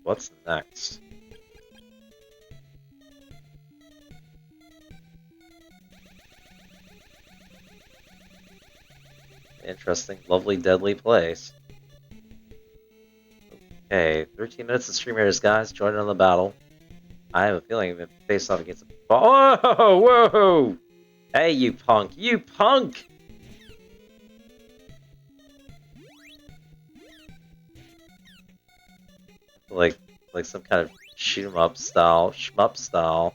What's next? Interesting, lovely, deadly place. Okay, 13 minutes of stream raiders, guys. Join in on the battle. I have a feeling I've been faced off against a... Oh, whoa! Hey, you punk! You punk! Like some kind of shoot 'em up style, shmup style.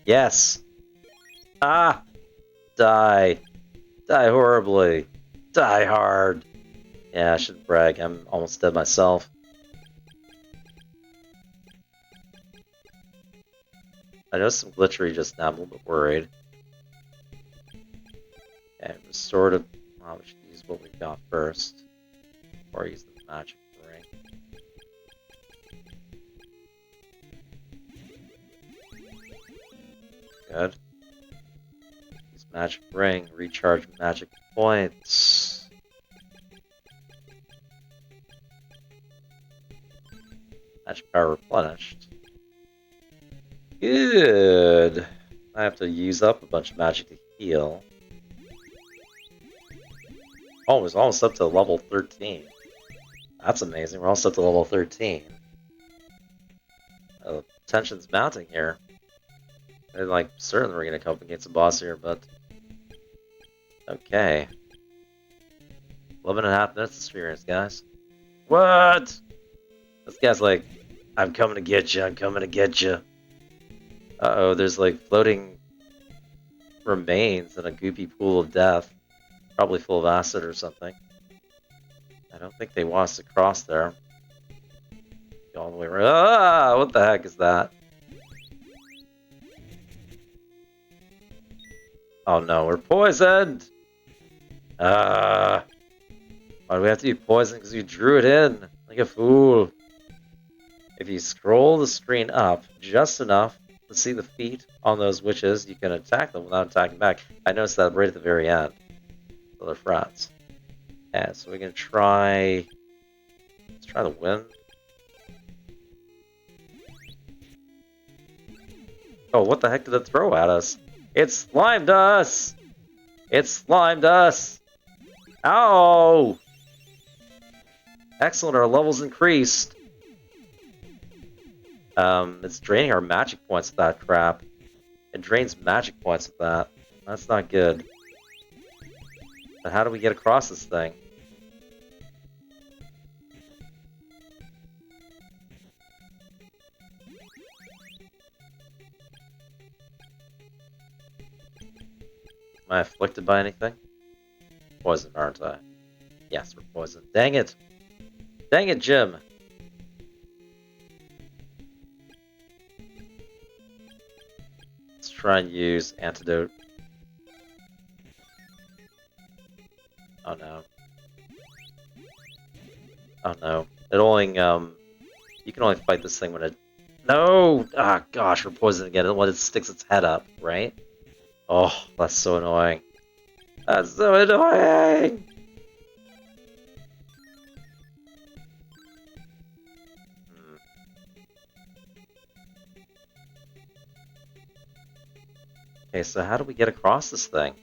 Yes! Ah! Die! Die horribly! Die hard! Yeah, I shouldn't brag. I'm almost dead myself. I know some glitchery just now. I'm a little bit worried. Okay, restorative. Oh, we should use what we've got first. Or use the magic ring. Good. Use magic ring. Recharge magic points. Magic power replenished. Good. I have to use up a bunch of magic to heal. Oh, it's almost up to level 13. That's amazing. We're almost up to level 13. Tension's mounting here. And, like, certainly we're gonna come up against a boss here, but... Okay. 11.5 minutes of streamers, guys. What? This guy's like, I'm coming to get you, I'm coming to get you. Uh-oh, there's like floating remains in a goopy pool of death. Probably full of acid or something. I don't think they want us to cross there. Go all the way around. Ah, what the heck is that? Oh no, we're poisoned! Why do we have to be poisoned? Because you drew it in like a fool. If you scroll the screen up just enough to see the feet on those witches, you can attack them without attacking back. I noticed that right at the very end. So they're friends. Yeah, so we're gonna try. Let's try the wind. Oh, what the heck did it throw at us? It slimed us! It slimed us! Ow! Excellent, our levels increased. It's draining our magic points with that crap. It drains magic points with that. That's not good. But how do we get across this thing? Am I afflicted by anything? Poisoned, aren't I? Yes, we're poisoned. Dang it! Dang it, Jim! Let's try and use antidote. Oh no. Oh no. It only, you can only fight this thing when it... No! Ah, gosh, we're poisoned again when it sticks its head up, right? Oh, that's so annoying. That's so annoying! Okay, so how do we get across this thing?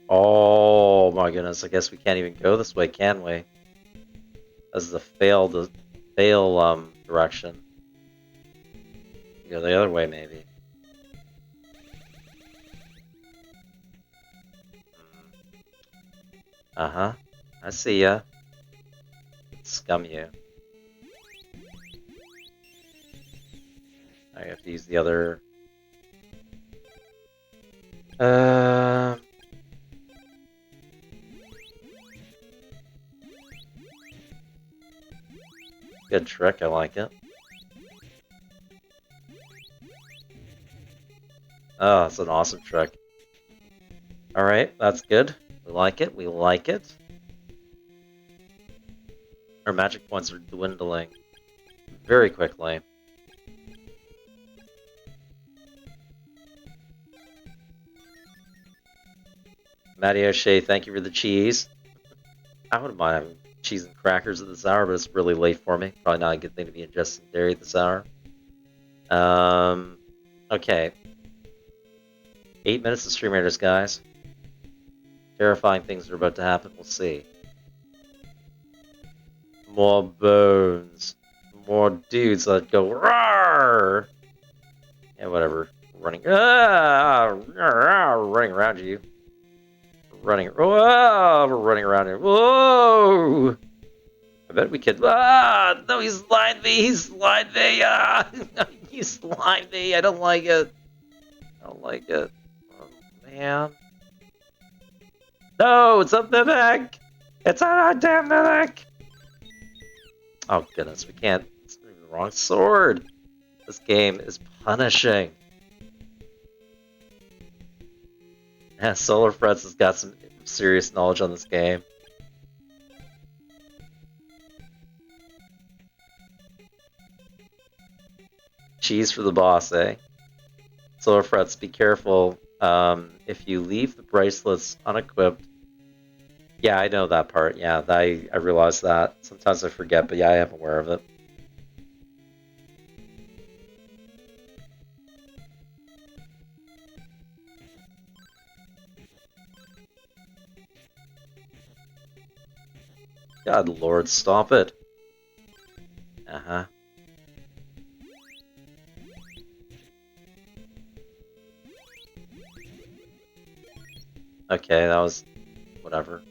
Oh my goodness, I guess we can't even go this way, can we? This is a fail direction. Go the other way, maybe. Uh-huh. I see ya. Scum you. I have to use the other... Good trick, I like it. Oh, that's an awesome trick. Alright, that's good. We like it, we like it. Our magic points are dwindling very quickly. Matty O'Shea, thank you for the cheese. I wouldn't mind having cheese and crackers at this hour, but it's really late for me. Probably not a good thing to be ingesting dairy at this hour. Okay. 8 minutes of Stream Raiders, guys. Terrifying things are about to happen, we'll see. More bones. More dudes that go roar. Yeah, whatever. Running around you. We're running around here. Whoa! I bet we could. Ah! No, he slimed me! He slimed me! Ah! He slimed me! I don't like it. I don't like it. Oh, man. No! It's a mimic! It's a damn mimic! Oh, goodness. We can't. It's the wrong sword. This game is punishing. Yeah, Solar Frets has got some serious knowledge on this game. Cheese for the boss, eh? Solar Frets, be careful. If you leave the bracelets unequipped... Yeah, I know that part. Yeah, I realize that. Sometimes I forget, but yeah, I am aware of it. God Lord, stop it. Uh-huh. Okay, that was... whatever.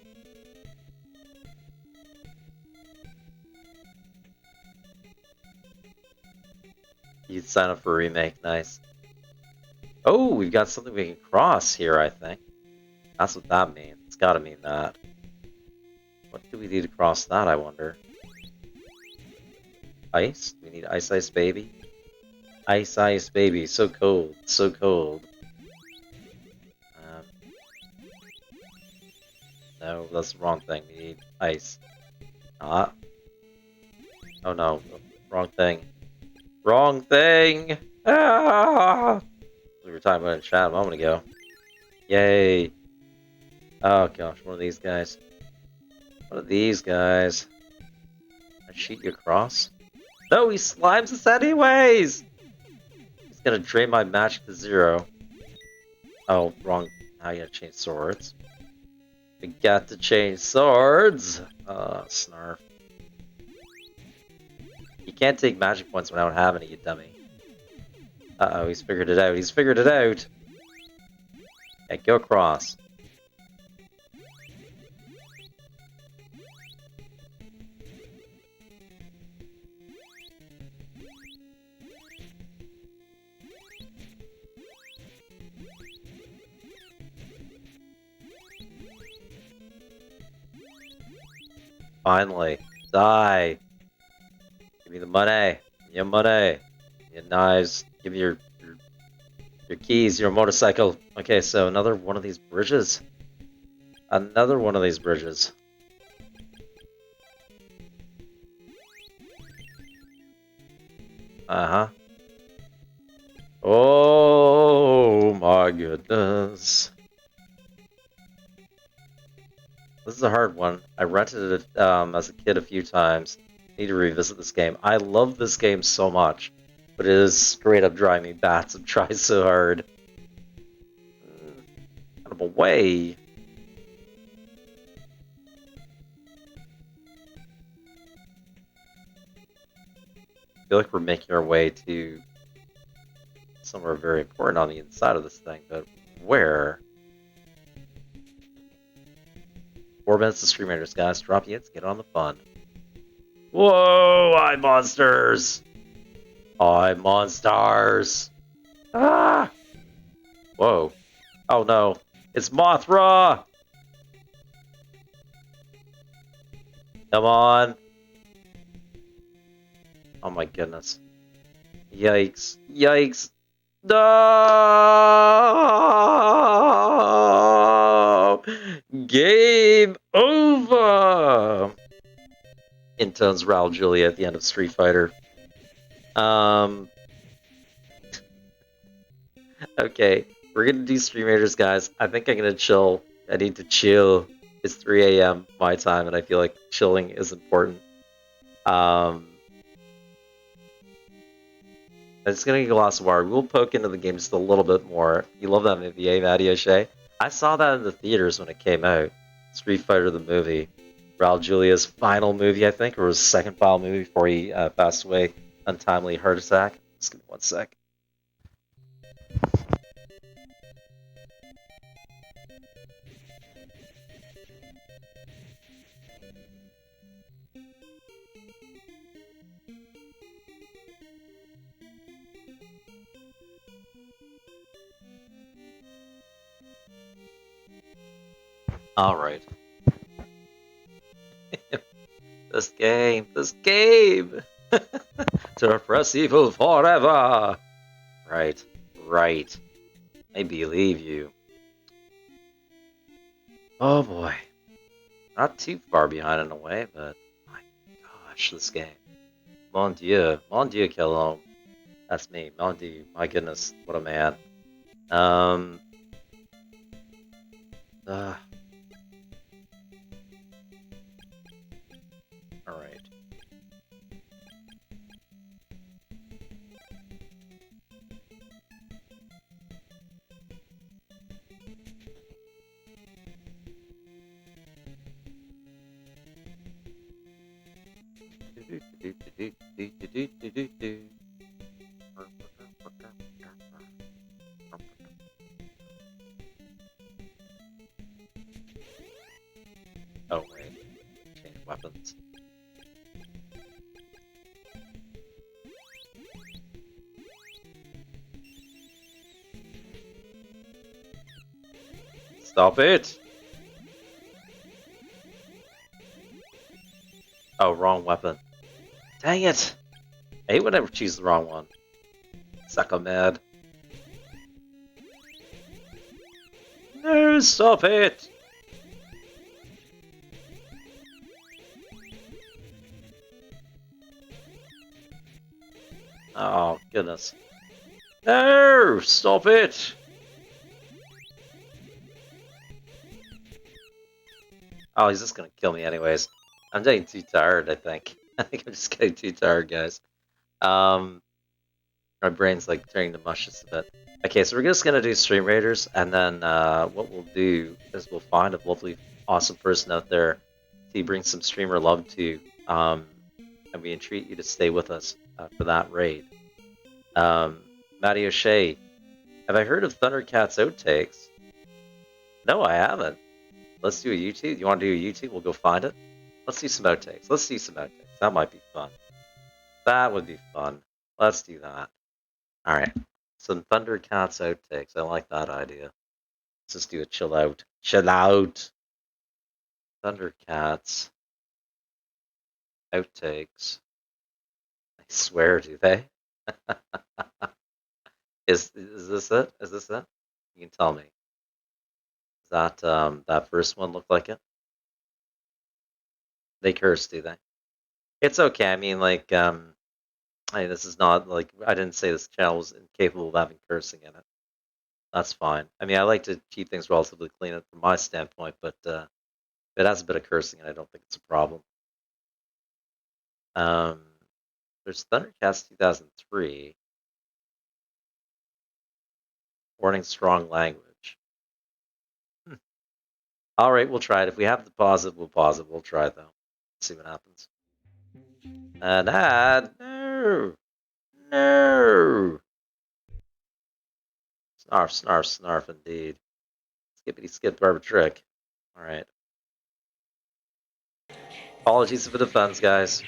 You'd sign up for a remake, nice. Oh, we've got something we can cross here, I think. That's what that means. It's gotta mean that. What do we need to cross that, I wonder? Ice? We need ice, ice, baby? Ice, ice, baby. So cold. So cold. No, that's the wrong thing. We need ice. Not. Oh no. Wrong thing. Wrong thing! Ah! We were talking about it in chat a moment ago. Yay. Oh gosh, one of these guys. One of these guys. I shoot you across? No, he slimes us anyways! He's gonna drain my magic to 0. Oh, wrong. Now you gotta change swords. We got to change swords! Snarf. You can't take magic points when I don't have any, you dummy. Uh-oh, he's figured it out. He's figured it out! Okay, go across. Finally. Die! Give me the money! Your money! Your knives! Give me your keys, your motorcycle! Okay, so another one of these bridges. Another one of these bridges. Uh-huh. Oh my goodness. This is a hard one. I rented it as a kid a few times. Need to revisit this game. I love this game so much, but it is straight up driving me bats and tries so hard. Out of a way. I feel like we're making our way to somewhere very important on the inside of this thing, but where? 4 minutes of Stream Raiders, guys. Drop hits, get on the fun. Whoa, eye monsters! Eye monsters! Ah! Whoa. Oh no. It's Mothra! Come on. Oh my goodness. Yikes. Yikes. No! Game over! Intones Raul Julia at the end of Street Fighter. Okay, we're gonna do Stream Raiders, guys. I think I'm gonna chill. I need to chill. It's 3 a.m. my time, and I feel like chilling is important. I'm just gonna get a glass of water. We'll poke into the game just a little bit more. You love that movie, eh, Matty O'Shea? I saw that in the theaters when it came out. Street Fighter the movie. Raul Julia's final movie, I think, or his second final movie before he passed away. Untimely heart attack. Just give me 1 sec. Alright. This game! To repress evil forever! Right. I believe you. Oh boy. Not too far behind in a way, but my gosh, this game. Mon Dieu, quel homme. That's me, mon Dieu, my goodness, what a man. Alright. Oh wait, change weapons. Stop it! Oh, wrong weapon. Dang it! I hate when I choose the wrong one. Suck mad. No, stop it! Oh, goodness. No! Stop it! Oh, he's just gonna kill me anyways. I'm getting too tired, I think. I think I'm just getting too tired, guys. My brain's like turning to mush just a bit. Okay, so we're just gonna do Stream Raiders, and then what we'll do is we'll find a lovely, awesome person out there to bring some streamer love to, and we entreat you to stay with us for that raid. Matty O'Shea, have I heard of Thundercats Outtakes? No, I haven't. Let's do a YouTube. You want to do a YouTube? We'll go find it. Let's do some outtakes. Let's do some outtakes. That might be fun. That would be fun. Let's do that. Alright. Some Thundercats outtakes. I like that idea. Let's just do a chill out. Chill out! Thundercats outtakes. I swear, do they? Is this it? Is this it? You can tell me. Does that first one look like it? They curse, do they? It's okay. I mean, like, this is not like I didn't say this channel was incapable of having cursing in it. That's fine. I mean, I like to keep things relatively clean from my standpoint, but if it has a bit of cursing, and I don't think it's a problem. There's Thundercats 2003. Warning: strong language. All right, we'll try it. If we have to pause it, we'll pause it. We'll try it though. Let's see what happens. And no, no. Snarf, snarf, snarf, indeed. Skippity skip barber trick. All right. Apologies for the defense, guys.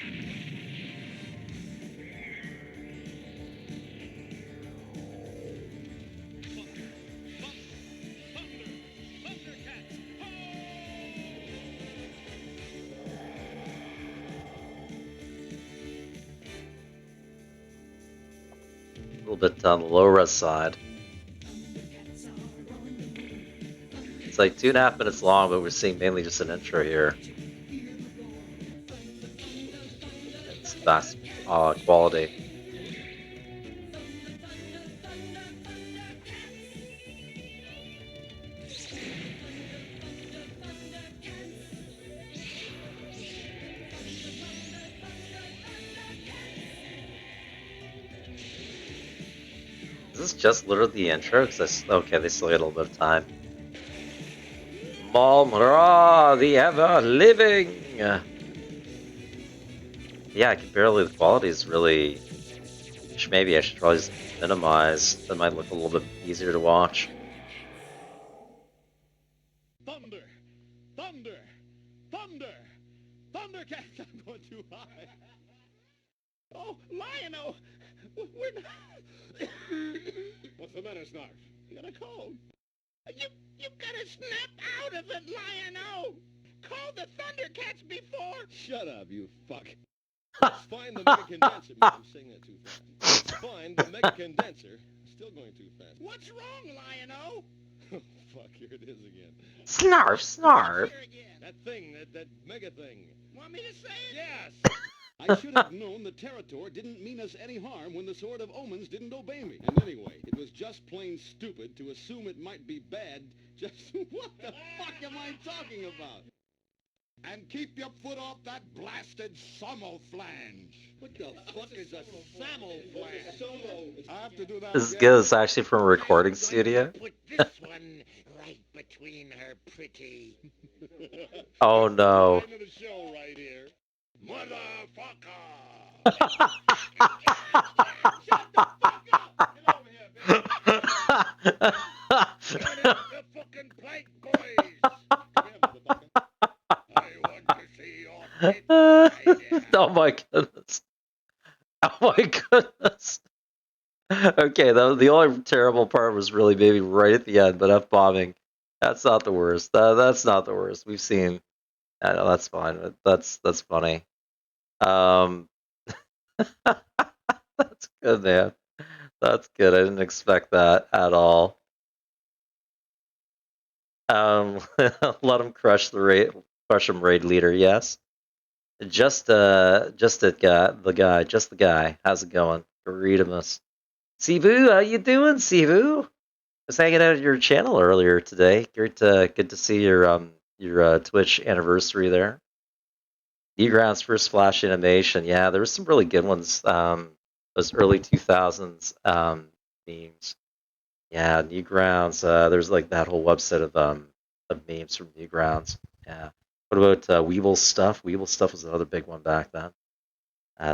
A little bit on the low res side. It's like 2.5 minutes long, but we're seeing mainly just an intro here. It's fast quality. Is this just literally the intro? Okay, they still get a little bit of time. Malmra, the ever-living! Yeah, I can barely, the quality is really... Maybe I should probably just minimize. That might look a little bit easier to watch. Thunder! Thunder! Thunder! Thundercats! I'm going too high. Oh, Lion-O! We're not... What's the matter, Snarf? You got a cold. You gotta snap out of it, Lion-O! Call the Thundercats before... Shut up, you fuck. Let's find the mega condenser. I'm saying that too fast. Let's find the mega condenser. Still going too fast. What's wrong, Lion-O? Oh, fuck, here it is again. Snarf, snarf! That thing, that mega thing. Want me to say it? Yes! I should have known the Territor didn't mean us any harm when the Sword of Omens didn't obey me. And anyway, it was just plain stupid to assume it might be bad. Just what the fuck am I talking about? And keep your foot off that blasted Somoflange. What the fuck is a Samoflange? I have to do that. This is good. It's actually from a recording studio. Put this one right between her pretty. Oh no. End of the show right here. Motherfucker! Shut the fuck up! Get over here, bitch! Turn up the fucking plate, boys! Come here, motherfucker. I want to see your tits right Oh my goodness. Oh my goodness. Okay, the only terrible part was really maybe right at the end, but F-bombing That's not the worst. That's not the worst. We've seen. I know that's fine. That's funny. Um, that's good, man. That's good. I didn't expect that at all. Let him crush him, raid leader. Yes. Just the guy. How's it going? Greetings. Sivu, how you doing, Sivu? I was hanging out at your channel earlier today. Good to see your Twitch anniversary there. Newgrounds first Flash animation. Yeah, there was some really good ones. Those early 2000s memes. Yeah, Newgrounds. There's like that whole website of memes from Newgrounds. Yeah. What about Weeble Stuff? Weeble Stuff was another big one back then.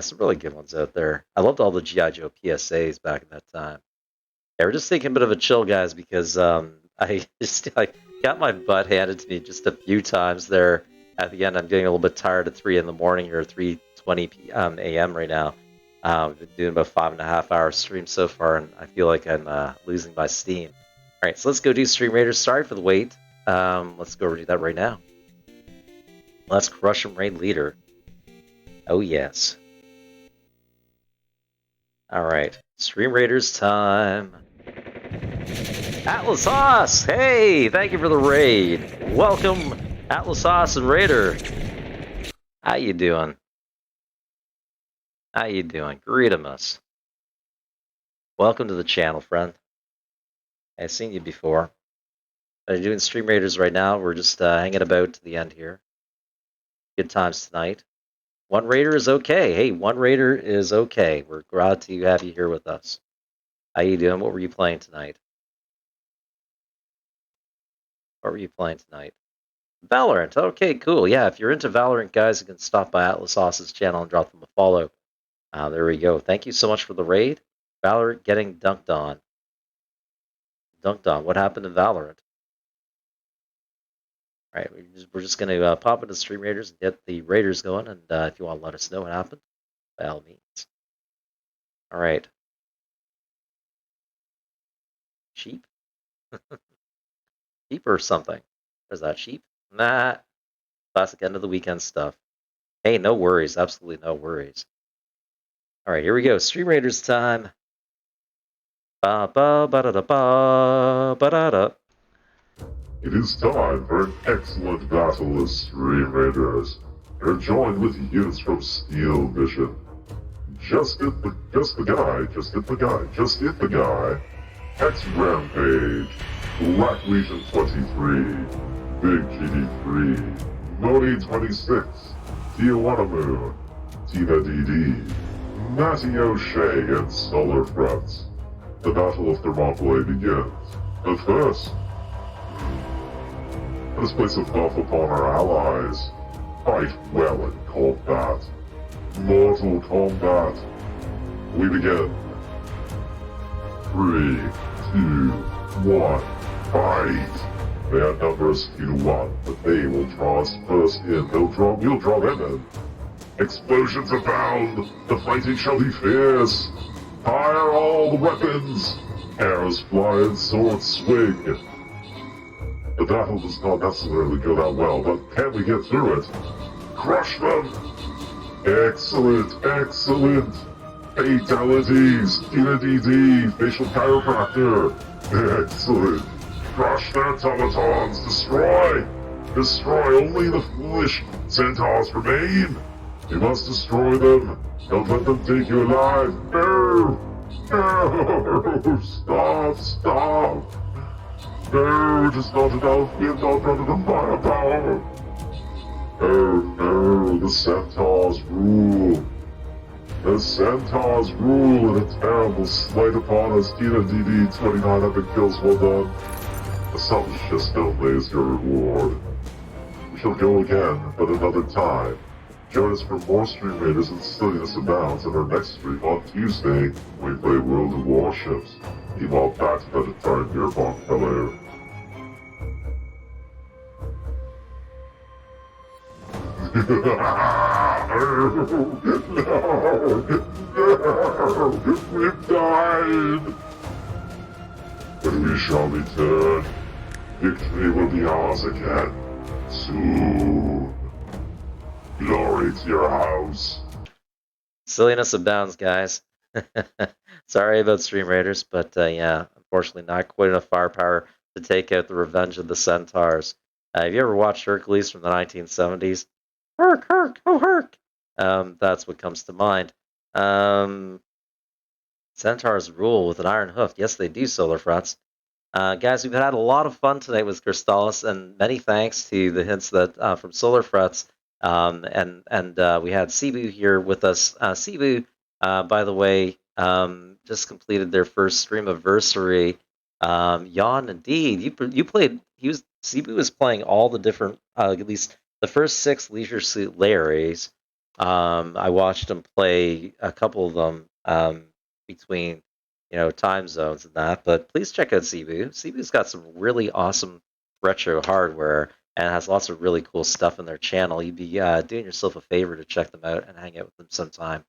Some really good ones out there. I loved all the G.I. Joe PSAs back in that time. Yeah, we're just taking a bit of a chill, guys, because I got my butt handed to me just a few times there. At the end, I'm getting a little bit tired at 3 in the morning or 3:20 a.m. right now. We've been doing about 5.5 hour stream so far, and I feel like I'm losing my steam. All right, so let's go do Stream Raiders. Sorry for the wait. Let's go do that right now. Let's crush him, raid leader. Oh yes. All right, Stream Raiders time. Atlas Haas! Hey, thank you for the raid. Welcome, Atlas Haas and Raider. How you doing? How you doing? Greetings. Welcome to the channel, friend. I've seen you before. I'm doing Stream Raiders right now. We're just hanging about to the end here. Good times tonight. One Raider is okay. Hey, one Raider is okay. We're glad to have you here with us. How you doing? What were you playing tonight? What were you playing tonight? Valorant. Okay, cool. Yeah, if you're into Valorant, guys, you can stop by Atlas Sauce's channel and drop them a follow. There we go. Thank you so much for the raid. Valorant getting dunked on. Dunked on. What happened to Valorant? All right, we're just going to pop into Stream Raiders and get the Raiders going. And if you want to let us know what happened, by all means. All right. Sheep? Sheep or something? Is that sheep? Nah. Classic end of the weekend stuff. Hey, no worries. Absolutely no worries. All right, here we go. Stream Raiders time. Ba ba ba da da ba ba da da. It is time for an excellent battle of Stream Raiders. You're joined with units from Steel Vision. Just hit the guy. X Rampage, Black Legion 23, Big GD3, Moni 26, Tijuana Moon, Tina DD, Matty O'Shea, and Solar Frets. The Battle of Thermopylae begins. But first, let us place a buff upon our allies. Fight well in combat. Mortal Kombat. We begin. 3, 2, 1, fight! They outnumber us 2-1, but they will draw us first in. We'll draw them in. Explosions abound! The fighting shall be fierce! Fire all the weapons! Arrows fly and swords swing! The battle does not necessarily go that well, but can we get through it? Crush them! Excellent! Fatalities! Tina DD! Facial chiropractor! Excellent! Crush their automatons! Destroy! Only the foolish centaurs remain! You must destroy them! Don't let them take you alive! No! Stop! No, it is not enough! We have not run out of firepower! Oh no, the centaurs rule! The centaurs rule in a terrible slight upon us. Tina DD, 29 epic kills, well done. The selfishness only is your reward. We shall go again, but another time. Join us for more Stream Raiders and silliness abounds in our next stream on Tuesday, when we play World of Warships. Meanwhile, back to the time here, Bonk Fellow. No! We've died! But we shall return. Victory will be ours again. Soon. Glory to your house. Silliness abounds, guys. Sorry about Stream Raiders, but yeah, unfortunately not quite enough firepower to take out the Revenge of the Centaurs. Have you ever watched Hercules from the 1970s? Herc, Herc, oh Herc! That's what comes to mind. Centaurs rule with an iron hoof. Yes, they do, Solar Frets. Guys, we've had a lot of fun tonight with Crystalis, and many thanks to the hints that from Solar Frets. And we had Cebu here with us. Cebu, by the way, just completed their first streamiversary. Jan, indeed, you played. Cebu was playing all the different, at least the first 6 Leisure Suit Larrys. I watched him play a couple of them between time zones and that. But please check out Cebu. Cebu's got some really awesome retro hardware and has lots of really cool stuff in their channel. You'd be doing yourself a favor to check them out and hang out with them sometime.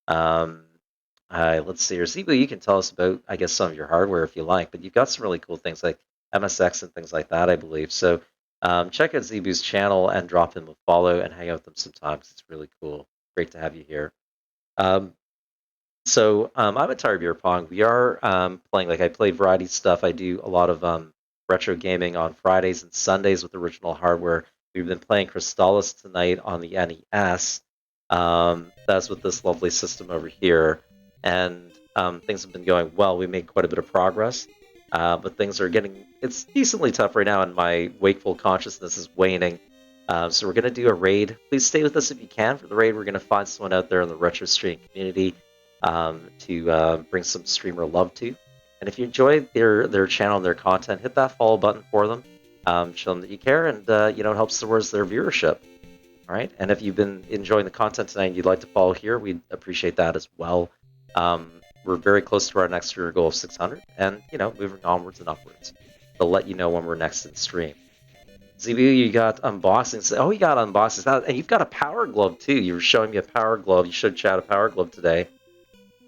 Let's see here. Zebu, you can tell us about, I guess, some of your hardware if you like, but you've got some really cool things like MSX and things like that, I believe. So check out Zebu's channel and drop him a follow and hang out with him sometimes. It's really cool. Great to have you here. I'm at Tire Beer Pong. We are playing, I play variety stuff. I do a lot of retro gaming on Fridays and Sundays with original hardware. We've been playing Crystalis tonight on the NES. That's with this lovely system over here. And things have been going well. We made quite a bit of progress. But things are it's decently tough right now, and my wakeful consciousness is waning. So we're going to do a raid. Please stay with us if you can for the raid. We're going to find someone out there in the retro stream community to bring some streamer love to. And if you enjoy their channel and their content, hit that follow button for them. Show them that you care, and it helps towards their viewership. All right. And if you've been enjoying the content tonight and you'd like to follow here, we'd appreciate that as well. We're very close to our next streamer goal of 600, and moving onwards and upwards. They'll let you know when we're next in stream. ZBU, you got unboxings. Oh, you got unboxings, and you've got a power glove too. You were showing me a power glove. You showed Chad a power glove today.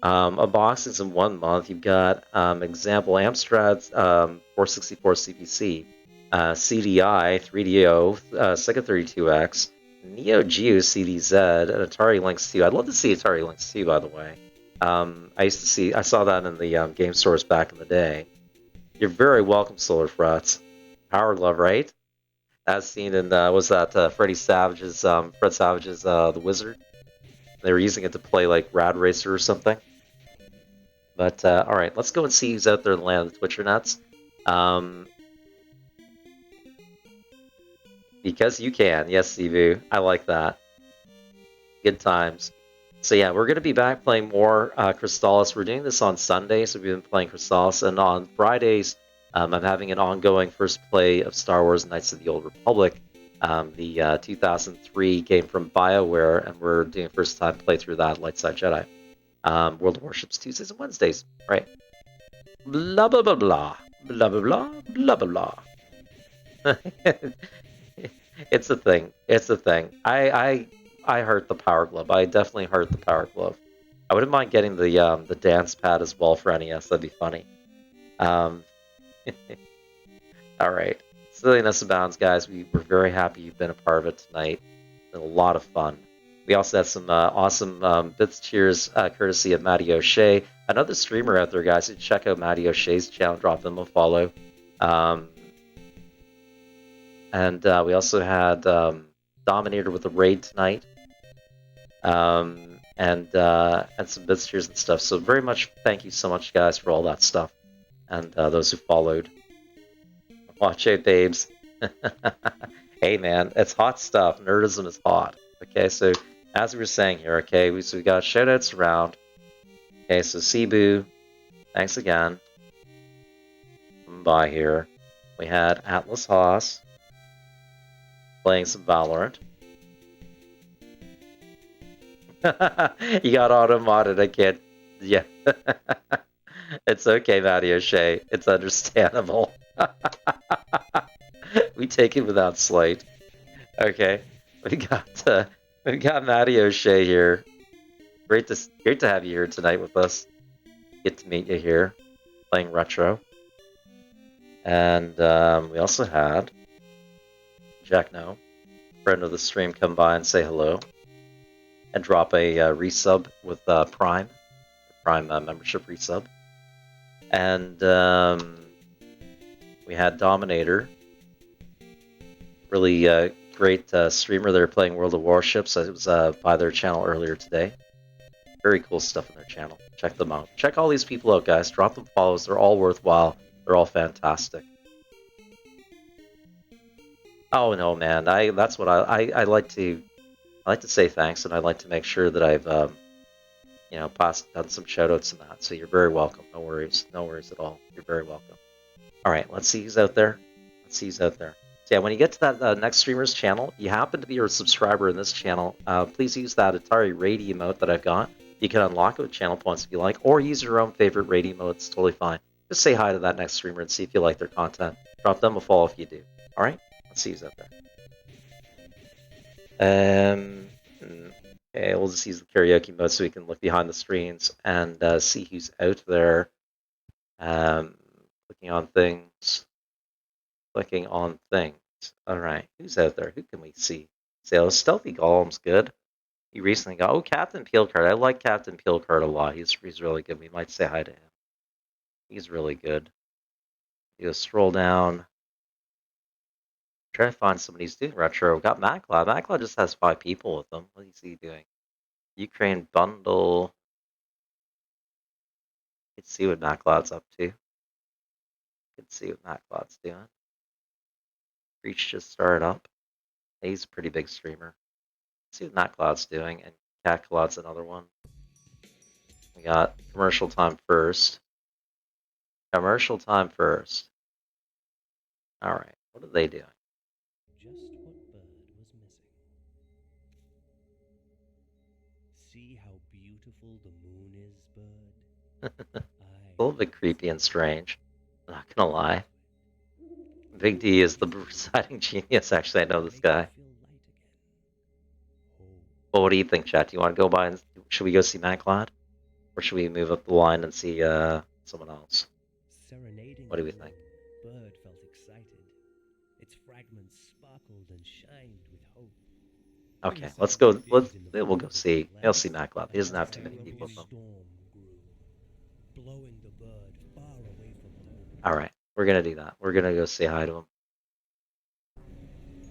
Unboxings in 1 month. You've got example Amstrad 464 CPC, CDI 3DO, Sega 32X, Neo Geo CDZ, and Atari Lynx 2. I'd love to see Atari Lynx 2, by the way. I saw that in the game stores back in the day. You're very welcome, Solar Frets. Power glove, right? As seen in was that Fred Savage's The Wizard? They were using it to play like Rad Racer or something. But all right, let's go and see who's out there in the land of the Twitcher nuts. Because you can, yes, Sivu. I like that. Good times. So yeah, we're going to be back playing more Crystalis. We're doing this on Sundays, so we've been playing Crystalis, and on Fridays, I'm having an ongoing first play of Star Wars Knights of the Old Republic, the 2003 game from BioWare, and we're doing a first-time playthrough of that, Light Side Jedi. World of Warships Tuesdays and Wednesdays, right? Blah, blah, blah, blah. Blah, blah, blah. Blah, blah, blah. It's a thing. It's a thing. I heart the Power Glove. I definitely heart the Power Glove. I wouldn't mind getting the dance pad as well for NES. That'd be funny. All right. Silliness abounds, guys. We're very happy you've been a part of it tonight. It's been a lot of fun. We also had some awesome bits cheers courtesy of Matty O'Shea. Another streamer out there, guys. So check out Matty O'Shea's channel. Drop them a follow. And we also had Dominator with a raid tonight. And some bits cheers and stuff. So very much thank you so much, guys, for all that stuff. And those who followed. Watch out, babes. Hey, man, it's hot stuff. Nerdism is hot. Okay, so as we were saying here, okay, we got shoutouts around. Okay, so Cebu, thanks again. By here, we had Atlas Haas playing some Valorant. You got auto-modded, I can't. Yeah. It's okay, Matty O'Shea. It's understandable. We take it without slight. Okay, we got Matty O'Shea here. Great to have you here tonight with us. Get to meet you here, playing retro. And we also had Jack No, friend of the stream, come by and say hello. And drop a resub with Prime membership resub. And we had Dominator, really great streamer. They're playing World of Warships. It was by their channel earlier today. Very cool stuff in their channel. Check them out. Check all these people out, guys. Drop them follows. They're all worthwhile. They're all fantastic. Oh no, man! That's what I like to say thanks, and I like to make sure that I've done some shoutouts and that. So you're very welcome. No worries at all. You're very welcome. All right, let's see who's out there. So yeah, when you get to that next streamer's channel, you happen to be a subscriber in this channel, please use that Atari raid emote that I've got. You can unlock it with channel points if you like, or use your own favorite raid emote. It's totally fine. Just say hi to that next streamer and see if you like their content. Drop them a follow if you do. All right, let's see who's out there. Okay, we'll just use the karaoke mode so we can look behind the screens and see who's out there. Clicking on things. All right, who's out there? Who can we see? So Stealthy Golem's good. He recently got Captain Peelcard. I like Captain Peelcard a lot. He's really good. We might say hi to him. He's really good. You scroll down. Try to find somebody who's doing retro. We've got Maclad. Maclad just has 5 people with him. What is he doing? Ukraine bundle. Let's see what Maclad's up to. Let's see what Maclad's doing. Reach just started up. He's a pretty big streamer. Let's see what Maclad's doing, and Catclad's another one. We got commercial time first. Commercial time first. All right, what are they doing? Just what bird was missing. See how beautiful the moon is, bird. A little bit creepy and strange. I'm not gonna lie. Big D is the presiding genius. Actually, I know this guy. Well, what do you think, chat? Do you want to go by and should we go see Maclad? Or should we move up the line and see someone else? What do we think? Bird felt excited. Its fragments sparkled and shined with hope. Okay, let's go. We'll go see. He'll see Maclad. He doesn't have too many people with him. Blowing the bird far away from home. All right, we're gonna do that. We're gonna go say hi to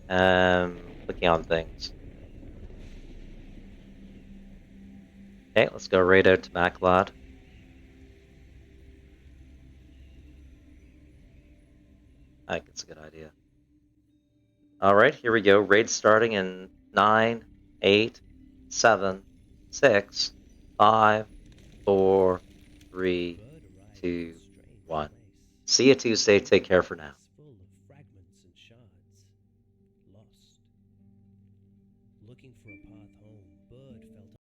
him. Clicking on things. Okay, let's go right out to Maclad. I think it's a good idea. All right, here we go. Raid starting in 9, 8, 7, 6, 5, 4, 3, 2, 1. See you Tuesday. Take care for now.